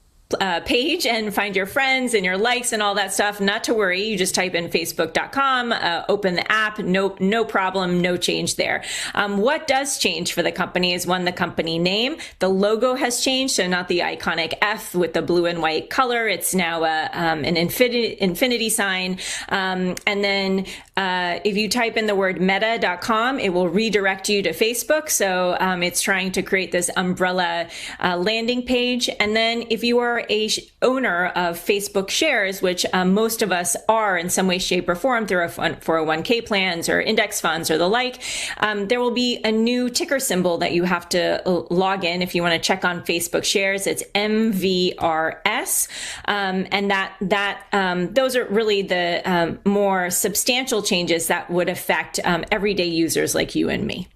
page and find your friends and your likes and all that stuff. Not to worry, you just type in facebook.com, open the app, no problem, no change there. What does change for the company is, one, the company name. The logo has changed, so not the iconic F with the blue and white color. It's now an infinity sign. And then if you type in the word meta.com, it will redirect you to Facebook. So it's trying to create this umbrella landing page. And then if you are a owner of Facebook shares, which most of us are in some way, shape, or form through 401k plans or index funds or the like, there will be a new ticker symbol that you have to log in if you want to check on Facebook shares. It's MVRS, and those are really the more substantial changes that would affect everyday users like you and me.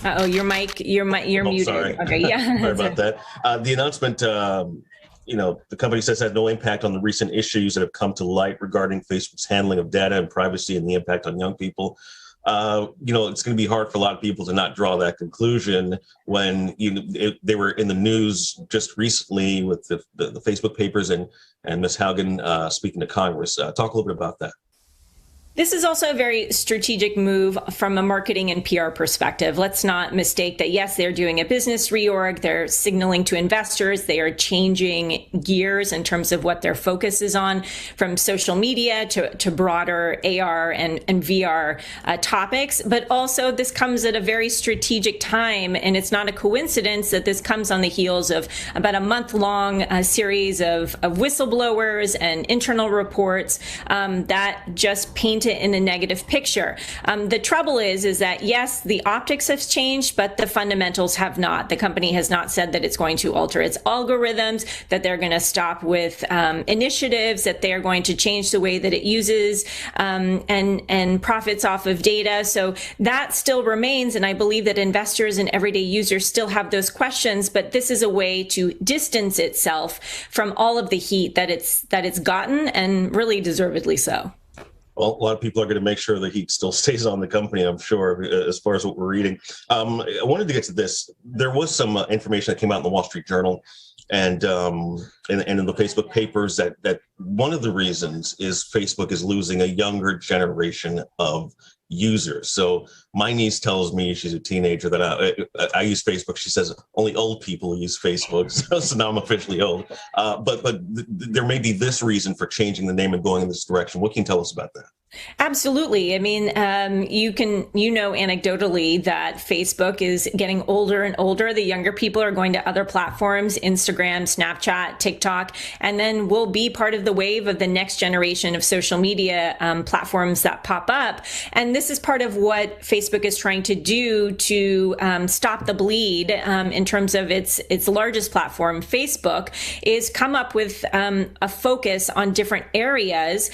Oh, you're muted. Sorry. Okay, yeah. Sorry about that. The announcement, the company says has no impact on the recent issues that have come to light regarding Facebook's handling of data and privacy and the impact on young people. It's going to be hard for a lot of people to not draw that conclusion when they were in the news just recently with the Facebook papers and Ms. Haugen speaking to Congress. Talk a little bit about that. This is also a very strategic move from a marketing and PR perspective. Let's not mistake that, yes, they're doing a business reorg. They're signaling to investors. They are changing gears in terms of what their focus is on, from social media to broader AR and VR topics. But also, this comes at a very strategic time. And it's not a coincidence that this comes on the heels of about a month-long series of whistleblowers and internal reports that just paint it in a negative picture. The trouble is that, yes, the optics have changed, but the fundamentals have not. The company has not said that it's going to alter its algorithms, that they're going to stop with initiatives, that they are going to change the way that it uses and profits off of data. So that still remains, and I believe that investors and everyday users still have those questions, but this is a way to distance itself from all of the heat that it's gotten, and really deservedly so. Well, a lot of people are going to make sure the heat still stays on the company, I'm sure, as far as what we're reading. I wanted to get to this. There was some information that came out in the Wall Street Journal and in the Facebook papers that one of the reasons is Facebook is losing a younger generation of users. So my niece tells me, she's a teenager, that I use Facebook. She says only old people use Facebook. So now I'm officially old. But there may be this reason for changing the name and going in this direction. What can you tell us about that? Absolutely. I mean, anecdotally that Facebook is getting older and older. The younger people are going to other platforms, Instagram, Snapchat, TikTok, and then will be part of the wave of the next generation of social media platforms that pop up. And this is part of what Facebook is trying to do to stop the bleed in terms of its largest platform, Facebook, is come up with a focus on different areas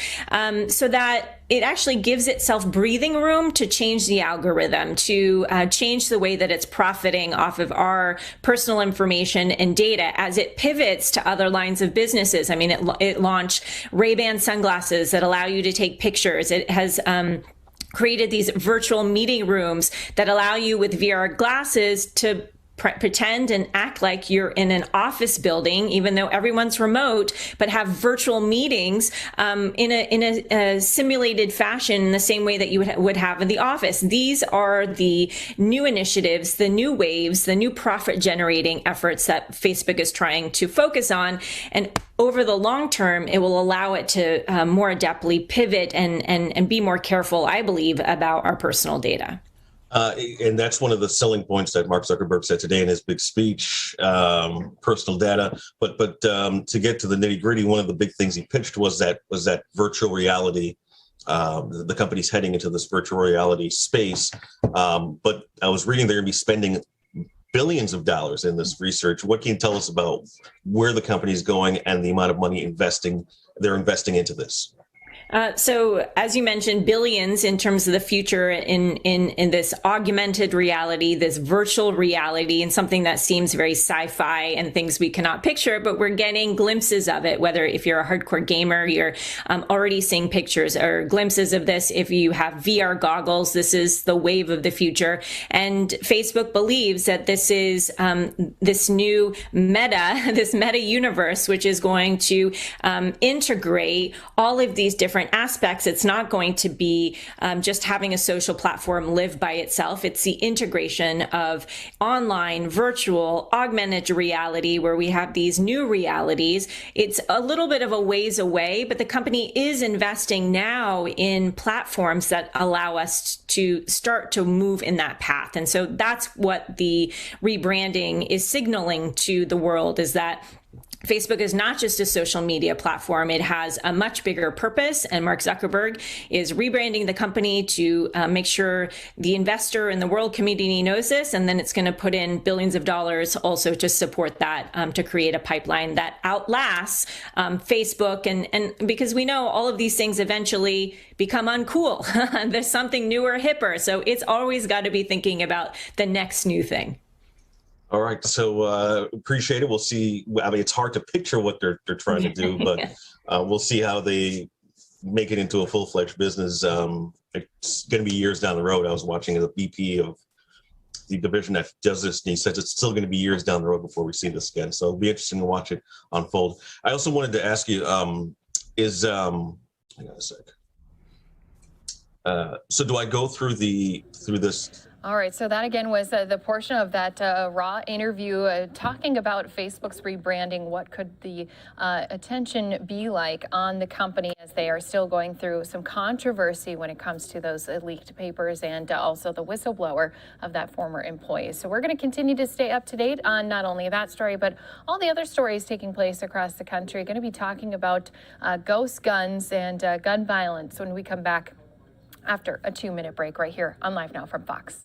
so that it actually gives itself breathing room to change the algorithm, to change the way that it's profiting off of our personal information and data as it pivots to other lines of businesses. I mean, it launched Ray-Ban sunglasses that allow you to take pictures. It has created these virtual meeting rooms that allow you with VR glasses to pretend and act like you're in an office building, even though everyone's remote, but have virtual meetings in a simulated fashion in the same way that you would have in the office. These are the new initiatives, the new waves, the new profit generating efforts that Facebook is trying to focus on. And over the long term, it will allow it to more adeptly pivot and be more careful, I believe, about our personal data. And that's one of the selling points that Mark Zuckerberg said today in his big speech, personal data. But to get to the nitty gritty, one of the big things he pitched was that virtual reality. The company's heading into this virtual reality space. But I was reading they're going to be spending billions of dollars in this research. What can you tell us about where the company is going and the amount of money they're investing into this? So as you mentioned, billions in terms of the future in this augmented reality, this virtual reality, and something that seems very sci-fi and things we cannot picture, but we're getting glimpses of it. Whether if you're a hardcore gamer, you're already seeing pictures or glimpses of this. If you have VR goggles, this is the wave of the future. And Facebook believes that this is this new this meta universe, which is going to integrate all of these different aspects. It's not going to be just having a social platform live by itself. It's the integration of online, virtual, augmented reality, where we have these new realities. It's a little bit of a ways away, but the company is investing now in platforms that allow us to start to move in that path. And so that's what the rebranding is signaling to the world, is that Facebook is not just a social media platform. It has a much bigger purpose, and Mark Zuckerberg is rebranding the company to make sure the investor and the world community knows this, and then it's going to put in billions of dollars also to support that, to create a pipeline that outlasts Facebook, and because we know all of these things eventually become uncool. There's something newer, hipper, so it's always got to be thinking about the next new thing. All right, so appreciate it. We'll see. I mean, it's hard to picture what they're trying to do, but we'll see how they make it into a full-fledged business. It's going to be years down the road. I was watching the VP of the division that does this, and he says it's still going to be years down the road before we see this again. So it'll be interesting to watch it unfold. I also wanted to ask you, hang on a sec. So do I go through this? All right, so that again was the portion of that raw interview talking about Facebook's rebranding. What could the attention be like on the company as they are still going through some controversy when it comes to those leaked papers and also the whistleblower of that former employee. So we're going to continue to stay up to date on not only that story, but all the other stories taking place across the country. Going to be talking about ghost guns and gun violence when we come back after a 2-minute break right here on Live Now from Fox.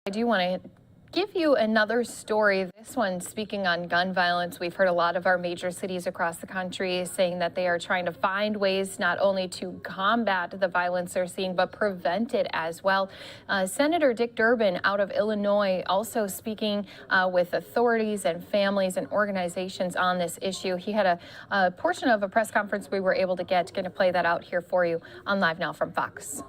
I do want to give you another story. This one speaking on gun violence. We've heard a lot of our major cities across the country saying that they are trying to find ways not only to combat the violence they're seeing, but prevent it as well. Senator Dick Durbin out of Illinois also speaking with authorities and families and organizations on this issue. He had a portion of a press conference we were able to get. Going to play that out here for you on Live Now from Fox.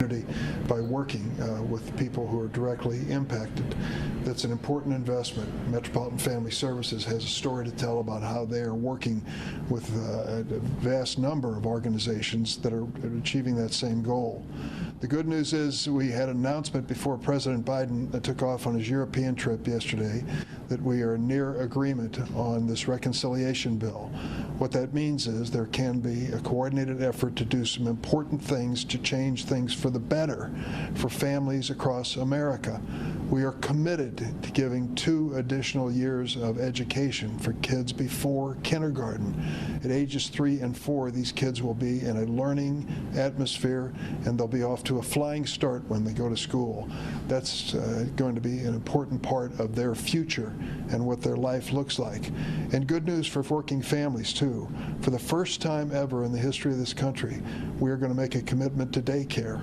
By working with people who are directly impacted. That's an important investment. Metropolitan Family Services has a story to tell about how they are working with a vast number of organizations that are achieving that same goal. The good news is we had an announcement before President Biden took off on his European trip yesterday that we are near agreement on this reconciliation bill. What that means is there can be a coordinated effort to do some important things to change things for the better for families across America. We are committed to giving 2 additional years of education for kids before kindergarten. At ages 3 and 4, these kids will be in a learning atmosphere, and they'll be off to a flying start when they go to school. That's going to be an important part of their future and what their life looks like. And good news for working families, too. For the first time ever in the history of this country, we are going to make a commitment to daycare.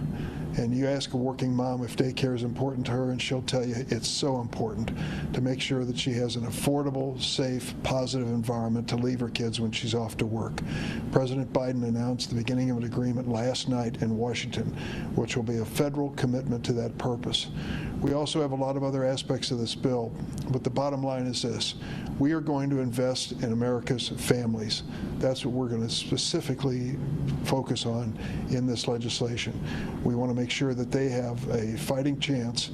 And you ask a working mom if daycare is important to her, and she'll tell you it's so important to make sure that she has an affordable, safe, positive environment to leave her kids when she's off to work. President Biden announced the beginning of an agreement last night in Washington, which will be a federal commitment to that purpose. We also have a lot of other aspects of this bill, but the bottom line is this. We are going to invest in America's families. That's what we're going to specifically focus on in this legislation. We want to make sure that they have a fighting chance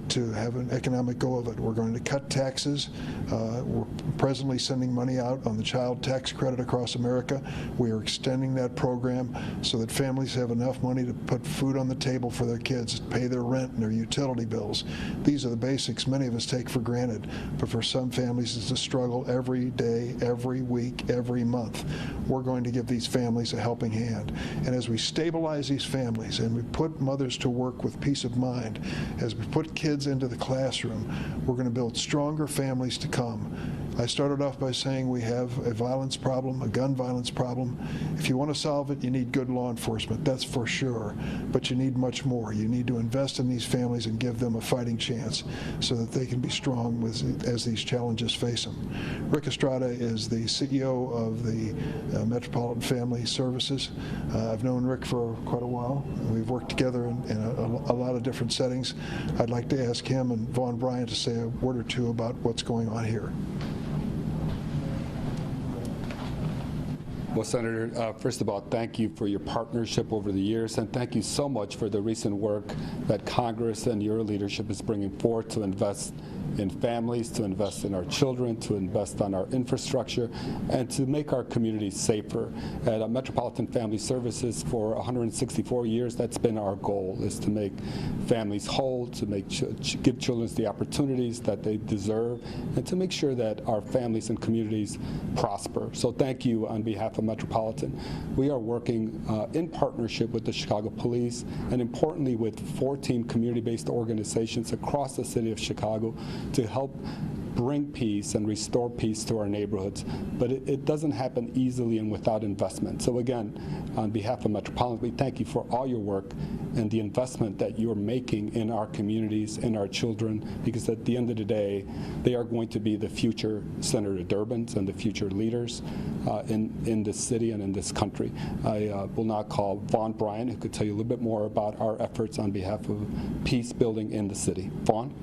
to have an economic go of it. We're going to cut taxes. We're presently sending money out on the child tax credit across America. We are extending that program so that families have enough money to put food on the table for their kids, pay their rent and their utility bills. These are the basics many of us take for granted, but for some families it's a struggle every day, every week, every month. We're going to give these families a helping hand. And as we stabilize these families and we put mothers to work with peace of mind, as we put kids into the classroom, we're going to build stronger families to come. I started off by saying we have a violence problem, a gun violence problem. If you want to solve it, you need good law enforcement, that's for sure. But you need much more. You need to invest in these families and give them a fighting chance so that they can be strong as these challenges face them. Rick Estrada is the CEO of the Metropolitan Family Services. I've known Rick for quite a while. We've worked together in a lot of different settings. I'd like to ask him and Vaughn Bryant to say a word or two about what's going on here. Well, Senator, first of all, thank you for your partnership over the years, and thank you so much for the recent work that Congress and your leadership is bringing forth to invest in families, to invest in our children, to invest on our infrastructure, and to make our communities safer. At Metropolitan Family Services, for 164 years, that's been our goal, is to make families whole, to give children the opportunities that they deserve, and to make sure that our families and communities prosper. So thank you on behalf of Metropolitan. We are working in partnership with the Chicago Police, and importantly with 14 community-based organizations across the city of Chicago to help bring peace and restore peace to our neighborhoods. But it doesn't happen easily and without investment. So again, on behalf of Metropolitan, we thank you for all your work and the investment that you're making in our communities, in our children, because at the end of the day, they are going to be the future Senator Durbins and the future leaders in this city and in this country. I will now call Vaughn Bryant, who could tell you a little bit more about our efforts on behalf of peace building in the city. Vaughn?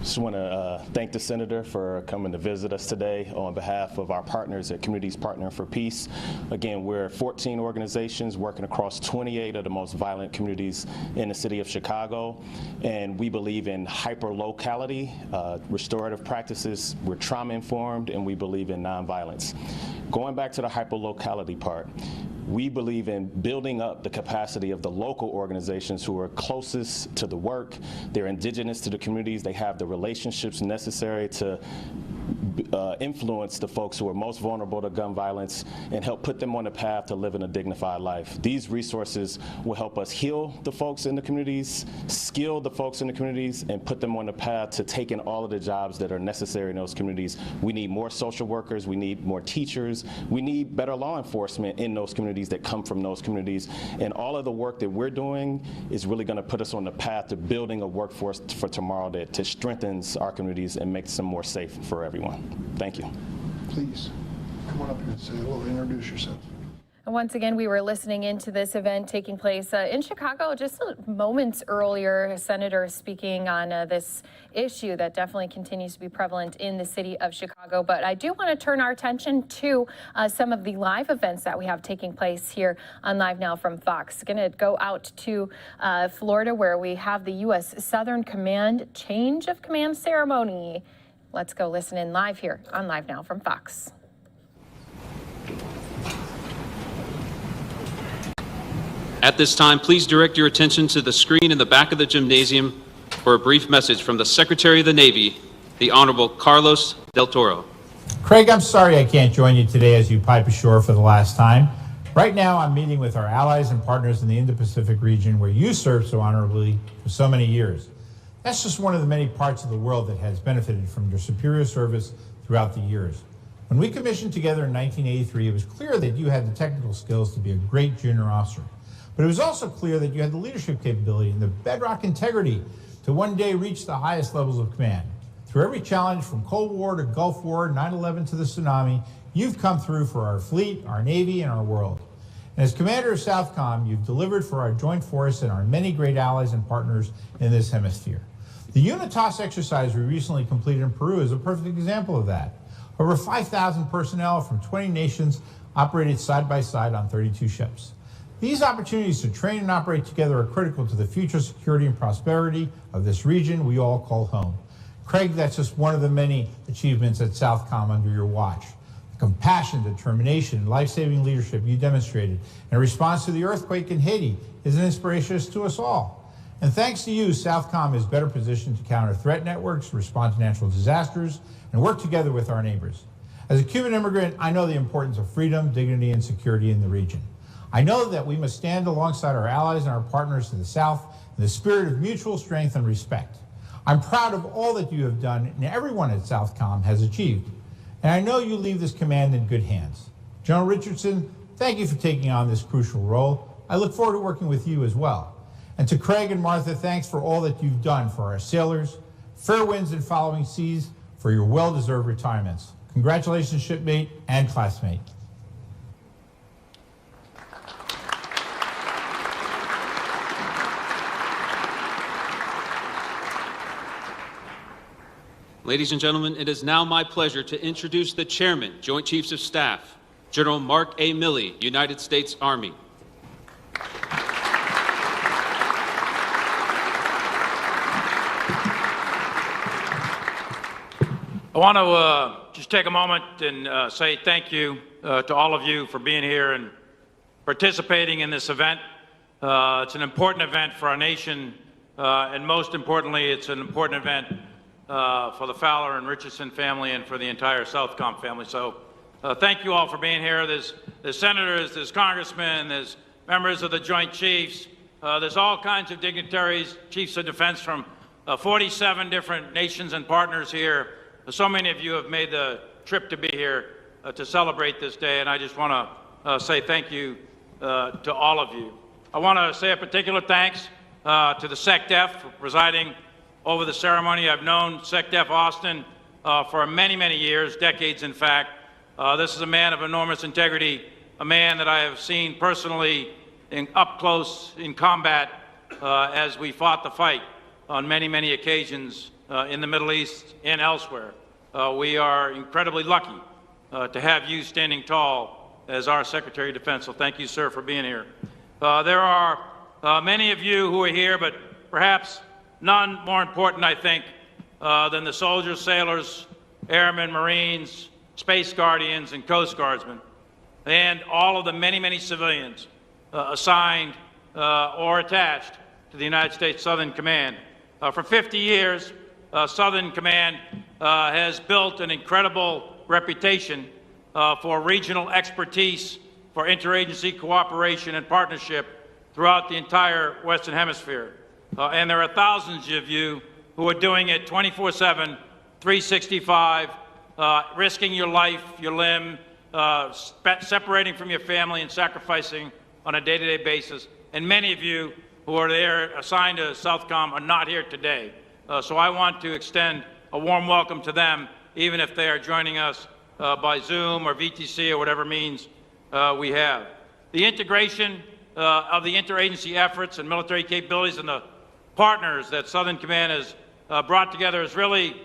Just want to thank the Senator for coming to visit us today on behalf of our partners at Communities Partnering for Peace. Again, we're 14 organizations working across 28 of the most violent communities in the city of Chicago, and we believe in hyper-locality, restorative practices, we're trauma-informed, and we believe in nonviolence. Going back to the hyper-locality part, we believe in building up the capacity of the local organizations who are closest to the work. They're indigenous to the communities. They have the relationships necessary to influence the folks who are most vulnerable to gun violence and help put them on the path to living a dignified life. These resources will help us heal the folks in the communities, skill the folks in the communities, and put them on the path to taking all of the jobs that are necessary in those communities. We need more social workers, we need more teachers, we need better law enforcement in those communities that come from those communities. And all of the work that we're doing is really going to put us on the path to building a workforce for tomorrow that strengthens our communities and makes them more safe for everyone. Thank you. Please, come on up here and say hello, introduce yourself. Once again, we were listening into this event taking place in Chicago just moments earlier. A senator speaking on this issue that definitely continues to be prevalent in the city of Chicago. But I do want to turn our attention to some of the live events that we have taking place here on Live Now from Fox. Going to go out to Florida, where we have the U.S. Southern Command change of command ceremony. Let's go listen in live here on Live Now from Fox. At this time, please direct your attention to the screen in the back of the gymnasium for a brief message from the Secretary of the Navy, the Honorable Carlos Del Toro. Craig, I'm sorry I can't join you today as you pipe ashore for the last time. Right now, I'm meeting with our allies and partners in the Indo-Pacific region where you served so honorably for so many years. That's just one of the many parts of the world that has benefited from your superior service throughout the years. When we commissioned together in 1983, it was clear that you had the technical skills to be a great junior officer. But it was also clear that you had the leadership capability and the bedrock integrity to one day reach the highest levels of command. Through every challenge from Cold War to Gulf War, 9/11 to the tsunami, you've come through for our fleet, our Navy, and our world. And as Commander of Southcom, you've delivered for our joint force and our many great allies and partners in this hemisphere. The UNITAS exercise we recently completed in Peru is a perfect example of that. Over 5,000 personnel from 20 nations operated side by side on 32 ships. These opportunities to train and operate together are critical to the future security and prosperity of this region we all call home. Craig, that's just one of the many achievements at Southcom under your watch. The compassion, determination, and life-saving leadership you demonstrated in response to the earthquake in Haiti is an inspiration to us all. And thanks to you, Southcom is better positioned to counter threat networks, respond to natural disasters, and work together with our neighbors. As a Cuban immigrant, I know the importance of freedom, dignity, and security in the region. I know that we must stand alongside our allies and our partners to the south in the spirit of mutual strength and respect. I'm proud of all that you have done and everyone at Southcom has achieved. And I know you leave this command in good hands. General Richardson, thank you for taking on this crucial role. I look forward to working with you as well. And to Craig and Martha, thanks for all that you've done for our sailors, fair winds and following seas, for your well-deserved retirements. Congratulations, shipmate and classmate. Ladies and gentlemen, it is now my pleasure to introduce the Chairman, Joint Chiefs of Staff, General Mark A. Milley, United States Army. I want to just take a moment and say thank you to all of you for being here and participating in this event. It's an important event for our nation, and most importantly, it's an important event for the Fowler and Richardson family and for the entire Southcom family. So thank you all for being here. There's senators, there's congressmen, there's members of the Joint Chiefs, there's all kinds of dignitaries, chiefs of defense from 47 different nations and partners here. So many of you have made the trip to be here to celebrate this day, and I just want to say thank you to all of you. I want to say a particular thanks to the SecDef for presiding over the ceremony. I've known SecDef Austin for many, many years, decades in fact. This is a man of enormous integrity, a man that I have seen personally up close in combat as we fought the fight on many, many occasions in the Middle East and elsewhere. We are incredibly lucky to have you standing tall as our Secretary of Defense, so thank you, sir, for being here. There are many of you who are here, but perhaps none more important, I think, than the soldiers, sailors, airmen, Marines, Space Guardians, and Coast Guardsmen, and all of the many, many civilians assigned or attached to the United States Southern Command. For 50 years, Southern Command has built an incredible reputation for regional expertise, for interagency cooperation and partnership throughout the entire Western Hemisphere. And there are thousands of you who are doing it 24/7, 365, risking your life, your limb, separating from your family and sacrificing on a day-to-day basis. And many of you who are there assigned to Southcom are not here today. So I want to extend a warm welcome to them, even if they are joining us by Zoom or VTC or whatever means we have. The integration of the interagency efforts and military capabilities and the partners that Southern Command has brought together has really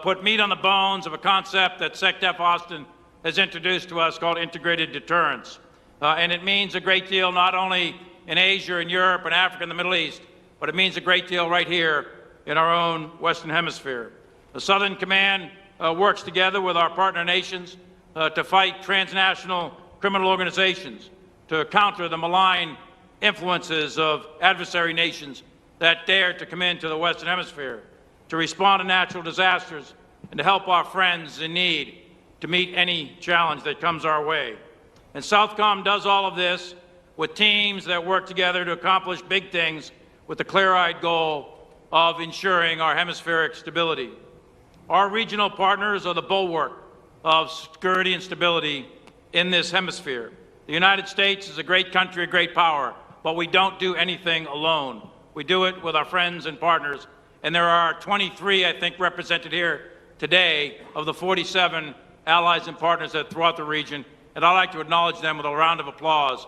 put meat on the bones of a concept that SecDef Austin has introduced to us called integrated deterrence. And it means a great deal not only in Asia and Europe and Africa and the Middle East, but it means a great deal right here in our own Western Hemisphere. The Southern Command works together with our partner nations to fight transnational criminal organizations, to counter the malign influences of adversary nations that dare to come into the Western Hemisphere, to respond to natural disasters, and to help our friends in need to meet any challenge that comes our way. And Southcom does all of this with teams that work together to accomplish big things with the clear-eyed goal of ensuring our hemispheric stability. Our regional partners are the bulwark of security and stability in this hemisphere. The United States is a great country, a great power, but we don't do anything alone. We do it with our friends and partners, and there are 23, I think, represented here today of the 47 allies and partners that throughout the region, and I'd like to acknowledge them with a round of applause.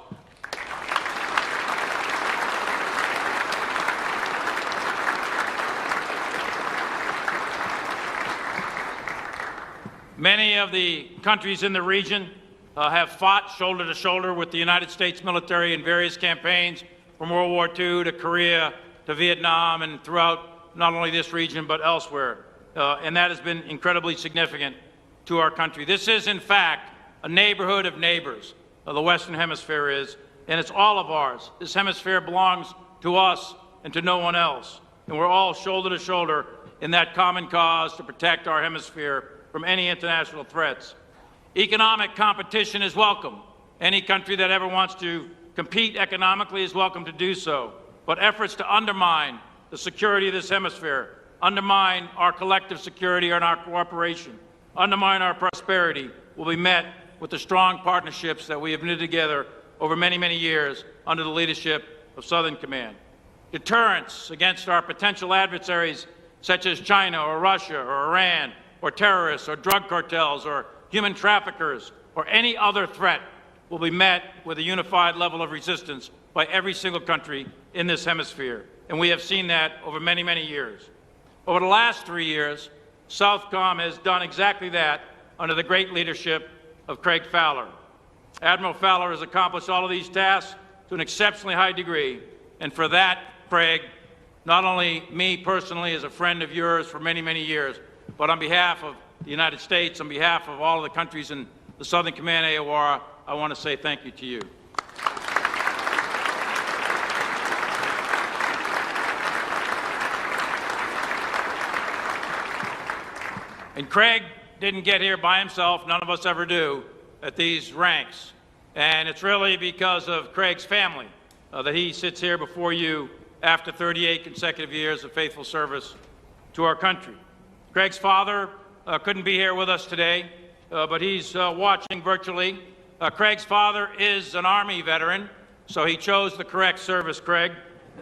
Many of the countries in the region have fought shoulder to shoulder with the United States military in various campaigns from World War II to Korea to Vietnam and throughout not only this region but elsewhere. And that has been incredibly significant to our country. This is, in fact, a neighborhood of neighbors. The Western Hemisphere is, and it's all of ours. This hemisphere belongs to us and to no one else. And we're all shoulder to shoulder in that common cause to protect our hemisphere from any international threats. Economic competition is welcome. Any country that ever wants to compete economically is welcome to do so. But efforts to undermine the security of this hemisphere, undermine our collective security and our cooperation, undermine our prosperity, will be met with the strong partnerships that we have knit together over many, many years under the leadership of Southern Command. Deterrence against our potential adversaries such as China or Russia or Iran or terrorists or drug cartels or human traffickers or any other threat will be met with a unified level of resistance by every single country in this hemisphere. And we have seen that over many, many years. Over the last 3 years, Southcom has done exactly that under the great leadership of Craig Fowler. Admiral Fowler has accomplished all of these tasks to an exceptionally high degree, and for that, Craig, not only me personally as a friend of yours for many, many years, but on behalf of the United States, on behalf of all of the countries in the Southern Command AOR, I want to say thank you to you. And Craig didn't get here by himself, none of us ever do, at these ranks. And it's really because of Craig's family that he sits here before you after 38 consecutive years of faithful service to our country. Craig's father couldn't be here with us today, but he's watching virtually. Craig's father is an Army veteran, so he chose the correct service, Craig.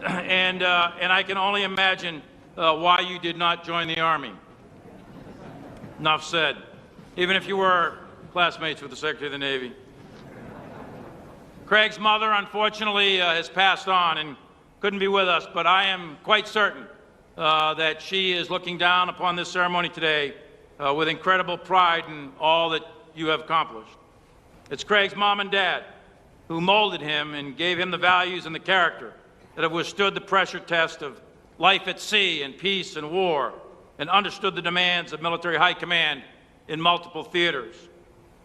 And I can only imagine why you did not join the Army. Enough said. Even if you were classmates with the Secretary of the Navy. Craig's mother, unfortunately, has passed on and couldn't be with us, but I am quite certain that she is looking down upon this ceremony today with incredible pride in all that you have accomplished. It's Craig's mom and dad who molded him and gave him the values and the character that have withstood the pressure test of life at sea and peace and war, and understood the demands of military high command in multiple theaters.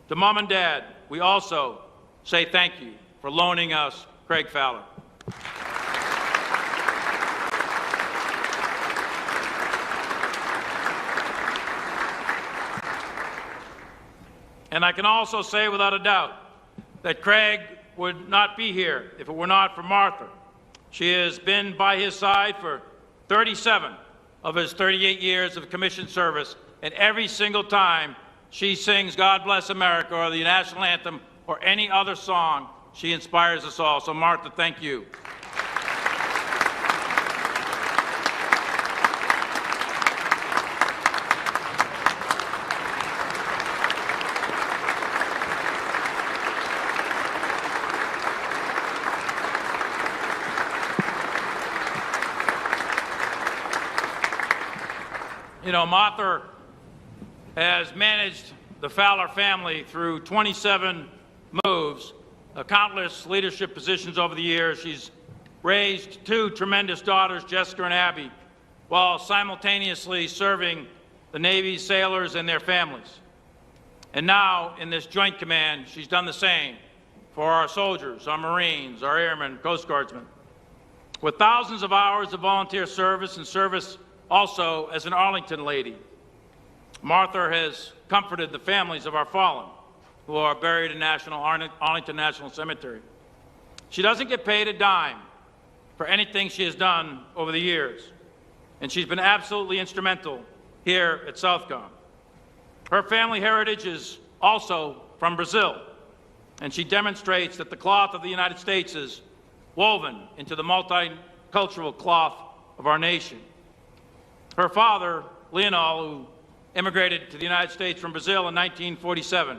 To Mom and Dad, we also say thank you for loaning us Craig Fowler. And I can also say without a doubt that Craig would not be here if it were not for Martha. She has been by his side for 37 of his 38 years of commissioned service, and every single time she sings God Bless America or the national anthem or any other song, she inspires us all. So Martha, thank you. You know, Martha has managed the Fowler family through 27 moves, countless leadership positions over the years. She's raised two tremendous daughters, Jessica and Abby, while simultaneously serving the Navy sailors and their families. And now, in this Joint Command, she's done the same for our soldiers, our Marines, our airmen, Coast Guardsmen. With thousands of hours of volunteer service and service also as an Arlington lady, Martha has comforted the families of our fallen who are buried in Arlington National Cemetery. She doesn't get paid a dime for anything she has done over the years, and she's been absolutely instrumental here at Southcom. Her family heritage is also from Brazil, and she demonstrates that the cloth of the United States is woven into the multicultural cloth of our nation. Her father, Leonel, who immigrated to the United States from Brazil in 1947,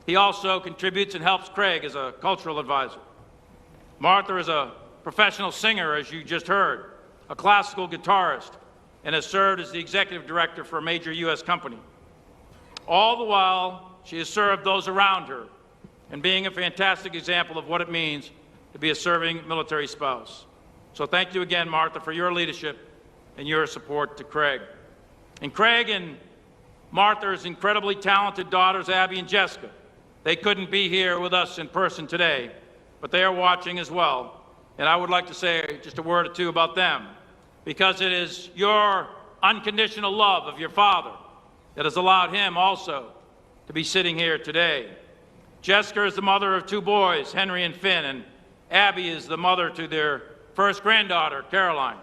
he also contributes and helps Craig as a cultural advisor. Martha is a professional singer, as you just heard, a classical guitarist, and has served as the executive director for a major U.S. company. All the while, she has served those around her and being a fantastic example of what it means to be a serving military spouse. So thank you again, Martha, for your leadership and your support to Craig. And Craig and Martha's incredibly talented daughters, Abby and Jessica, they couldn't be here with us in person today, but they are watching as well. And I would like to say just a word or two about them, because it is your unconditional love of your father that has allowed him also to be sitting here today. Jessica is the mother of two boys, Henry and Finn, and Abby is the mother to their first granddaughter, Caroline.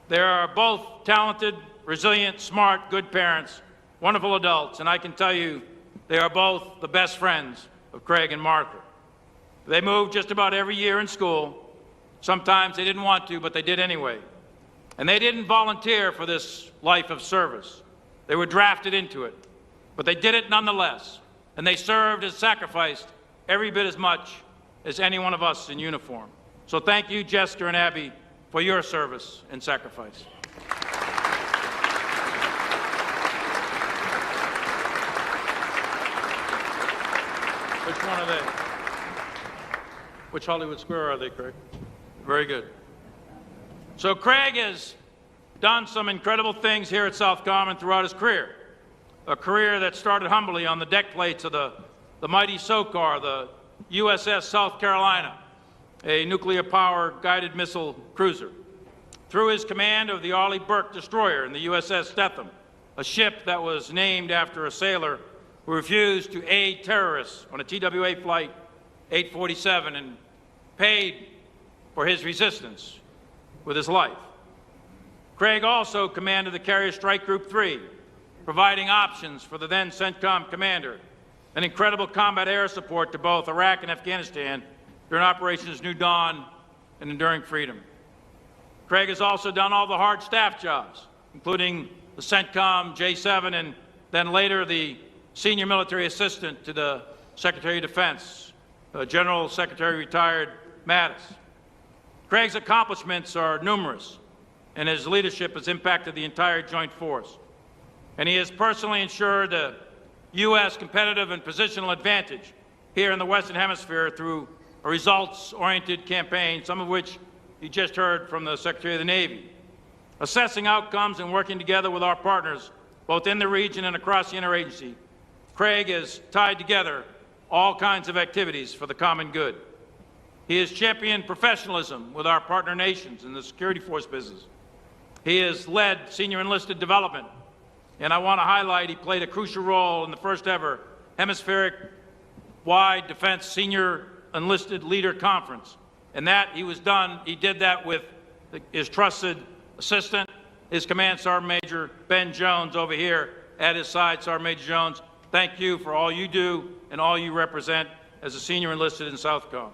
They are both talented, resilient, smart, good parents, wonderful adults, and I can tell you they are both the best friends of Craig and Martha. They moved just about every year in school. Sometimes they didn't want to, but they did anyway. And they didn't volunteer for this life of service. They were drafted into it, but they did it nonetheless. And they served and sacrificed every bit as much as any one of us in uniform. So thank you, Jessica and Abby, for your service and sacrifice. Which one are they? Which Hollywood Square are they, Craig? Very good. So Craig has done some incredible things here at Southcom and throughout his career. A career that started humbly on the deck plates of the mighty SOCAR, the USS South Carolina, a nuclear-powered guided missile cruiser. Through his command of the Arleigh Burke destroyer and the USS Stetham, a ship that was named after a sailor who refused to aid terrorists on a TWA flight 847 and paid for his resistance with his life. Craig also commanded the Carrier Strike Group 3, providing options for the then CENTCOM commander and incredible combat air support to both Iraq and Afghanistan during Operations New Dawn and Enduring Freedom. Craig has also done all the hard staff jobs, including the CENTCOM J7 and then later the Senior Military Assistant to the Secretary of Defense, General Secretary retired Mattis. Craig's accomplishments are numerous, and his leadership has impacted the entire Joint Force. And he has personally ensured a U.S. competitive and positional advantage here in the Western Hemisphere through a results-oriented campaign, some of which you just heard from the Secretary of the Navy. Assessing outcomes and working together with our partners, both in the region and across the interagency, Craig has tied together all kinds of activities for the common good. He has championed professionalism with our partner nations in the security force business. He has led senior enlisted development, and I want to highlight he played a crucial role in the first ever hemispheric-wide defense senior enlisted leader conference. And that he did that with his trusted assistant, his Command Sergeant Major Ben Jones over here at his side. Sergeant Major Jones, thank you for all you do and all you represent as a senior enlisted in Southcom.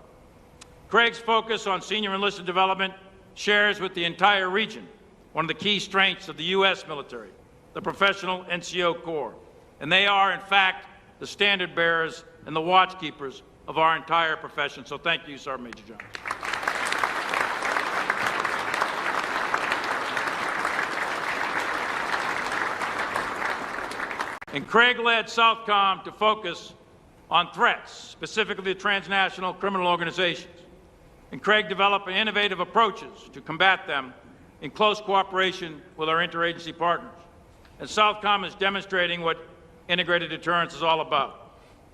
Craig's focus on senior enlisted development shares with the entire region one of the key strengths of the U.S. military, the professional NCO Corps. And they are, in fact, the standard bearers and the watchkeepers of our entire profession. So thank you, Sergeant Major Jones. And Craig led Southcom to focus on threats, specifically the transnational criminal organizations. And Craig developed innovative approaches to combat them in close cooperation with our interagency partners. And Southcom is demonstrating what integrated deterrence is all about.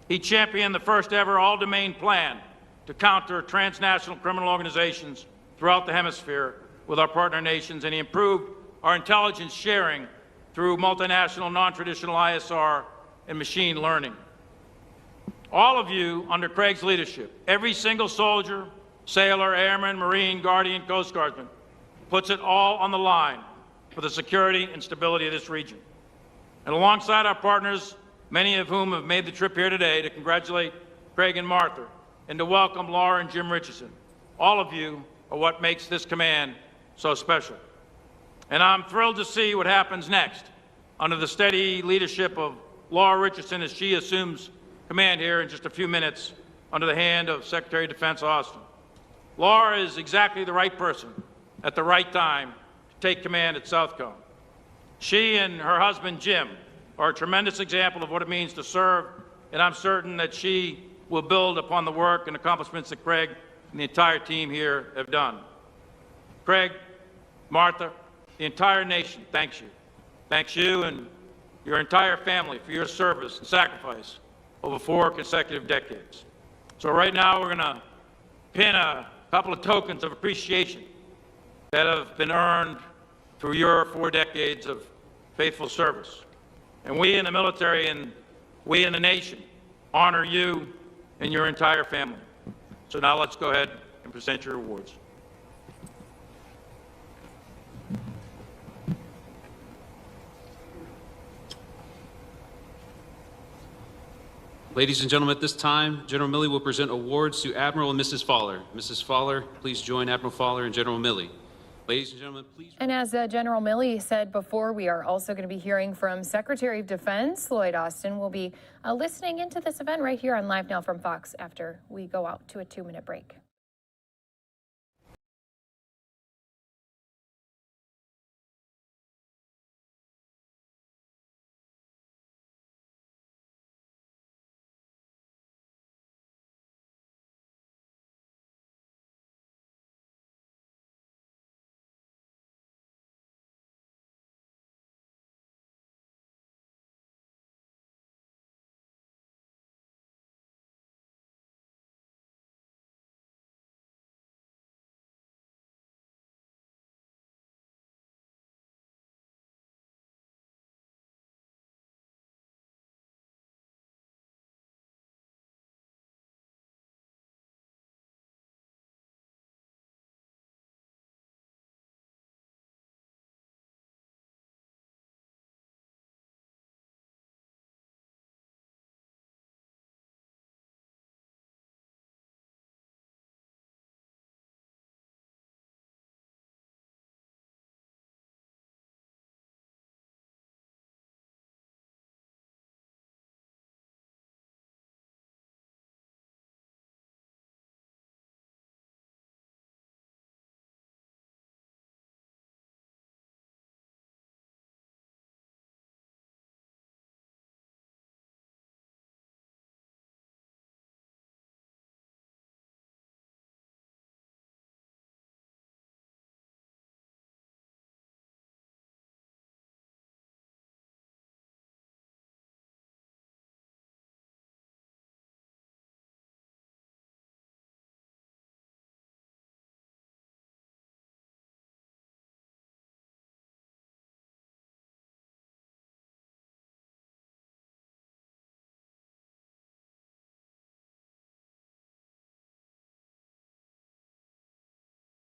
He championed the first ever all-domain plan to counter transnational criminal organizations throughout the hemisphere with our partner nations, and he improved our intelligence sharing through multinational, non-traditional ISR and machine learning. All of you, under Craig's leadership, every single soldier, sailor, airman, Marine, Guardian, Coast Guardsman, puts it all on the line for the security and stability of this region. And alongside our partners, many of whom have made the trip here today to congratulate Craig and Martha and to welcome Laura and Jim Richardson, all of you are what makes this command so special. And I'm thrilled to see what happens next under the steady leadership of Laura Richardson as she assumes command here in just a few minutes under the hand of Secretary of Defense Austin. Laura is exactly the right person at the right time to take command at Southcom. She and her husband, Jim, are a tremendous example of what it means to serve, and I'm certain that she will build upon the work and accomplishments that Craig and the entire team here have done. Craig, Martha, the entire nation thanks you. Thanks you and your entire family for your service and sacrifice over 4 consecutive decades. So right now we're going to pin a couple of tokens of appreciation that have been earned through your 4 decades of faithful service. And we in the military and we in the nation honor you and your entire family. So now let's go ahead and present your awards. Ladies and gentlemen, at this time, General Milley will present awards to Admiral and Mrs. Fowler. Mrs. Fowler, please join Admiral Fowler and General Milley. Ladies and gentlemen, please. And as General Milley said before, we are also going to be hearing from Secretary of Defense Lloyd Austin. We'll be listening into this event right here on Live Now from Fox after we go out to a 2-minute break.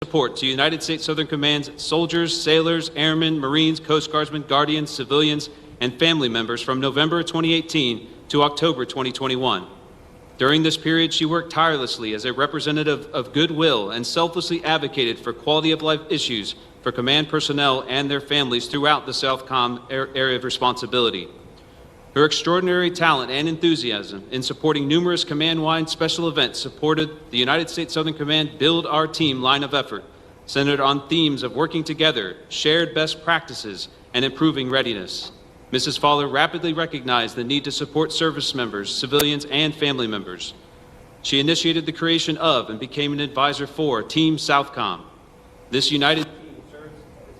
Support to United States Southern Command's soldiers, sailors, airmen, Marines, Coast Guardsmen, Guardians, civilians, and family members from November 2018 to October 2021. During this period, she worked tirelessly as a representative of goodwill and selflessly advocated for quality of life issues for command personnel and their families throughout the Southcom area of responsibility. Her extraordinary talent and enthusiasm in supporting numerous command-wide special events supported the United States Southern Command Build Our Team line of effort, centered on themes of working together, shared best practices, and improving readiness. Mrs. Fowler rapidly recognized the need to support service members, civilians, and family members. She initiated the creation of and became an advisor for Team Southcom. This united team serves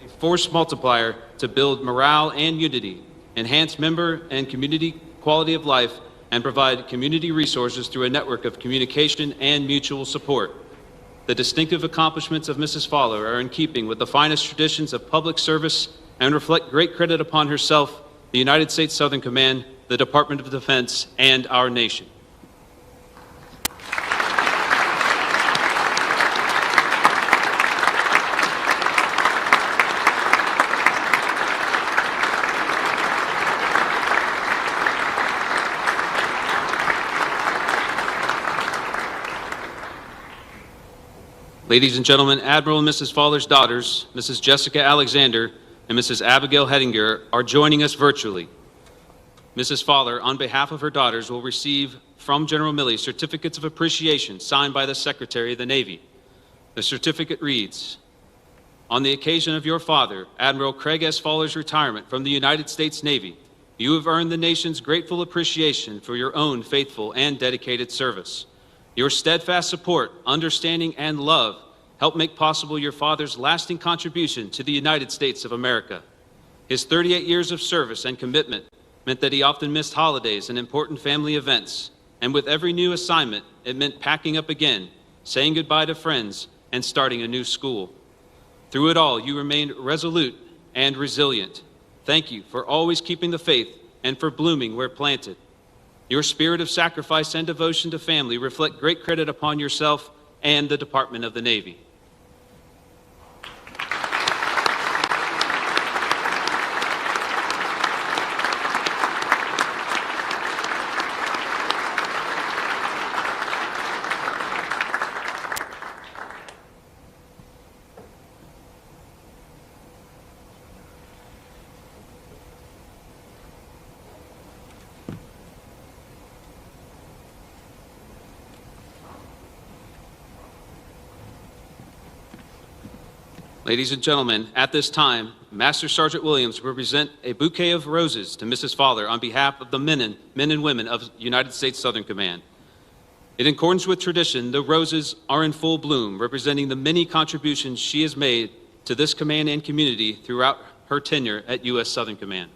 as a force multiplier to build morale and unity, enhance member and community quality of life, and provide community resources through a network of communication and mutual support. The distinctive accomplishments of Mrs. Fowler are in keeping with the finest traditions of public service and reflect great credit upon herself, the United States Southern Command, the Department of Defense, and our nation. Ladies and gentlemen, Admiral and Mrs. Fowler's daughters, Mrs. Jessica Alexander and Mrs. Abigail Hedinger, are joining us virtually. Mrs. Fowler, on behalf of her daughters, will receive from General Milley certificates of appreciation signed by the Secretary of the Navy. The certificate reads, "On the occasion of your father, Admiral Craig S. Fowler's retirement from the United States Navy, you have earned the nation's grateful appreciation for your own faithful and dedicated service. Your steadfast support, understanding, and love helped make possible your father's lasting contribution to the United States of America. His 38 years of service and commitment meant that he often missed holidays and important family events, and with every new assignment, it meant packing up again, saying goodbye to friends, and starting a new school. Through it all, you remained resolute and resilient. Thank you for always keeping the faith and for blooming where planted. Your spirit of sacrifice and devotion to family reflect great credit upon yourself and the Department of the Navy." Ladies and gentlemen, at this time, Master Sergeant Williams will present a bouquet of roses to Mrs. Fowler on behalf of the men and women of United States Southern Command. In accordance with tradition, the roses are in full bloom, representing the many contributions she has made to this command and community throughout her tenure at U.S. Southern Command.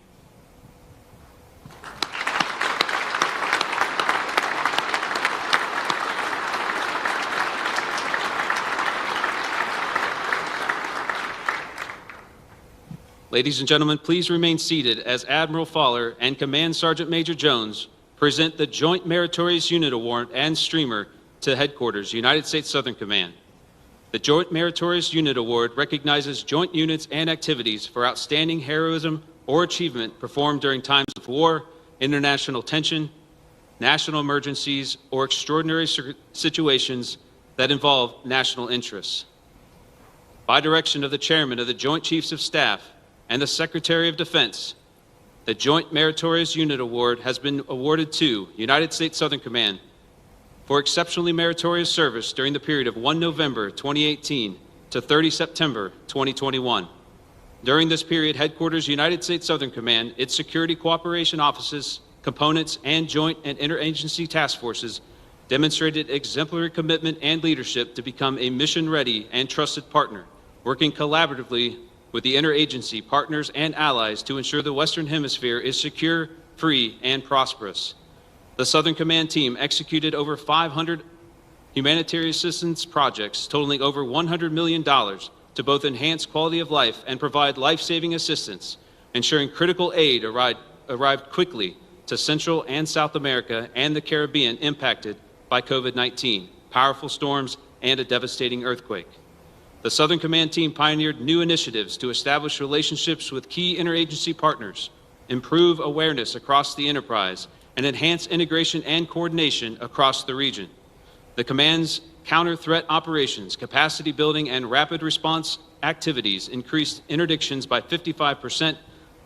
Ladies and gentlemen, please remain seated as Admiral Fowler and Command Sergeant Major Jones present the Joint Meritorious Unit Award and Streamer to Headquarters, United States Southern Command. The Joint Meritorious Unit Award recognizes joint units and activities for outstanding heroism or achievement performed during times of war, international tension, national emergencies, or extraordinary situations that involve national interests. By direction of the Chairman of the Joint Chiefs of Staff and the Secretary of Defense, the Joint Meritorious Unit Award has been awarded to United States Southern Command for exceptionally meritorious service during the period of 1 November 2018 to 30 September 2021. During this period, Headquarters United States Southern Command, its security cooperation offices, components, and joint and interagency task forces demonstrated exemplary commitment and leadership to become a mission-ready and trusted partner, working collaboratively with the interagency partners and allies to ensure the Western Hemisphere is secure, free, and prosperous. The Southern Command team executed over 500 humanitarian assistance projects totaling over $100 million to both enhance quality of life and provide life-saving assistance, ensuring critical aid arrived quickly to Central and South America and the Caribbean impacted by COVID-19, powerful storms, and a devastating earthquake. The Southern Command team pioneered new initiatives to establish relationships with key interagency partners, improve awareness across the enterprise, and enhance integration and coordination across the region. The Command's counter-threat operations, capacity building, and rapid response activities increased interdictions by 55%,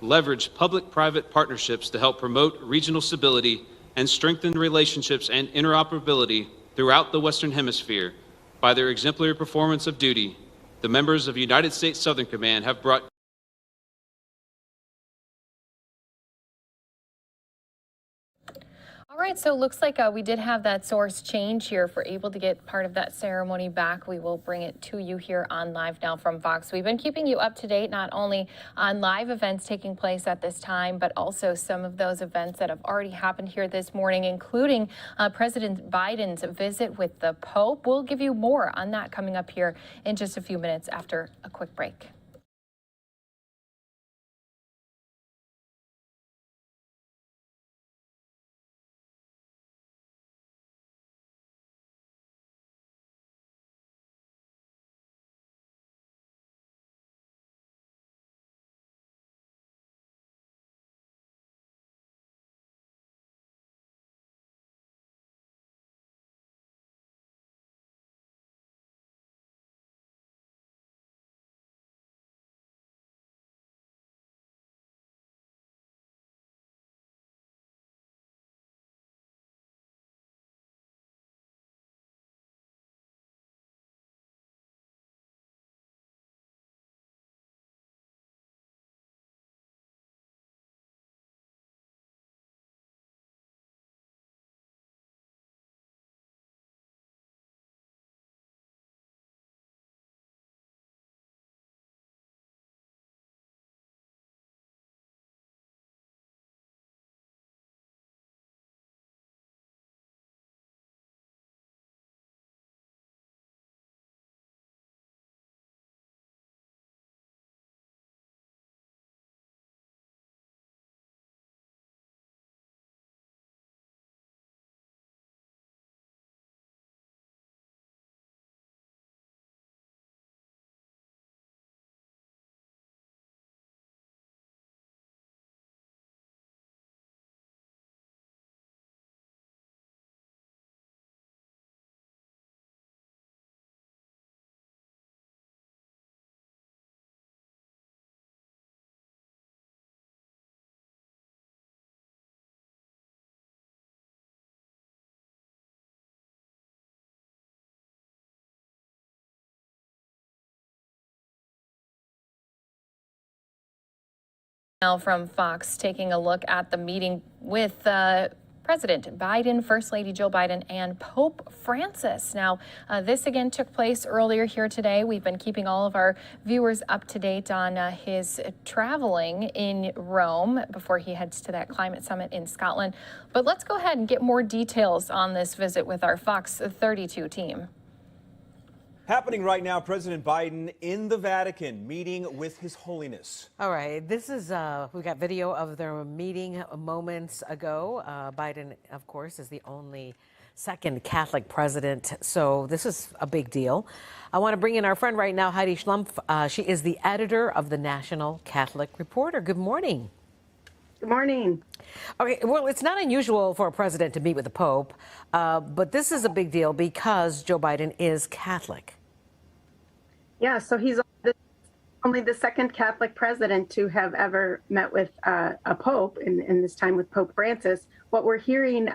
leveraged public-private partnerships to help promote regional stability, and strengthened relationships and interoperability throughout the Western Hemisphere. By their exemplary performance of duty, the members of United States Southern Command have brought All right, so it looks like we did have that source change here. If we're able to get part of that ceremony back, we will bring it to you here on Live Now from Fox. We've been keeping you up to date, not only on live events taking place at this time, but also some of those events that have already happened here this morning, including President Biden's visit with the Pope. We'll give you more on that coming up here in just a few minutes after a quick break. Now from Fox, taking a look at the meeting with President Biden, First Lady Jill Biden, and Pope Francis. Now, this again took place earlier here today. We've been keeping all of our viewers up to date on his traveling in Rome before he heads to that climate summit in Scotland. But let's go ahead and get more details on this visit with our Fox 32 team. Happening right now, President Biden in the Vatican meeting with His Holiness. All right, this is, we got video of their meeting moments ago. Biden, of course, is the only second Catholic president, so this is a big deal. I want to bring in our friend right now, Heidi Schlumpf. She is the editor of the National Catholic Reporter. Good morning. Good morning. Okay, well, it's not unusual for a president to meet with the Pope, but this is a big deal because Joe Biden is Catholic. Yeah, so he's only the second Catholic president to have ever met with a pope, in this time with Pope Francis. What we're hearing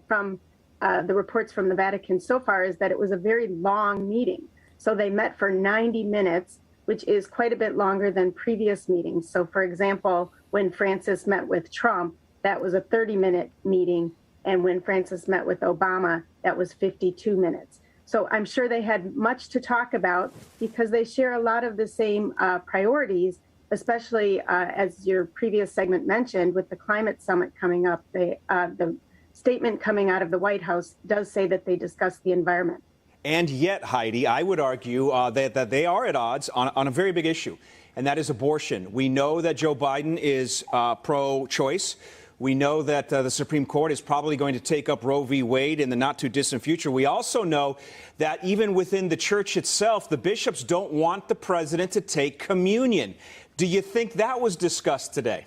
from the reports from the Vatican so far is that it was a very long meeting. So they met for 90 minutes, which is quite a bit longer than previous meetings. So for example, when Francis met with Trump, that was a 30-minute meeting. And when Francis met with Obama, that was 52 minutes. So I'm sure they had much to talk about because they share a lot of the same priorities, especially as your previous segment mentioned, with the climate summit coming up. The statement coming out of the White House does say that they discussed the environment. And yet, Heidi, I would argue that they are at odds on a very big issue, and that is abortion. We know that Joe Biden is pro-choice. We know that the Supreme Court is probably going to take up Roe v. Wade in the not-too-distant future. We also know that even within the church itself, the bishops don't want the president to take communion. Do you think that was discussed today?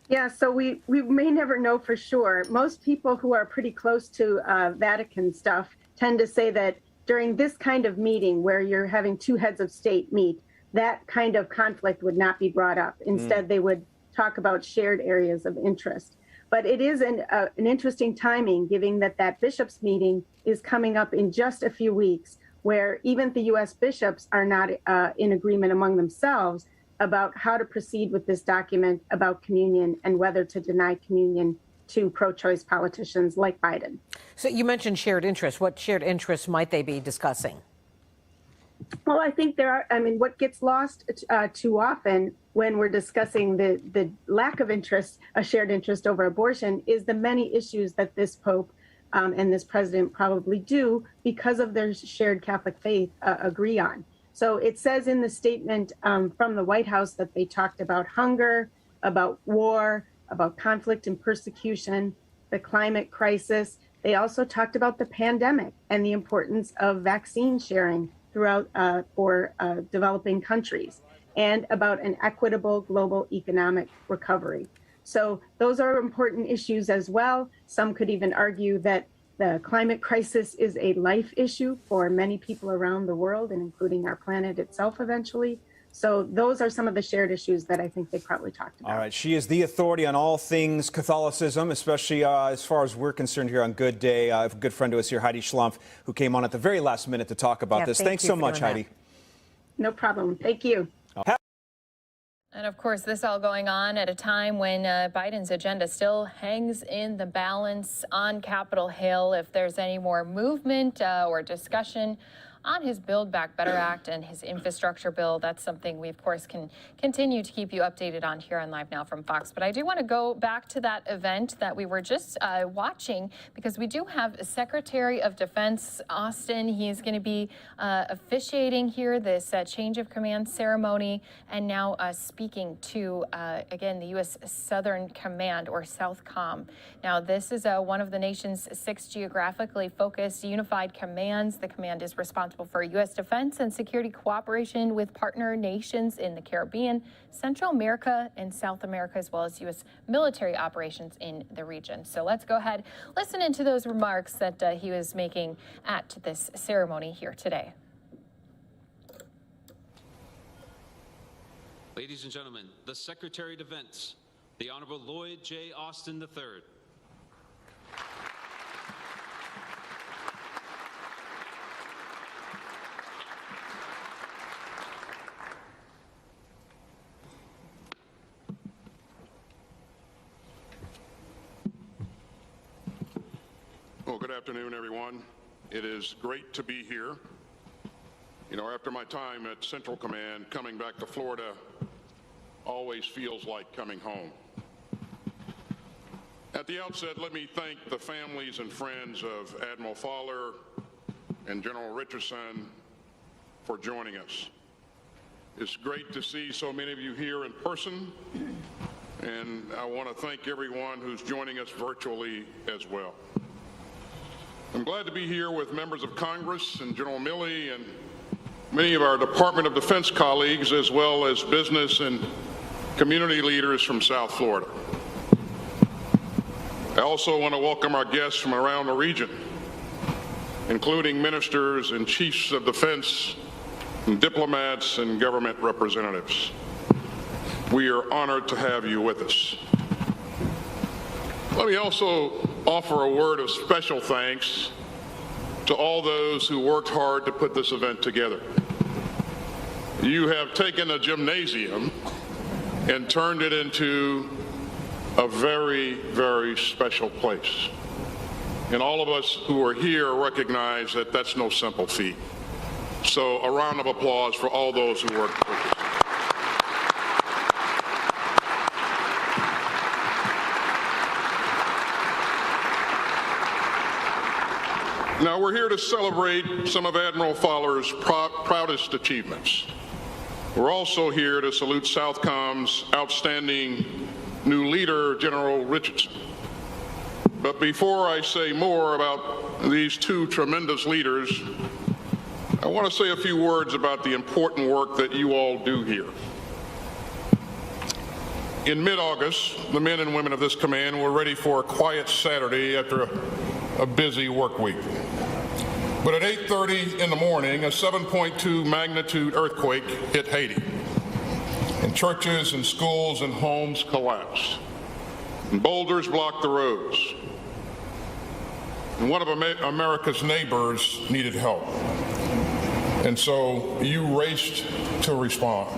Yeah, so we may never know for sure. Most people who are pretty close to Vatican stuff tend to say that during this kind of meeting where you're having two heads of state meet, that kind of conflict would not be brought up. Instead, they would talk about shared areas of interest. But it is an interesting timing, given that that bishops' meeting is coming up in just a few weeks, where even the U.S. bishops are not in agreement among themselves about how to proceed with this document about communion and whether to deny communion to pro-choice politicians like Biden. So you mentioned shared interests. What shared interests might they be discussing? Well, I think there are, what gets lost too often when we're discussing the lack of interest, a shared interest over abortion, is the many issues that this Pope and this president probably do, because of their shared Catholic faith, agree on. So it says in the statement from the White House that they talked about hunger, about war, about conflict and persecution, the climate crisis. They also talked about the pandemic and the importance of vaccine sharing throughout for developing countries, and about an equitable global economic recovery. So those are important issues as well. Some could even argue that the climate crisis is a life issue for many people around the world, and including our planet itself eventually. So those are some of the shared issues that I think they probably talked about. All right. She is the authority on all things Catholicism, especially as far as we're concerned here on Good Day. I have a good friend to us here, Heidi Schlumpf, who came on at the very last minute to talk about this. Thanks so much, Heidi. No problem. Thank you. And of course, this all going on at a time when Biden's agenda still hangs in the balance on Capitol Hill. If there's any more movement or discussion on his Build Back Better Act and his infrastructure bill, that's something we, of course, can continue to keep you updated on here on Live Now from Fox. But I do want to go back to that event that we were just watching, because we do have Secretary of Defense Austin. He's going to be officiating here this change of command ceremony, and now speaking to, again, the U.S. Southern Command, or SOUTHCOM. Now, this is one of the nation's 6 geographically focused unified commands. The command is responsible for U.S. defense and security cooperation with partner nations in the Caribbean, Central America, and South America, as well as U.S. military operations in the region. So let's go ahead, listen into those remarks that he was making at this ceremony here today. Ladies and gentlemen, the Secretary of Defense, the Honorable Lloyd J. Austin III. Well, good afternoon, everyone. It is great to be here. You know, after my time at Central Command, coming back to Florida always feels like coming home. At the outset, let me thank the families and friends of Admiral Fowler and General Richardson for joining us. It's great to see so many of you here in person, and I want to thank everyone who's joining us virtually as well. I'm glad to be here with members of Congress and General Milley and many of our Department of Defense colleagues, as well as business and community leaders from South Florida. I also want to welcome our guests from around the region, including ministers and chiefs of defense, and diplomats and government representatives. We are honored to have you with us. Let me also offer a word of special thanks to all those who worked hard to put this event together. You have taken a gymnasium and turned it into a very, very special place. And all of us who are here recognize that that's no simple feat. So a round of applause for all those who worked with us. Now, we're here to celebrate some of Admiral Fowler's proudest achievements. We're also here to salute SOUTHCOM's outstanding new leader, General Richardson. But before I say more about these two tremendous leaders, I want to say a few words about the important work that you all do here. In mid-August, the men and women of this command were ready for a quiet Saturday after a busy work week. But at 8:30 in the morning, a 7.2 magnitude earthquake hit Haiti, and churches and schools and homes collapsed, and boulders blocked the roads. And one of America's neighbors needed help. And so you raced to respond.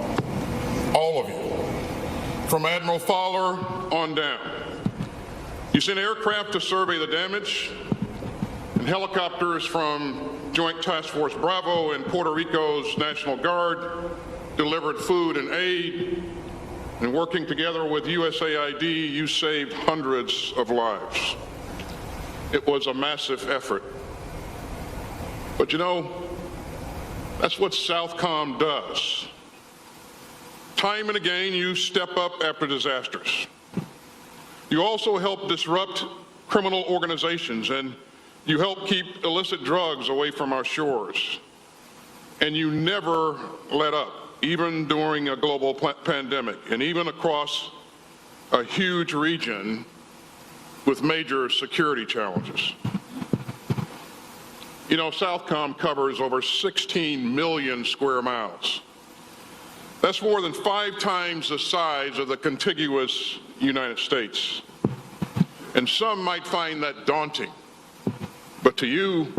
All of you, from Admiral Fowler on down. You sent aircraft to survey the damage, and helicopters from Joint Task Force Bravo and Puerto Rico's National Guard delivered food and aid. And working together with USAID, you saved hundreds of lives. It was a massive effort. But you know, that's what Southcom does. Time and again, you step up after disasters. You also help disrupt criminal organizations, and you help keep illicit drugs away from our shores. And you never let up, even during a global pandemic, and even across a huge region with major security challenges. You know, Southcom covers over 16 million square miles. That's more than 5 times the size of the contiguous United States. And some might find that daunting, but to you,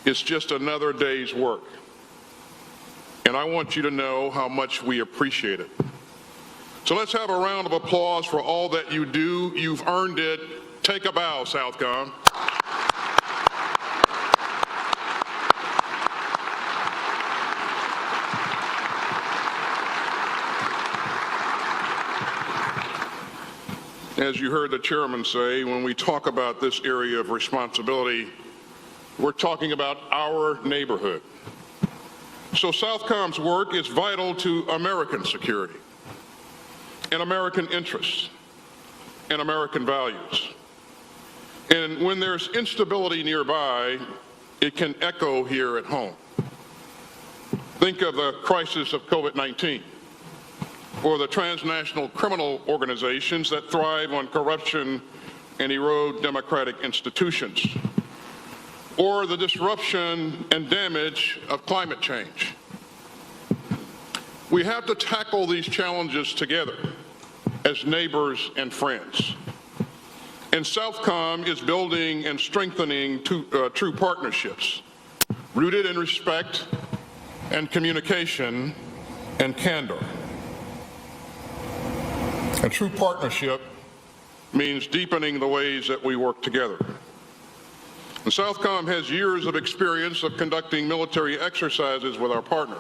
it's just another day's work. And I want you to know how much we appreciate it. So let's have a round of applause for all that you do. You've earned it. Take a bow, Southcom. As you heard the chairman say, when we talk about this area of responsibility, we're talking about our neighborhood. So Southcom's work is vital to American security and American interests and American values. And when there's instability nearby, it can echo here at home. Think of the crisis of COVID-19 or the transnational criminal organizations that thrive on corruption and erode democratic institutions, or the disruption and damage of climate change. We have to tackle these challenges together as neighbors and friends. And Southcom is building and strengthening true partnerships rooted in respect and communication and candor. A true partnership means deepening the ways that we work together. And Southcom has years of experience of conducting military exercises with our partner.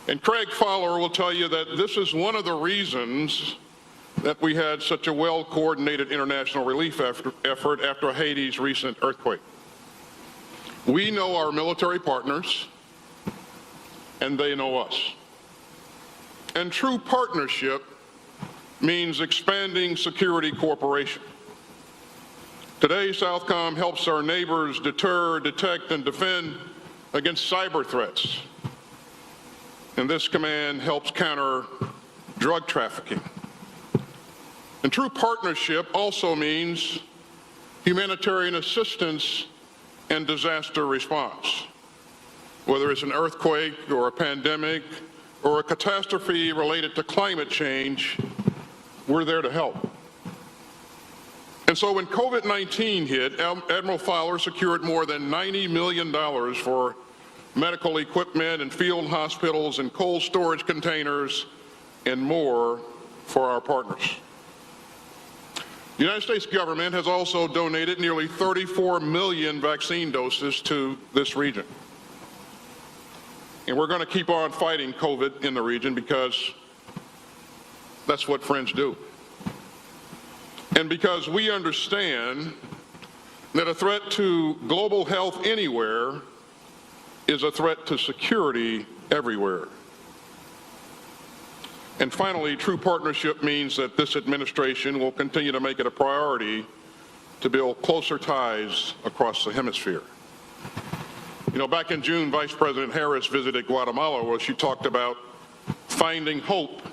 And Craig Fowler will tell you that this is one of the reasons that we had such a well-coordinated international relief effort after Haiti's recent earthquake. We know our military partners, and they know us. And true partnership means expanding security cooperation. Today, Southcom helps our neighbors deter, detect, and defend against cyber threats. And this command helps counter drug trafficking. And true partnership also means humanitarian assistance and disaster response. Whether it's an earthquake or a pandemic or a catastrophe related to climate change, we're there to help. And so when COVID-19 hit, Admiral Fowler secured more than $90 million for medical equipment and field hospitals and cold storage containers and more for our partners. The United States government has also donated nearly 34 million vaccine doses to this region. And we're going to keep on fighting COVID in the region because that's what friends do. And because we understand that a threat to global health anywhere is a threat to security everywhere. And finally, true partnership means that this administration will continue to make it a priority to build closer ties across the hemisphere. You know, back in June, Vice President Harris visited Guatemala, where she talked about finding hope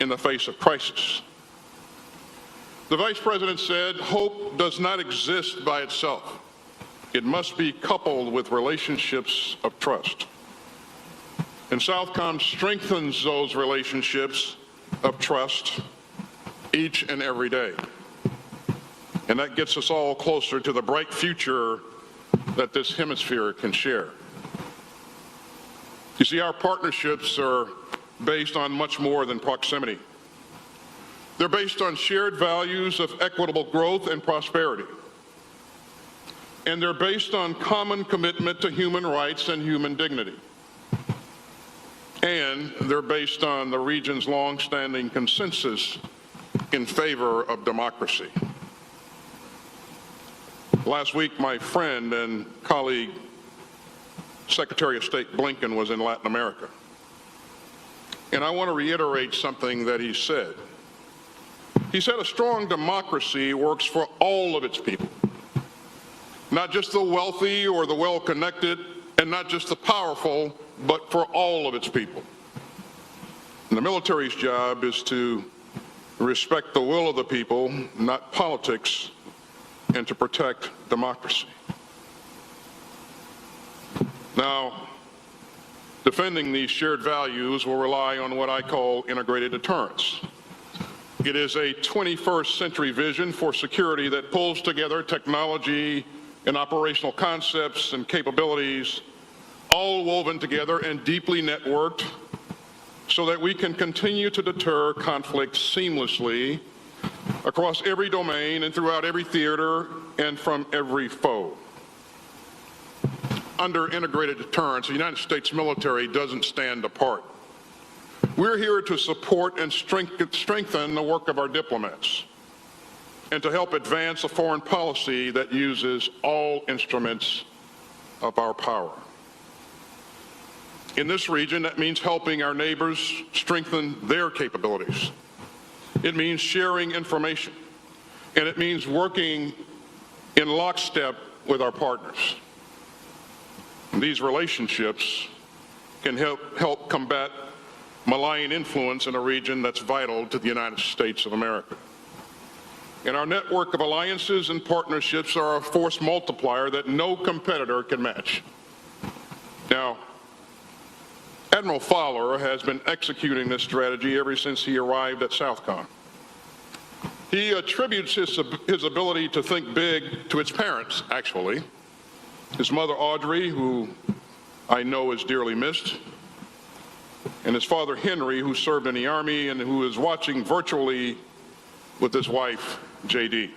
in the face of crisis. The Vice President said, hope does not exist by itself. It must be coupled with relationships of trust. And Southcom strengthens those relationships of trust each and every day. And that gets us all closer to the bright future that this hemisphere can share. You see, our partnerships are based on much more than proximity. They're based on shared values of equitable growth and prosperity. And they're based on common commitment to human rights and human dignity. And they're based on the region's long-standing consensus in favor of democracy. Last week, my friend and colleague, Secretary of State Blinken, was in Latin America. And I want to reiterate something that he said. He said a strong democracy works for all of its people, not just the wealthy or the well-connected, and not just the powerful, but for all of its people. And the military's job is to respect the will of the people, not politics, and to protect democracy. Now, defending these shared values will rely on what I call integrated deterrence. It is a 21st century vision for security that pulls together technology and operational concepts and capabilities, all woven together and deeply networked, so that we can continue to deter conflict seamlessly across every domain and throughout every theater and from every foe. Under integrated deterrence, the United States military doesn't stand apart. We're here to support and strengthen the work of our diplomats and to help advance a foreign policy that uses all instruments of our power. In this region, that means helping our neighbors strengthen their capabilities. It means sharing information, and it means working in lockstep with our partners. These relationships can help combat malign influence in a region that's vital to the United States of America. And our network of alliances and partnerships are a force multiplier that no competitor can match. Now, Admiral Fowler has been executing this strategy ever since he arrived at Southcom. He attributes his ability to think big to its parents, actually. His mother, Audrey, who I know is dearly missed, and his father, Henry, who served in the Army and who is watching virtually with his wife, J.D.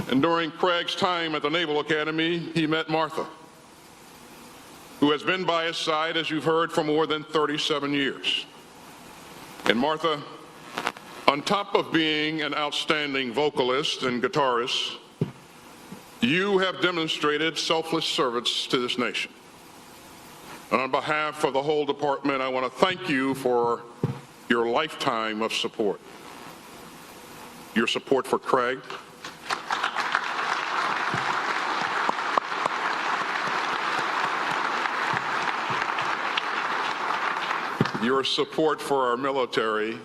And during Craig's time at the Naval Academy, he met Martha, who has been by his side, as you've heard, for more than 37 years. And Martha, on top of being an outstanding vocalist and guitarist, you have demonstrated selfless service to this nation. And on behalf of the whole department, I want to thank you for your lifetime of support. Your support for Craig, your support for our military,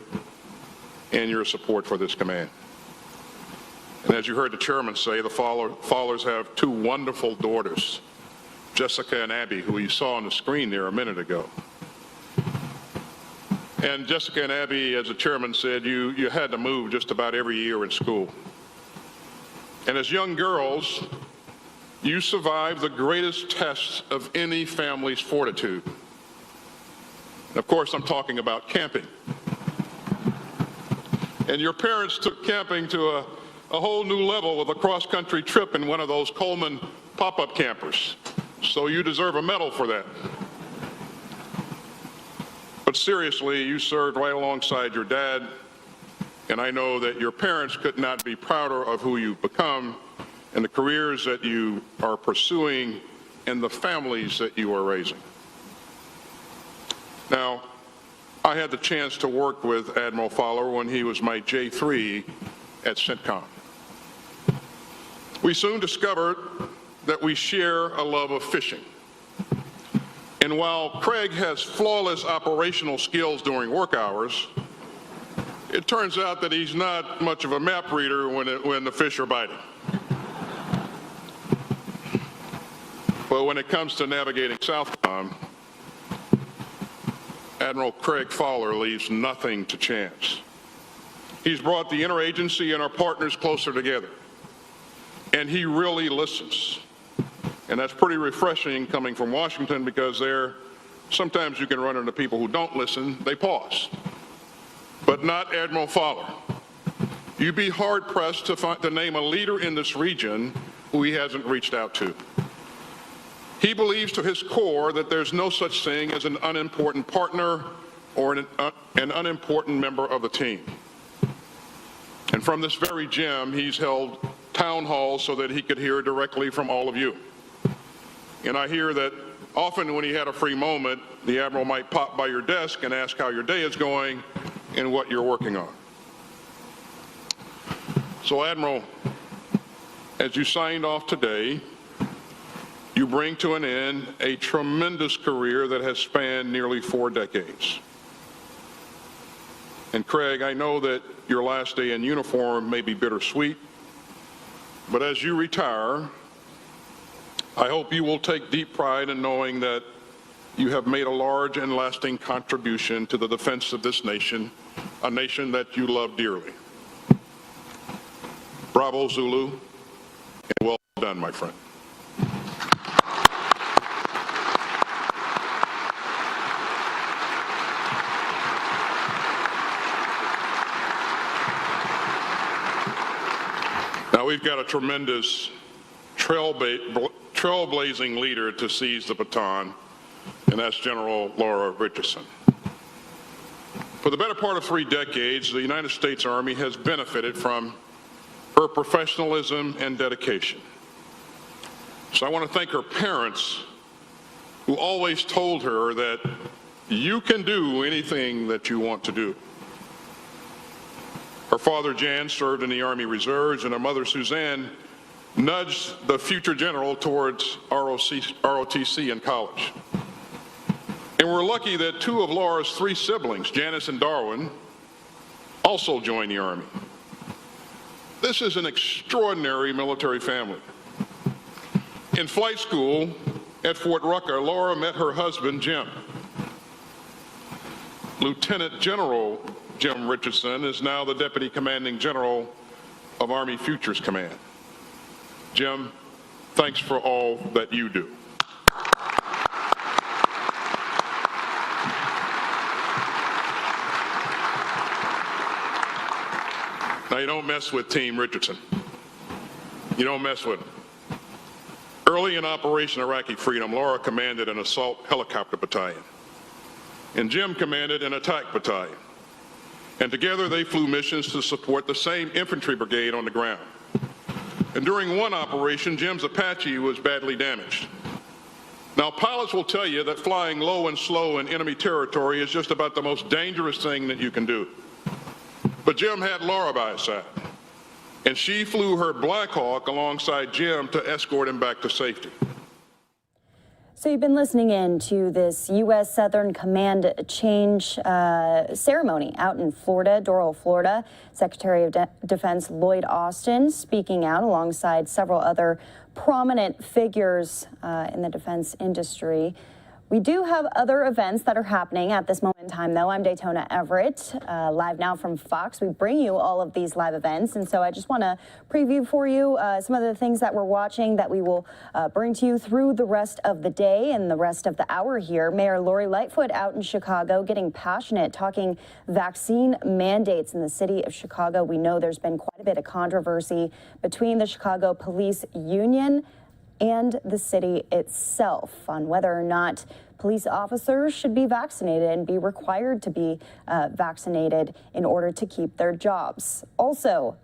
and your support for this command. And as you heard the chairman say, the Fowlers have two wonderful daughters, Jessica and Abby, who you saw on the screen there a minute ago. And Jessica and Abby, as the chairman said, you had to move just about every year in school. And as young girls, you survived the greatest test of any family's fortitude. Of course, I'm talking about camping. And your parents took camping to a whole new level with a cross-country trip in one of those Coleman pop-up campers. So you deserve a medal for that. But seriously, you served right alongside your dad, and I know that your parents could not be prouder of who you've become and the careers that you are pursuing and the families that you are raising. Now, I had the chance to work with Admiral Fowler when he was my J3 at CENTCOM. We soon discovered that we share a love of fishing. And while Craig has flawless operational skills during work hours, it turns out that he's not much of a map reader when the fish are biting. But when it comes to navigating Southcom, Admiral Craig Fowler leaves nothing to chance. He's brought the interagency and our partners closer together. And he really listens. And that's pretty refreshing coming from Washington, because sometimes you can run into people who don't listen, they pause. but not Admiral Fowler. You'd be hard-pressed to name a leader in this region who he hasn't reached out to. He believes to his core that there's no such thing as an unimportant partner or an unimportant member of the team. And from this very gym, he's held town halls so that he could hear directly from all of you. And I hear that often when he had a free moment, the Admiral might pop by your desk and ask how your day is going and what you're working on. So, Admiral, as you signed off today, you bring to an end a tremendous career that has spanned nearly 4 decades. And Craig, I know that your last day in uniform may be bittersweet, but as you retire, I hope you will take deep pride in knowing that you have made a large and lasting contribution to the defense of this nation, a nation that you love dearly. Bravo, Zulu, and well done, my friend. Now we've got a tremendous trailblazing leader to seize the baton, and that's General Laura Richardson. For the better part of 3 decades, the United States Army has benefited from her professionalism and dedication. So I want to thank her parents, who always told her that you can do anything that you want to do. Her father, Jan, served in the Army Reserves, and her mother, Suzanne, nudged the future general towards ROTC in college. And we're lucky that 2 of Laura's 3 siblings, Janice and Darwin, also joined the Army. This is an extraordinary military family. In flight school at Fort Rucker, Laura met her husband, Jim. Lieutenant General Jim Richardson is now the Deputy Commanding General of Army Futures Command. Jim, thanks for all that you do. Now, you don't mess with Team Richardson. You don't mess with them. Early in Operation Iraqi Freedom, Laura commanded an assault helicopter battalion, and Jim commanded an attack battalion. And together they flew missions to support the same infantry brigade on the ground. And during one operation, Jim's Apache was badly damaged. Now, pilots will tell you that flying low and slow in enemy territory is just about the most dangerous thing that you can do. But Jim had Laura by his side, and she flew her Black Hawk alongside Jim to escort him back to safety. So you've been listening in to this U.S. Southern Command change ceremony out in Florida, Doral, Florida. Secretary of Defense Lloyd Austin speaking out alongside several other prominent figures in the defense industry. We do have other events that are happening at this moment in time, though. I'm Daytona Everett, live now from Fox. We bring you all of these live events, and so I just want to preview for you some of the things that we're watching that we will bring to you through the rest of the day and the rest of the hour here. Mayor Lori Lightfoot out in Chicago getting passionate, talking vaccine mandates in the city of Chicago. We know there's been quite a bit of controversy between the Chicago Police Union and the city itself on whether or not police officers should be vaccinated and be required to be vaccinated in order to keep their jobs. Also,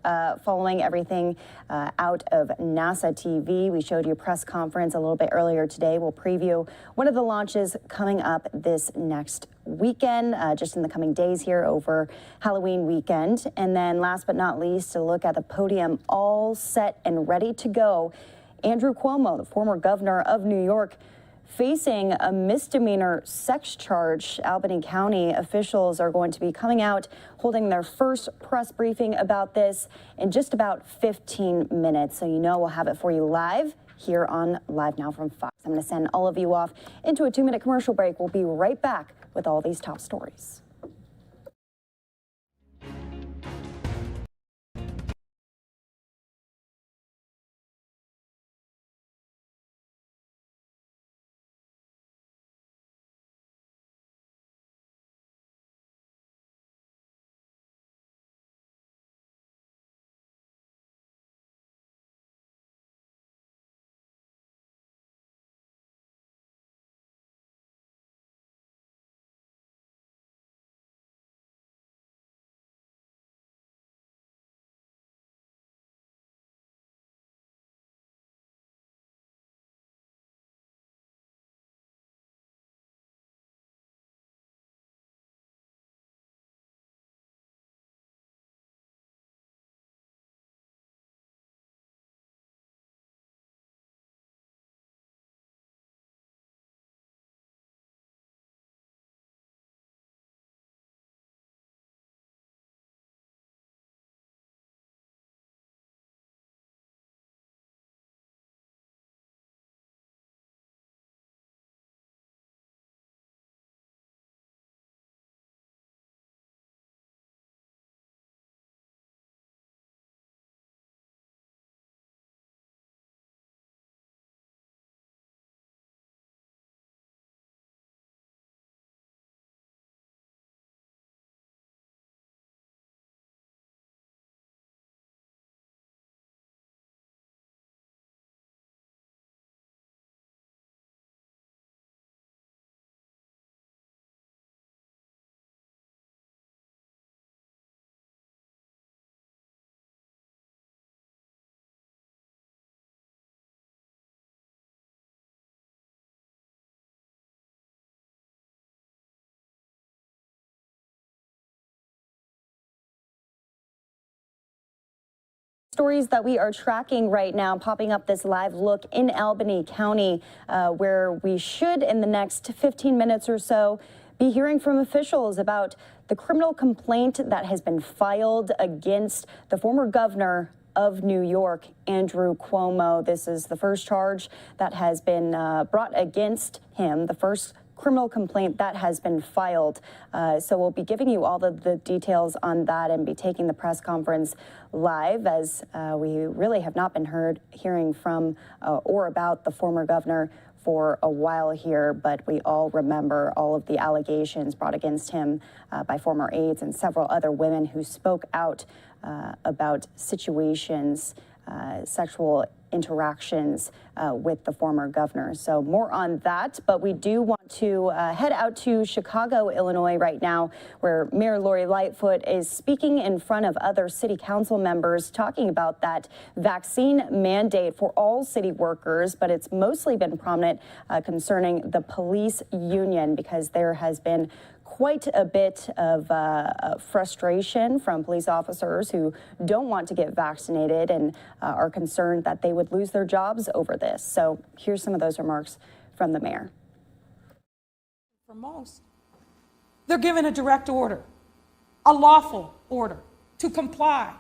following everything out of NASA TV, we showed you a press conference a little bit earlier today. We'll preview one of the launches coming up this next weekend, just in the coming days here over Halloween weekend. And then last but not least, to look at the podium all set and ready to go. Andrew Cuomo, the former governor of New York, facing a misdemeanor sex charge. Albany County officials are going to be coming out, holding their first press briefing about this in just about 15 minutes. So you know we'll have it for you live here on Live Now from Fox. I'm going to send all of you off into a 2-minute commercial break. We'll be right back with all these top stories. stories that we are tracking right now, popping up this live look in Albany County, where we should, in the next 15 minutes or so, be hearing from officials about the criminal complaint that has been filed against the former governor of New York, Andrew Cuomo. This is the first charge that has been brought against him, the first criminal complaint that has been filed. So we'll be giving you all of the details on that and be taking the press conference live, as we really have not been hearing from or about the former governor for a while here, but we all remember all of the allegations brought against him by former aides and several other women who spoke out about situations, sexual interactions with the former governor. So more on that, but we do want to head out to Chicago, Illinois right now, where Mayor Lori Lightfoot is speaking in front of other city council members, talking about that vaccine mandate for all city workers, but it's mostly been prominent concerning the police union, because there has been quite a bit of frustration from police officers who don't want to get vaccinated and are concerned that they would lose their jobs over this. So here's some of those remarks from the mayor. For most, they're given a direct order, a lawful order to comply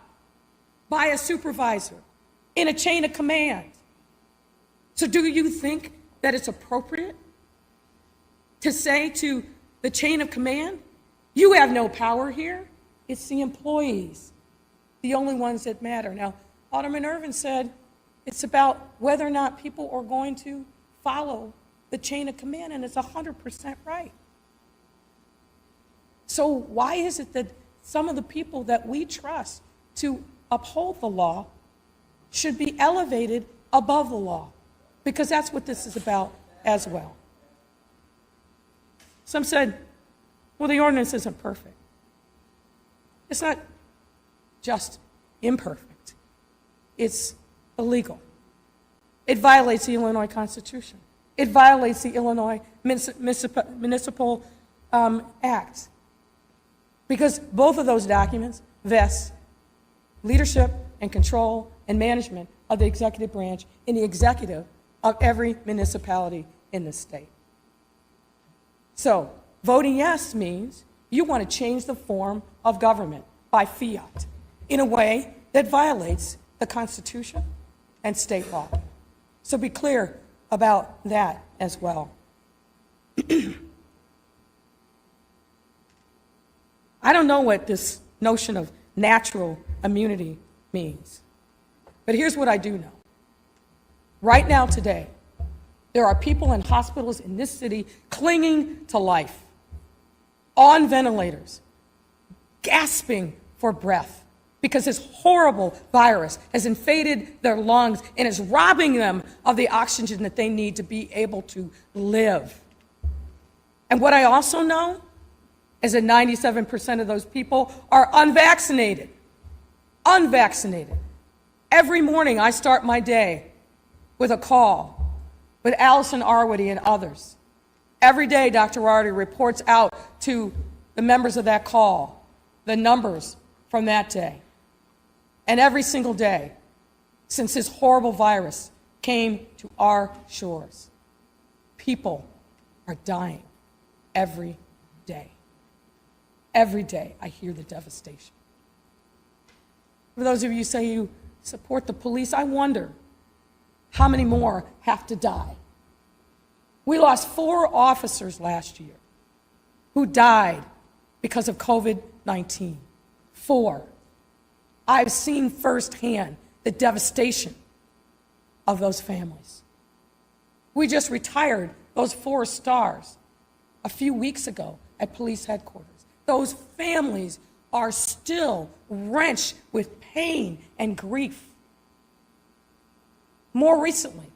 by a supervisor in a chain of command. So do you think that it's appropriate to say to the chain of command, you have no power here? It's the employees, the only ones that matter. Now, Alderman Irvin said it's about whether or not people are going to follow the chain of command, and it's 100% right. So why is it that some of the people that we trust to uphold the law should be elevated above the law? Because that's what this is about as well. Some said, well, the ordinance isn't perfect. It's not just imperfect. It's illegal. It violates the Illinois Constitution. It violates the Illinois Municipal Act. Because both of those documents vest leadership and control and management of the executive branch in the executive of every municipality in the state. So voting yes means you want to change the form of government by fiat in a way that violates the Constitution and state law. So be clear about that as well. I don't know what this notion of natural immunity means, but here's what I do know. Right now, today, there are people in hospitals in this city clinging to life, on ventilators, gasping for breath, because this horrible virus has invaded their lungs and is robbing them of the oxygen that they need to be able to live. And what I also know is that 97% of those people are unvaccinated. Unvaccinated. Every morning I start my day with a call with Allison Arwady and others. Every day, Dr. Arwady reports out to the members of that call the numbers from that day. And every single day, since this horrible virus came to our shores, people are dying every day. Every day, I hear the devastation. For those of you who say you support the police, I wonder how many more have to die. We lost 4 officers last year who died because of COVID-19. 4. I've seen firsthand the devastation of those families. We just retired those 4 stars a few weeks ago at police headquarters. Those families are still wrenched with pain and grief. More recently,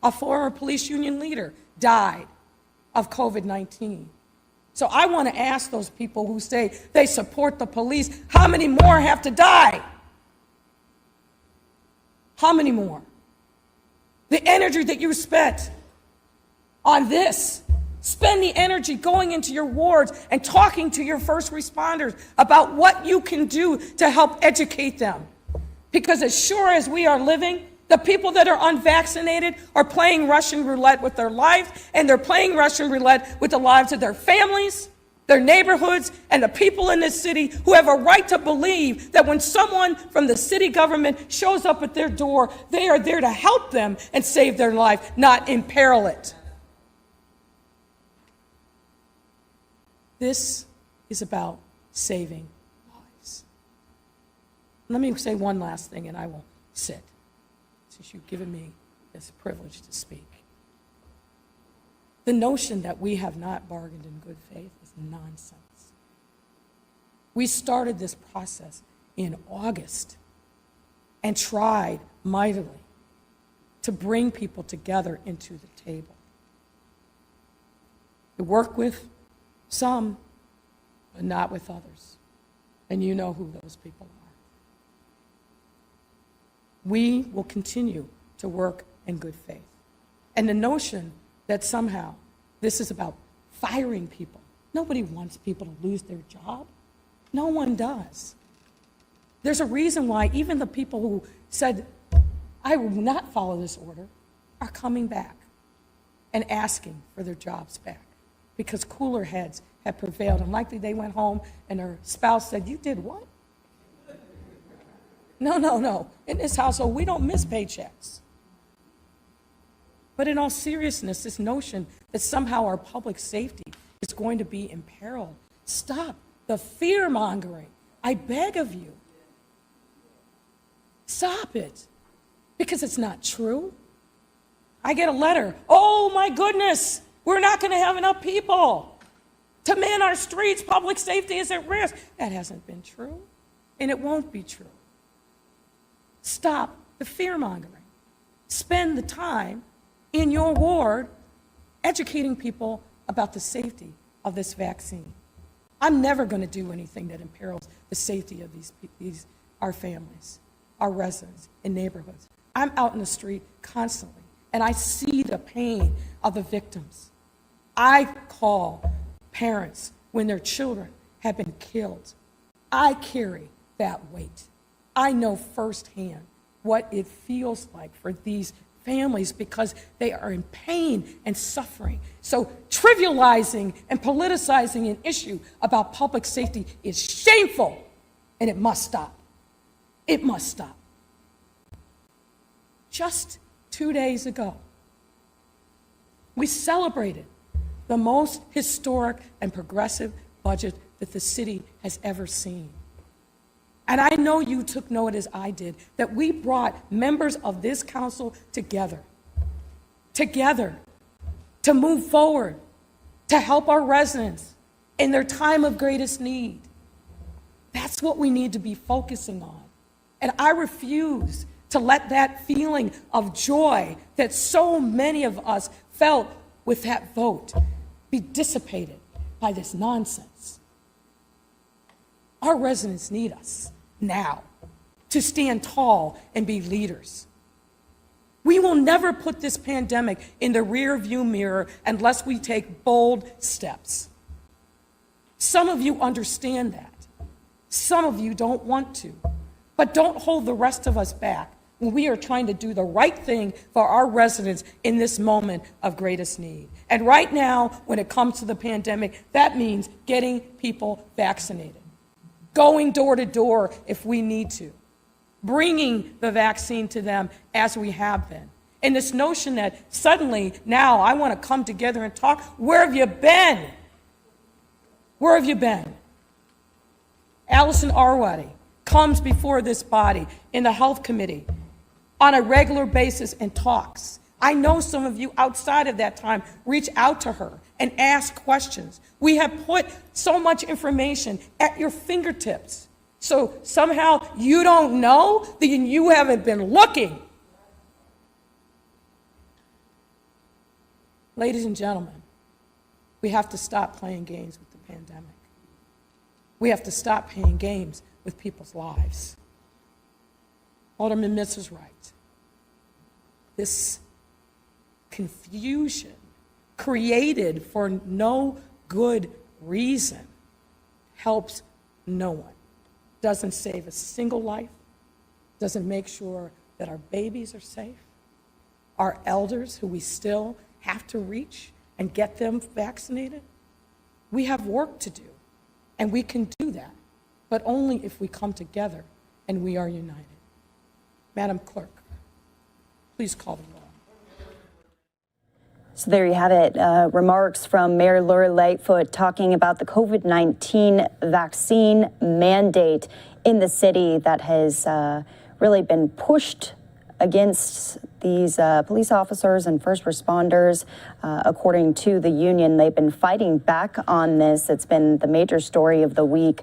a former police union leader died of COVID-19. So I want to ask those people who say they support the police, how many more have to die? How many more? The energy that you spent on this, spend the energy going into your wards and talking to your first responders about what you can do to help educate them. Because as sure as we are living, the people that are unvaccinated are playing Russian roulette with their lives, and they're playing Russian roulette with the lives of their families, their neighborhoods, and the people in this city who have a right to believe that when someone from the city government shows up at their door, they are there to help them and save their life, not imperil it. This is about saving lives. Let me say one last thing, and I will sit, since you've given me this privilege to speak. The notion that we have not bargained in good faith is nonsense. We started this process in August and tried mightily to bring people together into the table. We work with some, but not with others. And you know who those people are. We will continue to work in good faith. And the notion that somehow this is about firing people. Nobody wants people to lose their job. No one does. There's a reason why even the people who said, I will not follow this order, are coming back and asking for their jobs back because cooler heads have prevailed. And likely they went home and their spouse said, you did what? No. In this household, we don't miss paychecks. But in all seriousness, this notion that somehow our public safety is going to be imperiled, stop the fear-mongering. I beg of you. Stop it. Because it's not true. I get a letter, oh my goodness, we're not going to have enough people to man our streets, public safety is at risk. That hasn't been true, and it won't be true. Stop the fear-mongering. Spend the time in your ward educating people about the safety of this vaccine. I'm never going to do anything that imperils the safety of our families, our residents, and neighborhoods. I'm out in the street constantly, and I see the pain of the victims. I call parents when their children have been killed. I carry that weight. I know firsthand what it feels like for these families because they are in pain and suffering. So trivializing and politicizing an issue about public safety is shameful, and it must stop. It must stop. Just 2 days ago, we celebrated the most historic and progressive budget that the city has ever seen. And I know you took note, as I did, that we brought members of this council together to move forward, to help our residents in their time of greatest need. That's what we need to be focusing on. And I refuse to let that feeling of joy that so many of us felt with that vote be dissipated by this nonsense. Our residents need us now to stand tall and be leaders. We will never put this pandemic in the rear-view mirror unless we take bold steps. Some of you understand that. Some of you don't want to. But don't hold the rest of us back when we are trying to do the right thing for our residents in this moment of greatest need. And right now, when it comes to the pandemic, that means getting people vaccinated, going door to door if we need to, bringing the vaccine to them as we have been. And this notion that suddenly now I want to come together and talk, where have you been? Where have you been? Allison Arwady comes before this body in the health committee on a regular basis and talks. I know some of you outside of that time reach out to her and ask questions. We have put so much information at your fingertips. So somehow you don't know, then you haven't been looking. Ladies and gentlemen, we have to stop playing games with the pandemic. We have to stop playing games with people's lives. Alderman Mitz is right. This confusion created for no good reason helps no one. Doesn't save a single life, doesn't make sure that our babies are safe, our elders who we still have to reach and get them vaccinated, we have work to do, and we can do that, but only if we come together and we are united. Madam Clerk, please call the roll. So there you have it. Remarks from Mayor Lori Lightfoot talking about the COVID-19 vaccine mandate in the city that has really been pushed against these police officers and first responders. According to the union, they've been fighting back on this. It's been the major story of the week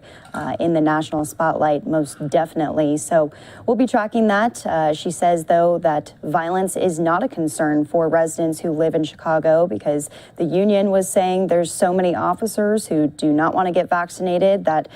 in the national spotlight, most definitely. So we'll be tracking that. She says, though, that violence is not a concern for residents who live in Chicago because the union was saying there's so many officers who do not want to get vaccinated that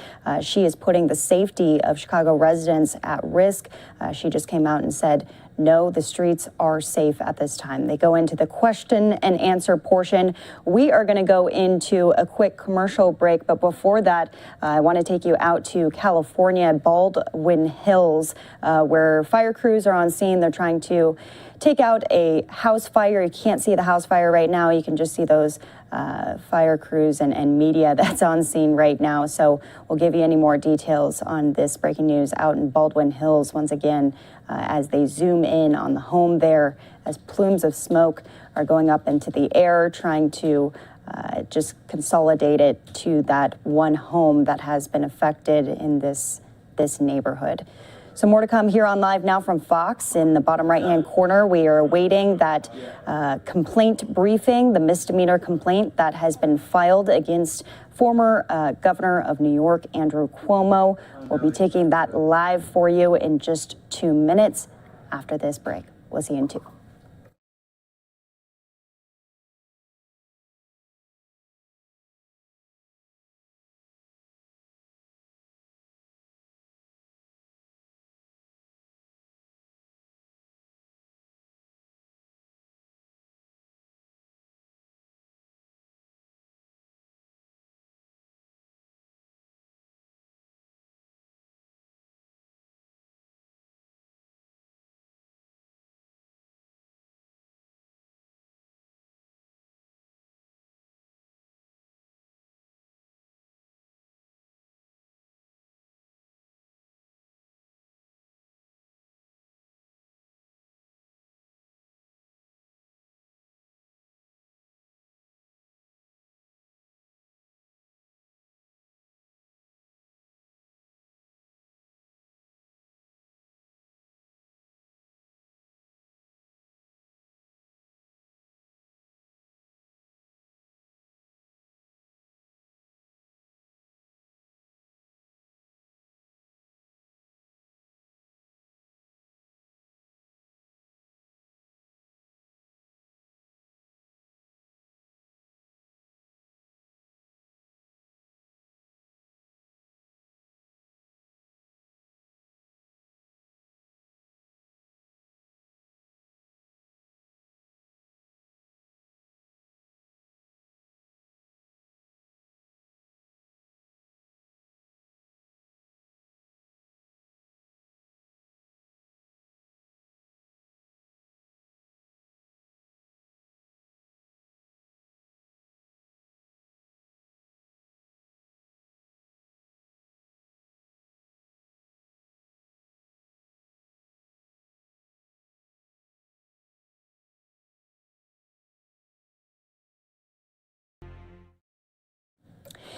she is putting the safety of Chicago residents at risk. She just came out and said, no, the streets are safe at this time. They go into the question and answer portion. We are going to go into a quick commercial break, but before that, I want to take you out to California, Baldwin Hills, where fire crews are on scene. They're trying to take out a house fire. You can't see the house fire right now. You can just see those fire crews and media that's on scene right now. So we'll give you any more details on this breaking news out in Baldwin Hills once again as they zoom in on the home there as plumes of smoke are going up into the air, trying to just consolidate it to that one home that has been affected in this neighborhood. So more to come here on Live Now from Fox. In the bottom right-hand corner, we are awaiting that complaint briefing, the misdemeanor complaint that has been filed against former governor of New York, Andrew Cuomo. We'll be taking that live for you in just 2 minutes after this break. We'll see you in 2.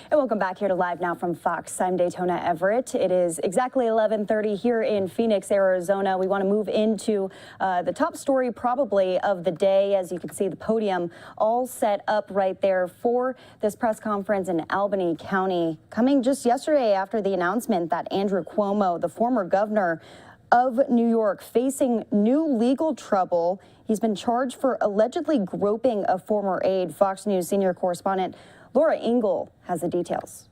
And welcome back here to Live Now from Fox. I'm Daytona Everett. It is exactly 11:30 here in Phoenix, Arizona. We want to move into the top story probably of the day. As you can see, the podium all set up right there for this press conference in Albany County, coming just yesterday after the announcement that Andrew Cuomo, the former governor of New York, facing new legal trouble. He's been charged for allegedly groping a former aide. Fox News senior correspondent Laura Ingle has the details.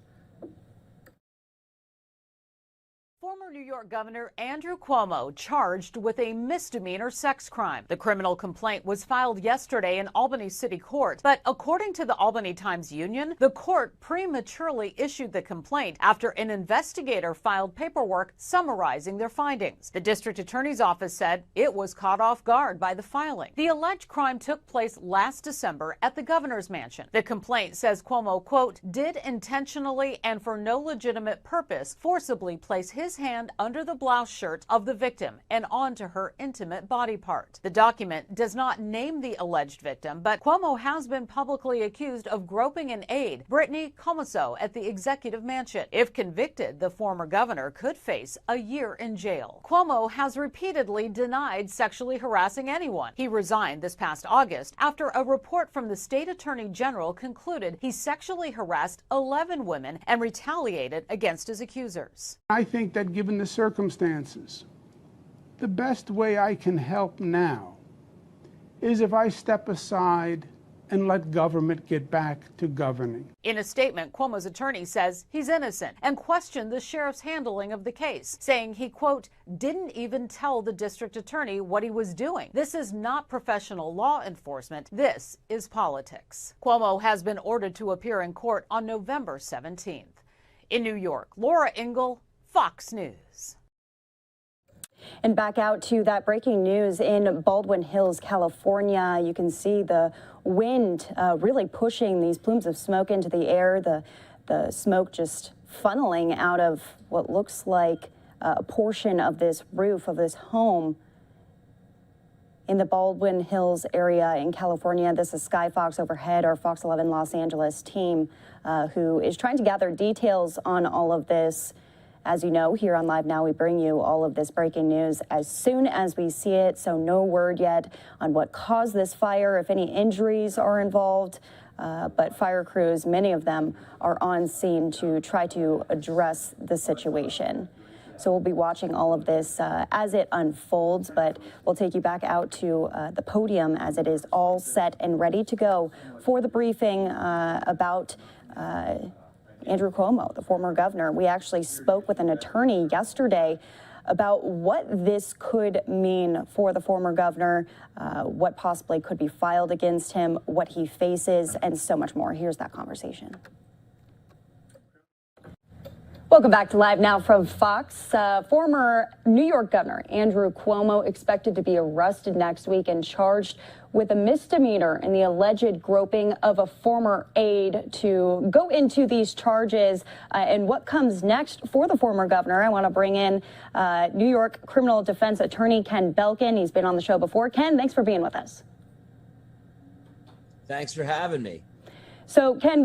Former New York Governor Andrew Cuomo charged with a misdemeanor sex crime. The criminal complaint was filed yesterday in Albany City Court, but according to the Albany Times-Union, the court prematurely issued the complaint after an investigator filed paperwork summarizing their findings. The district attorney's office said it was caught off guard by the filing. The alleged crime took place last December at the governor's mansion. The complaint says Cuomo, quote, did intentionally and for no legitimate purpose forcibly place his hand under the blouse shirt of the victim and onto her intimate body part. The document does not name the alleged victim, but Cuomo has been publicly accused of groping an aide, Brittany Comesso, at the executive mansion. If convicted, the former governor could face a year in jail. Cuomo has repeatedly denied sexually harassing anyone. He resigned this past August after a report from the state attorney general concluded he sexually harassed 11 women and retaliated against his accusers. I think that given the circumstances, the best way I can help now is if I step aside and let government get back to governing. In a statement, Cuomo's attorney says he's innocent and questioned the sheriff's handling of the case, saying he, quote, didn't even tell the district attorney what he was doing. This is not professional law enforcement. This is politics. Cuomo has been ordered to appear in court on November 17th. In New York, Laura Ingle, Fox News. And back out to that breaking news in Baldwin Hills, California. You can see the wind really pushing these plumes of smoke into the air. The smoke just funneling out of what looks like a portion of this roof of this home in the Baldwin Hills area in California. This is Sky Fox overhead, our Fox 11 Los Angeles team, who is trying to gather details on all of this. As you know, here on Live Now, we bring you all of this breaking news as soon as we see it, so no word yet on what caused this fire, if any injuries are involved. But fire crews, many of them, are on scene to try to address the situation. So we'll be watching all of this as it unfolds, but we'll take you back out to the podium as it is all set and ready to go for the briefing about Andrew Cuomo, the former governor. We actually spoke with an attorney yesterday about what this could mean for the former governor, what possibly could be filed against him, what he faces, and so much more. Here's that conversation. Welcome back to Live Now from Fox. Former New York Governor Andrew Cuomo expected to be arrested next week and charged with a misdemeanor in the alleged groping of a former aide. To go into these charges and what comes next for the former governor, I want to bring in New York criminal defense attorney Ken Belkin. He's been on the show before. Ken, thanks for being with us. Thanks for having me. So, Ken,